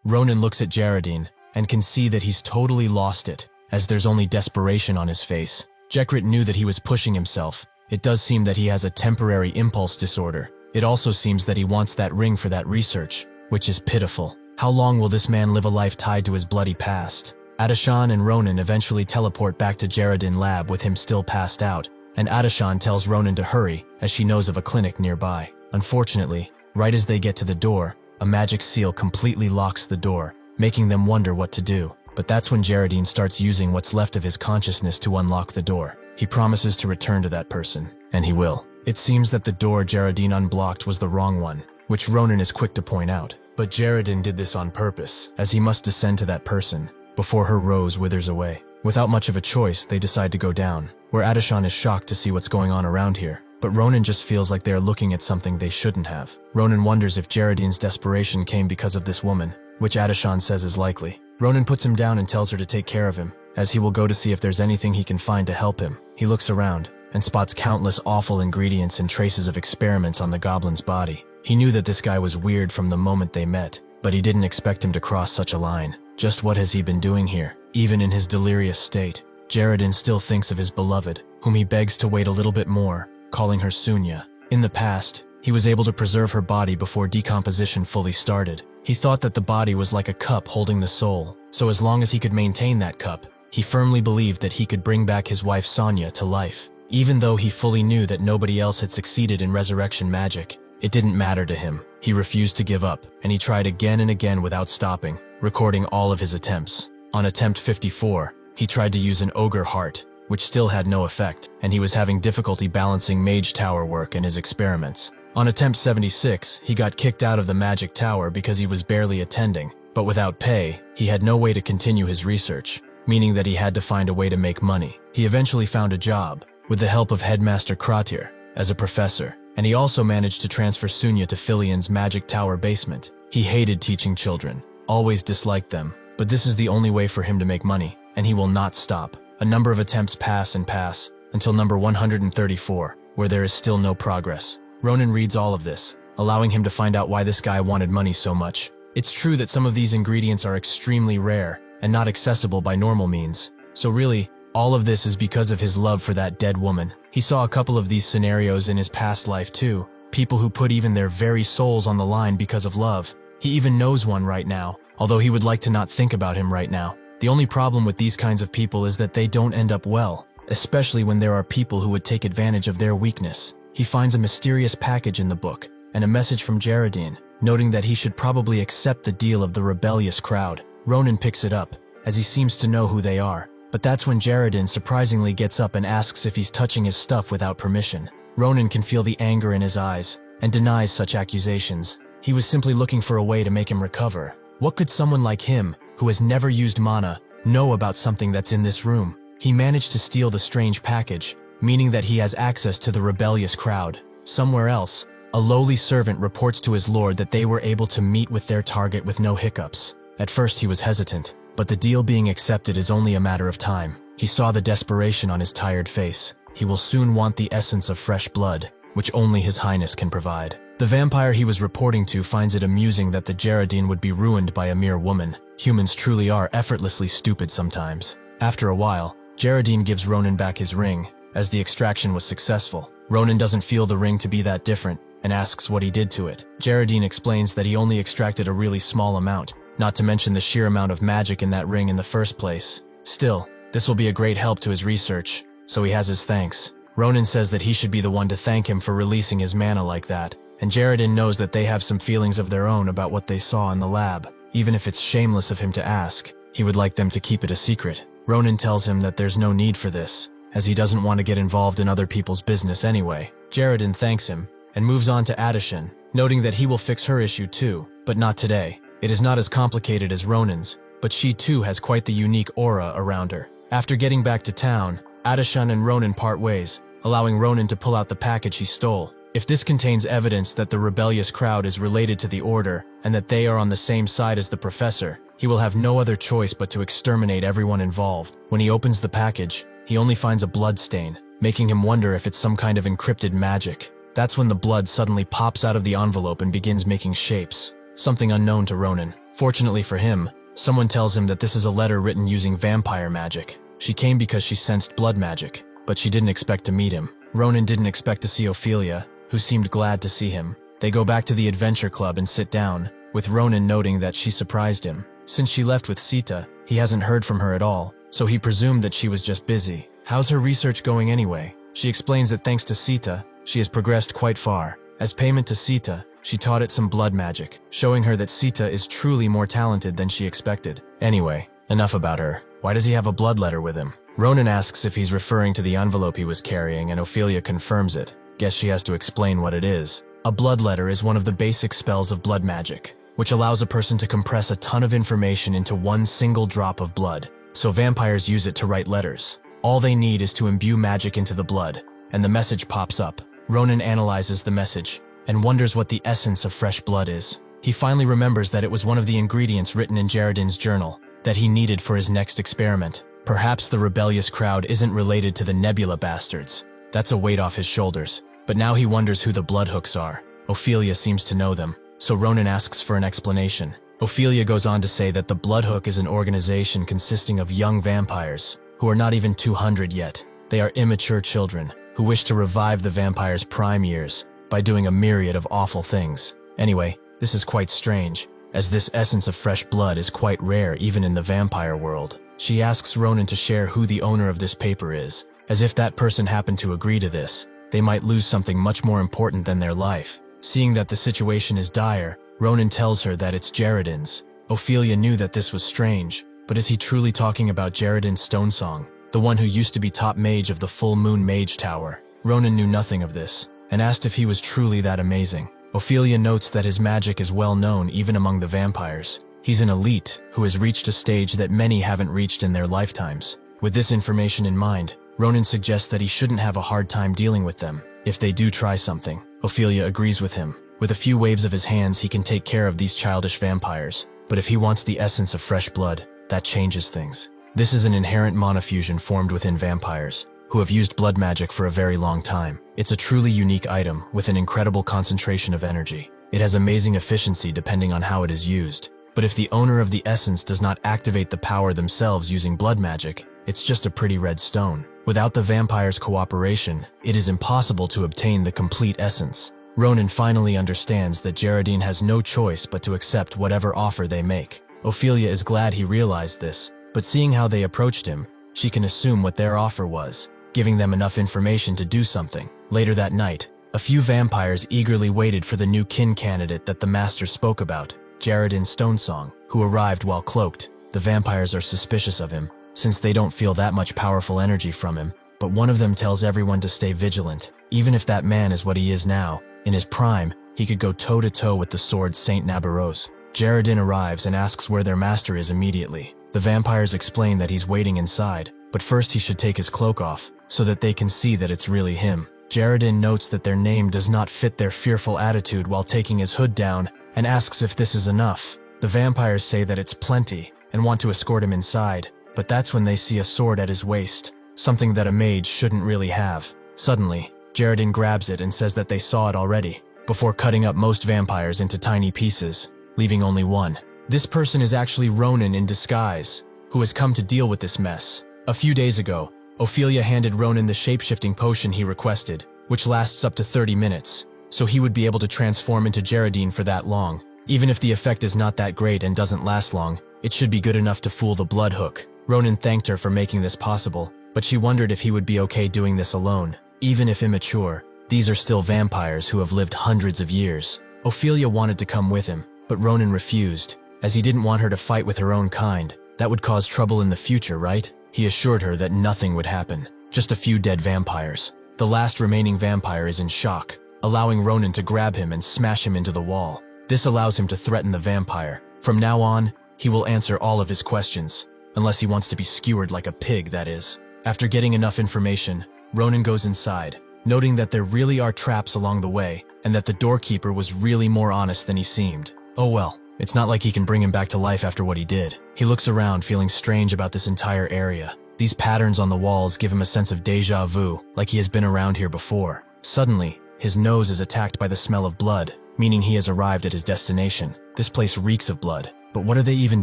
Ronan looks at Jaredin, and can see that he's totally lost it, as there's only desperation on his face. Jekrit knew that he was pushing himself. It does seem that he has a temporary impulse disorder. It also seems that he wants that ring for that research, which is pitiful. How long will this man live a life tied to his bloody past? Adashan and Ronan eventually teleport back to Jaredin lab with him still passed out, and Adashan tells Ronan to hurry, as she knows of a clinic nearby. Unfortunately, right as they get to the door, a magic seal completely locks the door, making them wonder what to do. But that's when Jaredin starts using what's left of his consciousness to unlock the door. He promises to return to that person, and he will. It seems that the door Jaredin unblocked was the wrong one, which Ronan is quick to point out. But Jaredin did this on purpose, as he must descend to that person, before her rose withers away. Without much of a choice, they decide to go down, where Adashan is shocked to see what's going on around here. But Ronan just feels like they are looking at something they shouldn't have. Ronan wonders if Jaredin's desperation came because of this woman, which Adashan says is likely. Ronan puts him down and tells her to take care of him, as he will go to see if there's anything he can find to help him. He looks around, and spots countless awful ingredients and traces of experiments on the goblin's body. He knew that this guy was weird from the moment they met, but he didn't expect him to cross such a line. Just what has he been doing here? Even in his delirious state, Jaredin still thinks of his beloved, whom he begs to wait a little bit more, calling her Sunya. In the past, he was able to preserve her body before decomposition fully started. He thought that the body was like a cup holding the soul, so as long as he could maintain that cup, he firmly believed that he could bring back his wife Sonya to life. Even though he fully knew that nobody else had succeeded in resurrection magic, it didn't matter to him. He refused to give up, and he tried again and again without stopping, recording all of his attempts. On attempt 54, he tried to use an ogre heart, which still had no effect, and he was having difficulty balancing mage tower work in his experiments. On attempt 76, he got kicked out of the magic tower because he was barely attending, but without pay, he had no way to continue his research, meaning that he had to find a way to make money. He eventually found a job, with the help of Headmaster Kratir, as a professor, and he also managed to transfer Sunya to Filian's magic tower basement. He hated teaching children, always disliked them, but this is the only way for him to make money, and he will not stop. A number of attempts pass and pass, until number 134, where there is still no progress. Ronan reads all of this, allowing him to find out why this guy wanted money so much. It's true that some of these ingredients are extremely rare and not accessible by normal means, so really, all of this is because of his love for that dead woman. He saw a couple of these scenarios in his past life too, people who put even their very souls on the line because of love. He even knows one right now, although he would like to not think about him right now. The only problem with these kinds of people is that they don't end up well, especially when there are people who would take advantage of their weakness. He finds a mysterious package in the book, and a message from Jaredin, noting that he should probably accept the deal of the rebellious crowd. Ronan picks it up, as he seems to know who they are, but that's when Jaredin surprisingly gets up and asks if he's touching his stuff without permission. Ronan can feel the anger in his eyes, and denies such accusations. He was simply looking for a way to make him recover. What could someone like him, who has never used mana, know about something that's in this room. He managed to steal the strange package, meaning that he has access to the rebellious crowd. Somewhere else, a lowly servant reports to his lord that they were able to meet with their target with no hiccups. At first he was hesitant, but the deal being accepted is only a matter of time. He saw the desperation on his tired face. He will soon want the essence of fresh blood, which only His Highness can provide. The vampire he was reporting to finds it amusing that the Geraldine would be ruined by a mere woman. Humans truly are effortlessly stupid sometimes. After a while, Geraldine gives Ronan back his ring, as the extraction was successful. Ronan doesn't feel the ring to be that different, and asks what he did to it. Geraldine explains that he only extracted a really small amount, not to mention the sheer amount of magic in that ring in the first place. Still, this will be a great help to his research, so he has his thanks. Ronan says that he should be the one to thank him for releasing his mana like that, and Geraldine knows that they have some feelings of their own about what they saw in the lab. Even if it's shameless of him to ask, he would like them to keep it a secret. Ronan tells him that there's no need for this, as he doesn't want to get involved in other people's business anyway. Geraldine thanks him, and moves on to Adishan, noting that he will fix her issue too, but not today. It is not as complicated as Ronan's, but she too has quite the unique aura around her. After getting back to town, Adishan and Ronan part ways, allowing Ronan to pull out the package he stole. If this contains evidence that the rebellious crowd is related to the Order, and that they are on the same side as the Professor, he will have no other choice but to exterminate everyone involved. When he opens the package, he only finds a blood stain, making him wonder if it's some kind of encrypted magic. That's when the blood suddenly pops out of the envelope and begins making shapes, something unknown to Ronan. Fortunately for him, someone tells him that this is a letter written using vampire magic. She came because she sensed blood magic, but she didn't expect to meet him. Ronan didn't expect to see Ophelia, who seemed glad to see him. They go back to the adventure club and sit down, with Ronan noting that she surprised him. Since she left with Sita, he hasn't heard from her at all, so he presumed that she was just busy. How's her research going anyway? She explains that thanks to Sita, she has progressed quite far. As payment to Sita, she taught it some blood magic, showing her that Sita is truly more talented than she expected. Anyway, enough about her. Why does he have a blood letter with him? Ronan asks if he's referring to the envelope he was carrying, and Ophelia confirms it. Guess she has to explain what it is. A blood letter is one of the basic spells of blood magic, which allows a person to compress a ton of information into one single drop of blood. So vampires use it to write letters. All they need is to imbue magic into the blood, and the message pops up. Ronan analyzes the message, and wonders what the essence of fresh blood is. He finally remembers that it was one of the ingredients written in Geraldine's journal, that he needed for his next experiment. Perhaps the rebellious crowd isn't related to the Nebula bastards. That's a weight off his shoulders. But now he wonders who the Bloodhooks are. Ophelia seems to know them, so Ronan asks for an explanation. Ophelia goes on to say that the Bloodhook is an organization consisting of young vampires, who are not even 200 yet. They are immature children, who wish to revive the vampire's prime years by doing a myriad of awful things. Anyway, this is quite strange, as this essence of fresh blood is quite rare even in the vampire world. She asks Ronan to share who the owner of this paper is, as if that person happened to agree to this, they might lose something much more important than their life. Seeing that the situation is dire, Ronan tells her that it's Geraldine's. Ophelia knew that this was strange, but is he truly talking about Geraldine's Stonesong, the one who used to be top mage of the Full Moon Mage Tower? Ronan knew nothing of this, and asked if he was truly that amazing. Ophelia notes that his magic is well known even among the vampires. He's an elite who has reached a stage that many haven't reached in their lifetimes. With this information in mind, Ronan suggests that he shouldn't have a hard time dealing with them if they do try something. Ophelia agrees with him. With a few waves of his hands, he can take care of these childish vampires. But if he wants the essence of fresh blood, that changes things. This is an inherent mana fusion formed within vampires, who have used blood magic for a very long time. It's a truly unique item with an incredible concentration of energy. It has amazing efficiency depending on how it is used. But if the owner of the essence does not activate the power themselves using blood magic, it's just a pretty red stone. Without the vampire's cooperation, it is impossible to obtain the complete essence. Ronan finally understands that Geraldine has no choice but to accept whatever offer they make. Ophelia is glad he realized this, but seeing how they approached him, she can assume what their offer was, giving them enough information to do something. Later that night, a few vampires eagerly waited for the new kin candidate that the master spoke about, Geraldine Stonesong, who arrived while cloaked. The vampires are suspicious of him, since they don't feel that much powerful energy from him, but one of them tells everyone to stay vigilant. Even if that man is what he is now, in his prime, he could go toe-to-toe with the sword Saint Nabaros. Geraldine arrives and asks where their master is immediately. The vampires explain that he's waiting inside, but first he should take his cloak off, so that they can see that it's really him. Jaredin notes that their name does not fit their fearful attitude while taking his hood down, and asks if this is enough. The vampires say that it's plenty, and want to escort him inside, but that's when they see a sword at his waist, something that a mage shouldn't really have. Suddenly, Jaredin grabs it and says that they saw it already, before cutting up most vampires into tiny pieces, leaving only one. This person is actually Ronan in disguise, who has come to deal with this mess. A few days ago, Ophelia handed Ronan the shape-shifting potion he requested, which lasts up to 30 minutes, so he would be able to transform into Jaredin for that long. Even if the effect is not that great and doesn't last long, it should be good enough to fool the Bloodhook. Ronan thanked her for making this possible, but she wondered if he would be okay doing this alone. Even if immature, these are still vampires who have lived hundreds of years. Ophelia wanted to come with him, but Ronan refused, as he didn't want her to fight with her own kind. That would cause trouble in the future, right? He assured her that nothing would happen, just a few dead vampires. The last remaining vampire is in shock, allowing Ronan to grab him and smash him into the wall. This allows him to threaten the vampire. From now on, he will answer all of his questions, unless he wants to be skewered like a pig, that is. After getting enough information, Ronan goes inside, noting that there really are traps along the way, and that the doorkeeper was really more honest than he seemed. Oh well, it's not like he can bring him back to life after what he did. He looks around, feeling strange about this entire area. These patterns on the walls give him a sense of déjà vu, like he has been around here before. Suddenly, his nose is attacked by the smell of blood, meaning he has arrived at his destination. This place reeks of blood, but what are they even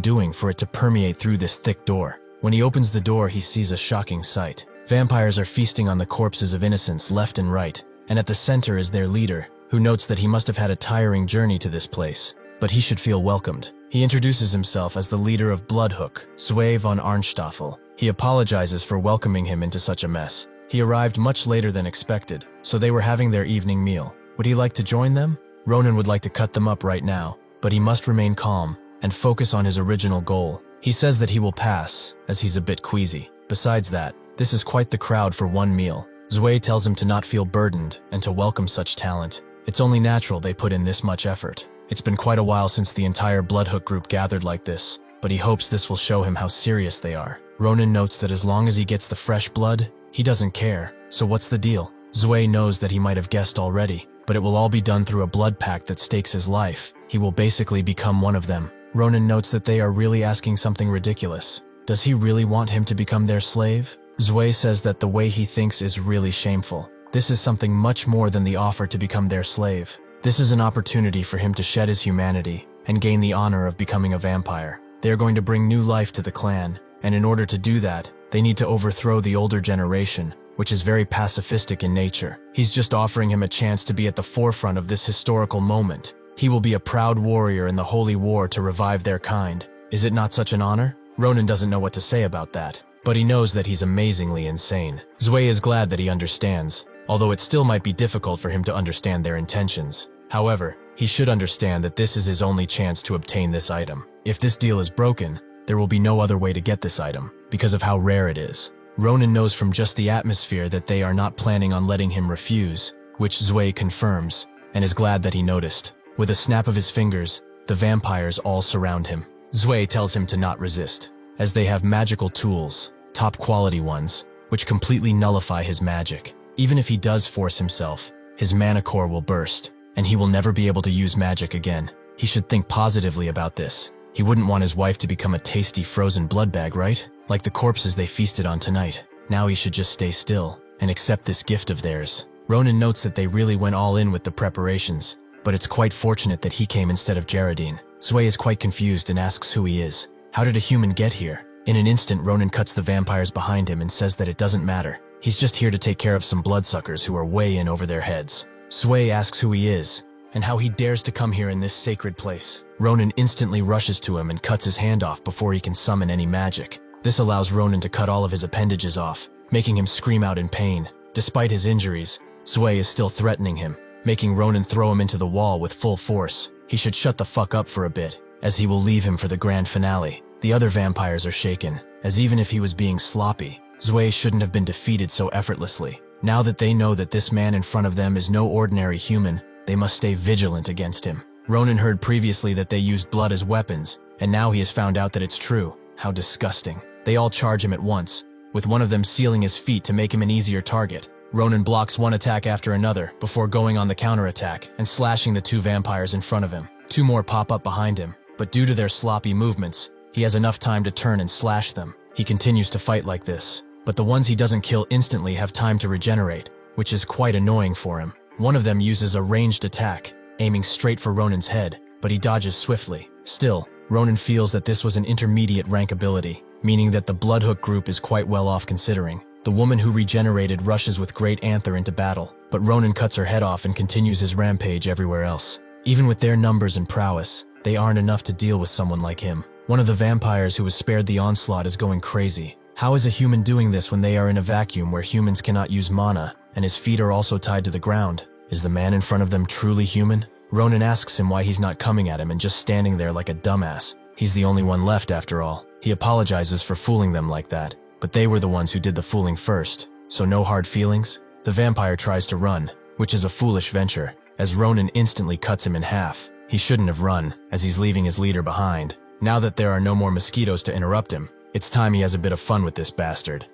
doing for it to permeate through this thick door? When he opens the door, he sees a shocking sight. Vampires are feasting on the corpses of innocents left and right, and at the center is their leader, who notes that he must have had a tiring journey to this place, but he should feel welcomed. He introduces himself as the leader of Bloodhook, Zwei von Arnstaffel. He apologizes for welcoming him into such a mess. He arrived much later than expected, so they were having their evening meal. Would he like to join them? Ronan would like to cut them up right now, but he must remain calm and focus on his original goal. He says that he will pass, as he's a bit queasy. Besides that, this is quite the crowd for one meal. Zwei tells him to not feel burdened and to welcome such talent. It's only natural they put in this much effort. It's been quite a while since the entire Bloodhook group gathered like this, but he hopes this will show him how serious they are. Ronan notes that as long as he gets the fresh blood, he doesn't care. So what's the deal? Zwei knows that he might have guessed already, but it will all be done through a blood pact that stakes his life. He will basically become one of them. Ronan notes that they are really asking something ridiculous. Does he really want him to become their slave? Zwei says that the way he thinks is really shameful. This is something much more than the offer to become their slave. This is an opportunity for him to shed his humanity and gain the honor of becoming a vampire. They are going to bring new life to the clan, and in order to do that, they need to overthrow the older generation, which is very pacifistic in nature. He's just offering him a chance to be at the forefront of this historical moment. He will be a proud warrior in the holy war to revive their kind. Is it not such an honor? Ronan doesn't know what to say about that, but he knows that he's amazingly insane. Zwei is glad that he understands, although it still might be difficult for him to understand their intentions. However, he should understand that this is his only chance to obtain this item. If this deal is broken, there will be no other way to get this item, because of how rare it is. Ronan knows from just the atmosphere that they are not planning on letting him refuse, which Zwei confirms, and is glad that he noticed. With a snap of his fingers, the vampires all surround him. Zwei tells him to not resist, as they have magical tools, top quality ones, which completely nullify his magic. Even if he does force himself, his mana core will burst, and he will never be able to use magic again. He should think positively about this. He wouldn't want his wife to become a tasty frozen blood bag, right? Like the corpses they feasted on tonight. Now he should just stay still and accept this gift of theirs. Ronan notes that they really went all in with the preparations, but it's quite fortunate that he came instead of Jaredin. Zwei is quite confused and asks who he is. How did a human get here? In an instant, Ronan cuts the vampires behind him and says that it doesn't matter. He's just here to take care of some bloodsuckers who are way in over their heads. Zwei asks who he is, and how he dares to come here in this sacred place. Ronan instantly rushes to him and cuts his hand off before he can summon any magic. This allows Ronan to cut all of his appendages off, making him scream out in pain. Despite his injuries, Zwei is still threatening him, making Ronan throw him into the wall with full force. He should shut the fuck up for a bit, as he will leave him for the grand finale. The other vampires are shaken, as even if he was being sloppy, Zwei shouldn't have been defeated so effortlessly. Now that they know that this man in front of them is no ordinary human, they must stay vigilant against him. Ronan heard previously that they used blood as weapons, and now he has found out that it's true. How disgusting. They all charge him at once, with one of them sealing his feet to make him an easier target. Ronan blocks one attack after another before going on the counterattack and slashing the two vampires in front of him. Two more pop up behind him, but due to their sloppy movements, he has enough time to turn and slash them. He continues to fight like this, but the ones he doesn't kill instantly have time to regenerate, which is quite annoying for him. One of them uses a ranged attack, aiming straight for Ronan's head, but he dodges swiftly. Still, Ronan feels that this was an intermediate rank ability, meaning that the Bloodhook group is quite well off considering. The woman who regenerated rushes with great anther into battle, but Ronan cuts her head off and continues his rampage everywhere else. Even with their numbers and prowess, they aren't enough to deal with someone like him. One of the vampires who was spared the onslaught is going crazy. How is a human doing this when they are in a vacuum where humans cannot use mana, and his feet are also tied to the ground? Is the man in front of them truly human? Ronan asks him why he's not coming at him and just standing there like a dumbass. He's the only one left after all. He apologizes for fooling them like that, but they were the ones who did the fooling first, so no hard feelings? The vampire tries to run, which is a foolish venture, as Ronan instantly cuts him in half. He shouldn't have run, as he's leaving his leader behind. Now that there are no more mosquitoes to interrupt him, it's time he has a bit of fun with this bastard.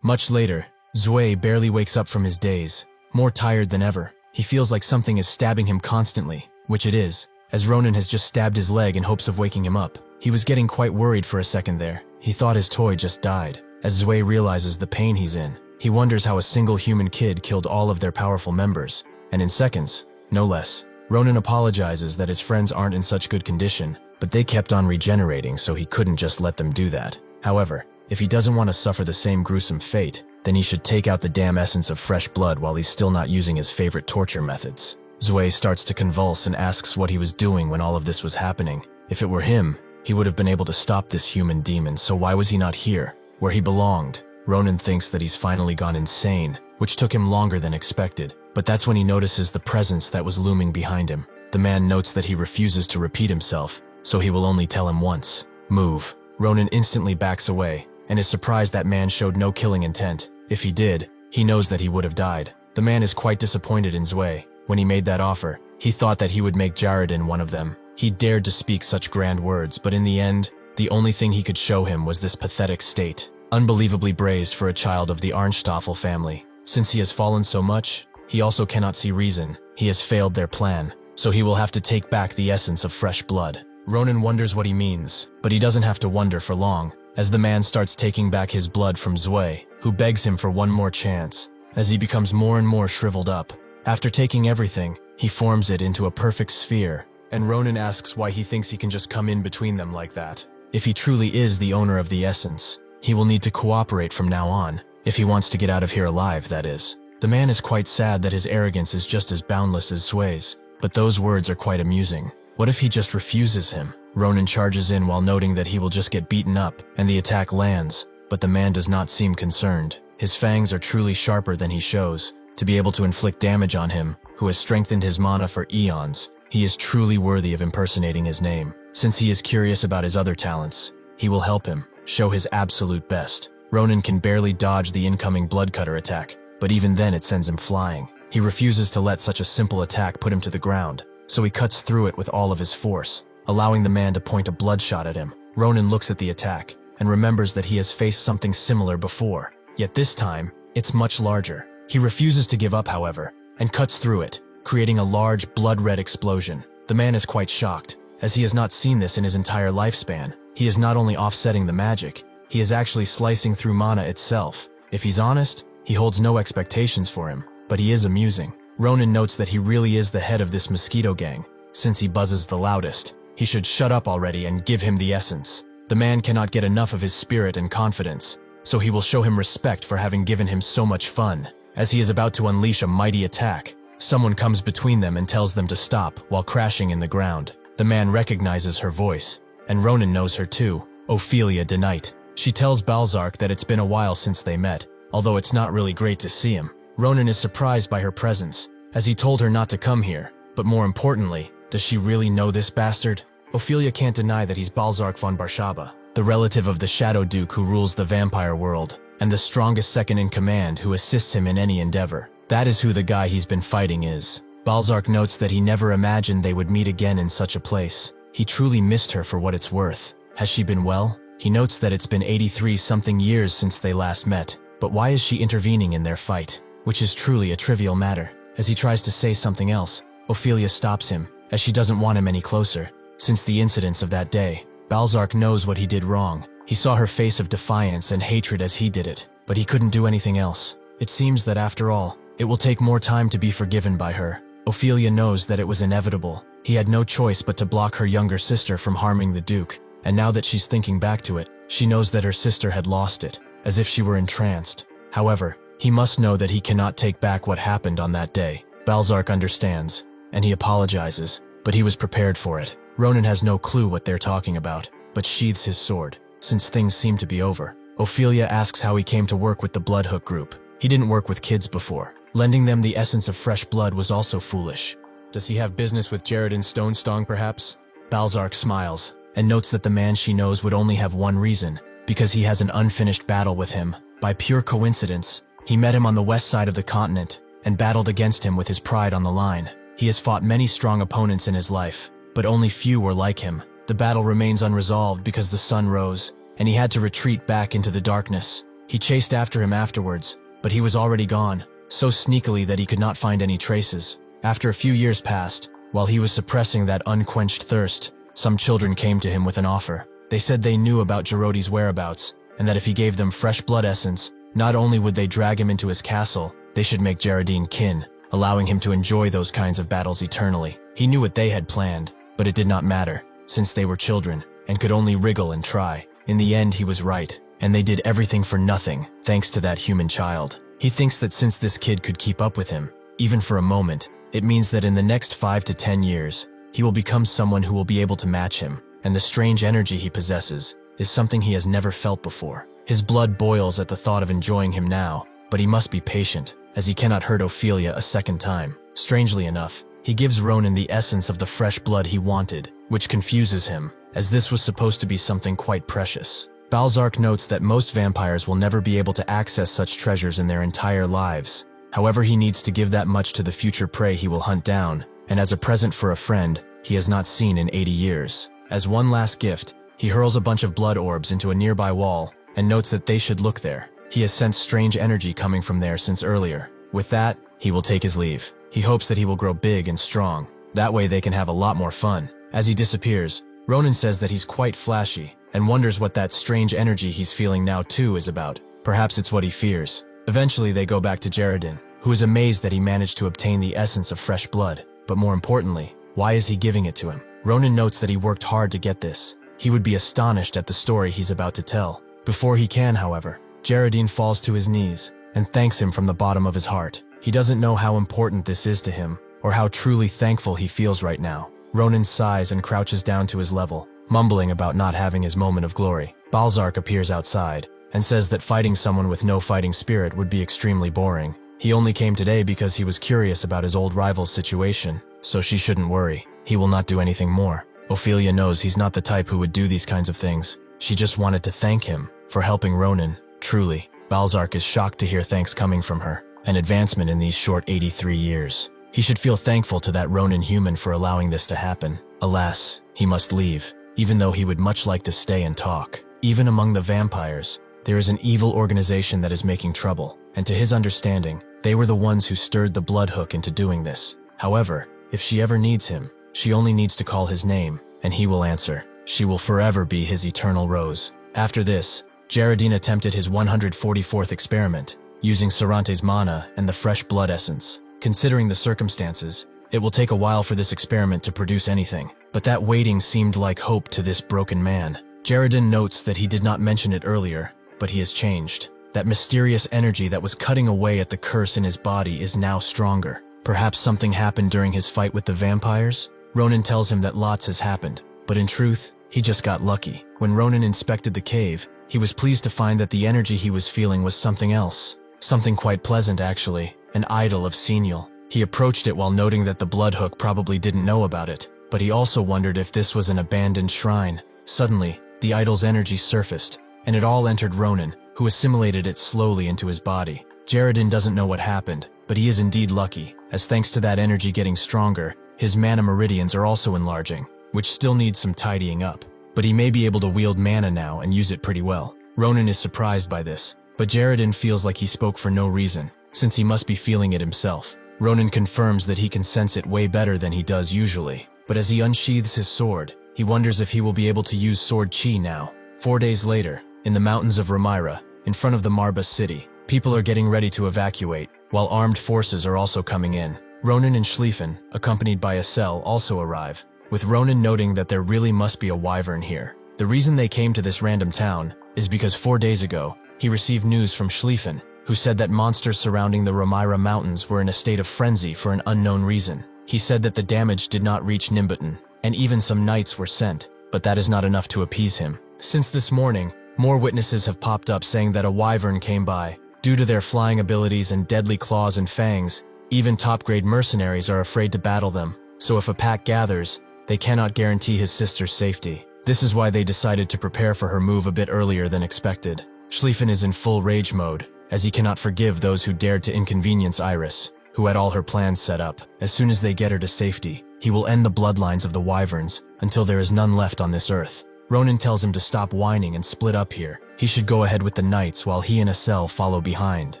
Much later, Zui barely wakes up from his daze, more tired than ever. He feels like something is stabbing him constantly, which it is, as Ronan has just stabbed his leg in hopes of waking him up. He was getting quite worried for a second there. He thought his toy just died. As Zui realizes the pain he's in, he wonders how a single human kid killed all of their powerful members, and in seconds, no less. Ronan apologizes that his friends aren't in such good condition, but they kept on regenerating, so he couldn't just let them do that. However, if he doesn't want to suffer the same gruesome fate, then he should take out the damn essence of fresh blood while he's still not using his favorite torture methods. Zui starts to convulse and asks what he was doing when all of this was happening. If it were him, he would have been able to stop this human demon, so why was he not here, where he belonged? Ronan thinks that he's finally gone insane, which took him longer than expected, but that's when he notices the presence that was looming behind him. The man notes that he refuses to repeat himself, so he will only tell him once. Move. Ronan instantly backs away, and is surprised that man showed no killing intent. If he did, he knows that he would have died. The man is quite disappointed in Zui. When he made that offer, he thought that he would make Jaredin one of them. He dared to speak such grand words, but in the end, the only thing he could show him was this pathetic state. Unbelievably brazen for a child of the Arnstoffel family. Since he has fallen so much, he also cannot see reason. He has failed their plan, so he will have to take back the essence of fresh blood. Ronan wonders what he means, but he doesn't have to wonder for long, as the man starts taking back his blood from Zui, who begs him for one more chance, as he becomes more and more shriveled up. After taking everything, he forms it into a perfect sphere, and Ronan asks why he thinks he can just come in between them like that. If he truly is the owner of the essence, he will need to cooperate from now on, if he wants to get out of here alive, that is. The man is quite sad that his arrogance is just as boundless as Zui's, but those words are quite amusing. What if he just refuses him? Ronan charges in while noting that he will just get beaten up, and the attack lands, but the man does not seem concerned. His fangs are truly sharper than he shows. To be able to inflict damage on him, who has strengthened his mana for eons, he is truly worthy of impersonating his name. Since he is curious about his other talents, he will help him show his absolute best. Ronan can barely dodge the incoming bloodcutter attack, but even then it sends him flying. He refuses to let such a simple attack put him to the ground, so he cuts through it with all of his force, allowing the man to point a bloodshot at him. Ronan looks at the attack, and remembers that he has faced something similar before, yet this time, it's much larger. He refuses to give up, however, and cuts through it, creating a large blood-red explosion. The man is quite shocked, as he has not seen this in his entire lifespan. He is not only offsetting the magic, he is actually slicing through mana itself. If he's honest, he holds no expectations for him, but he is amusing. Ronan notes that he really is the head of this mosquito gang. Since he buzzes the loudest, he should shut up already and give him the essence. The man cannot get enough of his spirit and confidence, so he will show him respect for having given him so much fun. As he is about to unleash a mighty attack, someone comes between them and tells them to stop while crashing in the ground. The man recognizes her voice, and Ronan knows her too, Ophelia de Knight. She tells Balzark that it's been a while since they met, although it's not really great to see him. Ronan is surprised by her presence, as he told her not to come here, but more importantly, does she really know this bastard? Ophelia can't deny that he's Balzark von Barshaba, the relative of the Shadow Duke who rules the vampire world, and the strongest second-in-command who assists him in any endeavor. That is who the guy he's been fighting is. Balzark notes that he never imagined they would meet again in such a place. He truly missed her for what it's worth. Has she been well? He notes that it's been 83-something years since they last met, but why is she intervening in their fight? Which is truly a trivial matter. As he tries to say something else, Ophelia stops him, as she doesn't want him any closer. Since the incidents of that day, Balzac knows what he did wrong. He saw her face of defiance and hatred as he did it, but he couldn't do anything else. It seems that after all, it will take more time to be forgiven by her. Ophelia knows that it was inevitable. He had no choice but to block her younger sister from harming the Duke, and now that she's thinking back to it, she knows that her sister had lost it, as if she were entranced. However, he must know that he cannot take back what happened on that day. Balzac understands, and he apologizes, but he was prepared for it. Ronan has no clue what they're talking about, but sheathes his sword, since things seem to be over. Ophelia asks how he came to work with the Bloodhook group. He didn't work with kids before. Lending them the essence of fresh blood was also foolish. Does he have business with Jaredin Stonestong, perhaps? Balzac smiles, and notes that the man she knows would only have one reason, because he has an unfinished battle with him. By pure coincidence, he met him on the west side of the continent, and battled against him with his pride on the line. He has fought many strong opponents in his life, but only few were like him. The battle remains unresolved because the sun rose, and he had to retreat back into the darkness. He chased after him afterwards, but he was already gone, so sneakily that he could not find any traces. After a few years passed, while he was suppressing that unquenched thirst, some children came to him with an offer. They said they knew about Gerody's whereabouts, and that if he gave them fresh blood essence, not only would they drag him into his castle, they should make Jaredin kin, allowing him to enjoy those kinds of battles eternally. He knew what they had planned, but it did not matter, since they were children, and could only wriggle and try. In the end, he was right, and they did everything for nothing, thanks to that human child. He thinks that since this kid could keep up with him, even for a moment, it means that in the next 5 to 10 years, he will become someone who will be able to match him, and the strange energy he possesses is something he has never felt before. His blood boils at the thought of enjoying him now, but he must be patient, as he cannot hurt Ophelia a second time. Strangely enough, he gives Ronan the essence of the fresh blood he wanted, which confuses him, as this was supposed to be something quite precious. Balzac notes that most vampires will never be able to access such treasures in their entire lives. However, he needs to give that much to the future prey he will hunt down, and as a present for a friend he has not seen in 80 years. As one last gift, he hurls a bunch of blood orbs into a nearby wall, and notes that they should look there. He has sensed strange energy coming from there since earlier. With that, he will take his leave. He hopes that he will grow big and strong. That way they can have a lot more fun. As he disappears, Ronan says that he's quite flashy, and wonders what that strange energy he's feeling now too is about. Perhaps it's what he fears. Eventually they go back to Jaredin, who is amazed that he managed to obtain the essence of fresh blood. But more importantly, why is he giving it to him? Ronan notes that he worked hard to get this. He would be astonished at the story he's about to tell. Before he can, however, Jaredin falls to his knees and thanks him from the bottom of his heart. He doesn't know how important this is to him, or how truly thankful he feels right now. Ronan sighs and crouches down to his level, mumbling about not having his moment of glory. Balzac appears outside, and says that fighting someone with no fighting spirit would be extremely boring. He only came today because he was curious about his old rival's situation, so she shouldn't worry. He will not do anything more. Ophelia knows he's not the type who would do these kinds of things. She just wanted to thank him for helping Ronan. Truly, Balzac is shocked to hear thanks coming from her, an advancement in these short 83 years. He should feel thankful to that Ronan human for allowing this to happen. Alas, he must leave, even though he would much like to stay and talk. Even among the vampires, there is an evil organization that is making trouble, and to his understanding, they were the ones who stirred the Bloodhook into doing this. However, if she ever needs him, she only needs to call his name, and he will answer. She will forever be his eternal rose. After this, Jaredin attempted his 144th experiment, using Sarante's mana and the fresh blood essence. Considering the circumstances, it will take a while for this experiment to produce anything, but that waiting seemed like hope to this broken man. Jaredin notes that he did not mention it earlier, but he has changed. That mysterious energy that was cutting away at the curse in his body is now stronger. Perhaps something happened during his fight with the vampires? Ronan tells him that lots has happened, but in truth, he just got lucky. When Ronan inspected the cave, he was pleased to find that the energy he was feeling was something else. Something quite pleasant, actually, an idol of Senial. He approached it while noting that the Bloodhook probably didn't know about it, but he also wondered if this was an abandoned shrine. Suddenly, the idol's energy surfaced, and it all entered Ronan, who assimilated it slowly into his body. Jaredin doesn't know what happened, but he is indeed lucky, as thanks to that energy getting stronger, his mana meridians are also enlarging, which still needs some tidying up. but he may be able to wield mana now and use it pretty well. Ronan is surprised by this, but Jaredin feels like he spoke for no reason, since he must be feeling it himself. Ronan confirms that he can sense it way better than he does usually, but as he unsheathes his sword, he wonders if he will be able to use sword chi now. 4 days later, in the mountains of Ramira, in front of the Marba city, people are getting ready to evacuate, while armed forces are also coming in. Ronan and Schlieffen, accompanied by Asel, also arrive, with Ronan noting that there really must be a wyvern here. The reason they came to this random town is because 4 days ago, he received news from Schlieffen, who said that monsters surrounding the Ramira mountains were in a state of frenzy for an unknown reason. He said that the damage did not reach Nimbuton, and even some knights were sent, but that is not enough to appease him. Since this morning, more witnesses have popped up saying that a wyvern came by. Due to their flying abilities and deadly claws and fangs, even top-grade mercenaries are afraid to battle them, so if a pack gathers, they cannot guarantee his sister's safety. This is why they decided to prepare for her move a bit earlier than expected. Schlieffen is in full rage mode, as he cannot forgive those who dared to inconvenience Iris, who had all her plans set up. As soon as they get her to safety, he will end the bloodlines of the wyverns until there is none left on this earth. Ronan tells him to stop whining and split up here. He should go ahead with the knights while he and Asel follow behind.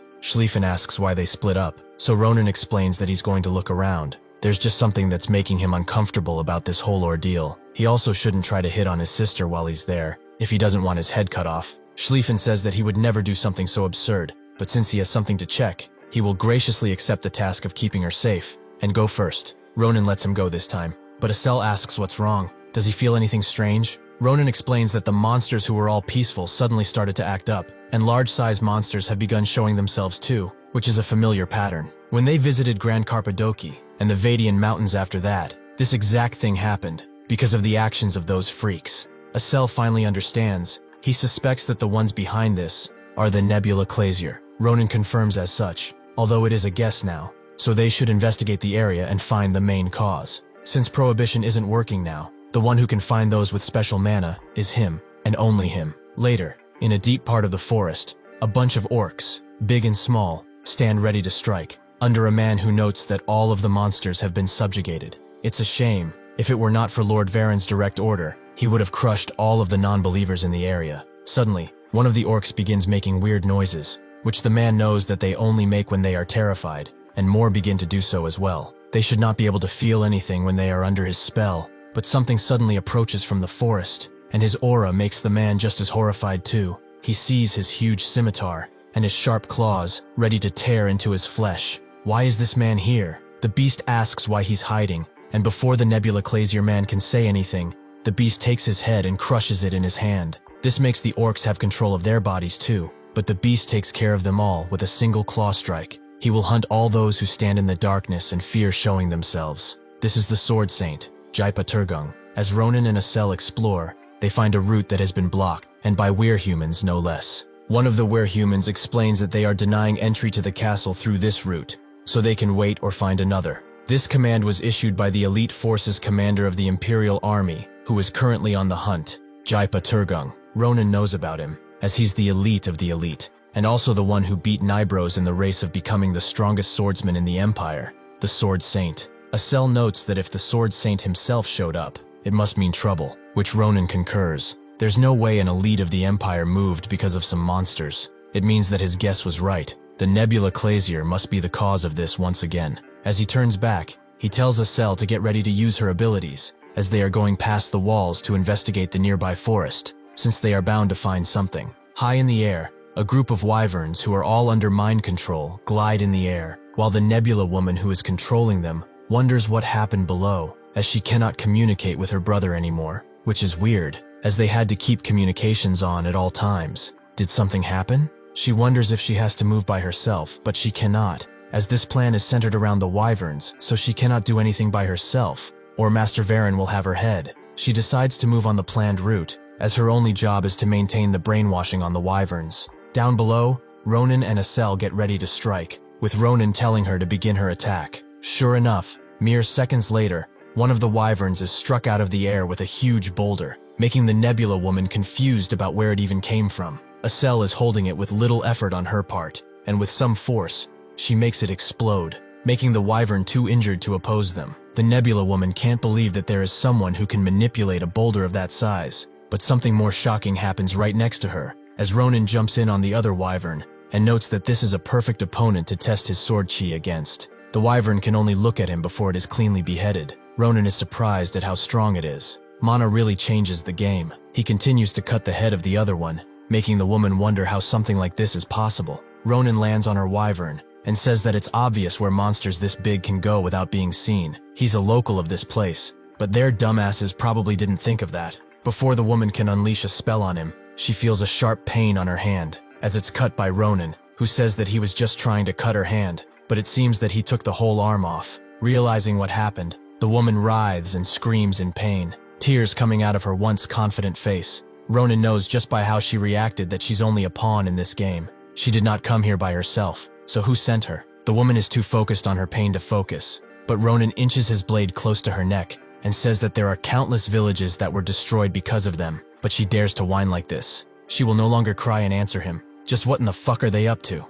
Schlieffen asks why they split up, so Ronan explains that he's going to look around. There's just something that's making him uncomfortable about this whole ordeal. He also shouldn't try to hit on his sister while he's there, if he doesn't want his head cut off. Schlieffen says that he would never do something so absurd, but since he has something to check, he will graciously accept the task of keeping her safe, and go first. Ronan lets him go this time, but Asel asks what's wrong. Does he feel anything strange? Ronan explains that the monsters who were all peaceful suddenly started to act up, and large-sized monsters have begun showing themselves too, which is a familiar pattern. When they visited Grand Carpadoki and the Vadian Mountains after that, this exact thing happened, because of the actions of those freaks. Asel finally understands. He suspects that the ones behind this are the Nebula Clasier. Ronan confirms as such, although it is a guess now, so they should investigate the area and find the main cause. Since Prohibition isn't working now, the one who can find those with special mana is him, and only him. Later, in a deep part of the forest, a bunch of orcs, big and small, stand ready to strike, under a man who notes that all of the monsters have been subjugated. It's a shame. If it were not for Lord Varen's direct order, he would have crushed all of the non-believers in the area. Suddenly, one of the orcs begins making weird noises, which the man knows that they only make when they are terrified, and more begin to do so as well. They should not be able to feel anything when they are under his spell, but something suddenly approaches from the forest, and his aura makes the man just as horrified too. He sees his huge scimitar, and his sharp claws, ready to tear into his flesh. Why is this man here? The beast asks why he's hiding, and before the Nebula Clasier man can say anything, the beast takes his head and crushes it in his hand. This makes the orcs have control of their bodies too, but the beast takes care of them all with a single claw strike. He will hunt all those who stand in the darkness and fear showing themselves. This is the Sword Saint, Jaipa Turgung. As Ronan and Asel explore, they find a route that has been blocked, and by werehumans no less. One of the werehumans explains that they are denying entry to the castle through this route, so they can wait or find another. This command was issued by the elite forces commander of the Imperial Army, who is currently on the hunt, Jaipa Turgung. Ronan knows about him, as he's the elite of the elite, and also the one who beat Nibros in the race of becoming the strongest swordsman in the Empire, the Sword Saint. Asel notes that if the Sword Saint himself showed up, it must mean trouble, which Ronan concurs. There's no way an elite of the Empire moved because of some monsters. It means that his guess was right. The Nebula Clasier must be the cause of this once again. As he turns back, he tells Asel to get ready to use her abilities, as they are going past the walls to investigate the nearby forest, since they are bound to find something. High in the air, a group of wyverns who are all under mind control glide in the air, while the Nebula woman who is controlling them wonders what happened below, as she cannot communicate with her brother anymore, which is weird, as they had to keep communications on at all times. Did something happen? She wonders if she has to move by herself, but she cannot, as this plan is centered around the wyverns, so she cannot do anything by herself, or Master Varen will have her head. She decides to move on the planned route, as her only job is to maintain the brainwashing on the wyverns. Down below, Ronan and Asel get ready to strike, with Ronan telling her to begin her attack. Sure enough, mere seconds later, one of the wyverns is struck out of the air with a huge boulder, making the Nebula woman confused about where it even came from. Asel is holding it with little effort on her part, and with some force, she makes it explode, making the wyvern too injured to oppose them. The Nebula woman can't believe that there is someone who can manipulate a boulder of that size, But something more shocking happens right next to her, as Ronan jumps in on the other wyvern, and notes that this is a perfect opponent to test his sword chi against. The wyvern can only look at him before it is cleanly beheaded. Ronan is surprised at how strong it is. Mana really changes the game. He continues to cut the head of the other one, making the woman wonder how something like this is possible. Ronan lands on her wyvern, and says that it's obvious where monsters this big can go without being seen. He's a local of this place, but their dumbasses probably didn't think of that. Before the woman can unleash a spell on him, she feels a sharp pain on her hand, as it's cut by Ronan, who says that he was just trying to cut her hand, but it seems that he took the whole arm off. Realizing what happened, the woman writhes and screams in pain, tears coming out of her once confident face. Ronan knows just by how she reacted that she's only a pawn in this game. She did not come here by herself, so who sent her? The woman is too focused on her pain to focus, but Ronan inches his blade close to her neck and says that there are countless villages that were destroyed because of them, but she dares to whine like this. She will no longer cry and answer him. Just what in the fuck are they up to?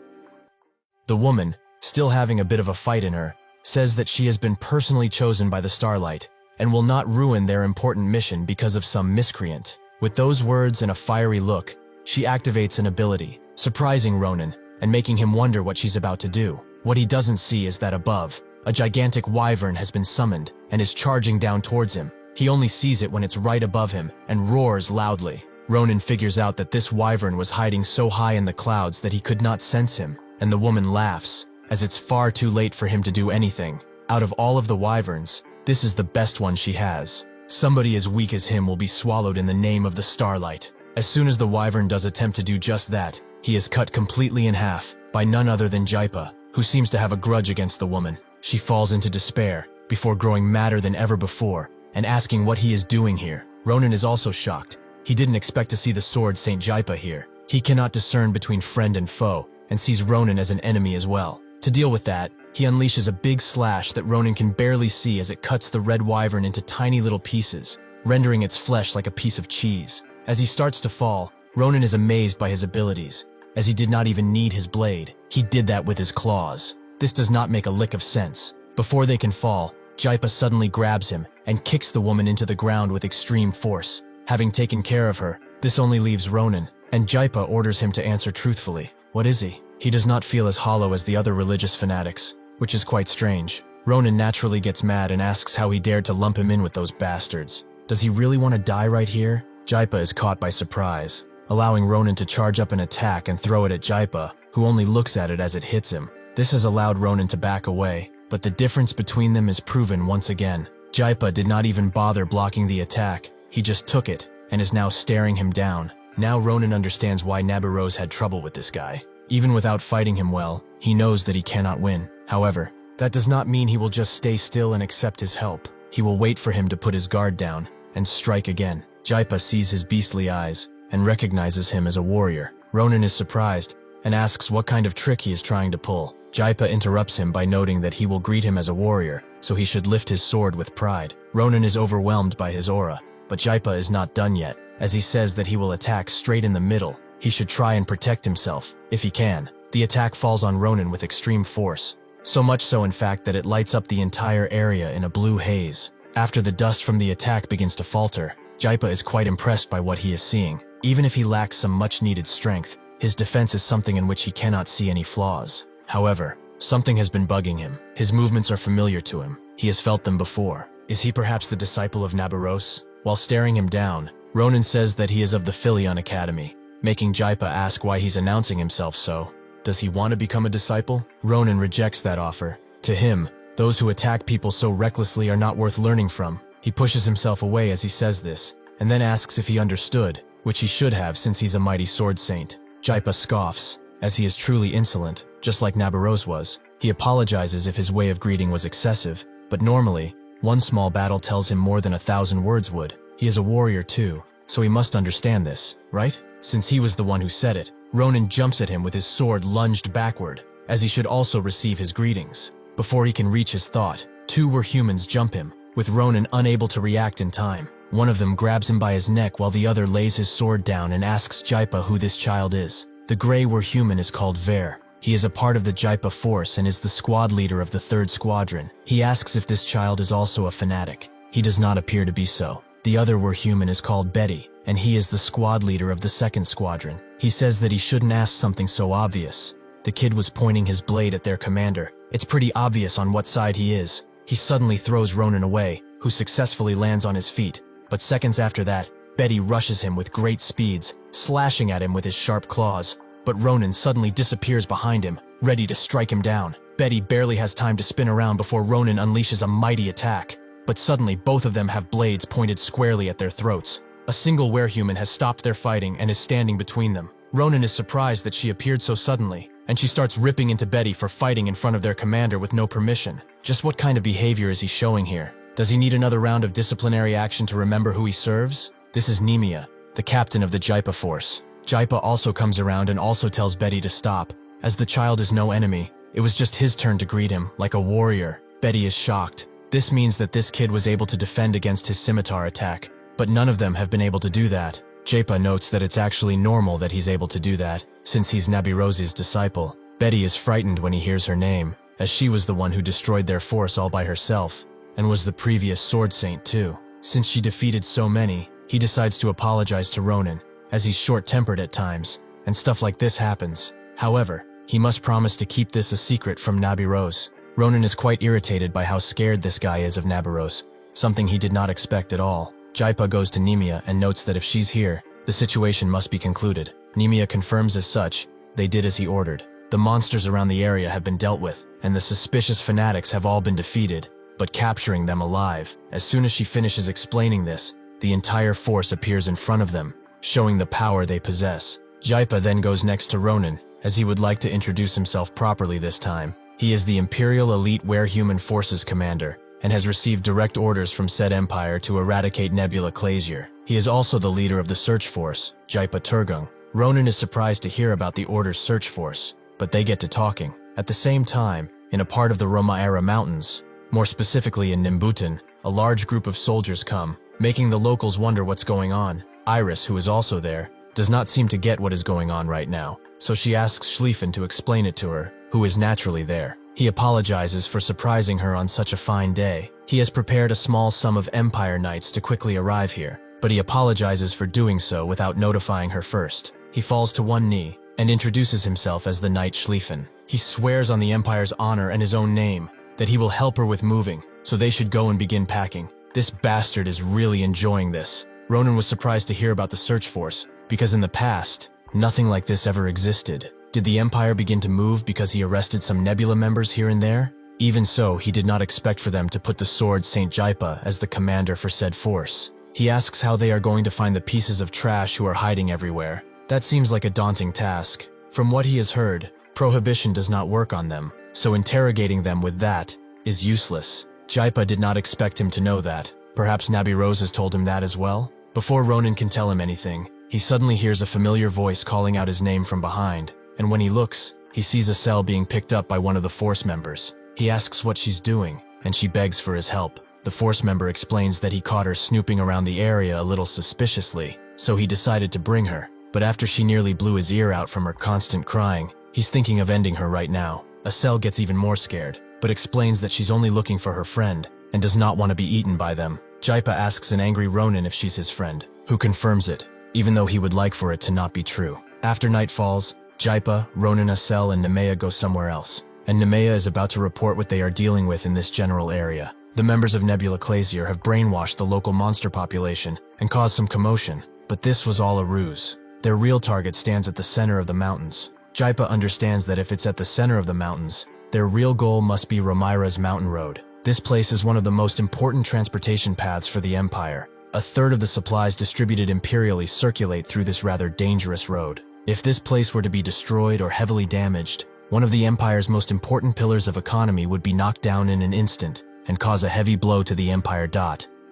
The woman, still having a bit of a fight in her, says that she has been personally chosen by the Starlight and will not ruin their important mission because of some miscreant. With those words and a fiery look, she activates an ability, surprising Ronan and making him wonder what she's about to do. What he doesn't see is that above, a gigantic wyvern has been summoned and is charging down towards him. He only sees it when it's right above him and roars loudly. Ronan figures out that this wyvern was hiding so high in the clouds that he could not sense him, and the woman laughs, as it's far too late for him to do anything. Out of all of the wyverns, this is the best one she has. Somebody as weak as him will be swallowed in the name of the Starlight. As soon as the wyvern does attempt to do just that, he is cut completely in half by none other than Jaipa, who seems to have a grudge against the woman. She falls into despair, before growing madder than ever before, and asking what he is doing here. Ronan is also shocked. He didn't expect to see the sword Saint Jaipa here. He cannot discern between friend and foe, and sees Ronan as an enemy as well. To deal with that, he unleashes a big slash that Ronan can barely see as it cuts the red wyvern into tiny little pieces, rendering its flesh like a piece of cheese. As he starts to fall, Ronan is amazed by his abilities, as he did not even need his blade. He did that with his claws. This does not make a lick of sense. Before they can fall, Jaipa suddenly grabs him and kicks the woman into the ground with extreme force. Having taken care of her, this only leaves Ronan, and Jaipa orders him to answer truthfully. What is he? He does not feel as hollow as the other religious fanatics, which is quite strange. Ronan naturally gets mad and asks how he dared to lump him in with those bastards. Does he really want to die right here? Jaipa is caught by surprise, allowing Ronan to charge up an attack and throw it at Jaipa, who only looks at it as it hits him. This has allowed Ronan to back away, but the difference between them is proven once again. Jaipa did not even bother blocking the attack. He just took it, and is now staring him down. Now Ronan understands why Nabarose had trouble with this guy. Even without fighting him well, he knows that he cannot win. However, that does not mean he will just stay still and accept his help. He will wait for him to put his guard down, and strike again. Jaipa sees his beastly eyes, and recognizes him as a warrior. Ronan is surprised, and asks what kind of trick he is trying to pull. Jaipa interrupts him by noting that he will greet him as a warrior, so he should lift his sword with pride. Ronan is overwhelmed by his aura, but Jaipa is not done yet, as he says that he will attack straight in the middle. He should try and protect himself, if he can. The attack falls on Ronan with extreme force, so much so in fact that it lights up the entire area in a blue haze. After the dust from the attack begins to falter, Jaipa is quite impressed by what he is seeing. Even if he lacks some much-needed strength, his defense is something in which he cannot see any flaws. However, something has been bugging him. His movements are familiar to him. He has felt them before. Is he perhaps the disciple of Nabarose? While staring him down, Ronan says that he is of the Philion Academy, making Jaipa ask why he's announcing himself so. Does he want to become a disciple? Ronan rejects that offer. To him, those who attack people so recklessly are not worth learning from. He pushes himself away as he says this, and then asks if he understood, which he should have since he's a mighty sword saint. Jaipa scoffs, as he is truly insolent, just like Nabarose was. He apologizes if his way of greeting was excessive, but normally, one small battle tells him more than 1,000 words would. He is a warrior too, so he must understand this, right? Since he was the one who said it, Ronan jumps at him with his sword lunged backward, as he should also receive his greetings. Before he can reach his thought, two were humans jump him, with Ronan unable to react in time. One of them grabs him by his neck while the other lays his sword down and asks Jaipa who this child is. The gray were human is called Ver. He is a part of the Jaipa force and is the squad leader of the 3rd Squadron. He asks if this child is also a fanatic. He does not appear to be so. The other werhuman is called Betty, and he is the squad leader of the second squadron. He says that he shouldn't ask something so obvious. The kid was pointing his blade at their commander. It's pretty obvious on what side he is. He suddenly throws Ronan away, who successfully lands on his feet. But seconds after that, Betty rushes him with great speeds, slashing at him with his sharp claws. But Ronan suddenly disappears behind him, ready to strike him down. Betty barely has time to spin around before Ronan unleashes a mighty attack. But suddenly both of them have blades pointed squarely at their throats. A single werehuman has stopped their fighting and is standing between them. Ronan is surprised that she appeared so suddenly, and she starts ripping into Betty for fighting in front of their commander with no permission. Just what kind of behavior is he showing here? Does he need another round of disciplinary action to remember who he serves? This is Nemia, the captain of the Jaipa force. Jaipa also comes around and also tells Betty to stop. As the child is no enemy, it was just his turn to greet him, like a warrior. Betty is shocked. This means that this kid was able to defend against his scimitar attack, but none of them have been able to do that. Jaipa notes that it's actually normal that he's able to do that, since he's Nabirose's disciple. Betty is frightened when he hears her name, as she was the one who destroyed their force all by herself, and was the previous sword saint too. Since she defeated so many, he decides to apologize to Ronan, as he's short-tempered at times, and stuff like this happens. However, he must promise to keep this a secret from Nabirose. Ronan is quite irritated by how scared this guy is of Nabirose, something he did not expect at all. Jaipa goes to Nemia and notes that if she's here, the situation must be concluded. Nemia confirms as such. They did as he ordered. The monsters around the area have been dealt with, and the suspicious fanatics have all been defeated, but capturing them alive. As soon as she finishes explaining this, the entire force appears in front of them, showing the power they possess. Jaipa then goes next to Ronan, as he would like to introduce himself properly this time. He is the Imperial Elite Werehuman Forces Commander, and has received direct orders from said empire to eradicate Nebula Clazier. He is also the leader of the search force, Jaipa Turgung. Ronan is surprised to hear about the Order's search force, but they get to talking. At the same time, in a part of the Romaera Mountains, more specifically in Nimbutan, a large group of soldiers come, making the locals wonder what's going on. Iris, who is also there, does not seem to get what is going on right now, so she asks Schlieffen to explain it to her, who is naturally there. He apologizes for surprising her on such a fine day. He has prepared a small sum of Empire Knights to quickly arrive here, but he apologizes for doing so without notifying her first. He falls to one knee and introduces himself as the Knight Schlieffen. He swears on the Empire's honor and his own name that he will help her with moving, so they should go and begin packing. This bastard is really enjoying this. Ronan was surprised to hear about the search force, because in the past, nothing like this ever existed. Did the Empire begin to move because he arrested some Nebula members here and there? Even so, he did not expect for them to put the sword Saint Jaipa as the commander for said force. He asks how they are going to find the pieces of trash who are hiding everywhere. That seems like a daunting task. From what he has heard, prohibition does not work on them, so interrogating them with that is useless. Jaipa did not expect him to know that. Perhaps Nabirose has told him that as well? Before Ronan can tell him anything, he suddenly hears a familiar voice calling out his name from behind. And when he looks, he sees a cell being picked up by one of the force members. He asks what she's doing, and she begs for his help. The force member explains that he caught her snooping around the area a little suspiciously, so he decided to bring her. But after she nearly blew his ear out from her constant crying, he's thinking of ending her right now. A cell gets even more scared, but explains that she's only looking for her friend, and does not want to be eaten by them. Jaipa asks an angry Ronan if she's his friend, who confirms it, even though he would like for it to not be true. After night falls, Jaipa, Ronan, Acel, and Nemea go somewhere else, and Nemea is about to report what they are dealing with in this general area. The members of Nebula Clazier have brainwashed the local monster population and caused some commotion, but this was all a ruse. Their real target stands at the center of the mountains. Jaipa understands that if it's at the center of the mountains, their real goal must be Romaera's mountain road. This place is one of the most important transportation paths for the Empire. A third of the supplies distributed imperially circulate through this rather dangerous road. If this place were to be destroyed or heavily damaged, one of the Empire's most important pillars of economy would be knocked down in an instant and cause a heavy blow to the Empire.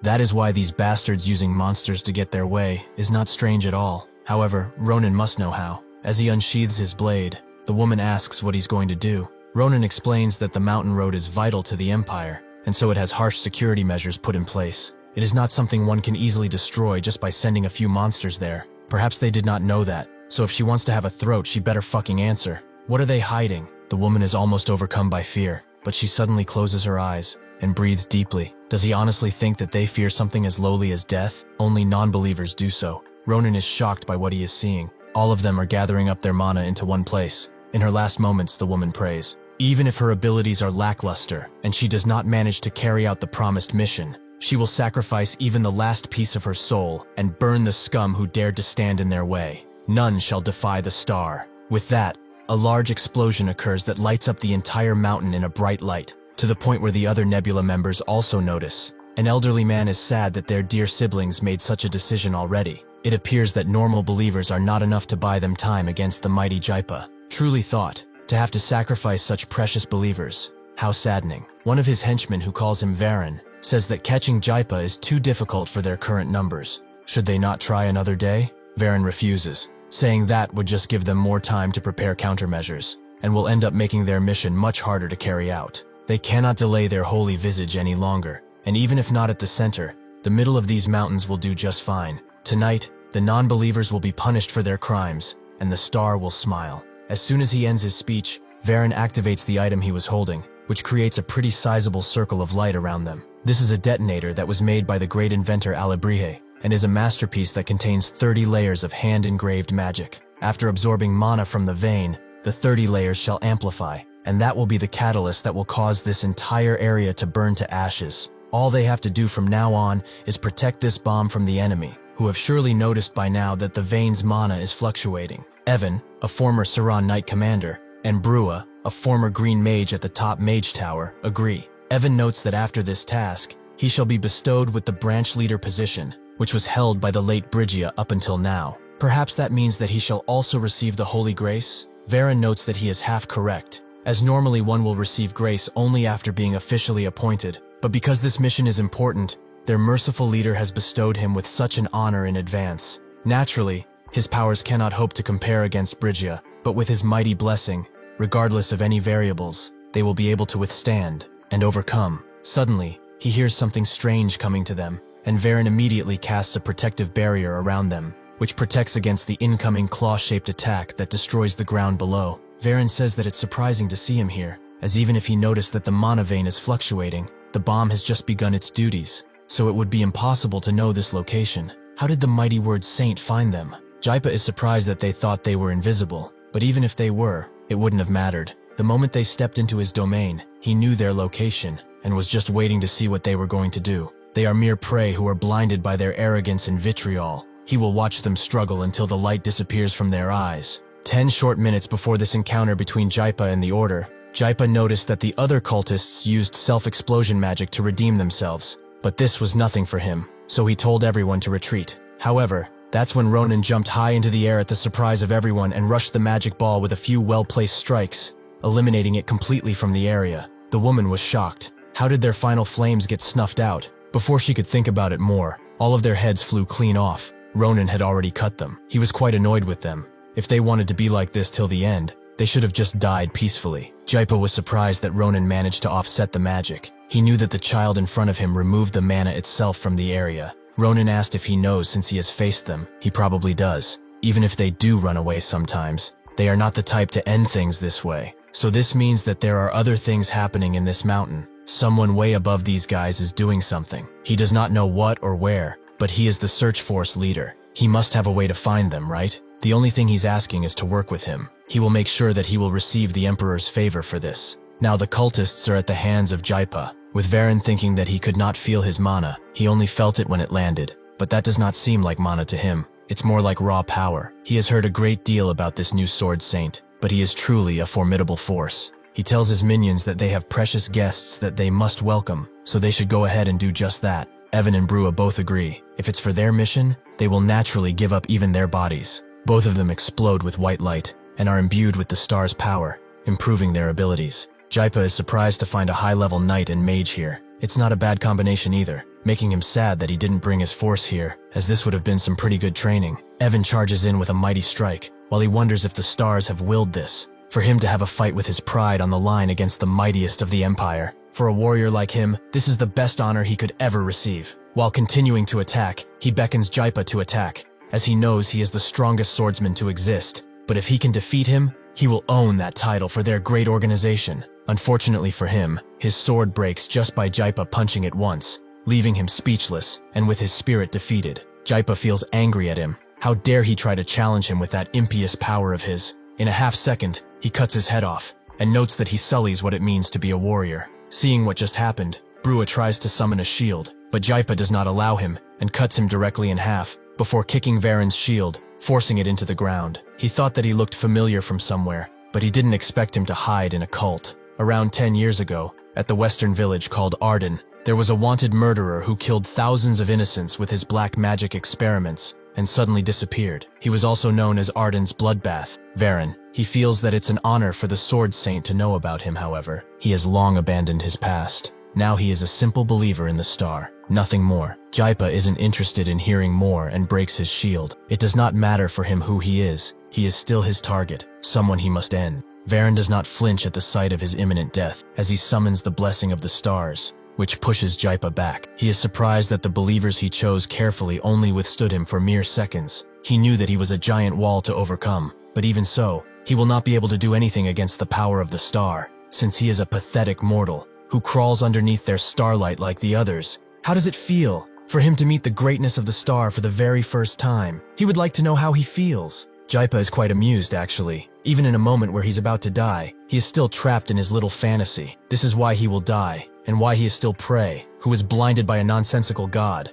That is why these bastards using monsters to get their way is not strange at all. However, Ronan must know how. As he unsheathes his blade, the woman asks what he's going to do. Ronan explains that the mountain road is vital to the Empire, and so it has harsh security measures put in place. It is not something one can easily destroy just by sending a few monsters there. Perhaps they did not know that. So if she wants to have a throat, she better fucking answer. What are they hiding? The woman is almost overcome by fear, but she suddenly closes her eyes and breathes deeply. Does he honestly think that they fear something as lowly as death? Only non-believers do so. Ronan is shocked by what he is seeing. All of them are gathering up their mana into one place. In her last moments, the woman prays. Even if her abilities are lackluster, and she does not manage to carry out the promised mission, she will sacrifice even the last piece of her soul and burn the scum who dared to stand in their way. None shall defy the star. With that, a large explosion occurs that lights up the entire mountain in a bright light, to the point where the other Nebula members also notice. An elderly man is sad that their dear siblings made such a decision already. It appears that normal believers are not enough to buy them time against the mighty Jaipa. Truly thought, to have to sacrifice such precious believers. How saddening. One of his henchmen, who calls him Varen, says that catching Jaipa is too difficult for their current numbers. Should they not try another day? Varen refuses, saying that would just give them more time to prepare countermeasures, and will end up making their mission much harder to carry out. They cannot delay their holy visage any longer, and even if not at the center, the middle of these mountains will do just fine. Tonight, the non-believers will be punished for their crimes, and the star will smile. As soon as he ends his speech, Varen activates the item he was holding, which creates a pretty sizable circle of light around them. This is a detonator that was made by the great inventor Alibrihe, and is a masterpiece that contains 30 layers of hand-engraved magic. After absorbing mana from the vein, the 30 layers shall amplify, and that will be the catalyst that will cause this entire area to burn to ashes. All they have to do from now on is protect this bomb from the enemy, who have surely noticed by now that the vein's mana is fluctuating. Evan, a former Saran Knight commander, and Brua, a former green mage at the top mage tower, agree. Evan notes that after this task, he shall be bestowed with the branch leader position, which was held by the late Brygia up until now. Perhaps that means that he shall also receive the Holy Grace? Varen notes that he is half correct, as normally one will receive grace only after being officially appointed, but because this mission is important, their merciful leader has bestowed him with such an honor in advance. Naturally, his powers cannot hope to compare against Brygia, but with his mighty blessing, regardless of any variables, they will be able to withstand and overcome. Suddenly, he hears something strange coming to them, and Varen immediately casts a protective barrier around them, which protects against the incoming claw-shaped attack that destroys the ground below. Varen says that it's surprising to see him here, as even if he noticed that the mana vein is fluctuating, the bomb has just begun its duties, so it would be impossible to know this location. How did the mighty word saint find them? Jaipa is surprised that they thought they were invisible, but even if they were, it wouldn't have mattered. The moment they stepped into his domain, he knew their location, and was just waiting to see what they were going to do. They are mere prey who are blinded by their arrogance and vitriol. He will watch them struggle until the light disappears from their eyes. 10 short minutes before this encounter between Jaipa and the Order, Jaipa noticed that the other cultists used self-explosion magic to redeem themselves, but this was nothing for him, so he told everyone to retreat. However, that's when Ronan jumped high into the air at the surprise of everyone and rushed the magic ball with a few well-placed strikes, eliminating it completely from the area. The woman was shocked. How did their final flames get snuffed out? Before she could think about it more, all of their heads flew clean off. Ronan had already cut them. He was quite annoyed with them. If they wanted to be like this till the end, they should have just died peacefully. Jaipa was surprised that Ronan managed to offset the magic. He knew that the child in front of him removed the mana itself from the area. Ronan asked if he knows since he has faced them. He probably does. Even if they do run away sometimes, they are not the type to end things this way. So this means that there are other things happening in this mountain. Someone way above these guys is doing something. He does not know what or where, but he is the search force leader. He must have a way to find them, right? The only thing he's asking is to work with him. He will make sure that he will receive the Emperor's favor for this. Now the cultists are at the hands of Jaipa. With Varen thinking that he could not feel his mana, he only felt it when it landed. But that does not seem like mana to him. It's more like raw power. He has heard a great deal about this new sword saint, but he is truly a formidable force. He tells his minions that they have precious guests that they must welcome, so they should go ahead and do just that. Evan and Brua both agree. If it's for their mission, they will naturally give up even their bodies. Both of them explode with white light, and are imbued with the star's power, improving their abilities. Jaipa is surprised to find a high-level knight and mage here. It's not a bad combination either, making him sad that he didn't bring his force here, as this would have been some pretty good training. Evan charges in with a mighty strike, while he wonders if the stars have willed this, for him to have a fight with his pride on the line against the mightiest of the Empire. For a warrior like him, this is the best honor he could ever receive. While continuing to attack, he beckons Jaipa to attack, as he knows he is the strongest swordsman to exist. But if he can defeat him, he will own that title for their great organization. Unfortunately for him, his sword breaks just by Jaipa punching it once, leaving him speechless and with his spirit defeated. Jaipa feels angry at him. How dare he try to challenge him with that impious power of his? In a half second, he cuts his head off and notes that he sullies what it means to be a warrior. Seeing what just happened, Brua tries to summon a shield, but Jaipa does not allow him and cuts him directly in half before kicking Varen's shield, forcing it into the ground. He thought that he looked familiar from somewhere, but he didn't expect him to hide in a cult. Around 10 years ago, at the western village called Arden, there was a wanted murderer who killed thousands of innocents with his black magic experiments and suddenly disappeared. He was also known as Arden's bloodbath, Varen. He feels that it's an honor for the Sword Saint to know about him, however. He has long abandoned his past. Now he is a simple believer in the star, nothing more. Jaipa isn't interested in hearing more and breaks his shield. It does not matter for him who he is still his target, someone he must end. Varen does not flinch at the sight of his imminent death as he summons the blessing of the stars, which pushes Jaipa back. He is surprised that the believers he chose carefully only withstood him for mere seconds. He knew that he was a giant wall to overcome, but even so, he will not be able to do anything against the power of the star, since he is a pathetic mortal who crawls underneath their starlight like the others. How does it feel for him to meet the greatness of the star for the very first time? He would like to know how he feels. Jaipa is quite amused, actually. Even in a moment where he's about to die, he is still trapped in his little fantasy. This is why he will die, and why he is still prey, who is blinded by a nonsensical god.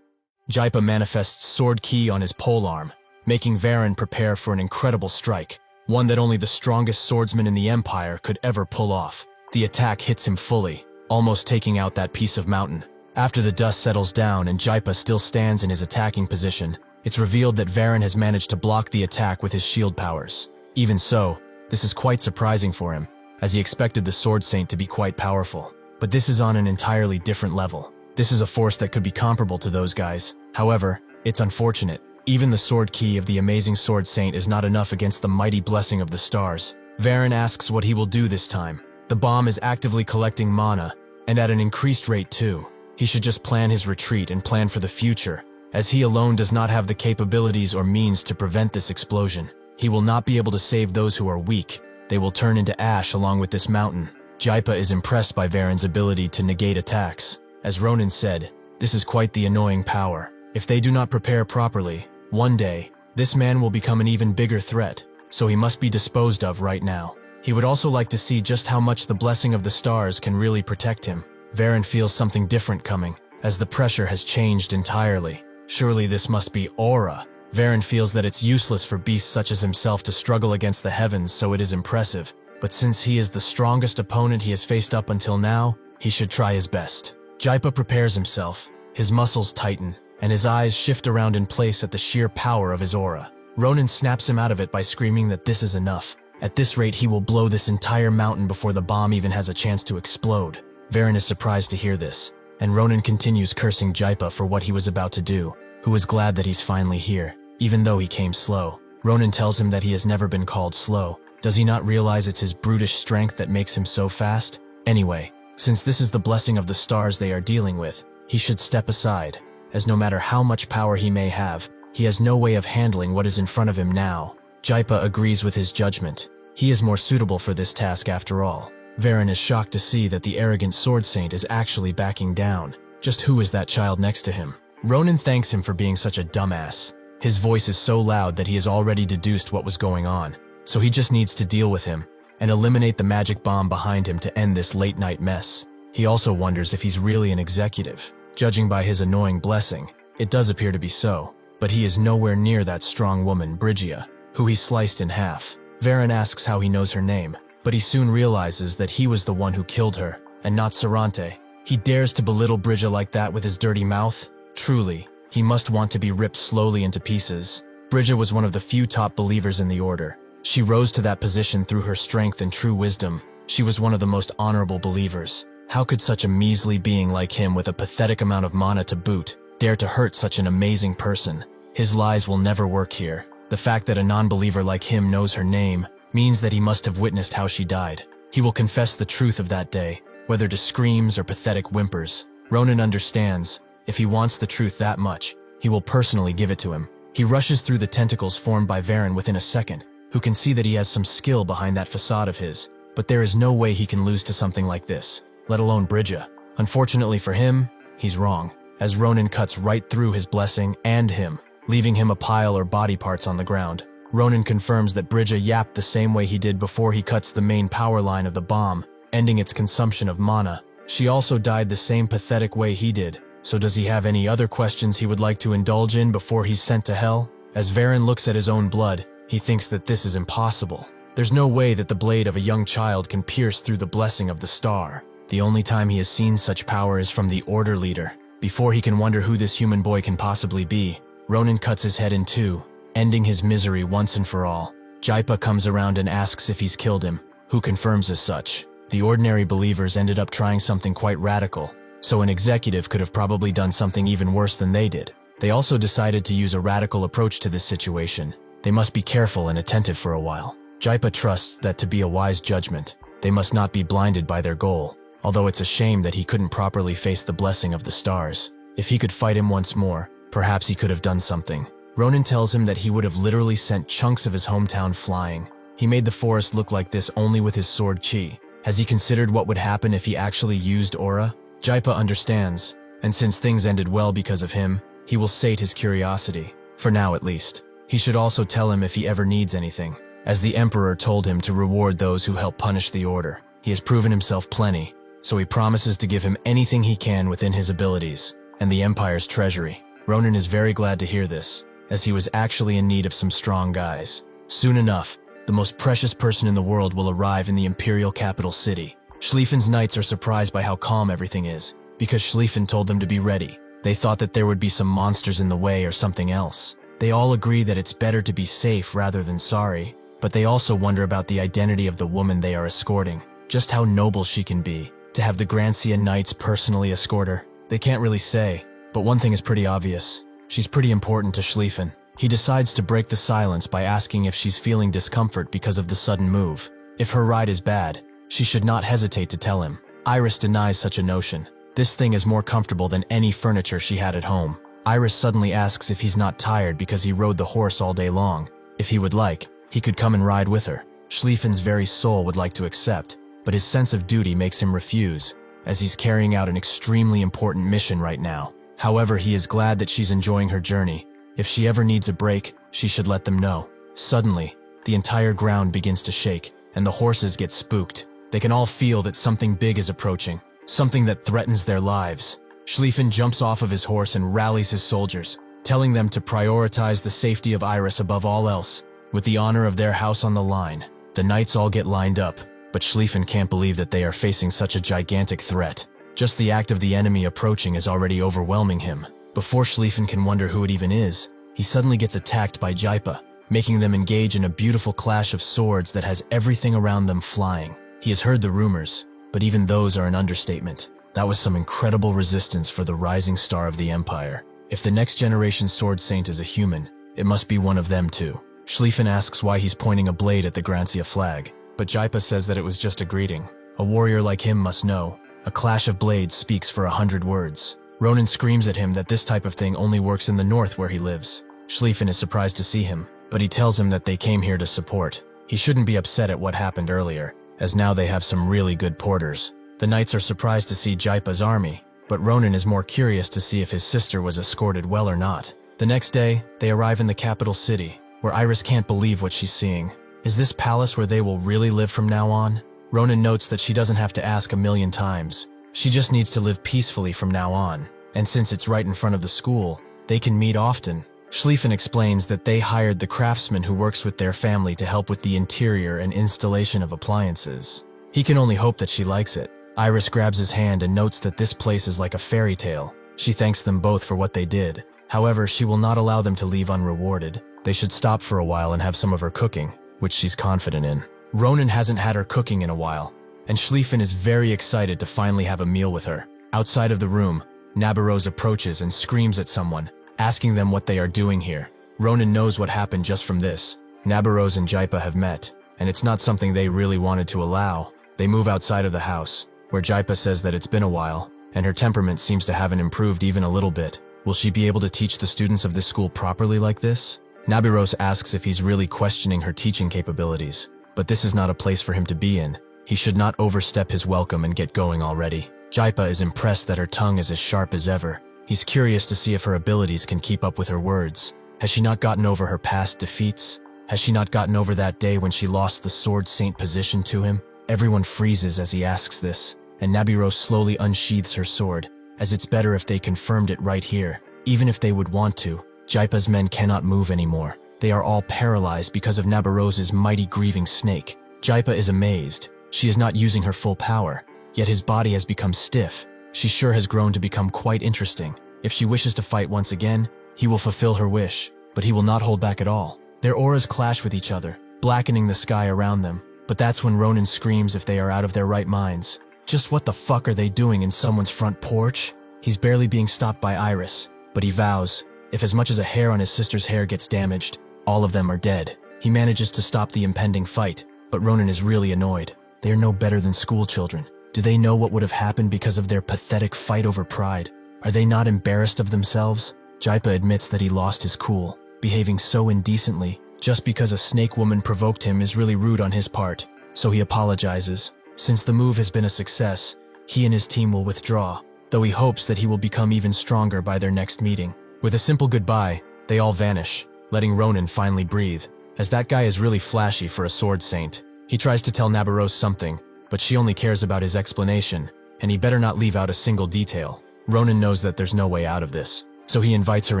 Jaipa manifests Sword Ki on his polearm, making Varen prepare for an incredible strike, one that only the strongest swordsman in the Empire could ever pull off. The attack hits him fully, almost taking out that piece of mountain. After the dust settles down and Jaipa still stands in his attacking position, it's revealed that Varen has managed to block the attack with his shield powers. Even so, this is quite surprising for him, as he expected the Sword Saint to be quite powerful. But this is on an entirely different level. This is a force that could be comparable to those guys. However, it's unfortunate. Even the Sword Ki of the amazing Sword Saint is not enough against the mighty blessing of the stars. Varen asks what he will do this time. The bomb is actively collecting mana, and at an increased rate too. He should just plan his retreat and plan for the future, as he alone does not have the capabilities or means to prevent this explosion. He will not be able to save those who are weak. They will turn into ash along with this mountain. Jaipa is impressed by Varen's ability to negate attacks. As Ronan said, this is quite the annoying power. If they do not prepare properly, one day, this man will become an even bigger threat, so he must be disposed of right now. He would also like to see just how much the blessing of the stars can really protect him. Varen feels something different coming, as the pressure has changed entirely. Surely this must be aura. Varen feels that it's useless for beasts such as himself to struggle against the heavens, so it is impressive. But since he is the strongest opponent he has faced up until now, he should try his best. Jaipa prepares himself, his muscles tighten, and his eyes shift around in place at the sheer power of his aura. Ronan snaps him out of it by screaming that this is enough. At this rate, he will blow this entire mountain before the bomb even has a chance to explode. Varen is surprised to hear this, and Ronan continues cursing Jaipa for what he was about to do, who is glad that he's finally here, even though he came slow. Ronan tells him that he has never been called slow. Does he not realize it's his brutish strength that makes him so fast? Anyway, since this is the blessing of the stars they are dealing with, he should step aside, as no matter how much power he may have, he has no way of handling what is in front of him now. Jaipa agrees with his judgment. He is more suitable for this task after all. Varen is shocked to see that the arrogant Sword Saint is actually backing down. Just who is that child next to him? Ronan thanks him for being such a dumbass. His voice is so loud that he has already deduced what was going on, so he just needs to deal with him and eliminate the magic bomb behind him to end this late-night mess. He also wonders if he's really an executive. Judging by his annoying blessing, it does appear to be so, but he is nowhere near that strong woman, Brygia, who he sliced in half. Varen asks how he knows her name, but he soon realizes that he was the one who killed her, and not Sarante. He dares to belittle Brygia like that with his dirty mouth? Truly, he must want to be ripped slowly into pieces. Brygia was one of the few top believers in the Order. She rose to that position through her strength and true wisdom. She was one of the most honorable believers. How could such a measly being like him with a pathetic amount of mana to boot dare to hurt such an amazing person? His lies will never work here. The fact that a non-believer like him knows her name means that he must have witnessed how she died. He will confess the truth of that day, whether to screams or pathetic whimpers. Ronan understands, if he wants the truth that much, he will personally give it to him. He rushes through the tentacles formed by Varen within a second, who can see that he has some skill behind that facade of his. but there is no way he can lose to something like this, let alone Bridget. Unfortunately for him, he's wrong, as Ronin cuts right through his blessing and him, leaving him a pile or body parts on the ground. Ronin confirms that Bridget yapped the same way he did before he cuts the main power line of the bomb, ending its consumption of mana. She also died the same pathetic way he did, so does he have any other questions he would like to indulge in before he's sent to hell? As Varen looks at his own blood, he thinks that this is impossible. There's no way that the blade of a young child can pierce through the blessing of the star. The only time he has seen such power is from the Order Leader. Before he can wonder who this human boy can possibly be, Ronin cuts his head in two, ending his misery once and for all. Jaipa comes around and asks if he's killed him, who confirms as such. The ordinary believers ended up trying something quite radical, so an executive could have probably done something even worse than they did. They also decided to use a radical approach to this situation. They must be careful and attentive for a while. Jaipa trusts that to be a wise judgment, they must not be blinded by their goal, although it's a shame that he couldn't properly face the blessing of the stars. If he could fight him once more, perhaps he could have done something. Ronin tells him that he would have literally sent chunks of his hometown flying. He made the forest look like this only with his sword chi. Has he considered what would happen if he actually used aura? Jaipa understands, and since things ended well because of him, he will sate his curiosity, for now at least. He should also tell him if he ever needs anything, as the Emperor told him to reward those who help punish the Order. He has proven himself plenty, so he promises to give him anything he can within his abilities, and the Empire's treasury. Ronin is very glad to hear this, as he was actually in need of some strong guys. Soon enough, the most precious person in the world will arrive in the Imperial capital city. Schlieffen's knights are surprised by how calm everything is, because Schlieffen told them to be ready. They thought that there would be some monsters in the way or something else. They all agree that it's better to be safe rather than sorry, but they also wonder about the identity of the woman they are escorting, just how noble she can be, to have the Grancia Knights personally escort her. They can't really say, but one thing is pretty obvious. She's pretty important to Schlieffen. He decides to break the silence by asking if she's feeling discomfort because of the sudden move. If her ride is bad, she should not hesitate to tell him. Iris denies such a notion. This thing is more comfortable than any furniture she had at home. Iris suddenly asks if he's not tired because he rode the horse all day long. If he would like, he could come and ride with her. Schlieffen's very soul would like to accept, but his sense of duty makes him refuse, as he's carrying out an extremely important mission right now. However, he is glad that she's enjoying her journey. If she ever needs a break, she should let them know. Suddenly, the entire ground begins to shake, and the horses get spooked. They can all feel that something big is approaching, something that threatens their lives. Schlieffen jumps off of his horse and rallies his soldiers, telling them to prioritize the safety of Iris above all else, with the honor of their house on the line. The knights all get lined up, but Schlieffen can't believe that they are facing such a gigantic threat. Just the act of the enemy approaching is already overwhelming him. Before Schlieffen can wonder who it even is, he suddenly gets attacked by Jaipa, making them engage in a beautiful clash of swords that has everything around them flying. He has heard the rumors, but even those are an understatement. That was some incredible resistance for the rising star of the Empire. If the next generation Sword Saint is a human, it must be one of them too. Schlieffen asks why he's pointing a blade at the Grancia flag, but Jaipa says that it was just a greeting. A warrior like him must know. A clash of blades speaks for 100 words. Ronin screams at him that this type of thing only works in the north where he lives. Schlieffen is surprised to see him, but he tells him that they came here to support. He shouldn't be upset at what happened earlier, as now they have some really good porters. The knights are surprised to see Jaipa's army, but Ronin is more curious to see if his sister was escorted well or not. The next day, they arrive in the capital city, where Iris can't believe what she's seeing. Is this palace where they will really live from now on? Ronin notes that she doesn't have to ask a million times. She just needs to live peacefully from now on, and since it's right in front of the school, they can meet often. Schlieffen explains that they hired the craftsman who works with their family to help with the interior and installation of appliances. He can only hope that she likes it. Iris grabs his hand and notes that this place is like a fairy tale. She thanks them both for what they did. However, she will not allow them to leave unrewarded. They should stop for a while and have some of her cooking, which she's confident in. Ronin hasn't had her cooking in a while, and Schlieffen is very excited to finally have a meal with her. Outside of the room, Nabarose approaches and screams at someone, asking them what they are doing here. Ronin knows what happened just from this. Nabarose and Jaipa have met, and it's not something they really wanted to allow. They move outside of the house, where Jaipa says that it's been a while, and her temperament seems to haven't improved even a little bit. Will she be able to teach the students of this school properly like this? Nabarose asks if he's really questioning her teaching capabilities, but this is not a place for him to be in. He should not overstep his welcome and get going already. Jaipa is impressed that her tongue is as sharp as ever. He's curious to see if her abilities can keep up with her words. Has she not gotten over her past defeats? Has she not gotten over that day when she lost the Sword Saint position to him? Everyone freezes as he asks this, and Nabiro slowly unsheathes her sword, as it's better if they confirmed it right here. Even if they would want to, Jaipa's men cannot move anymore. They are all paralyzed because of Nabirose's mighty grieving snake. Jaipa is amazed. She is not using her full power, yet his body has become stiff. She sure has grown to become quite interesting. If she wishes to fight once again, he will fulfill her wish, but he will not hold back at all. Their auras clash with each other, blackening the sky around them. But that's when Ronan screams if they are out of their right minds. Just what the fuck are they doing in someone's front porch? He's barely being stopped by Iris, but he vows, if as much as a hair on his sister's hair gets damaged, all of them are dead. He manages to stop the impending fight, but Ronan is really annoyed. They are no better than school children. Do they know what would have happened because of their pathetic fight over pride? Are they not embarrassed of themselves? Jaipa admits that he lost his cool. Behaving so indecently, just because a snake woman provoked him, is really rude on his part, so he apologizes. Since the move has been a success, he and his team will withdraw, though he hopes that he will become even stronger by their next meeting. With a simple goodbye, they all vanish, letting Ronan finally breathe, as that guy is really flashy for a sword saint. He tries to tell Nabirose something, but she only cares about his explanation, and he better not leave out a single detail. Ronan knows that there's no way out of this, so he invites her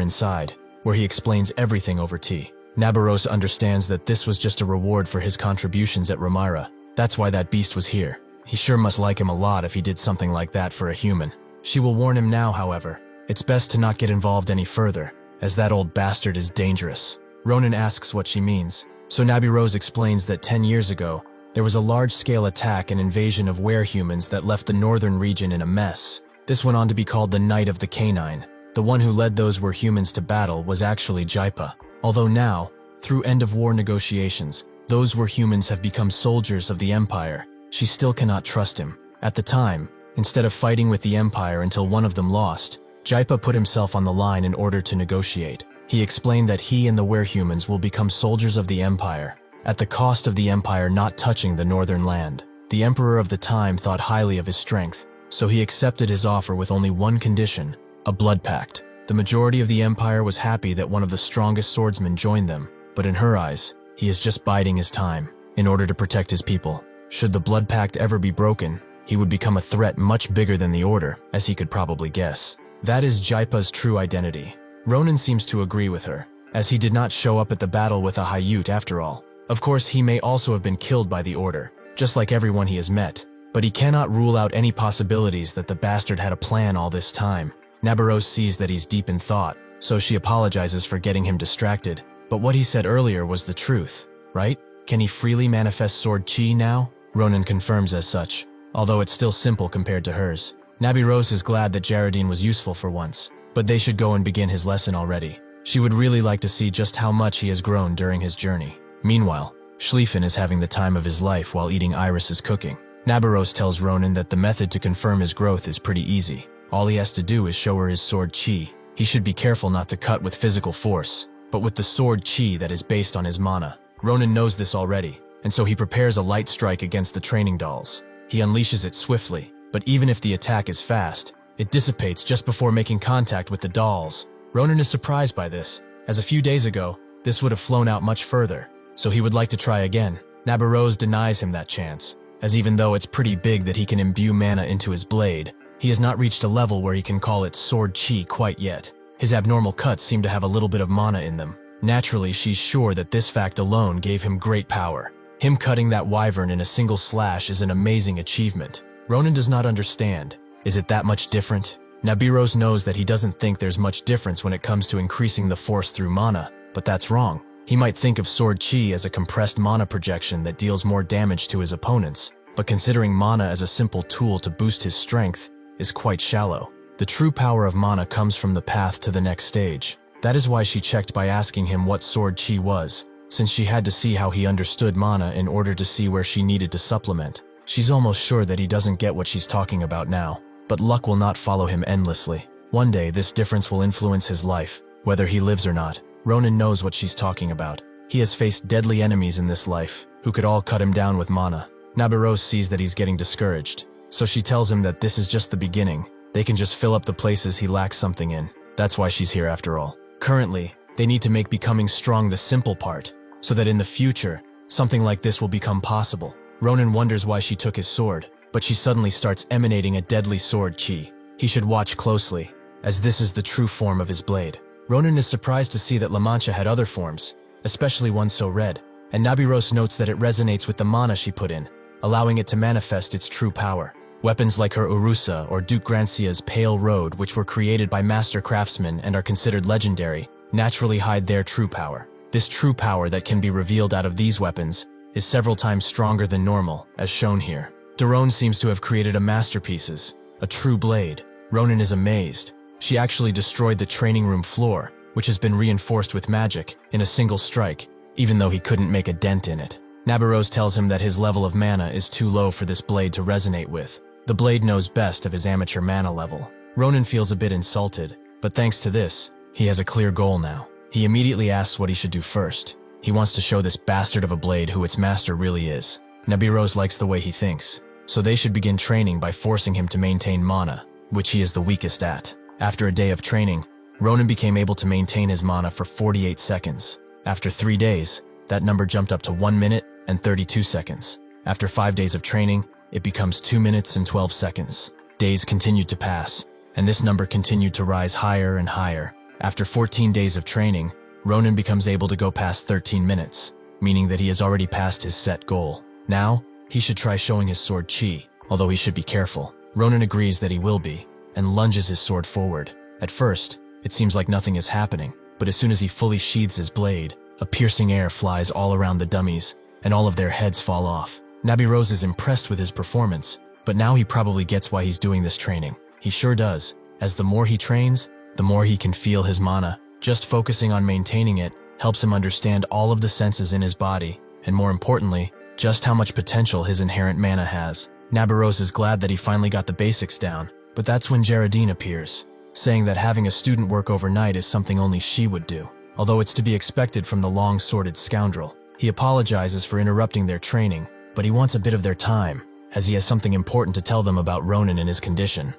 inside, where he explains everything over tea. Nabirose understands that this was just a reward for his contributions at Ramira. That's why that beast was here. He sure must like him a lot if he did something like that for a human. She will warn him now, however. It's best to not get involved any further, as that old bastard is dangerous. Ronan asks what she means, so Nabirose explains that 10 years ago, there was a large-scale attack and invasion of werehumans that left the northern region in a mess. This went on to be called the Night of the Canine. The one who led those werehumans to battle was actually Jaipa. Although now, through end-of-war negotiations, those werehumans have become soldiers of the Empire, she still cannot trust him. At the time, instead of fighting with the Empire until one of them lost, Jaipa put himself on the line in order to negotiate. He explained that he and the werehumans will become soldiers of the Empire, at the cost of the Empire not touching the northern land. The Emperor of the time thought highly of his strength, so he accepted his offer with only one condition: a blood pact. The majority of the Empire was happy that one of the strongest swordsmen joined them, but in her eyes, he is just biding his time, in order to protect his people. Should the blood pact ever be broken, he would become a threat much bigger than the Order, as he could probably guess. That is Jaipa's true identity. Ronan seems to agree with her, as he did not show up at the battle with a Hayut after all. Of course, he may also have been killed by the Order, just like everyone he has met, but he cannot rule out any possibilities that the bastard had a plan all this time. Nabirose sees that he's deep in thought, so she apologizes for getting him distracted. But what he said earlier was the truth, right? Can he freely manifest sword chi now? Ronan confirms as such, although it's still simple compared to hers. Nabirose is glad that Jaradine was useful for once, but they should go and begin his lesson already. She would really like to see just how much he has grown during his journey. Meanwhile, Schlieffen is having the time of his life while eating Iris's cooking. Nabirose tells Ronan that the method to confirm his growth is pretty easy. All he has to do is show her his sword chi. He should be careful not to cut with physical force, but with the sword chi that is based on his mana. Ronan knows this already, and so he prepares a light strike against the training dolls. He unleashes it swiftly, but even if the attack is fast, it dissipates just before making contact with the dolls. Ronan is surprised by this, as a few days ago, this would have flown out much further, so he would like to try again. Nabirose denies him that chance, as even though it's pretty big that he can imbue mana into his blade, he has not reached a level where he can call it sword chi quite yet. His abnormal cuts seem to have a little bit of mana in them. Naturally, she's sure that this fact alone gave him great power. Him cutting that wyvern in a single slash is an amazing achievement. Ronan does not understand. Is it that much different? Nabirose knows that he doesn't think there's much difference when it comes to increasing the force through mana, but that's wrong. He might think of sword chi as a compressed mana projection that deals more damage to his opponents, but considering mana as a simple tool to boost his strength is quite shallow. The true power of mana comes from the path to the next stage. That is why she checked by asking him what sword chi was, since she had to see how he understood mana in order to see where she needed to supplement. She's almost sure that he doesn't get what she's talking about now, but luck will not follow him endlessly. One day this difference will influence his life, whether he lives or not. Ronan knows what she's talking about. He has faced deadly enemies in this life, who could all cut him down with mana. Nabarose sees that he's getting discouraged, so she tells him that this is just the beginning. They can just fill up the places he lacks something in. That's why she's here after all. Currently, they need to make becoming strong the simple part, so that in the future, something like this will become possible. Ronan wonders why she took his sword, but she suddenly starts emanating a deadly sword chi. He should watch closely, as this is the true form of his blade. Ronan is surprised to see that La Mancha had other forms, especially one so red, and Nabarose notes that it resonates with the mana she put in, allowing it to manifest its true power. Weapons like her Urusa or Duke Grancia's Pale Road, which were created by master craftsmen and are considered legendary, naturally hide their true power. This true power that can be revealed out of these weapons is several times stronger than normal, as shown here. Daron seems to have created a masterpiece, a true blade. Ronan is amazed. She actually destroyed the training room floor, which has been reinforced with magic, in a single strike, even though he couldn't make a dent in it. Nabarose tells him that his level of mana is too low for this blade to resonate with. The blade knows best of his amateur mana level. Ronan feels a bit insulted, but thanks to this, he has a clear goal now. He immediately asks what he should do first. He wants to show this bastard of a blade who its master really is. Nabarose likes the way he thinks, so they should begin training by forcing him to maintain mana, which he is the weakest at. After a day of training, Ronan became able to maintain his mana for 48 seconds. After 3 days, that number jumped up to 1 minute and 32 seconds. After 5 days of training, it becomes 2 minutes and 12 seconds. Days continued to pass, and this number continued to rise higher and higher. After 14 days of training, Ronan becomes able to go past 13 minutes, meaning that he has already passed his set goal. Now, he should try showing his sword chi, although he should be careful. Ronan agrees that he will be, and lunges his sword forward. At first, it seems like nothing is happening, but as soon as he fully sheathes his blade, a piercing air flies all around the dummies, and all of their heads fall off. Nabarose is impressed with his performance, but now he probably gets why he's doing this training. He sure does, as the more he trains, the more he can feel his mana. Just focusing on maintaining it helps him understand all of the senses in his body, and more importantly, just how much potential his inherent mana has. Nabarose is glad that he finally got the basics down, but that's when Geraldine appears, saying that having a student work overnight is something only she would do, although it's to be expected from the long-sworded scoundrel. He apologizes for interrupting their training, but he wants a bit of their time, as he has something important to tell them about Ronan and his condition.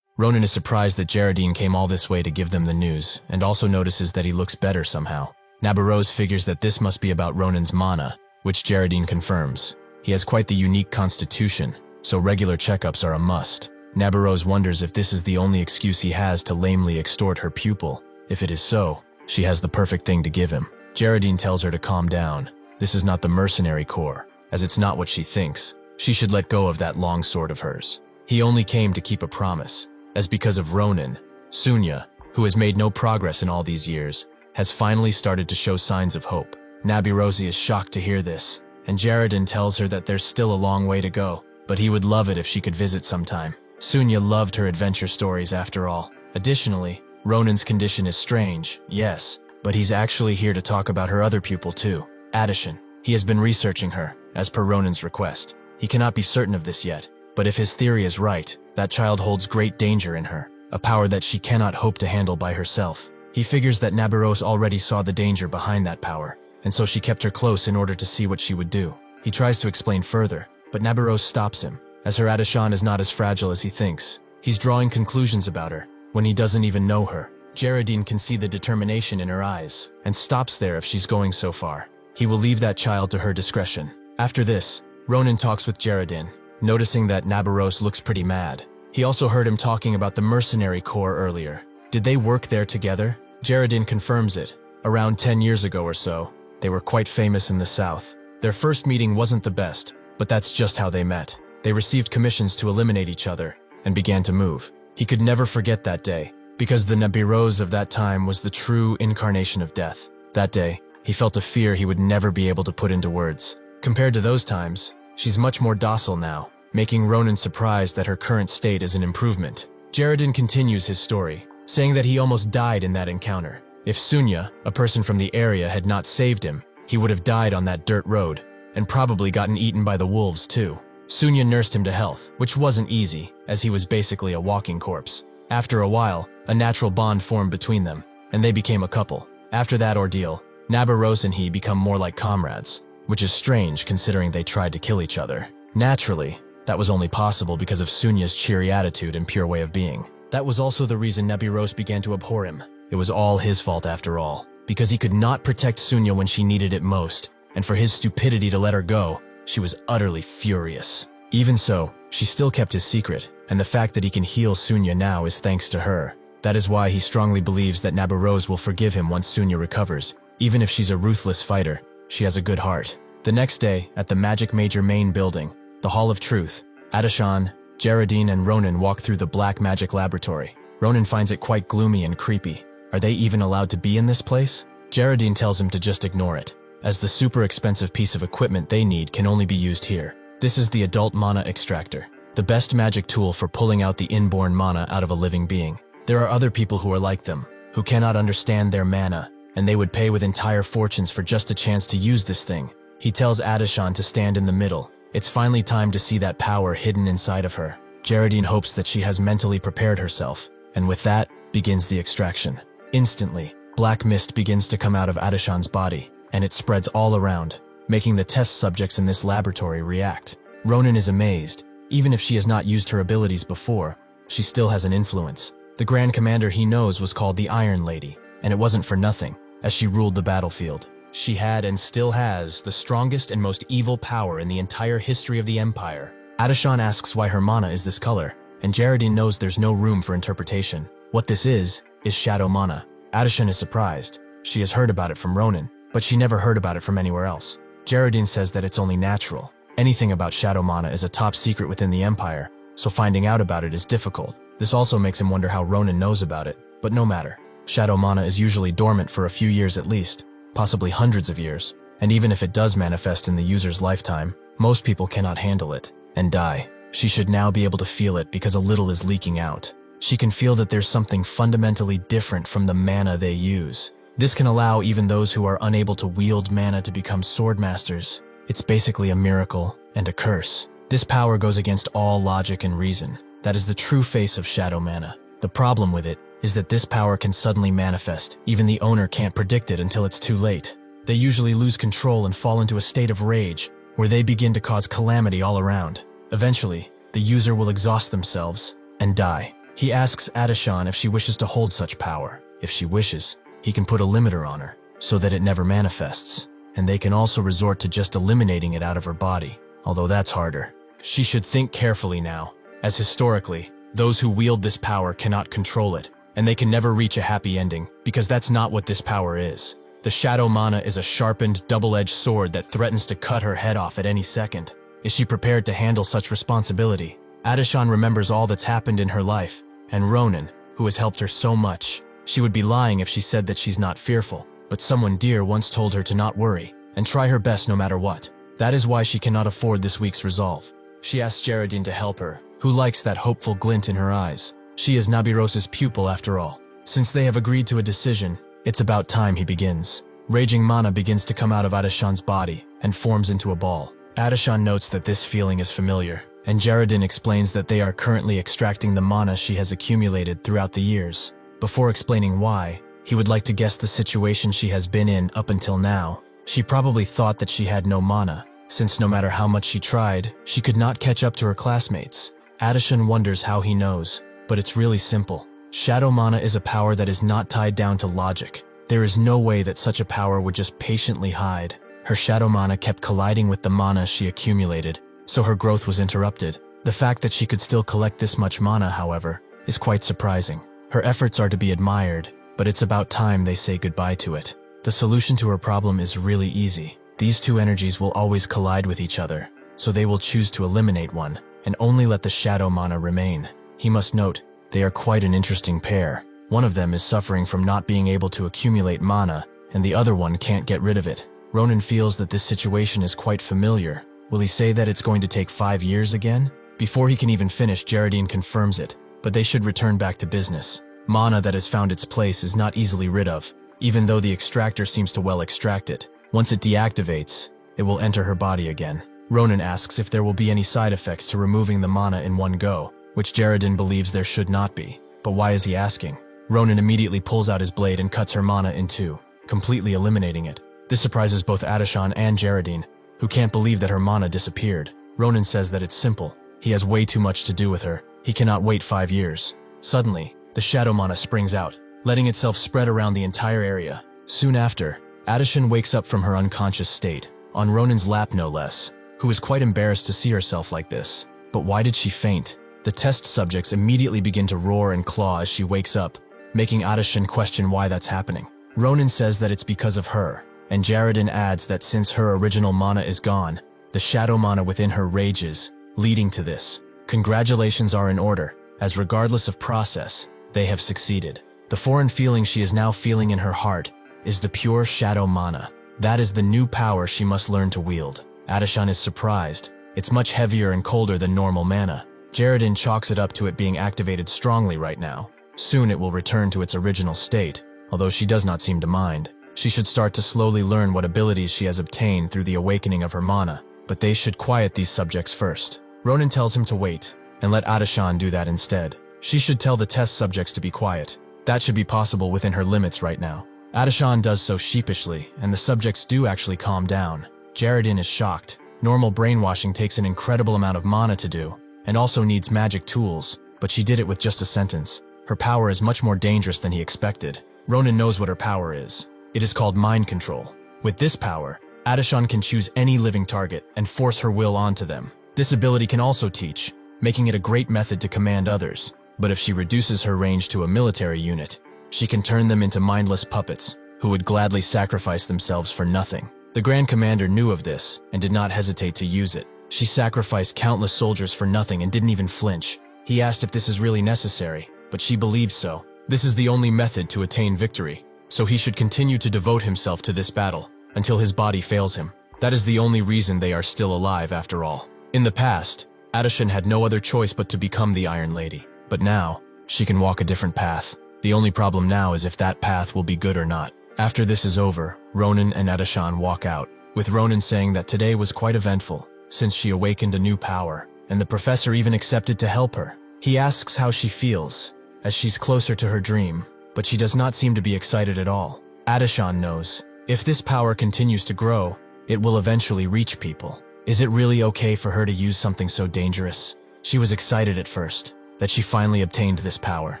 Ronan is surprised that Geraldine came all this way to give them the news, and also notices that he looks better somehow. Nabarose figures that this must be about Ronan's mana, which Geraldine confirms. He has quite the unique constitution, so regular checkups are a must. Nabarose wonders if this is the only excuse he has to lamely extort her pupil. If it is so, she has the perfect thing to give him. Geraldine tells her to calm down. This is not the mercenary corps, as it's not what she thinks. She should let go of that long sword of hers. He only came to keep a promise, as because of Ronan, Sunya, who has made no progress in all these years, has finally started to show signs of hope. Nabarose is shocked to hear this, and Geraldine tells her that there's still a long way to go, but he would love it if she could visit sometime. Sunya loved her adventure stories after all. Additionally, Ronan's condition is strange, yes, but he's actually here to talk about her other pupil too, Addishan. He has been researching her, as per Ronan's request. He cannot be certain of this yet, but if his theory is right, that child holds great danger in her, a power that she cannot hope to handle by herself. He figures that Nabarose already saw the danger behind that power, and so she kept her close in order to see what she would do. He tries to explain further, but Nabarose stops him, as her Addishan is not as fragile as he thinks. He's drawing conclusions about her, when he doesn't even know her. Geraldine can see the determination in her eyes, and stops there if she's going so far. He will leave that child to her discretion. After this, Ronan talks with Geraldine, noticing that Nabarose looks pretty mad. He also heard him talking about the mercenary corps earlier. Did they work there together? Geraldine confirms it. Around 10 years ago or so, they were quite famous in the south. Their first meeting wasn't the best, but that's just how they met. They received commissions to eliminate each other, and began to move. He could never forget that day, because the Nabarose of that time was the true incarnation of death. That day, he felt a fear he would never be able to put into words. Compared to those times, she's much more docile now, making Ronan surprised that her current state is an improvement. Geraldine continues his story, saying that he almost died in that encounter. If Sunya, a person from the area, had not saved him, he would have died on that dirt road, and probably gotten eaten by the wolves too. Sunya nursed him to health, which wasn't easy, as he was basically a walking corpse. After a while, a natural bond formed between them, and they became a couple. After that ordeal, Nabarose and he become more like comrades. which is strange considering they tried to kill each other. Naturally, that was only possible because of Sunya's cheery attitude and pure way of being. That was also the reason Nebiros began to abhor him. It was all his fault after all, because he could not protect Sunya when she needed it most, and for his stupidity to let her go, she was utterly furious. Even so, she still kept his secret, and the fact that he can heal Sunya now is thanks to her. That is why he strongly believes that Nebiros will forgive him once Sunya recovers. Even if she's a ruthless fighter, she has a good heart. The next day, at the Magic Major main building, the Hall of Truth, Adeshan, Geraldine and Ronan walk through the Black Magic Laboratory. Ronan finds it quite gloomy and creepy. Are they even allowed to be in this place? Geraldine tells him to just ignore it, as the super expensive piece of equipment they need can only be used here. This is the adult mana extractor, the best magic tool for pulling out the inborn mana out of a living being. There are other people who are like them, who cannot understand their mana, and they would pay with entire fortunes for just a chance to use this thing. He tells Adeshan to stand in the middle. It's finally time to see that power hidden inside of her. Geraldine hopes that she has mentally prepared herself, and with that, begins the extraction. Instantly, black mist begins to come out of Adeshan's body, and it spreads all around, making the test subjects in this laboratory react. Ronan is amazed. Even if she has not used her abilities before, she still has an influence. The Grand Commander he knows was called the Iron Lady, and it wasn't for nothing, as she ruled the battlefield. She had and still has the strongest and most evil power in the entire history of the Empire. Adeshan asks why her mana is this color, and Geraldine knows there's no room for interpretation. What this is shadow mana. Adeshan is surprised. She has heard about it from Ronan, but she never heard about it from anywhere else. Geraldine says that it's only natural. Anything about shadow mana is a top secret within the Empire, so finding out about it is difficult. This also makes him wonder how Ronan knows about it, but no matter. Shadow mana is usually dormant for a few years at least, possibly hundreds of years, and even if it does manifest in the user's lifetime, most people cannot handle it and die. She should now be able to feel it because a little is leaking out. She can feel that there's something fundamentally different from the mana they use. This can allow even those who are unable to wield mana to become swordmasters. It's basically a miracle and a curse. This power goes against all logic and reason. That is the true face of shadow mana. The problem with it is that this power can suddenly manifest. Even the owner can't predict it until it's too late. They usually lose control and fall into a state of rage, where they begin to cause calamity all around. Eventually, the user will exhaust themselves and die. He asks Adeshan if she wishes to hold such power. If she wishes, he can put a limiter on her, so that it never manifests, and they can also resort to just eliminating it out of her body, although that's harder. She should think carefully now, as historically, those who wield this power cannot control it, and they can never reach a happy ending, because that's not what this power is. The shadow mana is a sharpened, double-edged sword that threatens to cut her head off at any second. Is she prepared to handle such responsibility? Adeshan remembers all that's happened in her life, and Ronan, who has helped her so much. She would be lying if she said that she's not fearful, but someone dear once told her to not worry, and try her best no matter what. That is why she cannot afford this week's resolve. She asks Geraldine to help her, who likes that hopeful glint in her eyes. She is Nabiros's pupil after all. Since they have agreed to a decision, it's about time he begins. Raging mana begins to come out of Adeshan's body and forms into a ball. Adeshan notes that this feeling is familiar, and Geraldine explains that they are currently extracting the mana she has accumulated throughout the years. Before explaining why, he would like to guess the situation she has been in up until now. She probably thought that she had no mana, since no matter how much she tried, she could not catch up to her classmates. Adeshan wonders how he knows, but it's really simple. Shadow mana is a power that is not tied down to logic. There is no way that such a power would just patiently hide. Her shadow mana kept colliding with the mana she accumulated, so her growth was interrupted. The fact that she could still collect this much mana, however, is quite surprising. Her efforts are to be admired, but it's about time they say goodbye to it. The solution to her problem is really easy. These two energies will always collide with each other, so they will choose to eliminate one, and only let the shadow mana remain. He must note, they are quite an interesting pair. One of them is suffering from not being able to accumulate mana, and the other one can't get rid of it. Ronan feels that this situation is quite familiar. Will he say that it's going to take 5 years again? Before he can even finish, Geraldine confirms it, but they should return back to business. Mana that has found its place is not easily rid of, even though the extractor seems to well extract it. Once it deactivates, it will enter her body again. Ronan asks if there will be any side effects to removing the mana in one go, which Geraldine believes there should not be. But why is he asking? Ronan immediately pulls out his blade and cuts her mana in two, completely eliminating it. This surprises both Adeshan and Geraldine, who can't believe that her mana disappeared. Ronan says that it's simple. He has way too much to do with her. He cannot wait 5 years. Suddenly, the shadow mana springs out, letting itself spread around the entire area. Soon after, Adishan wakes up from her unconscious state, on Ronan's lap no less, who is quite embarrassed to see herself like this. But why did she faint? The test subjects immediately begin to roar and claw as she wakes up, making Adishan question why that's happening. Ronan says that it's because of her, and Jaredin adds that since her original mana is gone, the shadow mana within her rages, leading to this. Congratulations are in order, as regardless of process, they have succeeded. The foreign feeling she is now feeling in her heart is the pure shadow mana. That is the new power she must learn to wield. Adishan is surprised. It's much heavier and colder than normal mana. Jaredin chalks it up to it being activated strongly right now. Soon it will return to its original state, although she does not seem to mind. She should start to slowly learn what abilities she has obtained through the awakening of her mana, but they should quiet these subjects first. Ronan tells him to wait, and let Adishan do that instead. She should tell the test subjects to be quiet. That should be possible within her limits right now. Adishan does so sheepishly, and the subjects do actually calm down. Jaredin is shocked. Normal brainwashing takes an incredible amount of mana to do, and also needs magic tools, but she did it with just a sentence. Her power is much more dangerous than he expected. Ronan knows what her power is. It is called mind control. With this power, Adishan can choose any living target and force her will onto them. This ability can also teach, making it a great method to command others. But if she reduces her range to a military unit, she can turn them into mindless puppets who would gladly sacrifice themselves for nothing. The Grand Commander knew of this and did not hesitate to use it. She sacrificed countless soldiers for nothing and didn't even flinch. He asked if this is really necessary, but she believes so. This is the only method to attain victory, so he should continue to devote himself to this battle until his body fails him. That is the only reason they are still alive after all. In the past, Adishan had no other choice but to become the Iron Lady. But now, she can walk a different path. The only problem now is if that path will be good or not. After this is over, Ronan and Adishan walk out, with Ronan saying that today was quite eventful, since she awakened a new power, and the professor even accepted to help her. He asks how she feels, as she's closer to her dream, but she does not seem to be excited at all. Adishan knows, if this power continues to grow, it will eventually reach people. Is it really okay for her to use something so dangerous? She was excited at first, that she finally obtained this power.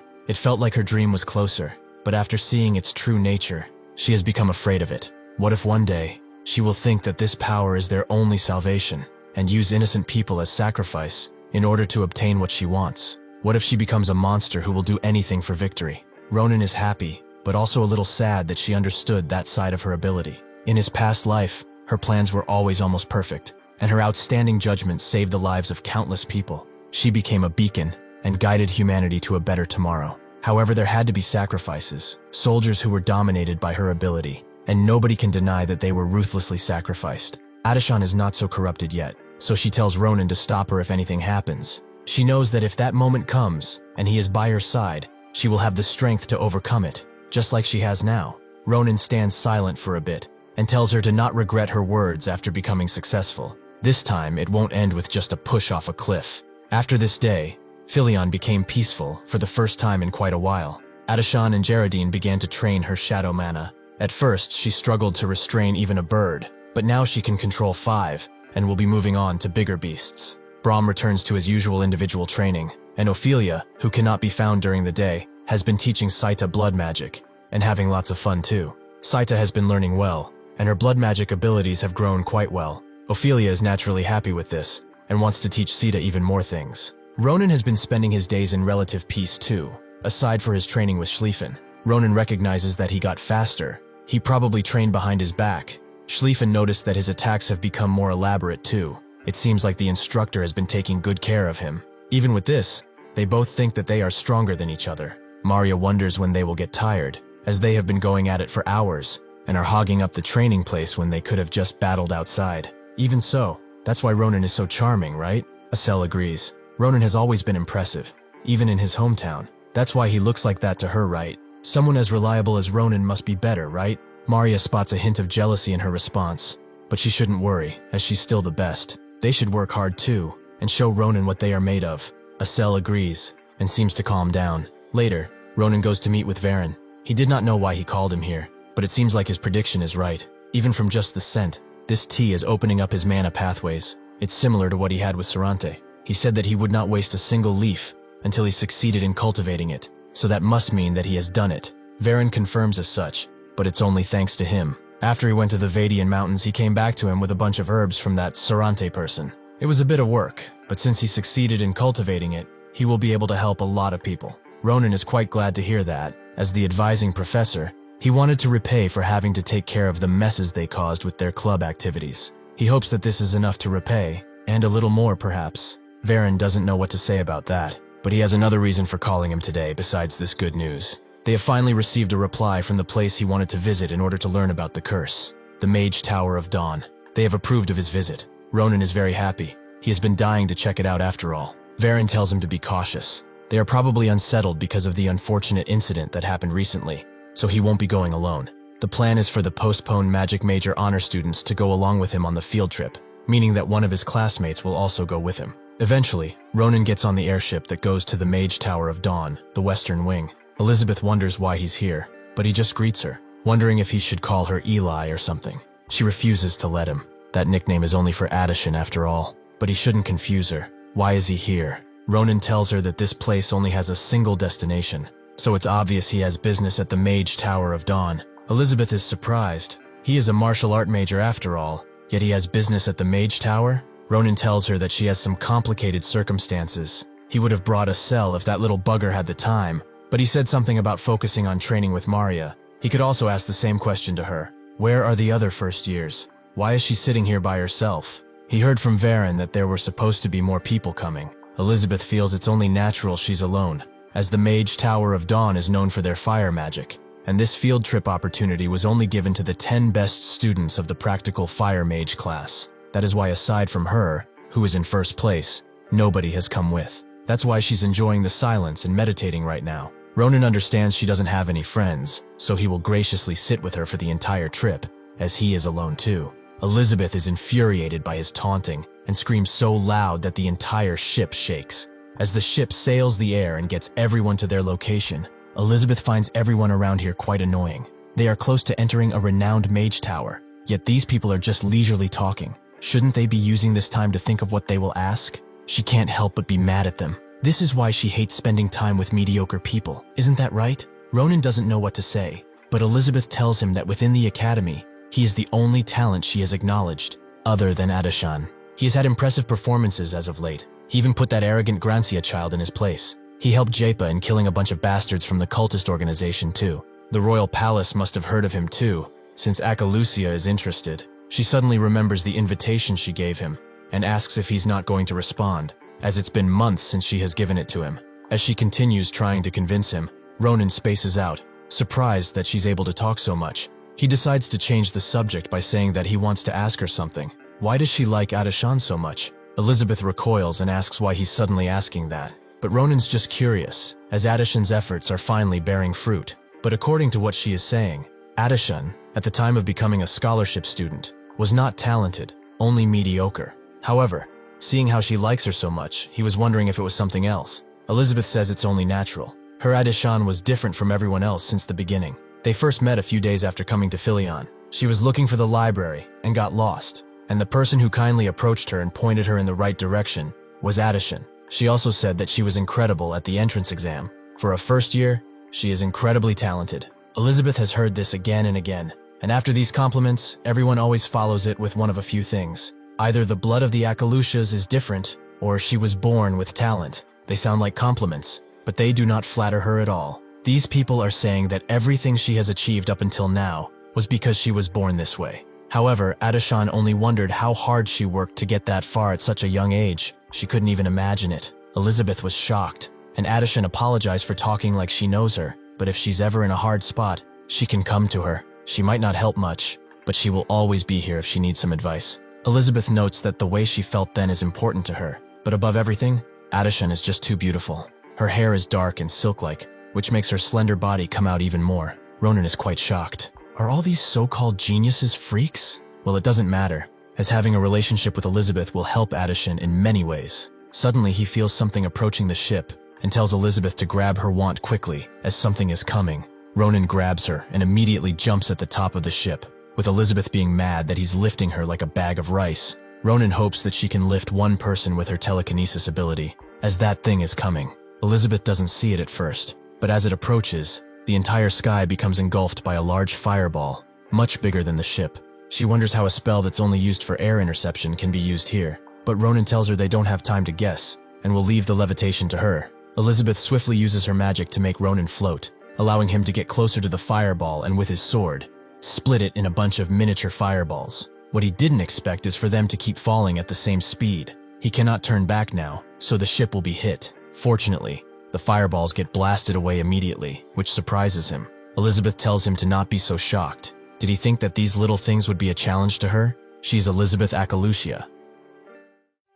It felt like her dream was closer, but after seeing its true nature, she has become afraid of it. What if one day, she will think that this power is their only salvation, and use innocent people as sacrifice in order to obtain what she wants? What if she becomes a monster who will do anything for victory? Ronan is happy, but also a little sad that she understood that side of her ability. In his past life, her plans were always almost perfect, and her outstanding judgment saved the lives of countless people. She became a beacon and guided humanity to a better tomorrow. However, there had to be sacrifices, soldiers who were dominated by her ability, and nobody can deny that they were ruthlessly sacrificed. Adishan is not so corrupted yet, so she tells Ronan to stop her if anything happens. She knows that if that moment comes, and he is by her side, she will have the strength to overcome it, just like she has now. Ronan stands silent for a bit, and tells her to not regret her words after becoming successful. This time, it won't end with just a push off a cliff. After this day, Philion became peaceful for the first time in quite a while. Adishan and Jaredin began to train her shadow mana. At first, she struggled to restrain even a bird, but now she can control 5, and will be moving on to bigger beasts. Brahm returns to his usual individual training, and Ophelia, who cannot be found during the day, has been teaching Saita blood magic, and having lots of fun too. Saita has been learning well, and her blood magic abilities have grown quite well. Ophelia is naturally happy with this, and wants to teach Sita even more things. Ronan has been spending his days in relative peace too, aside for his training with Schlieffen. Ronan recognizes that he got faster. He probably trained behind his back. Schlieffen noticed that his attacks have become more elaborate too. It seems like the instructor has been taking good care of him. Even with this, they both think that they are stronger than each other. Maria wonders when they will get tired, as they have been going at it for hours, and are hogging up the training place when they could have just battled outside. Even so, that's why Ronan is so charming, right? Asel agrees. Ronan has always been impressive, even in his hometown. That's why he looks like that to her, right? Someone as reliable as Ronan must be better, right? Maria spots a hint of jealousy in her response, but she shouldn't worry, as she's still the best. They should work hard too, and show Ronan what they are made of. Asel agrees, and seems to calm down. Later, Ronan goes to meet with Varen. He did not know why he called him here, but it seems like his prediction is right. Even from just the scent, This tea is opening up his mana pathways. It's similar to what he had with Sarante. He said that he would not waste a single leaf until he succeeded in cultivating it, so that must mean that he has done it. Varen confirms as such, but it's only thanks to him. After he went to the Vadian Mountains, he came back to him with a bunch of herbs from that Sarante person. It was a bit of work, but since he succeeded in cultivating it, he will be able to help a lot of people. Ronan is quite glad to hear that. As the advising professor, he wanted to repay for having to take care of the messes they caused with their club activities. He hopes that this is enough to repay, and a little more perhaps. Varen doesn't know what to say about that, but he has another reason for calling him today besides this good news. They have finally received a reply from the place he wanted to visit in order to learn about the curse, the Mage Tower of Dawn. They have approved of his visit. Ronan is very happy. He has been dying to check it out after all. Varen tells him to be cautious. They are probably unsettled because of the unfortunate incident that happened recently, so he won't be going alone. The plan is for the postponed Magic Major honor students to go along with him on the field trip, meaning that one of his classmates will also go with him. Eventually, Ronan gets on the airship that goes to the Mage Tower of Dawn, the western wing. Elizabeth wonders why he's here, but he just greets her, wondering if he should call her Eli or something. She refuses to let him. That nickname is only for Addishan after all, but he shouldn't confuse her. Why is he here? Ronan tells her that this place only has a single destination, so it's obvious he has business at the Mage Tower of Dawn. Elizabeth is surprised. He is a martial art major after all, yet he has business at the Mage Tower? Ronan tells her that she has some complicated circumstances. He would have brought a cell if that little bugger had the time, but he said something about focusing on training with Maria. He could also ask the same question to her. Where are the other first years? Why is she sitting here by herself? He heard from Varen that there were supposed to be more people coming. Elizabeth feels it's only natural she's alone, as the Mage Tower of Dawn is known for their fire magic, and this field trip opportunity was only given to the 10 best students of the practical fire mage class. That is why aside from her, who is in first place, nobody has come with. That's why she's enjoying the silence and meditating right now. Ronan understands she doesn't have any friends, so he will graciously sit with her for the entire trip, as he is alone too. Elizabeth is infuriated by his taunting and screams so loud that the entire ship shakes. As the ship sails the air and gets everyone to their location, Elizabeth finds everyone around here quite annoying. They are close to entering a renowned mage tower, yet these people are just leisurely talking. Shouldn't they be using this time to think of what they will ask? She can't help but be mad at them. This is why she hates spending time with mediocre people, isn't that right? Ronan doesn't know what to say, but Elizabeth tells him that within the academy, he is the only talent she has acknowledged, other than Addishan. He has had impressive performances as of late. He even put that arrogant Grancia child in his place. He helped Japa in killing a bunch of bastards from the cultist organization too. The royal palace must have heard of him too, since Akalucia is interested. She suddenly remembers the invitation she gave him, and asks if he's not going to respond, as it's been months since she has given it to him. As she continues trying to convince him, Ronan spaces out, surprised that she's able to talk so much. He decides to change the subject by saying that he wants to ask her something. Why does she like Addishan so much? Elizabeth recoils and asks why he's suddenly asking that. But Ronan's just curious, as Addishan's efforts are finally bearing fruit. But according to what she is saying, Addishan, at the time of becoming a scholarship student, was not talented, only mediocre. However, seeing how she likes her so much, he was wondering if it was something else. Elizabeth says it's only natural. Her Addishan was different from everyone else since the beginning. They first met a few days after coming to Philion. She was looking for the library and got lost, and the person who kindly approached her and pointed her in the right direction was Addishan. She also said that she was incredible at the entrance exam. For a first year, she is incredibly talented. Elizabeth has heard this again and again, and after these compliments, everyone always follows it with one of a few things. Either the blood of the Akalushas is different, or she was born with talent. They sound like compliments, but they do not flatter her at all. These people are saying that everything she has achieved up until now was because she was born this way. However, Addishan only wondered how hard she worked to get that far at such a young age. She couldn't even imagine it. Elizabeth was shocked, and Addishan apologized for talking like she knows her, but if she's ever in a hard spot, she can come to her. She might not help much, but she will always be here if she needs some advice. Elizabeth notes that the way she felt then is important to her, but above everything, Addishan is just too beautiful. Her hair is dark and silk-like, which makes her slender body come out even more. Ronan is quite shocked. Are all these so-called geniuses freaks? Well, it doesn't matter, as having a relationship with Elizabeth will help Addishan in many ways. Suddenly, he feels something approaching the ship and tells Elizabeth to grab her wand quickly, as something is coming. Ronan grabs her and immediately jumps at the top of the ship. With Elizabeth being mad that he's lifting her like a bag of rice, Ronan hopes that she can lift one person with her telekinesis ability, as that thing is coming. Elizabeth doesn't see it at first, but as it approaches, the entire sky becomes engulfed by a large fireball, much bigger than the ship. She wonders how a spell that's only used for air interception can be used here, but Ronan tells her they don't have time to guess, and will leave the levitation to her. Elizabeth swiftly uses her magic to make Ronan float, allowing him to get closer to the fireball and with his sword, split it in a bunch of miniature fireballs. What he didn't expect is for them to keep falling at the same speed. He cannot turn back now, so the ship will be hit. Fortunately, the fireballs get blasted away immediately, which surprises him. Elizabeth tells him to not be so shocked. Did he think that these little things would be a challenge to her? She's Elizabeth Akalucia.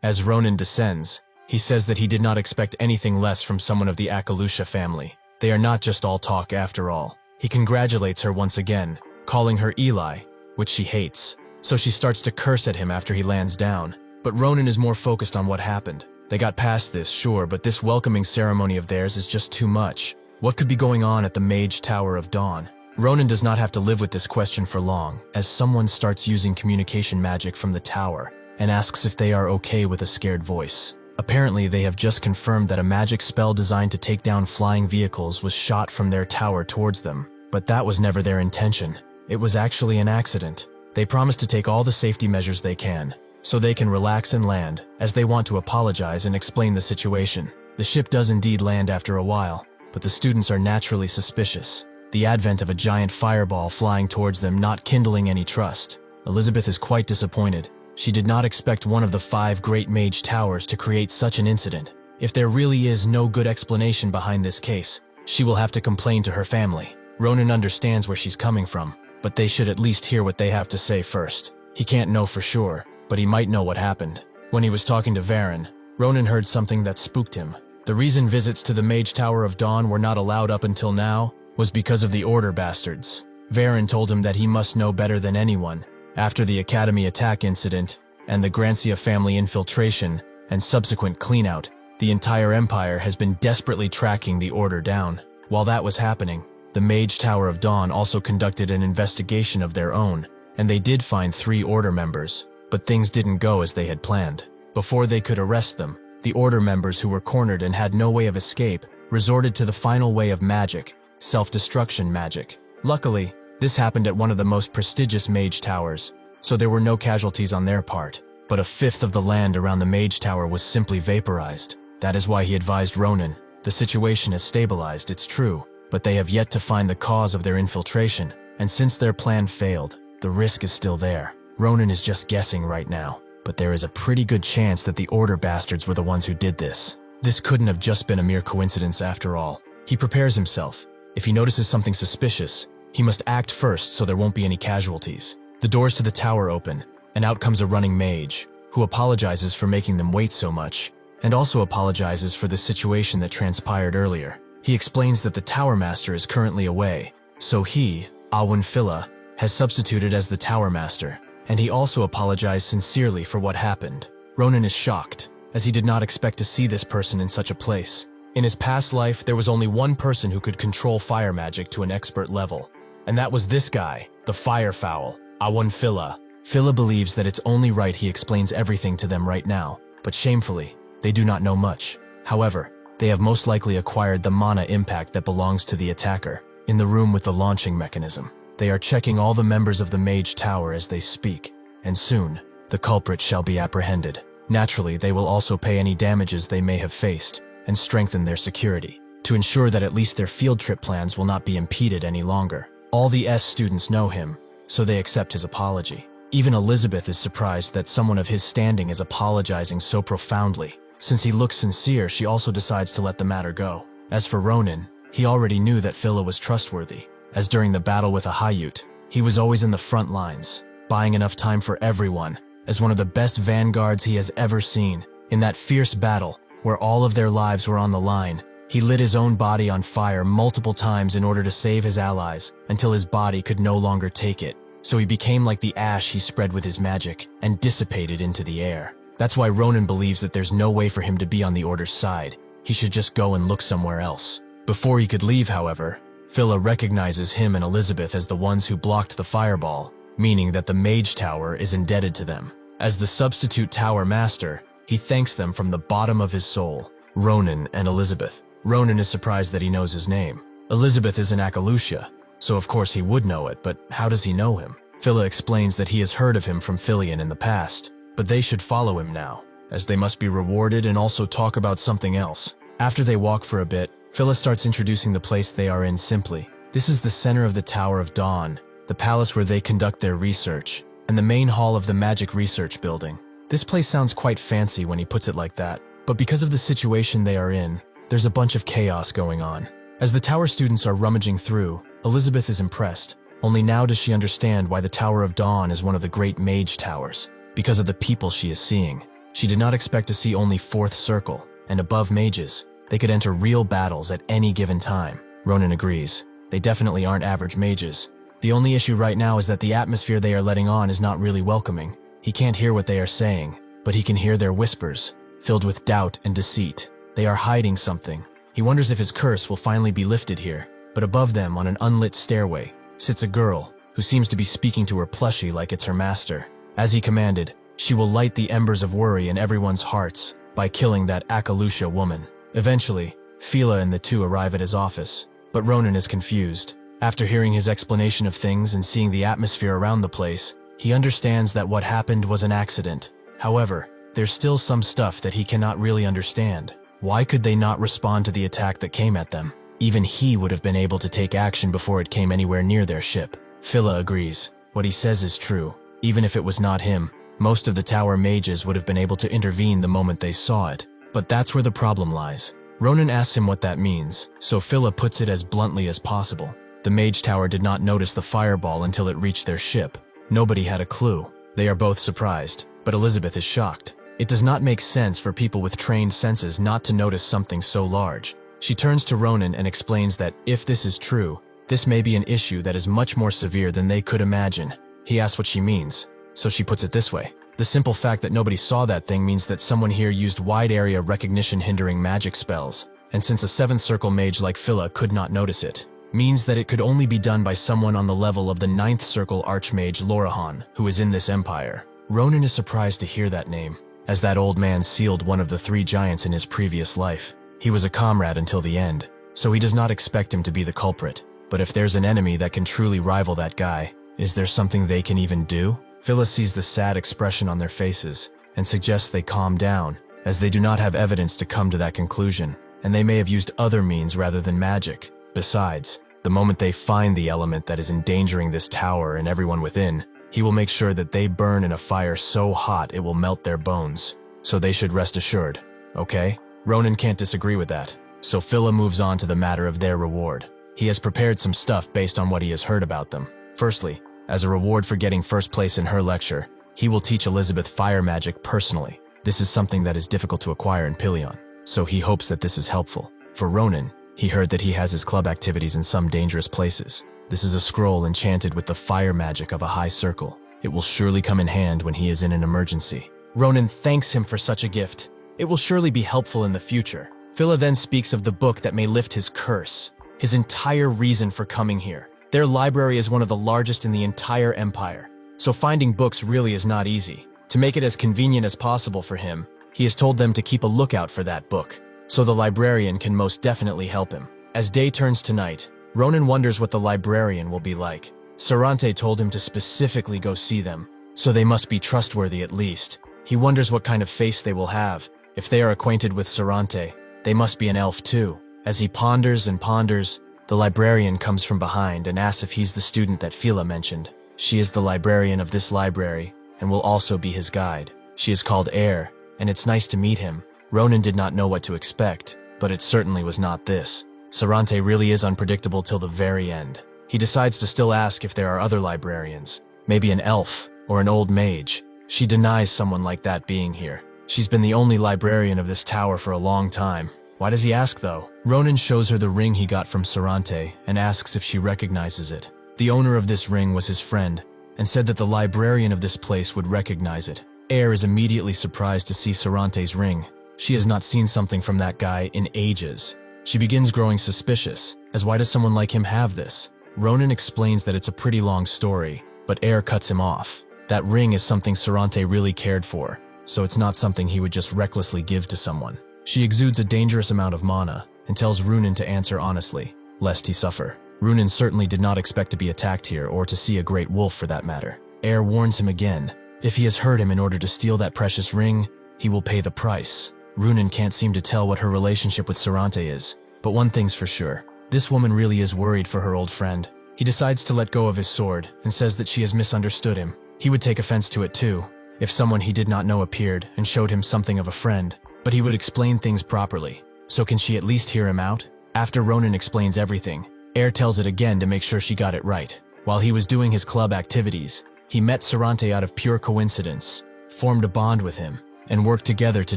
As Ronan descends, he says that he did not expect anything less from someone of the Akalucia family. They are not just all talk after all. He congratulates her once again, calling her Eli, which she hates. So she starts to curse at him after he lands down. But Ronan is more focused on what happened. They got past this, sure, but this welcoming ceremony of theirs is just too much. What could be going on at the Mage Tower of Dawn? Ronan does not have to live with this question for long, as someone starts using communication magic from the tower and asks if they are okay with a scared voice. Apparently, they have just confirmed that a magic spell designed to take down flying vehicles was shot from their tower towards them. But that was never their intention. It was actually an accident. They promise to take all the safety measures they can, so they can relax and land, as they want to apologize and explain the situation. The ship does indeed land after a while, but the students are naturally suspicious. The advent of a giant fireball flying towards them not kindling any trust. Elizabeth is quite disappointed. She did not expect one of the 5 great mage towers to create such an incident. If there really is no good explanation behind this case, she will have to complain to her family. Ronan understands where she's coming from, but they should at least hear what they have to say first. He can't know for sure, but he might know what happened. When he was talking to Varen, Ronan heard something that spooked him. The reason visits to the Mage Tower of Dawn were not allowed up until now was because of the Order bastards. Varen told him that he must know better than anyone. After the Academy attack incident and the Grancia family infiltration and subsequent cleanout, the entire Empire has been desperately tracking the Order down. While that was happening, the Mage Tower of Dawn also conducted an investigation of their own, and they did find 3 Order members, but things didn't go as they had planned. Before they could arrest them, the Order members who were cornered and had no way of escape resorted to the final way of magic, self-destruction magic. Luckily, this happened at one of the most prestigious mage towers, so there were no casualties on their part, but a fifth of the land around the mage tower was simply vaporized. That is why he advised Ronan. The situation has stabilized, it's true, but they have yet to find the cause of their infiltration, and since their plan failed, the risk is still there. Ronan is just guessing right now, but there is a pretty good chance that the Order bastards were the ones who did this. This couldn't have just been a mere coincidence after all. He prepares himself. If he notices something suspicious, he must act first so there won't be any casualties. The doors to the tower open, and out comes a running mage, who apologizes for making them wait so much, and also apologizes for the situation that transpired earlier. He explains that the Tower Master is currently away, so he, Awun Phila, has substituted as the Tower Master, and he also apologized sincerely for what happened. Ronan is shocked, as he did not expect to see this person in such a place. In his past life, there was only one person who could control fire magic to an expert level, and that was this guy, the Firefowl, Awun Phila. Phila believes that it's only right he explains everything to them right now, but shamefully, they do not know much. However, they have most likely acquired the mana impact that belongs to the attacker. In the room with the launching mechanism, they are checking all the members of the Mage Tower as they speak, and soon, the culprit shall be apprehended. Naturally, they will also pay any damages they may have faced, and strengthen their security, to ensure that at least their field trip plans will not be impeded any longer. All the S students know him, so they accept his apology. Even Elizabeth is surprised that someone of his standing is apologizing so profoundly. Since he looks sincere, she also decides to let the matter go. As for Ronan, he already knew that Phila was trustworthy, as during the battle with Ahayut, he was always in the front lines, buying enough time for everyone, as one of the best vanguards he has ever seen. In that fierce battle, where all of their lives were on the line, he lit his own body on fire multiple times in order to save his allies, until his body could no longer take it. So he became like the ash he spread with his magic, and dissipated into the air. That's why Ronan believes that there's no way for him to be on the Order's side. He should just go and look somewhere else. Before he could leave, however, Phila recognizes him and Elizabeth as the ones who blocked the fireball, meaning that the Mage Tower is indebted to them. As the substitute Tower Master, he thanks them from the bottom of his soul. Ronan and Elizabeth. Ronan is surprised that he knows his name. Elizabeth is in Akalusha, so of course he would know it, but how does he know him? Phila explains that he has heard of him from Filion in the past, but they should follow him now, as they must be rewarded and also talk about something else. After they walk for a bit, Phila starts introducing the place they are in simply. This is the center of the Tower of Dawn, the palace where they conduct their research, and the main hall of the Magic Research Building. This place sounds quite fancy when he puts it like that, but because of the situation they are in, there's a bunch of chaos going on. As the tower students are rummaging through, Elizabeth is impressed. Only now does she understand why the Tower of Dawn is one of the great mage towers, because of the people she is seeing. She did not expect to see only fourth circle, and above mages, they could enter real battles at any given time. Ronan agrees. They definitely aren't average mages. The only issue right now is that the atmosphere they are letting on is not really welcoming. He can't hear what they are saying, but he can hear their whispers, filled with doubt and deceit. They are hiding something. He wonders if his curse will finally be lifted here, but above them on an unlit stairway sits a girl who seems to be speaking to her plushie like it's her master. As he commanded, she will light the embers of worry in everyone's hearts by killing that Akalusha woman. Eventually, Phila and the two arrive at his office, but Ronan is confused. After hearing his explanation of things and seeing the atmosphere around the place, he understands that what happened was an accident. However, there's still some stuff that he cannot really understand. Why could they not respond to the attack that came at them? Even he would have been able to take action before it came anywhere near their ship. Phila agrees. What he says is true. Even if it was not him, most of the tower mages would have been able to intervene the moment they saw it. But that's where the problem lies. Ronan asks him what that means, so Phila puts it as bluntly as possible. The mage tower did not notice the fireball until it reached their ship. Nobody had a clue. They are both surprised, but Elizabeth is shocked. It does not make sense for people with trained senses not to notice something so large. She turns to Ronan and explains that if this is true, this may be an issue that is much more severe than they could imagine. He asks what she means, so she puts it this way. The simple fact that nobody saw that thing means that someone here used wide area recognition hindering magic spells, and since a 7th circle mage like Phila could not notice it, means that it could only be done by someone on the level of the 9th circle archmage Lorahan, who is in this empire. Ronan is surprised to hear that name, as that old man sealed one of the 3 giants in his previous life. He was a comrade until the end, so he does not expect him to be the culprit. But if there's an enemy that can truly rival that guy, is there something they can even do? Phyllis sees the sad expression on their faces and suggests they calm down, as they do not have evidence to come to that conclusion, and they may have used other means rather than magic. Besides, the moment they find the element that is endangering this tower and everyone within, he will make sure that they burn in a fire so hot it will melt their bones. So they should rest assured, okay? Ronan can't disagree with that, so Phila moves on to the matter of their reward. He has prepared some stuff based on what he has heard about them. Firstly, as a reward for getting first place in her lecture, he will teach Elizabeth fire magic personally. This is something that is difficult to acquire in Pilion, so he hopes that this is helpful. For Ronan, he heard that he has his club activities in some dangerous places. This is a scroll enchanted with the fire magic of a high circle. It will surely come in hand when he is in an emergency. Ronan thanks him for such a gift. It will surely be helpful in the future. Phila then speaks of the book that may lift his curse, his entire reason for coming here. Their library is one of the largest in the entire empire, so finding books really is not easy. To make it as convenient as possible for him, he has told them to keep a lookout for that book, so the librarian can most definitely help him. As day turns to night, Ronan wonders what the librarian will be like. Sarante told him to specifically go see them, so they must be trustworthy at least. He wonders what kind of face they will have. If they are acquainted with Sarante, they must be an elf too. As he ponders and ponders, the librarian comes from behind and asks if he's the student that Phila mentioned. She is the librarian of this library and will also be his guide. She is called Air, and it's nice to meet him. Ronan did not know what to expect, but it certainly was not this. Sarante really is unpredictable till the very end. He decides to still ask if there are other librarians, maybe an elf or an old mage. She denies someone like that being here. She's been the only librarian of this tower for a long time. Why does he ask though? Ronan shows her the ring he got from Sarante and asks if she recognizes it. The owner of this ring was his friend and said that the librarian of this place would recognize it. Air is immediately surprised to see Sarante's ring. She has not seen something from that guy in ages. She begins growing suspicious, as why does someone like him have this? Ronan explains that it's a pretty long story, but Air cuts him off. That ring is something Sarante really cared for, so it's not something he would just recklessly give to someone. She exudes a dangerous amount of mana and tells Runen to answer honestly, lest he suffer. Runen certainly did not expect to be attacked here or to see a great wolf for that matter. Air warns him again. If he has hurt him in order to steal that precious ring, he will pay the price. Runen can't seem to tell what her relationship with Sarante is, but one thing's for sure. This woman really is worried for her old friend. He decides to let go of his sword and says that she has misunderstood him. He would take offense to it too, if someone he did not know appeared and showed him something of a friend, but he would explain things properly. So can she at least hear him out? After Ronan explains everything, Air tells it again to make sure she got it right. While he was doing his club activities, he met Sarante out of pure coincidence, formed a bond with him, and worked together to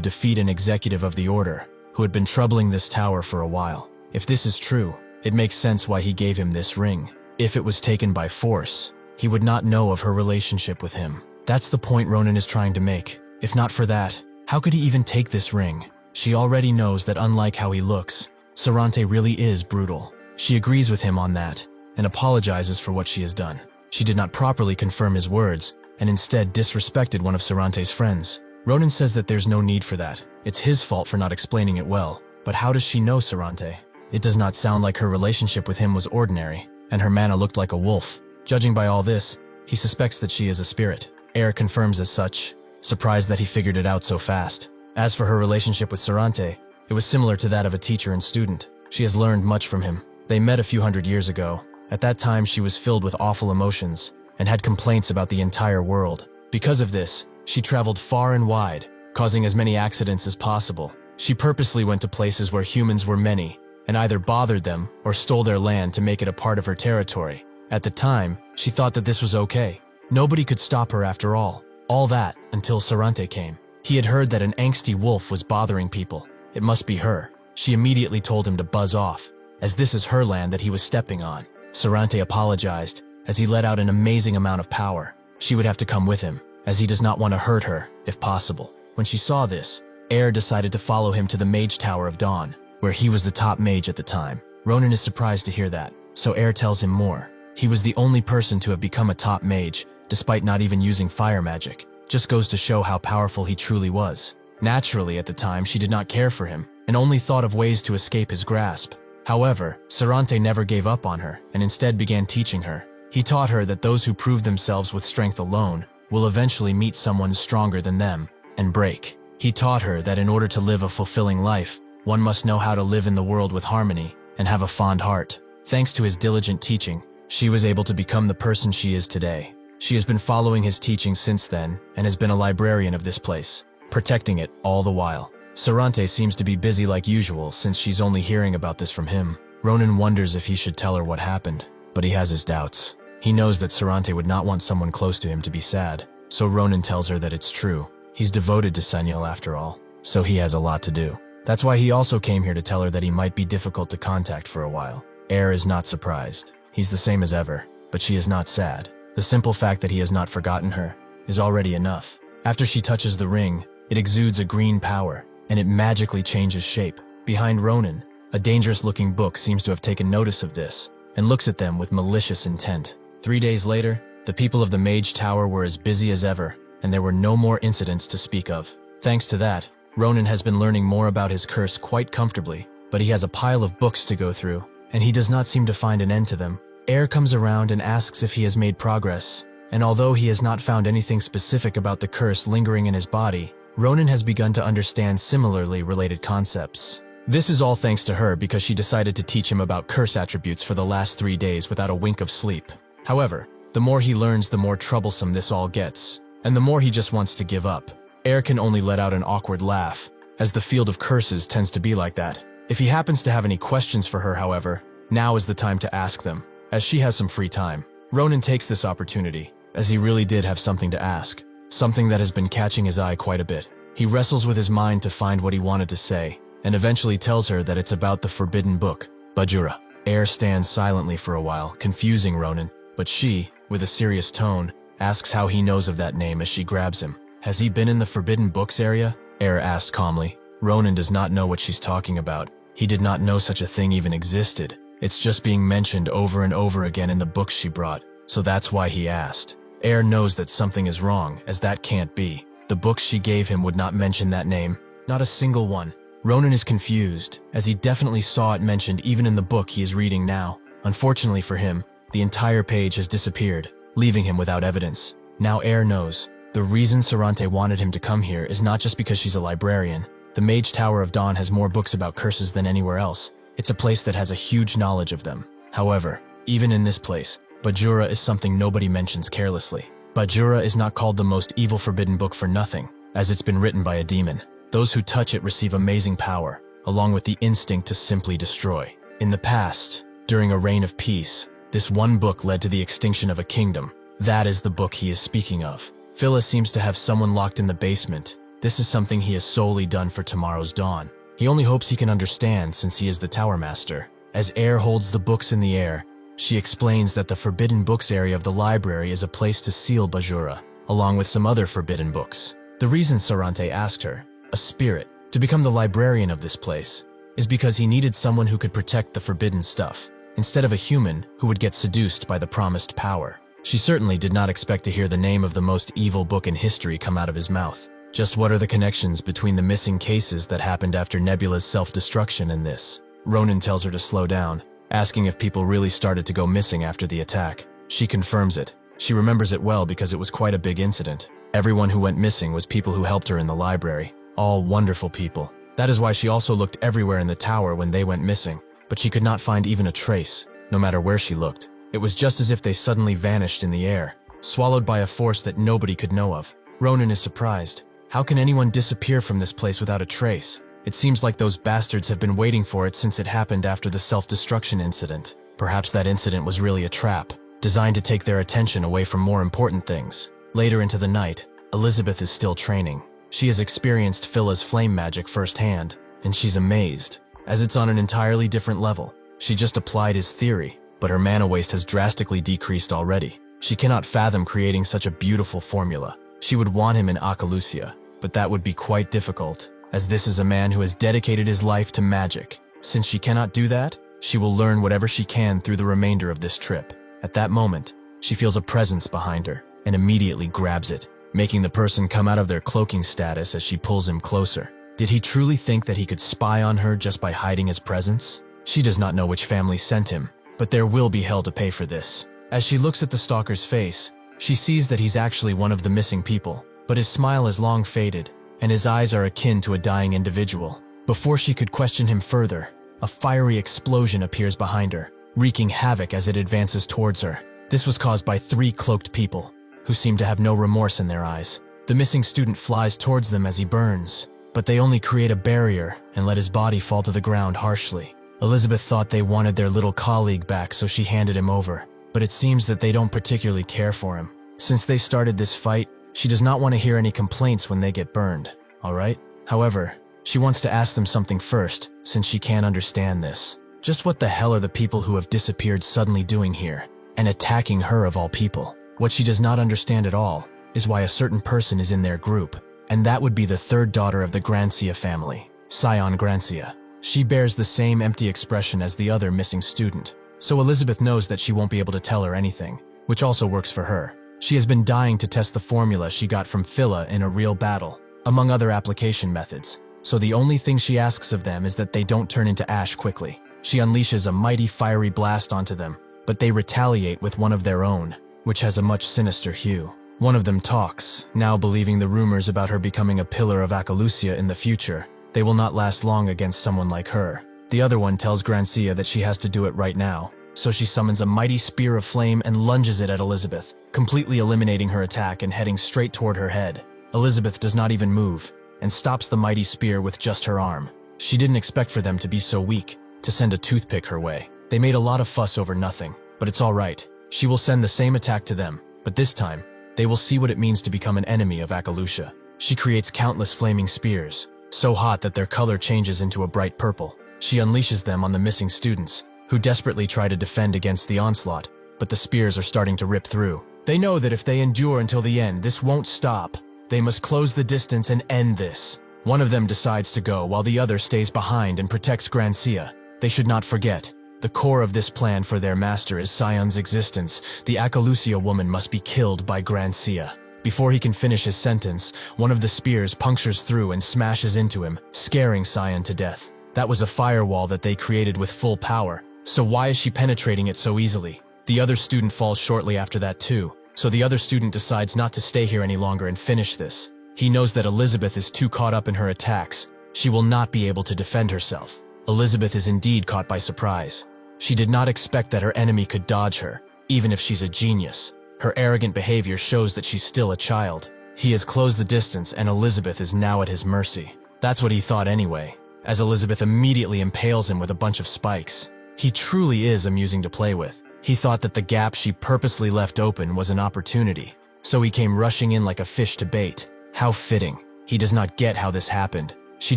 defeat an executive of the Order, who had been troubling this tower for a while. If this is true, it makes sense why he gave him this ring. If it was taken by force, he would not know of her relationship with him. That's the point Ronan is trying to make. If not for that, how could he even take this ring? She already knows that unlike how he looks, Sarante really is brutal. She agrees with him on that, and apologizes for what she has done. She did not properly confirm his words, and instead disrespected one of Sarante's friends. Ronan says that there's no need for that. It's his fault for not explaining it well. But how does she know Sarante? It does not sound like her relationship with him was ordinary, and her mana looked like a wolf. Judging by all this, he suspects that she is a spirit. Air confirms as such, surprised that he figured it out so fast. As for her relationship with Sarante, it was similar to that of a teacher and student. She has learned much from him. They met a few hundred years ago. At that time, she was filled with awful emotions and had complaints about the entire world. Because of this, she traveled far and wide, causing as many accidents as possible. She purposely went to places where humans were many and either bothered them or stole their land to make it a part of her territory. At the time, she thought that this was okay. Nobody could stop her after all. All that until Sarante came. He had heard that an angsty wolf was bothering people. It must be her. She immediately told him to buzz off, as this is her land that he was stepping on. Sarante apologized, as he let out an amazing amount of power. She would have to come with him, as he does not want to hurt her, if possible. When she saw this, Air decided to follow him to the Mage Tower of Dawn, where he was the top mage at the time. Ronan is surprised to hear that, so Air tells him more. He was the only person to have become a top mage, despite not even using fire magic. Just goes to show how powerful he truly was. Naturally, at the time, she did not care for him, and only thought of ways to escape his grasp. However, Sarante never gave up on her, and instead began teaching her. He taught her that those who prove themselves with strength alone will eventually meet someone stronger than them, and break. He taught her that in order to live a fulfilling life, one must know how to live in the world with harmony, and have a fond heart. Thanks to his diligent teaching, she was able to become the person she is today. She has been following his teachings since then, and has been a librarian of this place, protecting it all the while. Sarante seems to be busy like usual since she's only hearing about this from him. Ronan wonders if he should tell her what happened, but he has his doubts. He knows that Sarante would not want someone close to him to be sad, so Ronan tells her that it's true. He's devoted to Senyal after all, so he has a lot to do. That's why he also came here to tell her that he might be difficult to contact for a while. Air is not surprised. He's the same as ever, but she is not sad. The simple fact that he has not forgotten her is already enough. After she touches the ring, it exudes a green power, and it magically changes shape. Behind Ronan, a dangerous-looking book seems to have taken notice of this, and looks at them with malicious intent. 3 days later, the people of the Mage Tower were as busy as ever, and there were no more incidents to speak of. Thanks to that, Ronan has been learning more about his curse quite comfortably, but he has a pile of books to go through, and he does not seem to find an end to them. Air comes around and asks if he has made progress, and although he has not found anything specific about the curse lingering in his body, Ronan has begun to understand similarly related concepts. This is all thanks to her because she decided to teach him about curse attributes for the last 3 days without a wink of sleep. However, the more he learns, the more troublesome this all gets, and the more he just wants to give up. Air can only let out an awkward laugh, as the field of curses tends to be like that. If he happens to have any questions for her, however, now is the time to ask them, as she has some free time. Ronan takes this opportunity, as he really did have something to ask. Something that has been catching his eye quite a bit. He wrestles with his mind to find what he wanted to say, and eventually tells her that it's about the forbidden book, Bajura. Air stands silently for a while, confusing Ronan, but she, with a serious tone, asks how he knows of that name as she grabs him. Has he been in the forbidden books area? Air asks calmly. Ronan does not know what she's talking about. He did not know such a thing even existed. It's just being mentioned over and over again in the books she brought, so that's why he asked. Air knows that something is wrong, as that can't be. The books she gave him would not mention that name. Not a single one. Ronan is confused, as he definitely saw it mentioned even in the book he is reading now. Unfortunately for him, the entire page has disappeared, leaving him without evidence. Now Air knows. The reason Sarante wanted him to come here is not just because she's a librarian. The Mage Tower of Dawn has more books about curses than anywhere else. It's a place that has a huge knowledge of them. However, even in this place, Bajura is something nobody mentions carelessly. Bajura is not called the most evil forbidden book for nothing, as it's been written by a demon. Those who touch it receive amazing power, along with the instinct to simply destroy. In the past, during a reign of peace, this one book led to the extinction of a kingdom. That is the book he is speaking of. Phyllis seems to have someone locked in the basement. This is something he has solely done for tomorrow's dawn. He only hopes he can understand since he is the Tower Master. As Air holds the books in the air, she explains that the forbidden books area of the library is a place to seal Bajura, along with some other forbidden books. The reason Sarante asked her, a spirit, to become the librarian of this place, is because he needed someone who could protect the forbidden stuff, instead of a human who would get seduced by the promised power. She certainly did not expect to hear the name of the most evil book in history come out of his mouth. Just what are the connections between the missing cases that happened after Nebula's self-destruction and this? Ronan tells her to slow down, asking if people really started to go missing after the attack. She confirms it. She remembers it well because it was quite a big incident. Everyone who went missing was people who helped her in the library. All wonderful people. That is why she also looked everywhere in the tower when they went missing, but she could not find even a trace, no matter where she looked. It was just as if they suddenly vanished in the air, swallowed by a force that nobody could know of. Ronan is surprised. How can anyone disappear from this place without a trace? It seems like those bastards have been waiting for it since it happened after the self-destruction incident. Perhaps that incident was really a trap, designed to take their attention away from more important things. Later into the night, Elizabeth is still training. She has experienced Phila's flame magic firsthand, and she's amazed, as it's on an entirely different level. She just applied his theory, but her mana waste has drastically decreased already. She cannot fathom creating such a beautiful formula. She would want him in Akalusia, but that would be quite difficult, as this is a man who has dedicated his life to magic. Since she cannot do that, she will learn whatever she can through the remainder of this trip. At that moment, she feels a presence behind her, and immediately grabs it, making the person come out of their cloaking status as she pulls him closer. Did he truly think that he could spy on her just by hiding his presence? She does not know which family sent him, but there will be hell to pay for this. As she looks at the stalker's face, she sees that he's actually one of the missing people, but his smile has long faded, and his eyes are akin to a dying individual. Before she could question him further, a fiery explosion appears behind her, wreaking havoc as it advances towards her. This was caused by 3 cloaked people, who seem to have no remorse in their eyes. The missing student flies towards them as he burns, but they only create a barrier and let his body fall to the ground harshly. Elizabeth thought they wanted their little colleague back, so she handed him over, but it seems that they don't particularly care for him. Since they started this fight, she does not want to hear any complaints when they get burned, alright? However, she wants to ask them something first, since she can't understand this. Just what the hell are the people who have disappeared suddenly doing here, and attacking her of all people? What she does not understand at all is why a certain person is in their group, and that would be the 3rd daughter of the Grancia family, Scion Grancia. She bears the same empty expression as the other missing student, so Elizabeth knows that she won't be able to tell her anything, which also works for her. She has been dying to test the formula she got from Phila in a real battle, among other application methods, so the only thing she asks of them is that they don't turn into ash quickly. She unleashes a mighty fiery blast onto them, but they retaliate with one of their own, which has a much sinister hue. One of them talks, now believing the rumors about her becoming a pillar of Akalusia in the future. They will not last long against someone like her. The other one tells Grancia that she has to do it right now, so she summons a mighty spear of flame and lunges it at Elizabeth, completely eliminating her attack and heading straight toward her head. Elizabeth does not even move, and stops the mighty spear with just her arm. She didn't expect for them to be so weak, to send a toothpick her way. They made a lot of fuss over nothing, but it's alright. She will send the same attack to them, but this time, they will see what it means to become an enemy of Akalusia. She creates countless flaming spears, so hot that their color changes into a bright purple. She unleashes them on the missing students, who desperately try to defend against the onslaught, but the spears are starting to rip through. They know that if they endure until the end, this won't stop. They must close the distance and end this. One of them decides to go while the other stays behind and protects Grancia. They should not forget. The core of this plan for their master is Sion's existence. The Akalusia woman must be killed by Grancia. Before he can finish his sentence, one of the spears punctures through and smashes into him, scaring Sion to death. That was a firewall that they created with full power, so why is she penetrating it so easily? The other student falls shortly after that too, so the other student decides not to stay here any longer and finish this. He knows that Elizabeth is too caught up in her attacks. She will not be able to defend herself. Elizabeth is indeed caught by surprise. She did not expect that her enemy could dodge her, even if she's a genius. Her arrogant behavior shows that she's still a child. He has closed the distance and Elizabeth is now at his mercy. That's what he thought anyway, as Elizabeth immediately impales him with a bunch of spikes. He truly is amusing to play with. He thought that the gap she purposely left open was an opportunity, so he came rushing in like a fish to bait. How fitting. He does not get how this happened. She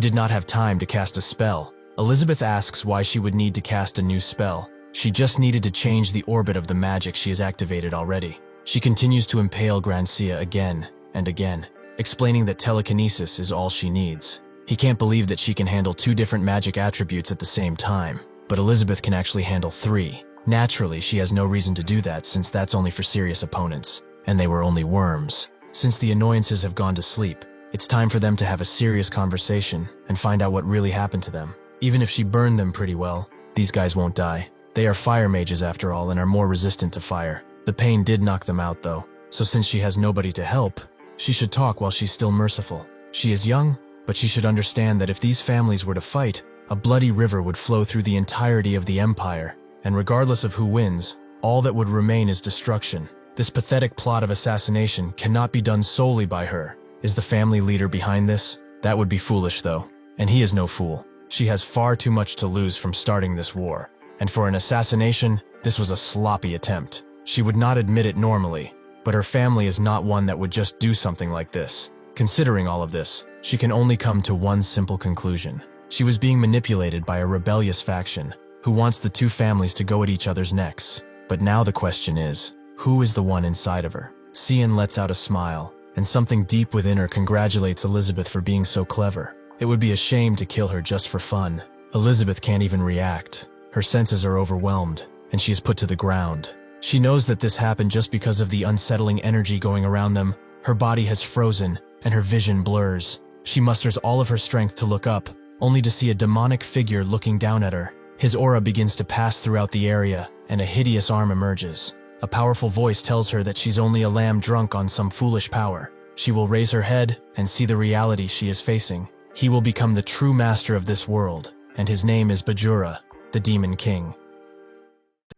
did not have time to cast a spell. Elizabeth asks why she would need to cast a new spell. She just needed to change the orbit of the magic she has activated already. She continues to impale Grancia again and again, explaining that telekinesis is all she needs. He can't believe that she can handle 2 different magic attributes at the same time, but Elizabeth can actually handle 3. Naturally, she has no reason to do that since that's only for serious opponents, and they were only worms. Since the annoyances have gone to sleep, it's time for them to have a serious conversation and find out what really happened to them. Even if she burned them pretty well, these guys won't die. They are fire mages after all and are more resistant to fire. The pain did knock them out though, so since she has nobody to help, she should talk while she's still merciful. She is young, but she should understand that if these families were to fight, a bloody river would flow through the entirety of the empire, and regardless of who wins, all that would remain is destruction. This pathetic plot of assassination cannot be done solely by her. Is the family leader behind this? That would be foolish though, and he is no fool. She has far too much to lose from starting this war, and for an assassination, this was a sloppy attempt. She would not admit it normally, but her family is not one that would just do something like this. Considering all of this, she can only come to one simple conclusion. She was being manipulated by a rebellious faction who wants the 2 families to go at each other's necks. But now the question is, who is the one inside of her? Sion lets out a smile, and something deep within her congratulates Elizabeth for being so clever. It would be a shame to kill her just for fun. Elizabeth can't even react. Her senses are overwhelmed, and she is put to the ground. She knows that this happened just because of the unsettling energy going around them. Her body has frozen, and her vision blurs. She musters all of her strength to look up, only to see a demonic figure looking down at her. His aura begins to pass throughout the area, and a hideous arm emerges. A powerful voice tells her that she's only a lamb drunk on some foolish power. She will raise her head and see the reality she is facing. He will become the true master of this world, and his name is Bajura, the Demon King.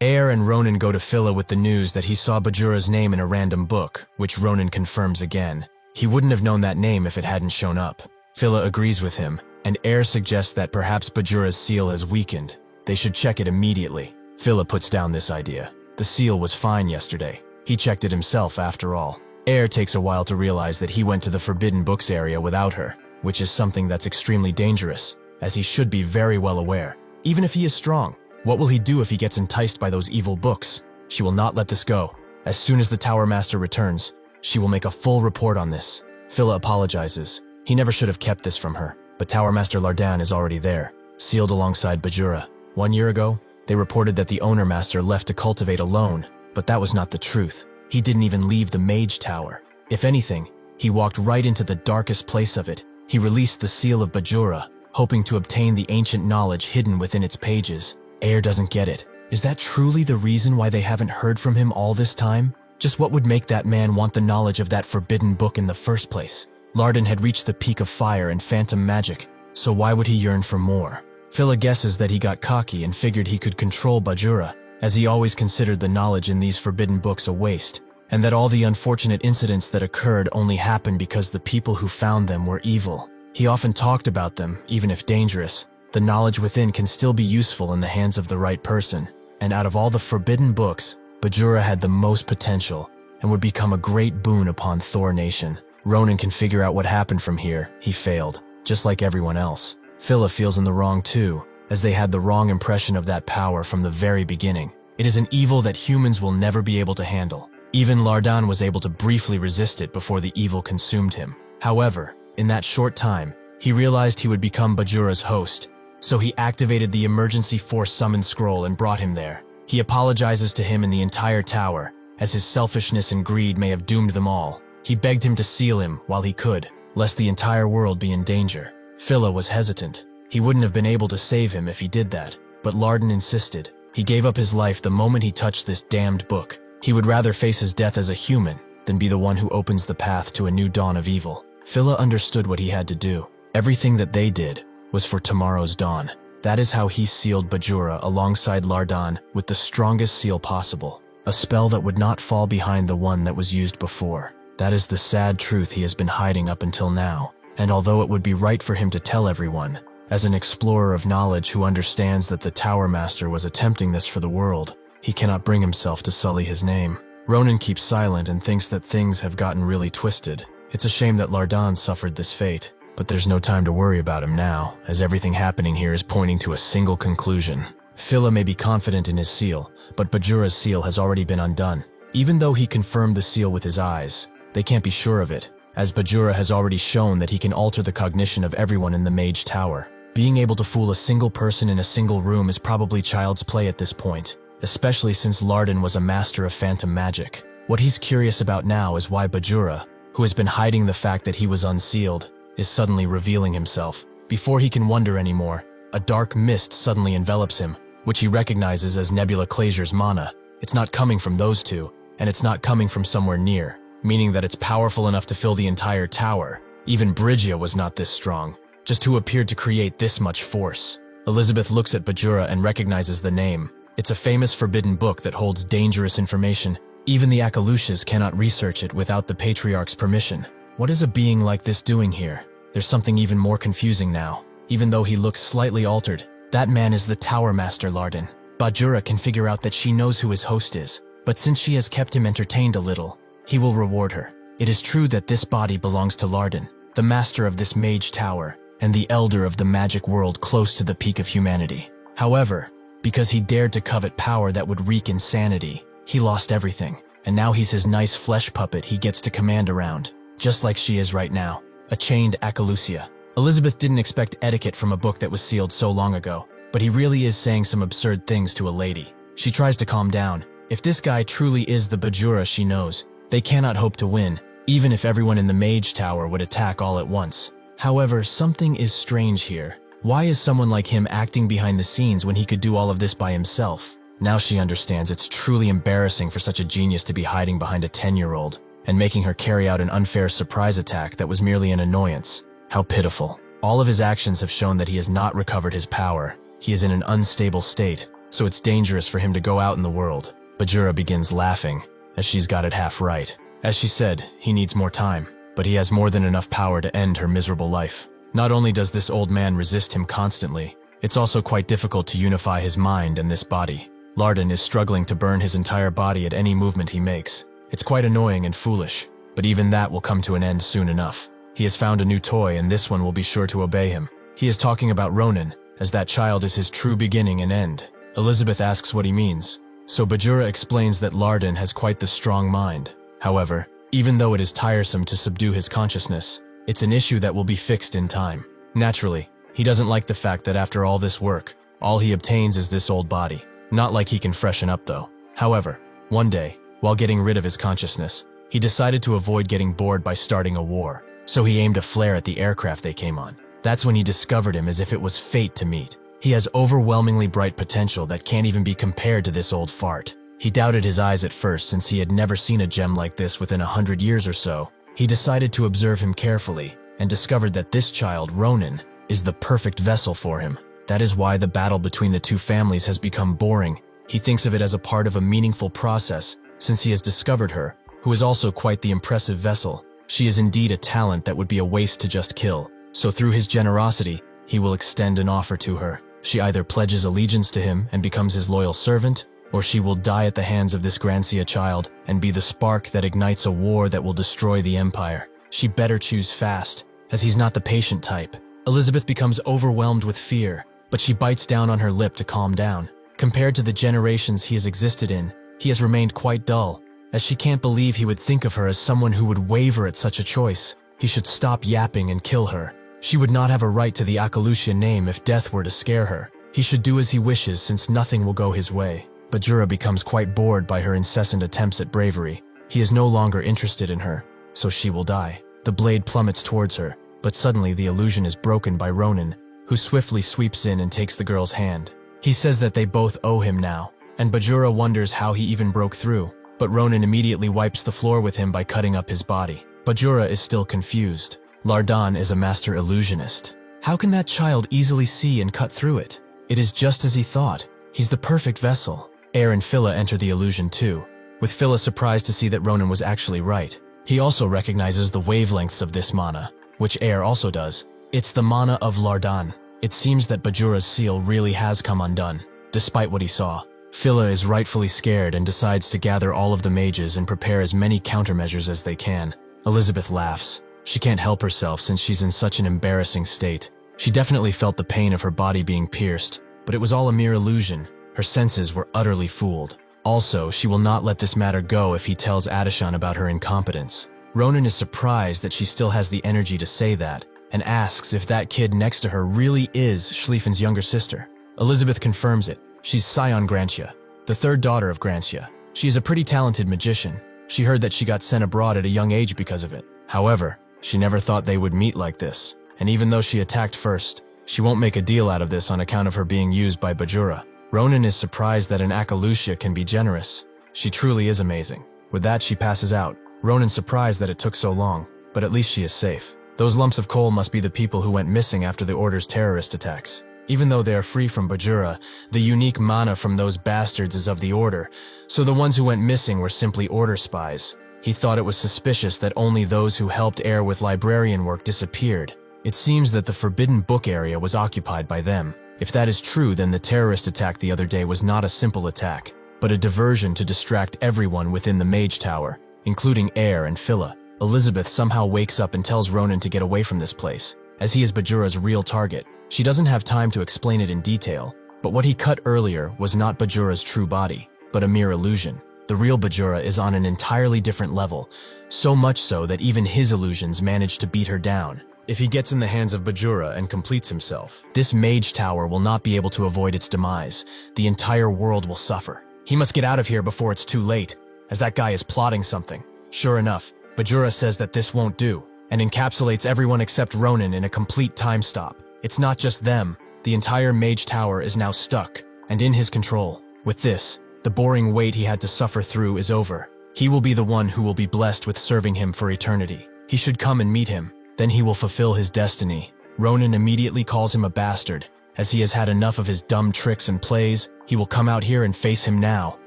Aer and Ronan go to Phila with the news that he saw Bajura's name in a random book, which Ronan confirms again. He wouldn't have known that name if it hadn't shown up. Phila agrees with him, and Aer suggests that perhaps Bajura's seal has weakened. They should check it immediately. Phila puts down this idea. The seal was fine yesterday. He checked it himself after all. Aer takes a while to realize that he went to the Forbidden Books area without her, which is something that's extremely dangerous, as he should be very well aware. Even if he is strong, what will he do if he gets enticed by those evil books? She will not let this go. As soon as the Tower Master returns, she will make a full report on this. Phila apologizes. He never should have kept this from her, but Tower Master Lardan is already there, sealed alongside Bajura. 1 year ago, they reported that the Owner Master left to cultivate alone, but that was not the truth. He didn't even leave the Mage Tower. If anything, he walked right into the darkest place of it. He released the seal of Bajura, hoping to obtain the ancient knowledge hidden within its pages. Aer doesn't get it. Is that truly the reason why they haven't heard from him all this time? Just what would make that man want the knowledge of that forbidden book in the first place? Lardan had reached the peak of fire and phantom magic, so why would he yearn for more? Phila guesses that he got cocky and figured he could control Bajura, as he always considered the knowledge in these forbidden books a waste, and that all the unfortunate incidents that occurred only happened because the people who found them were evil. He often talked about them, even if dangerous. The knowledge within can still be useful in the hands of the right person, and out of all the forbidden books, Bajura had the most potential and would become a great boon upon Thor Nation. Ronan can figure out what happened from here. He failed, just like everyone else. Phila feels in the wrong too, as they had the wrong impression of that power from the very beginning. It is an evil that humans will never be able to handle. Even Lardan was able to briefly resist it before the evil consumed him. However, in that short time, he realized he would become Bajura's host, so he activated the emergency force summon scroll and brought him there. He apologizes to him and the entire tower, as his selfishness and greed may have doomed them all. He begged him to seal him while he could, lest the entire world be in danger. Phila was hesitant. He wouldn't have been able to save him if he did that, but Lardon insisted. He gave up his life the moment he touched this damned book. He would rather face his death as a human than be the one who opens the path to a new dawn of evil. Phila understood what he had to do. Everything that they did was for tomorrow's dawn. That is how he sealed Bajura alongside Lardon with the strongest seal possible, a spell that would not fall behind the one that was used before. That is the sad truth he has been hiding up until now, and although it would be right for him to tell everyone, as an explorer of knowledge who understands that the Tower Master was attempting this for the world, he cannot bring himself to sully his name. Ronan keeps silent and thinks that things have gotten really twisted. It's a shame that Lardon suffered this fate, but there's no time to worry about him now, as everything happening here is pointing to a single conclusion. Phila may be confident in his seal, but Bajura's seal has already been undone. Even though he confirmed the seal with his eyes, they can't be sure of it, as Bajura has already shown that he can alter the cognition of everyone in the Mage Tower. Being able to fool a single person in a single room is probably child's play at this point, especially since Lardon was a master of phantom magic. What he's curious about now is why Bajura, who has been hiding the fact that he was unsealed, is suddenly revealing himself. Before he can wonder anymore, a dark mist suddenly envelops him, which he recognizes as Nebula Clazier's mana. It's not coming from those two, and it's not coming from somewhere near, meaning that it's powerful enough to fill the entire tower. Even Brygia was not this strong. Just who appeared to create this much force? Elizabeth looks at Bajura and recognizes the name. It's a famous forbidden book that holds dangerous information. Even the Akalushas cannot research it without the Patriarch's permission. What is a being like this doing here? There's something even more confusing now. Even though he looks slightly altered, that man is the Tower Master Lardon. Bajura can figure out that she knows who his host is, but since she has kept him entertained a little, he will reward her. It is true that this body belongs to Lardon, the master of this Mage Tower, and the elder of the magic world close to the peak of humanity. However, because he dared to covet power that would wreak insanity, he lost everything, and now he's his nice flesh puppet he gets to command around, just like she is right now, a chained Akalusia. Elizabeth didn't expect etiquette from a book that was sealed so long ago, but he really is saying some absurd things to a lady. She tries to calm down. If this guy truly is the Bajura she knows, they cannot hope to win, even if everyone in the Mage Tower would attack all at once. However, something is strange here. Why is someone like him acting behind the scenes when he could do all of this by himself? Now she understands it's truly embarrassing for such a genius to be hiding behind a 10-year-old and making her carry out an unfair surprise attack that was merely an annoyance. How pitiful. All of his actions have shown that he has not recovered his power. He is in an unstable state, so it's dangerous for him to go out in the world. Bajura begins laughing, as she's got it half right. As she said, he needs more time, but he has more than enough power to end her miserable life. Not only does this old man resist him constantly, it's also quite difficult to unify his mind and this body. Lardon is struggling to burn his entire body at any movement he makes. It's quite annoying and foolish, but even that will come to an end soon enough. He has found a new toy and this one will be sure to obey him. He is talking about Ronan, as that child is his true beginning and end. Elizabeth asks what he means, so Bajura explains that Lardon has quite the strong mind. However, even though it is tiresome to subdue his consciousness, it's an issue that will be fixed in time. Naturally, he doesn't like the fact that after all this work, all he obtains is this old body. Not like he can freshen up though. However, one day, while getting rid of his consciousness, he decided to avoid getting bored by starting a war, so he aimed a flare at the aircraft they came on. That's when he discovered him as if it was fate to meet. He has overwhelmingly bright potential that can't even be compared to this old fart. He doubted his eyes at first since he had never seen a gem like this within 100 years or so. He decided to observe him carefully and discovered that this child, Ronan, is the perfect vessel for him. That is why the battle between the two families has become boring. He thinks of it as a part of a meaningful process since he has discovered her, who is also quite the impressive vessel. She is indeed a talent that would be a waste to just kill. So through his generosity, he will extend an offer to her. She either pledges allegiance to him and becomes his loyal servant, or she will die at the hands of this Grancia child and be the spark that ignites a war that will destroy the Empire. She better choose fast, as he's not the patient type. Elizabeth becomes overwhelmed with fear, but she bites down on her lip to calm down. Compared to the generations he has existed in, he has remained quite dull, as she can't believe he would think of her as someone who would waver at such a choice. He should stop yapping and kill her. She would not have a right to the Akalusha name if death were to scare her. He should do as he wishes since nothing will go his way. Bajura becomes quite bored by her incessant attempts at bravery. He is no longer interested in her, so she will die. The blade plummets towards her, but suddenly the illusion is broken by Ronin, who swiftly sweeps in and takes the girl's hand. He says that they both owe him now, and Bajura wonders how he even broke through, but Ronin immediately wipes the floor with him by cutting up his body. Bajura is still confused. Lardan is a master illusionist. How can that child easily see and cut through it? It is just as he thought. He's the perfect vessel. Air and Phila enter the illusion too, with Phila surprised to see that Ronin was actually right. He also recognizes the wavelengths of this mana, which Air also does. It's the mana of Lardan. It seems that Bajura's seal really has come undone, despite what he saw. Phila is rightfully scared and decides to gather all of the mages and prepare as many countermeasures as they can. Elizabeth laughs. She can't help herself since she's in such an embarrassing state. She definitely felt the pain of her body being pierced, but it was all a mere illusion. Her senses were utterly fooled. Also, she will not let this matter go if he tells Adishan about her incompetence. Ronin is surprised that she still has the energy to say that, and asks if that kid next to her really is Schlieffen's younger sister. Elizabeth confirms it. She's Scion Grantia, the third daughter of Grantia. She is a pretty talented magician. She heard that she got sent abroad at a young age because of it. However, she never thought they would meet like this, and even though she attacked first, she won't make a deal out of this on account of her being used by Bajura. Ronin is surprised that an Akalusha can be generous. She truly is amazing. With that, she passes out. Ronin's surprised that it took so long, but at least she is safe. Those lumps of coal must be the people who went missing after the Order's terrorist attacks. Even though they are free from Bajura, the unique mana from those bastards is of the Order, so the ones who went missing were simply Order spies. He thought it was suspicious that only those who helped Air with librarian work disappeared. It seems that the Forbidden Book area was occupied by them. If that is true, then the terrorist attack the other day was not a simple attack, but a diversion to distract everyone within the Mage Tower, including Air and Phila. Elizabeth somehow wakes up and tells Ronin to get away from this place, as he is Bajura's real target. She doesn't have time to explain it in detail, but what he cut earlier was not Bajura's true body, but a mere illusion. The real Bajura is on an entirely different level, so much so that even his illusions manage to beat her down. If he gets in the hands of Bajura and completes himself, this Mage Tower will not be able to avoid its demise. The entire world will suffer. He must get out of here before it's too late, as that guy is plotting something. Sure enough, Bajura says that this won't do, and encapsulates everyone except Ronin in a complete time stop. It's not just them. The entire Mage Tower is now stuck, and in his control. With this, the boring wait he had to suffer through is over. He will be the one who will be blessed with serving him for eternity. He should come and meet him. Then he will fulfill his destiny. Ronin immediately calls him a bastard. As he has had enough of his dumb tricks and plays, he will come out here and face him now.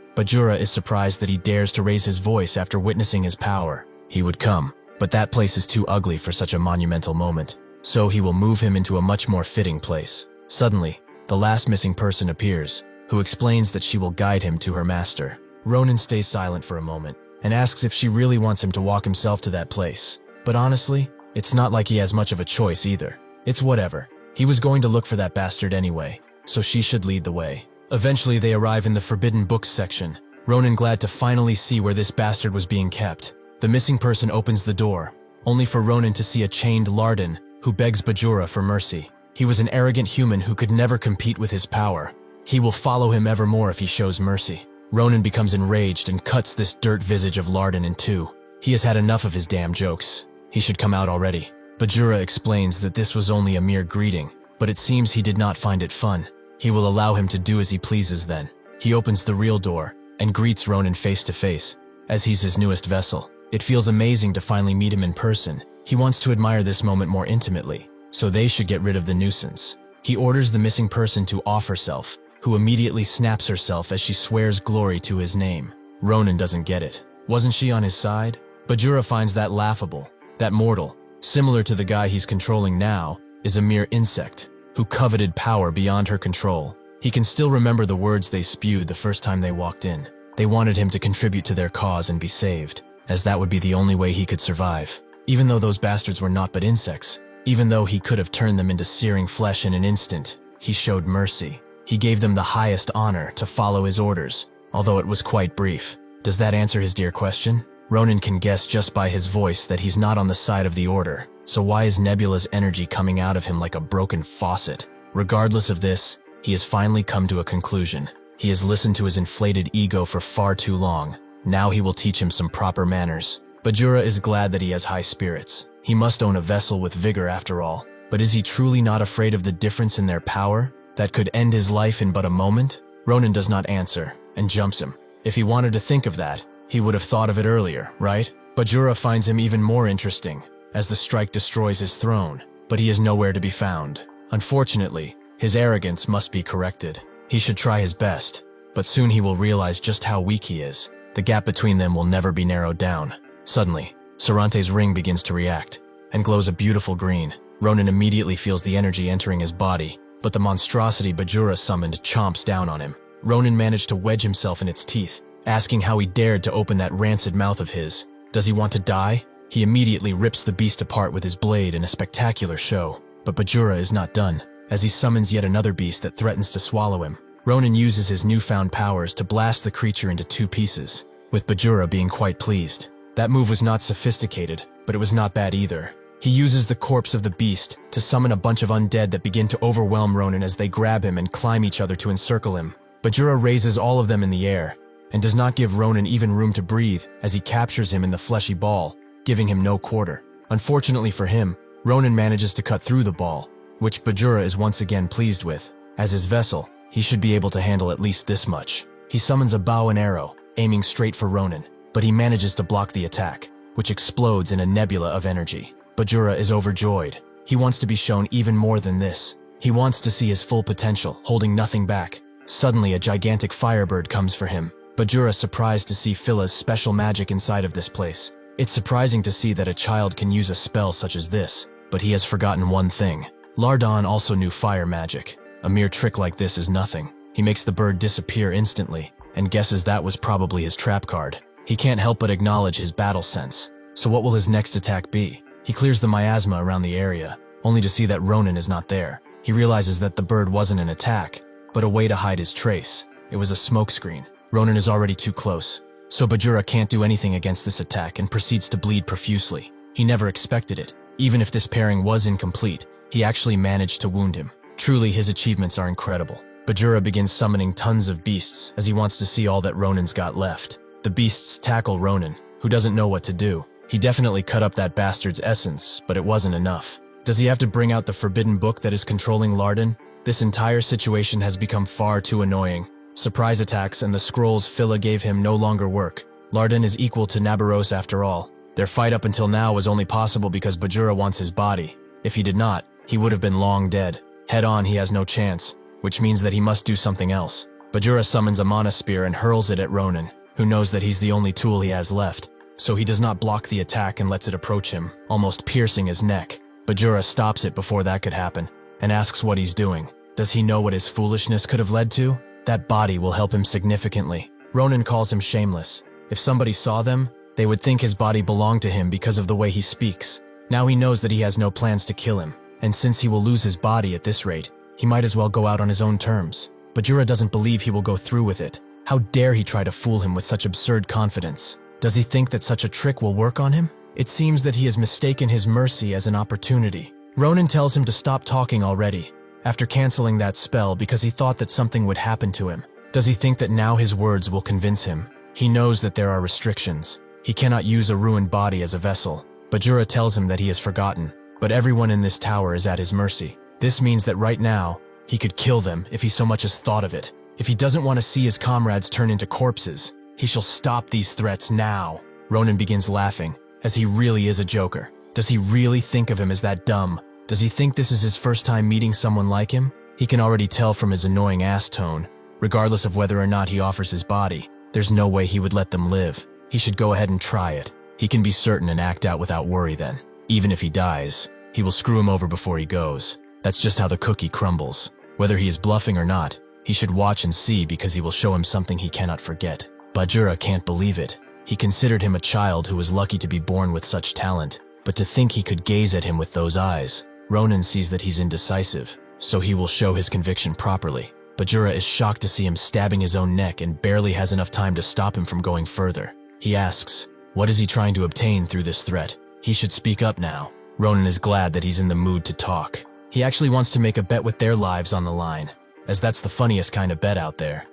Bajura is surprised that he dares to raise his voice after witnessing his power. He would come, but that place is too ugly for such a monumental moment. So he will move him into a much more fitting place. Suddenly, the last missing person appears, who explains that she will guide him to her master. Ronin stays silent for a moment, and asks if she really wants him to walk himself to that place. But honestly, it's not like he has much of a choice either. It's whatever. He was going to look for that bastard anyway, so she should lead the way. Eventually they arrive in the Forbidden Books section. Ronin glad to finally see where this bastard was being kept. The missing person opens the door, only for Ronin to see a chained Lardan, who begs Bajura for mercy. He was an arrogant human who could never compete with his power. He will follow him evermore if he shows mercy. Ronin becomes enraged and cuts this dirt visage of Lardan in two. He has had enough of his damn jokes. He should come out already. Bajura explains that this was only a mere greeting, but it seems he did not find it fun. He will allow him to do as he pleases then. He opens the real door and greets Ronin face to face, as he's his newest vessel. It feels amazing to finally meet him in person. He wants to admire this moment more intimately, so they should get rid of the nuisance. He orders the missing person to off herself, who immediately snaps herself as she swears glory to his name. Ronin doesn't get it. Wasn't she on his side? Bajura finds that laughable. That mortal, similar to the guy he's controlling now, is a mere insect, who coveted power beyond her control. He can still remember the words they spewed the first time they walked in. They wanted him to contribute to their cause and be saved, as that would be the only way he could survive. Even though those bastards were not but insects, even though he could have turned them into searing flesh in an instant, he showed mercy. He gave them the highest honor to follow his orders, although it was quite brief. Does that answer his dear question? Ronan can guess just by his voice that he's not on the side of the Order, so why is Nebula's energy coming out of him like a broken faucet? Regardless of this, he has finally come to a conclusion. He has listened to his inflated ego for far too long. Now he will teach him some proper manners. Bajura is glad that he has high spirits. He must own a vessel with vigor after all. But is he truly not afraid of the difference in their power that could end his life in but a moment? Ronan does not answer and jumps him. If he wanted to think of that, he would have thought of it earlier, right? Bajura finds him even more interesting as the strike destroys his throne, but he is nowhere to be found. Unfortunately, his arrogance must be corrected. He should try his best, but soon he will realize just how weak he is. The gap between them will never be narrowed down. Suddenly, Sarante's ring begins to react and glows a beautiful green. Ronan immediately feels the energy entering his body, but the monstrosity Bajura summoned chomps down on him. Ronan managed to wedge himself in its teeth, asking how he dared to open that rancid mouth of his. Does he want to die? He immediately rips the beast apart with his blade in a spectacular show. But Bajura is not done, as he summons yet another beast that threatens to swallow him. Ronan uses his newfound powers to blast the creature into two pieces, with Bajura being quite pleased. That move was not sophisticated, but it was not bad either. He uses the corpse of the beast to summon a bunch of undead that begin to overwhelm Ronan as they grab him and climb each other to encircle him. Bajura raises all of them in the air, and does not give Ronan even room to breathe as he captures him in the fleshy ball, giving him no quarter. Unfortunately for him, Ronan manages to cut through the ball, which Bajura is once again pleased with. As his vessel, he should be able to handle at least this much. He summons a bow and arrow, aiming straight for Ronan, but he manages to block the attack, which explodes in a nebula of energy. Bajura is overjoyed. He wants to be shown even more than this. He wants to see his full potential, holding nothing back. Suddenly, a gigantic firebird comes for him. Bajura is surprised to see Phila's special magic inside of this place. It's surprising to see that a child can use a spell such as this, but he has forgotten one thing. Lardon also knew fire magic. A mere trick like this is nothing. He makes the bird disappear instantly, and guesses that was probably his trap card. He can't help but acknowledge his battle sense. So what will his next attack be? He clears the miasma around the area, only to see that Ronan is not there. He realizes that the bird wasn't an attack, but a way to hide his trace. It was a smokescreen. Ronan is already too close, so Bajura can't do anything against this attack and proceeds to bleed profusely. He never expected it. Even if this pairing was incomplete, he actually managed to wound him. Truly, his achievements are incredible. Bajura begins summoning tons of beasts as he wants to see all that Ronan's got left. The beasts tackle Ronan, who doesn't know what to do. He definitely cut up that bastard's essence, but it wasn't enough. Does he have to bring out the forbidden book that is controlling Lardon? This entire situation has become far too annoying. Surprise attacks and the scrolls Phila gave him no longer work. Lardon is equal to Nabaros after all. Their fight up until now was only possible because Bajura wants his body. If he did not, he would have been long dead. Head on, he has no chance, which means that he must do something else. Bajura summons a mana spear and hurls it at Ronan, who knows that he's the only tool he has left. So he does not block the attack and lets it approach him, almost piercing his neck. Bajura stops it before that could happen, and asks what he's doing. Does he know what his foolishness could have led to? That body will help him significantly. Ronan calls him shameless. If somebody saw them, they would think his body belonged to him because of the way he speaks. Now he knows that he has no plans to kill him, and since he will lose his body at this rate, he might as well go out on his own terms. Bajura doesn't believe he will go through with it. How dare he try to fool him with such absurd confidence? Does he think that such a trick will work on him? It seems that he has mistaken his mercy as an opportunity. Ronan tells him to stop talking already, after canceling that spell because he thought that something would happen to him. Does he think that now his words will convince him? He knows that there are restrictions. He cannot use a ruined body as a vessel. Bajura tells him that he has forgotten, but everyone in this tower is at his mercy. This means that right now, he could kill them if he so much as thought of it. If he doesn't want to see his comrades turn into corpses, he shall stop these threats now. Ronan begins laughing, as he really is a joker. Does he really think of him as that dumb? Does he think this is his first time meeting someone like him? He can already tell from his annoying ass tone. Regardless of whether or not he offers his body, there's no way he would let them live. He should go ahead and try it. He can be certain and act out without worry then. Even if he dies, he will screw him over before he goes. That's just how the cookie crumbles. Whether he is bluffing or not, he should watch and see because he will show him something he cannot forget. Bajura can't believe it. He considered him a child who was lucky to be born with such talent, but to think he could gaze at him with those eyes. Ronan sees that he's indecisive, so he will show his conviction properly. Bajura is shocked to see him stabbing his own neck and barely has enough time to stop him from going further. He asks, What is he trying to obtain through this threat? He should speak up now. Ronan is glad that he's in the mood to talk. He actually wants to make a bet with their lives on the line, as that's the funniest kind of bet out there.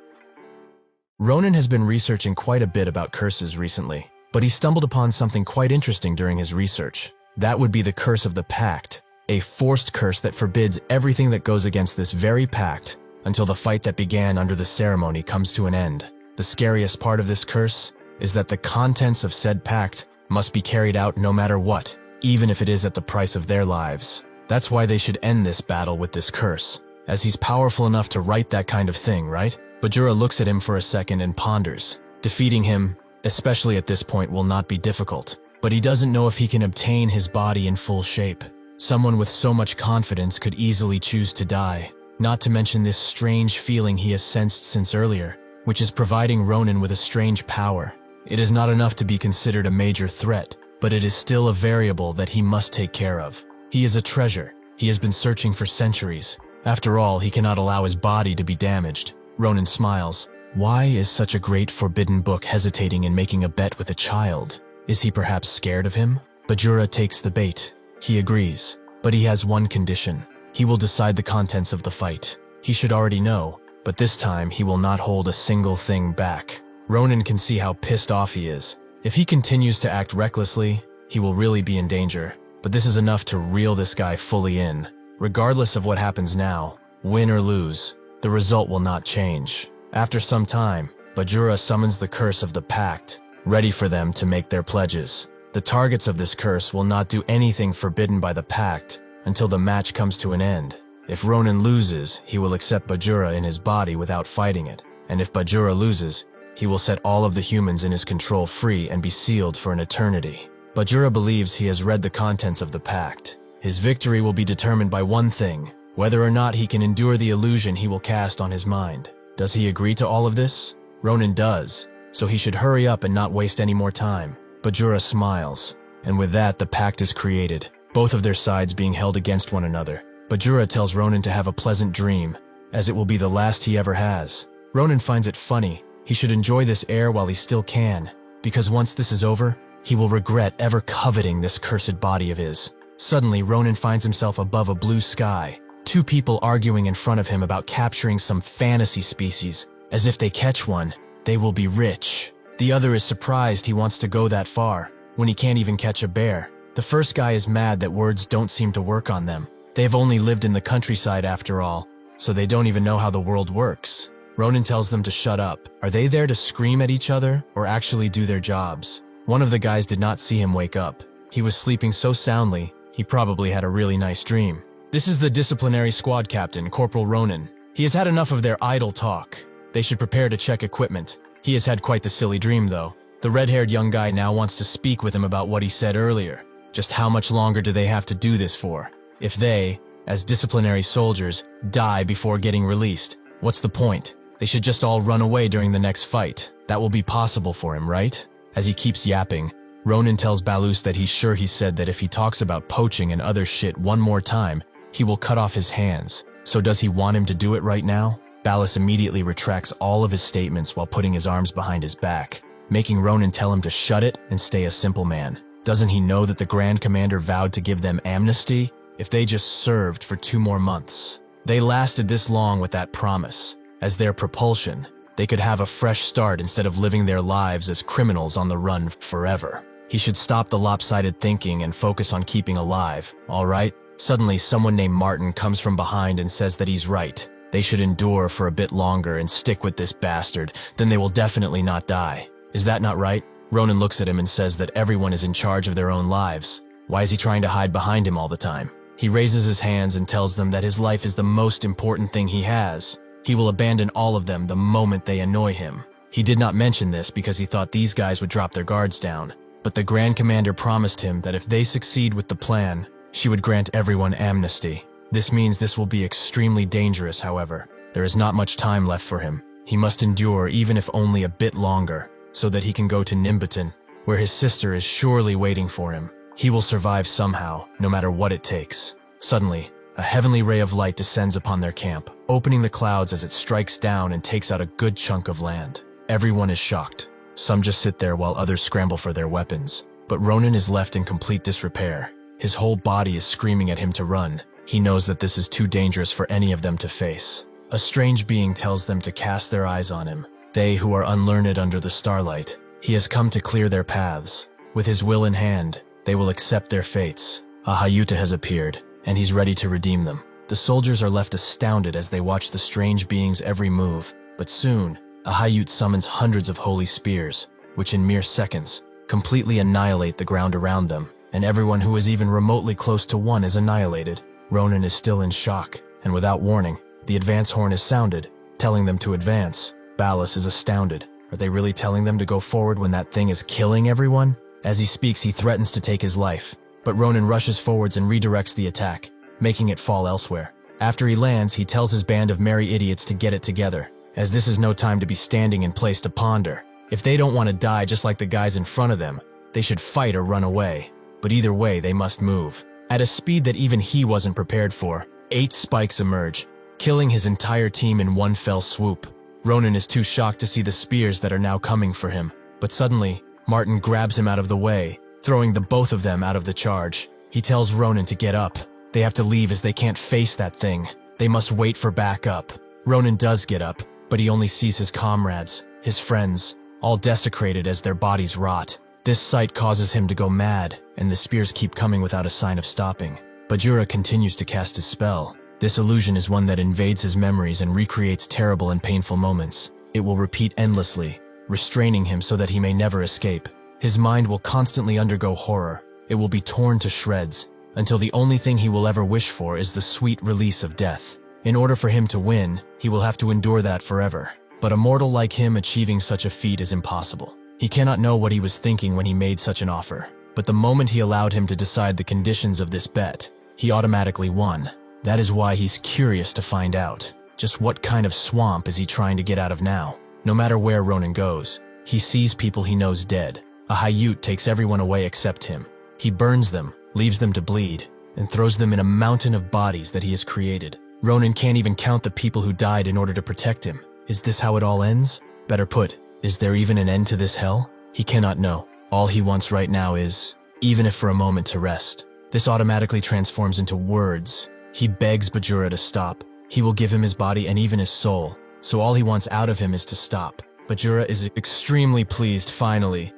Ronan has been researching quite a bit about curses recently, but he stumbled upon something quite interesting during his research. That would be the Curse of the Pact, a forced curse that forbids everything that goes against this very pact until the fight that began under the ceremony comes to an end. The scariest part of this curse is that the contents of said pact must be carried out no matter what, even if it is at the price of their lives. That's why they should end this battle with this curse, as he's powerful enough to write that kind of thing, right? Bajura looks at him for a second and ponders. Defeating him, especially at this point, will not be difficult, but he doesn't know if he can obtain his body in full shape. Someone with so much confidence could easily choose to die, not to mention this strange feeling he has sensed since earlier, which is providing Ronan with a strange power. It is not enough to be considered a major threat, but it is still a variable that he must take care of. He is a treasure. He has been searching for centuries. After all, he cannot allow his body to be damaged. Ronan smiles. Why is such a great forbidden book hesitating in making a bet with a child? Is he perhaps scared of him? Bajura takes the bait. He agrees, but he has one condition. He will decide the contents of the fight. He should already know, but this time he will not hold a single thing back. Ronan can see how pissed off he is. If he continues to act recklessly, he will really be in danger. But this is enough to reel this guy fully in. Regardless of what happens now, win or lose, the result will not change. After some time, Bajura summons the Curse of the Pact, ready for them to make their pledges. The targets of this curse will not do anything forbidden by the pact until the match comes to an end. If Ronan loses, he will accept Bajura in his body without fighting it, and if Bajura loses, he will set all of the humans in his control free and be sealed for an eternity. Bajura believes he has read the contents of the pact. His victory will be determined by one thing, whether or not he can endure the illusion he will cast on his mind. Does he agree to all of this? Ronan does, so he should hurry up and not waste any more time. Bajura smiles, and with that the pact is created, both of their sides being held against one another. Bajura tells Ronan to have a pleasant dream, as it will be the last he ever has. Ronan finds it funny. He should enjoy this air while he still can, because once this is over, he will regret ever coveting this cursed body of his. Suddenly, Ronan finds himself above a blue sky, two people arguing in front of him about capturing some fantasy species, as if they catch one, they will be rich. The other is surprised he wants to go that far, when he can't even catch a bear. The first guy is mad that words don't seem to work on them. They have only lived in the countryside after all, so they don't even know how the world works. Ronan tells them to shut up. Are they there to scream at each other, or actually do their jobs? One of the guys did not see him wake up. He was sleeping so soundly, he probably had a really nice dream. This is the disciplinary squad captain, Corporal Ronan. He has had enough of their idle talk. They should prepare to check equipment. He has had quite the silly dream, though. The red-haired young guy now wants to speak with him about what he said earlier. Just how much longer do they have to do this for? If they, as disciplinary soldiers, die before getting released, what's the point? They should just all run away during the next fight. That will be possible for him, right? As he keeps yapping, Ronan tells Balus that he's sure he said that if he talks about poaching and other shit one more time, he will cut off his hands. So does he want him to do it right now? Balus immediately retracts all of his statements while putting his arms behind his back, making Ronan tell him to shut it and stay a simple man. Doesn't he know that the Grand Commander vowed to give them amnesty if they just served for 2 more months? They lasted this long with that promise. As their propulsion, they could have a fresh start instead of living their lives as criminals on the run forever. He should stop the lopsided thinking and focus on keeping alive, all right? Suddenly, someone named Martin comes from behind and says that he's right. They should endure for a bit longer and stick with this bastard, then they will definitely not die. Is that not right? Ronan looks at him and says that everyone is in charge of their own lives. Why is he trying to hide behind him all the time? He raises his hands and tells them that his life is the most important thing he has. He will abandon all of them the moment they annoy him. He did not mention this because he thought these guys would drop their guards down, but the Grand Commander promised him that if they succeed with the plan, she would grant everyone amnesty. This means this will be extremely dangerous, however. There is not much time left for him. He must endure even if only a bit longer, so that he can go to Nimbuton, where his sister is surely waiting for him. He will survive somehow, no matter what it takes. Suddenly, a heavenly ray of light descends upon their camp, opening the clouds as it strikes down and takes out a good chunk of land. Everyone is shocked. Some just sit there while others scramble for their weapons. But Ronan is left in complete disrepair. His whole body is screaming at him to run. He knows that this is too dangerous for any of them to face. A strange being tells them to cast their eyes on him. They who are unlearned under the starlight. He has come to clear their paths. With his will in hand, they will accept their fates. A Hayuta has appeared, and he's ready to redeem them. The soldiers are left astounded as they watch the strange being's every move. But soon, a Hayut summons hundreds of holy spears, which in mere seconds, completely annihilate the ground around them, and everyone who is even remotely close to one is annihilated. Ronan is still in shock, and without warning, the advance horn is sounded, telling them to advance. Ballas is astounded. Are they really telling them to go forward when that thing is killing everyone? As he speaks, he threatens to take his life, but Ronan rushes forwards and redirects the attack, making it fall elsewhere. After he lands, he tells his band of merry idiots to get it together, as this is no time to be standing in place to ponder. If they don't want to die just like the guys in front of them, they should fight or run away. But either way, they must move. At a speed that even he wasn't prepared for, 8 spikes emerge, killing his entire team in one fell swoop. Ronan is too shocked to see the spears that are now coming for him. But suddenly, Martin grabs him out of the way, throwing the both of them out of the charge. He tells Ronan to get up. They have to leave as they can't face that thing. They must wait for backup. Ronan does get up, but he only sees his comrades, his friends, all desecrated as their bodies rot. This sight causes him to go mad, and the spears keep coming without a sign of stopping. Bajura continues to cast his spell. This illusion is one that invades his memories and recreates terrible and painful moments. It will repeat endlessly, restraining him so that he may never escape. His mind will constantly undergo horror. It will be torn to shreds, until the only thing he will ever wish for is the sweet release of death. In order for him to win, he will have to endure that forever. But a mortal like him achieving such a feat is impossible. He cannot know what he was thinking when he made such an offer. But the moment he allowed him to decide the conditions of this bet, he automatically won. That is why he's curious to find out. Just what kind of swamp is he trying to get out of now? No matter where Ronan goes, he sees people he knows dead. A Hayut takes everyone away except him. He burns them, leaves them to bleed, and throws them in a mountain of bodies that he has created. Ronan can't even count the people who died in order to protect him. Is this how it all ends? Better put, is there even an end to this hell? He cannot know. All he wants right now is, even if for a moment, to rest. This automatically transforms into words. He begs Bajura to stop. He will give him his body and even his soul. So all he wants out of him is to stop. Bajura is extremely pleased. Finally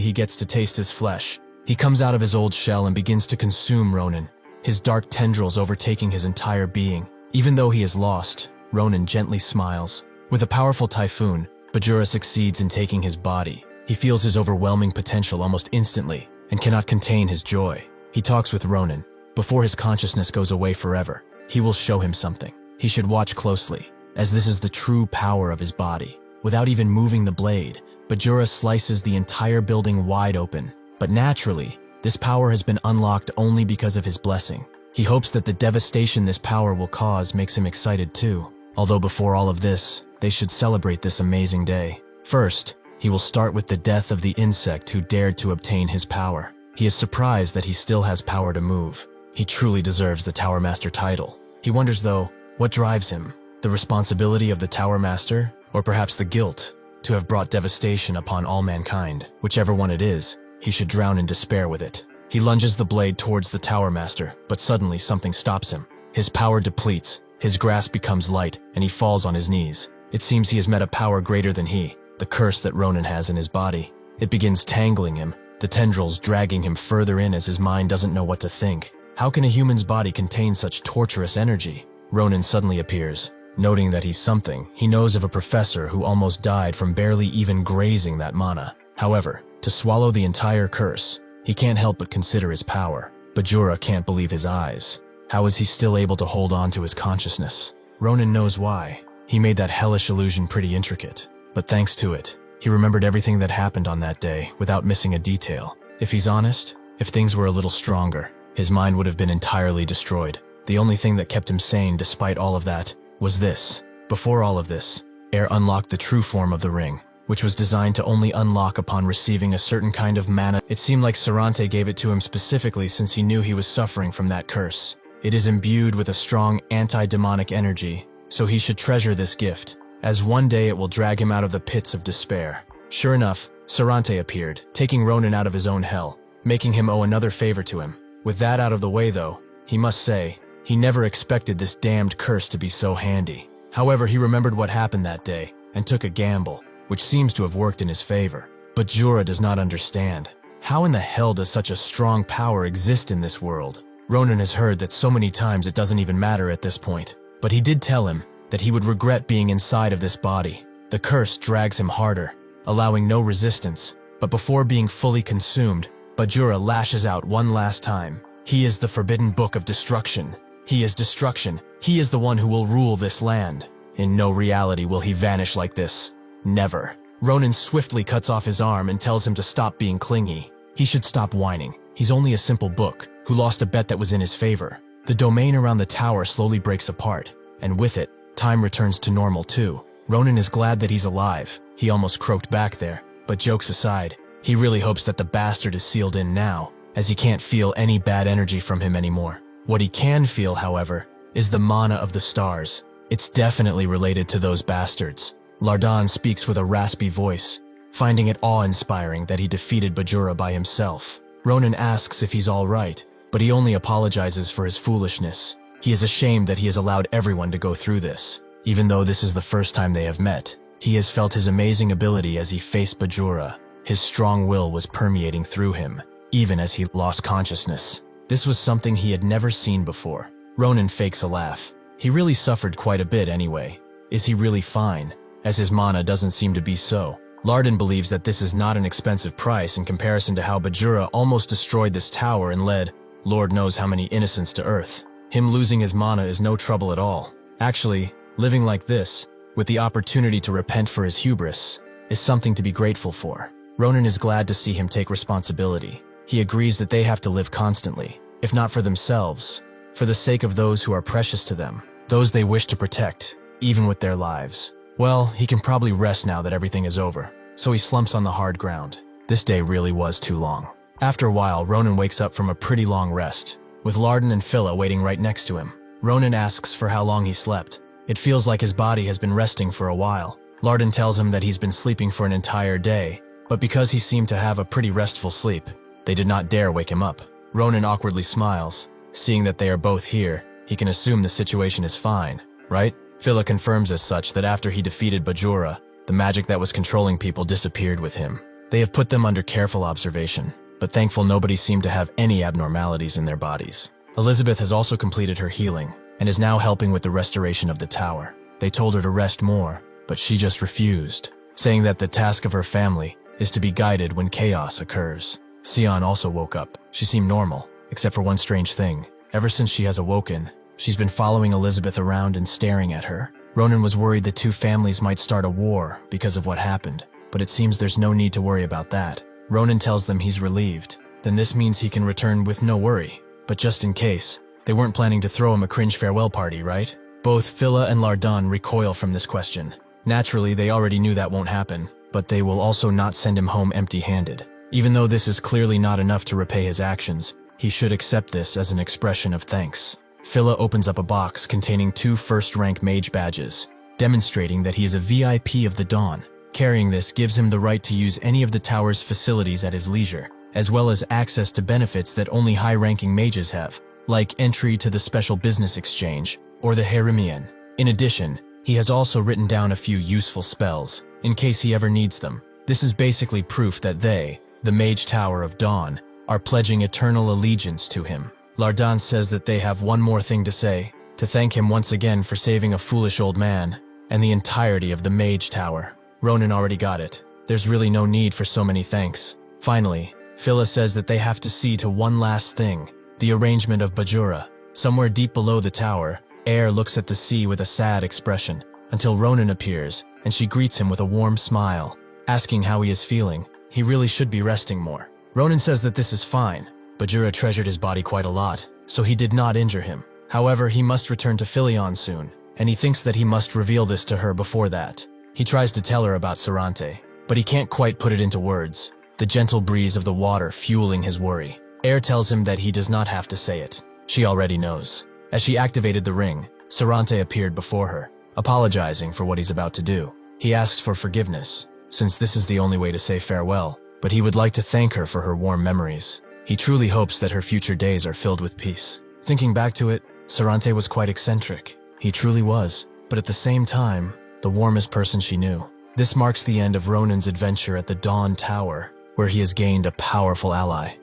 he gets to taste his flesh. He comes out of his old shell and begins to consume Ronan, his dark tendrils overtaking his entire being. Even though he is lost, Ronan gently smiles. With a powerful typhoon, Bajura succeeds in taking his body. He feels his overwhelming potential almost instantly and cannot contain his joy. He talks with Ronan. Before his consciousness goes away forever, he will show him something. He should watch closely, as this is the true power of his body. Without even moving the blade, Bajura slices the entire building wide open. But naturally, this power has been unlocked only because of his blessing. He hopes that the devastation this power will cause makes him excited too. Although before all of this, they should celebrate this amazing day. First, he will start with the death of the insect who dared to obtain his power. He is surprised that he still has power to move. He truly deserves the Tower Master title. He wonders though, what drives him? The responsibility of the Tower Master? Or perhaps the guilt to have brought devastation upon all mankind? Whichever one it is, he should drown in despair with it. He lunges the blade towards the Tower Master, but suddenly something stops him. His power depletes, his grasp becomes light, and he falls on his knees. It seems he has met a power greater than he, the curse that Ronan has in his body. It begins tangling him, the tendrils dragging him further in as his mind doesn't know what to think. How can a human's body contain such torturous energy? Ronan suddenly appears. Noting that he's something, he knows of a professor who almost died from barely even grazing that mana. However, to swallow the entire curse, he can't help but consider his power. Bajura can't believe his eyes. How is he still able to hold on to his consciousness? Ronan knows why. He made that hellish illusion pretty intricate. But thanks to it, he remembered everything that happened on that day without missing a detail. If he's honest, if things were a little stronger, his mind would have been entirely destroyed. The only thing that kept him sane despite all of that was this. Before all of this, Air unlocked the true form of the ring, which was designed to only unlock upon receiving a certain kind of mana. It seemed like Sarante gave it to him specifically since he knew he was suffering from that curse. It is imbued with a strong anti-demonic energy, so he should treasure this gift, as one day it will drag him out of the pits of despair. Sure enough, Sarante appeared, taking Ronan out of his own hell, making him owe another favor to him. With that out of the way though, he must say, he never expected this damned curse to be so handy. However, he remembered what happened that day, and took a gamble, which seems to have worked in his favor. But Jorah does not understand. How in the hell does such a strong power exist in this world? Ronan has heard that so many times it doesn't even matter at this point. But he did tell him that he would regret being inside of this body. The curse drags him harder, allowing no resistance. But before being fully consumed, Bajura lashes out one last time. He is the forbidden book of destruction. He is destruction. He is the one who will rule this land. In no reality will he vanish like this. Never. Ronan swiftly cuts off his arm and tells him to stop being clingy. He should stop whining. He's only a simple book, who lost a bet that was in his favor. The domain around the tower slowly breaks apart, and with it, time returns to normal too. Ronan is glad that he's alive. He almost croaked back there, but jokes aside, he really hopes that the bastard is sealed in now, as he can't feel any bad energy from him anymore. What he can feel, however, is the mana of the stars. It's definitely related to those bastards. Lardan speaks with a raspy voice, finding it awe-inspiring that he defeated Bajura by himself. Ronan asks if he's all right, but he only apologizes for his foolishness. He is ashamed that he has allowed everyone to go through this. Even though this is the first time they have met, he has felt his amazing ability as he faced Bajura. His strong will was permeating through him, even as he lost consciousness. This was something he had never seen before. Ronan fakes a laugh. He really suffered quite a bit anyway. Is he really fine? As his mana doesn't seem to be so. Lardan believes that this is not an expensive price in comparison to how Bajura almost destroyed this tower and led Lord knows how many innocents to earth. Him losing his mana is no trouble at all. Actually, living like this, with the opportunity to repent for his hubris, is something to be grateful for. Ronan is glad to see him take responsibility. He agrees that they have to live constantly, if not for themselves, for the sake of those who are precious to them, those they wish to protect, even with their lives. Well, he can probably rest now that everything is over, so he slumps on the hard ground. This day really was too long. After a while, Ronan wakes up from a pretty long rest, with Lardan and Phila waiting right next to him. Ronan asks for how long he slept. It feels like his body has been resting for a while. Lardan tells him that he's been sleeping for an entire day, but because he seemed to have a pretty restful sleep, they did not dare wake him up. Ronan awkwardly smiles. Seeing that they are both here, he can assume the situation is fine, right? Phila confirms as such that after he defeated Bajura, the magic that was controlling people disappeared with him. They have put them under careful observation, but thankful nobody seemed to have any abnormalities in their bodies. Elizabeth has also completed her healing, and is now helping with the restoration of the tower. They told her to rest more, but she just refused, saying that the task of her family is to be guided when chaos occurs. Sion also woke up. She seemed normal, except for one strange thing. Ever since she has awoken, she's been following Elizabeth around and staring at her. Ronan was worried the two families might start a war because of what happened, but it seems there's no need to worry about that. Ronan tells them he's relieved. Then this means he can return with no worry. But just in case, they weren't planning to throw him a cringe farewell party, right? Both Phila and Lardan recoil from this question. Naturally, they already knew that won't happen, but they will also not send him home empty-handed. Even though this is clearly not enough to repay his actions, he should accept this as an expression of thanks. Phila opens up a box containing 2 first-rank mage badges, demonstrating that he is a VIP of the Dawn. Carrying this gives him the right to use any of the tower's facilities at his leisure, as well as access to benefits that only high-ranking mages have, like entry to the Special Business Exchange or the Herimian. In addition, he has also written down a few useful spells, in case he ever needs them. This is basically proof that they, the Mage Tower of Dawn, are pledging eternal allegiance to him. Lardan says that they have one more thing to say, to thank him once again for saving a foolish old man, and the entirety of the Mage Tower. Ronan already got it. There's really no need for so many thanks. Finally, Phila says that they have to see to one last thing, the arrangement of Bajura. Somewhere deep below the tower, Air looks at the sea with a sad expression, until Ronan appears, and she greets him with a warm smile, asking how he is feeling. He really should be resting more. Ronan says that this is fine. Bajura treasured his body quite a lot, so he did not injure him. However, he must return to Philion soon, and he thinks that he must reveal this to her before that. He tries to tell her about Sarante, but he can't quite put it into words, the gentle breeze of the water fueling his worry. Air tells him that he does not have to say it. She already knows. As she activated the ring, Sarante appeared before her, apologizing for what he's about to do. He asked for forgiveness. since this is the only way to say farewell, but he would like to thank her for her warm memories. He truly hopes that her future days are filled with peace. Thinking back to it, Sarante was quite eccentric. He truly was, but at the same time, the warmest person she knew. This marks the end of Ronan's adventure at the Dawn Tower, where he has gained a powerful ally.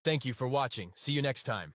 Thank you for watching. See you next time.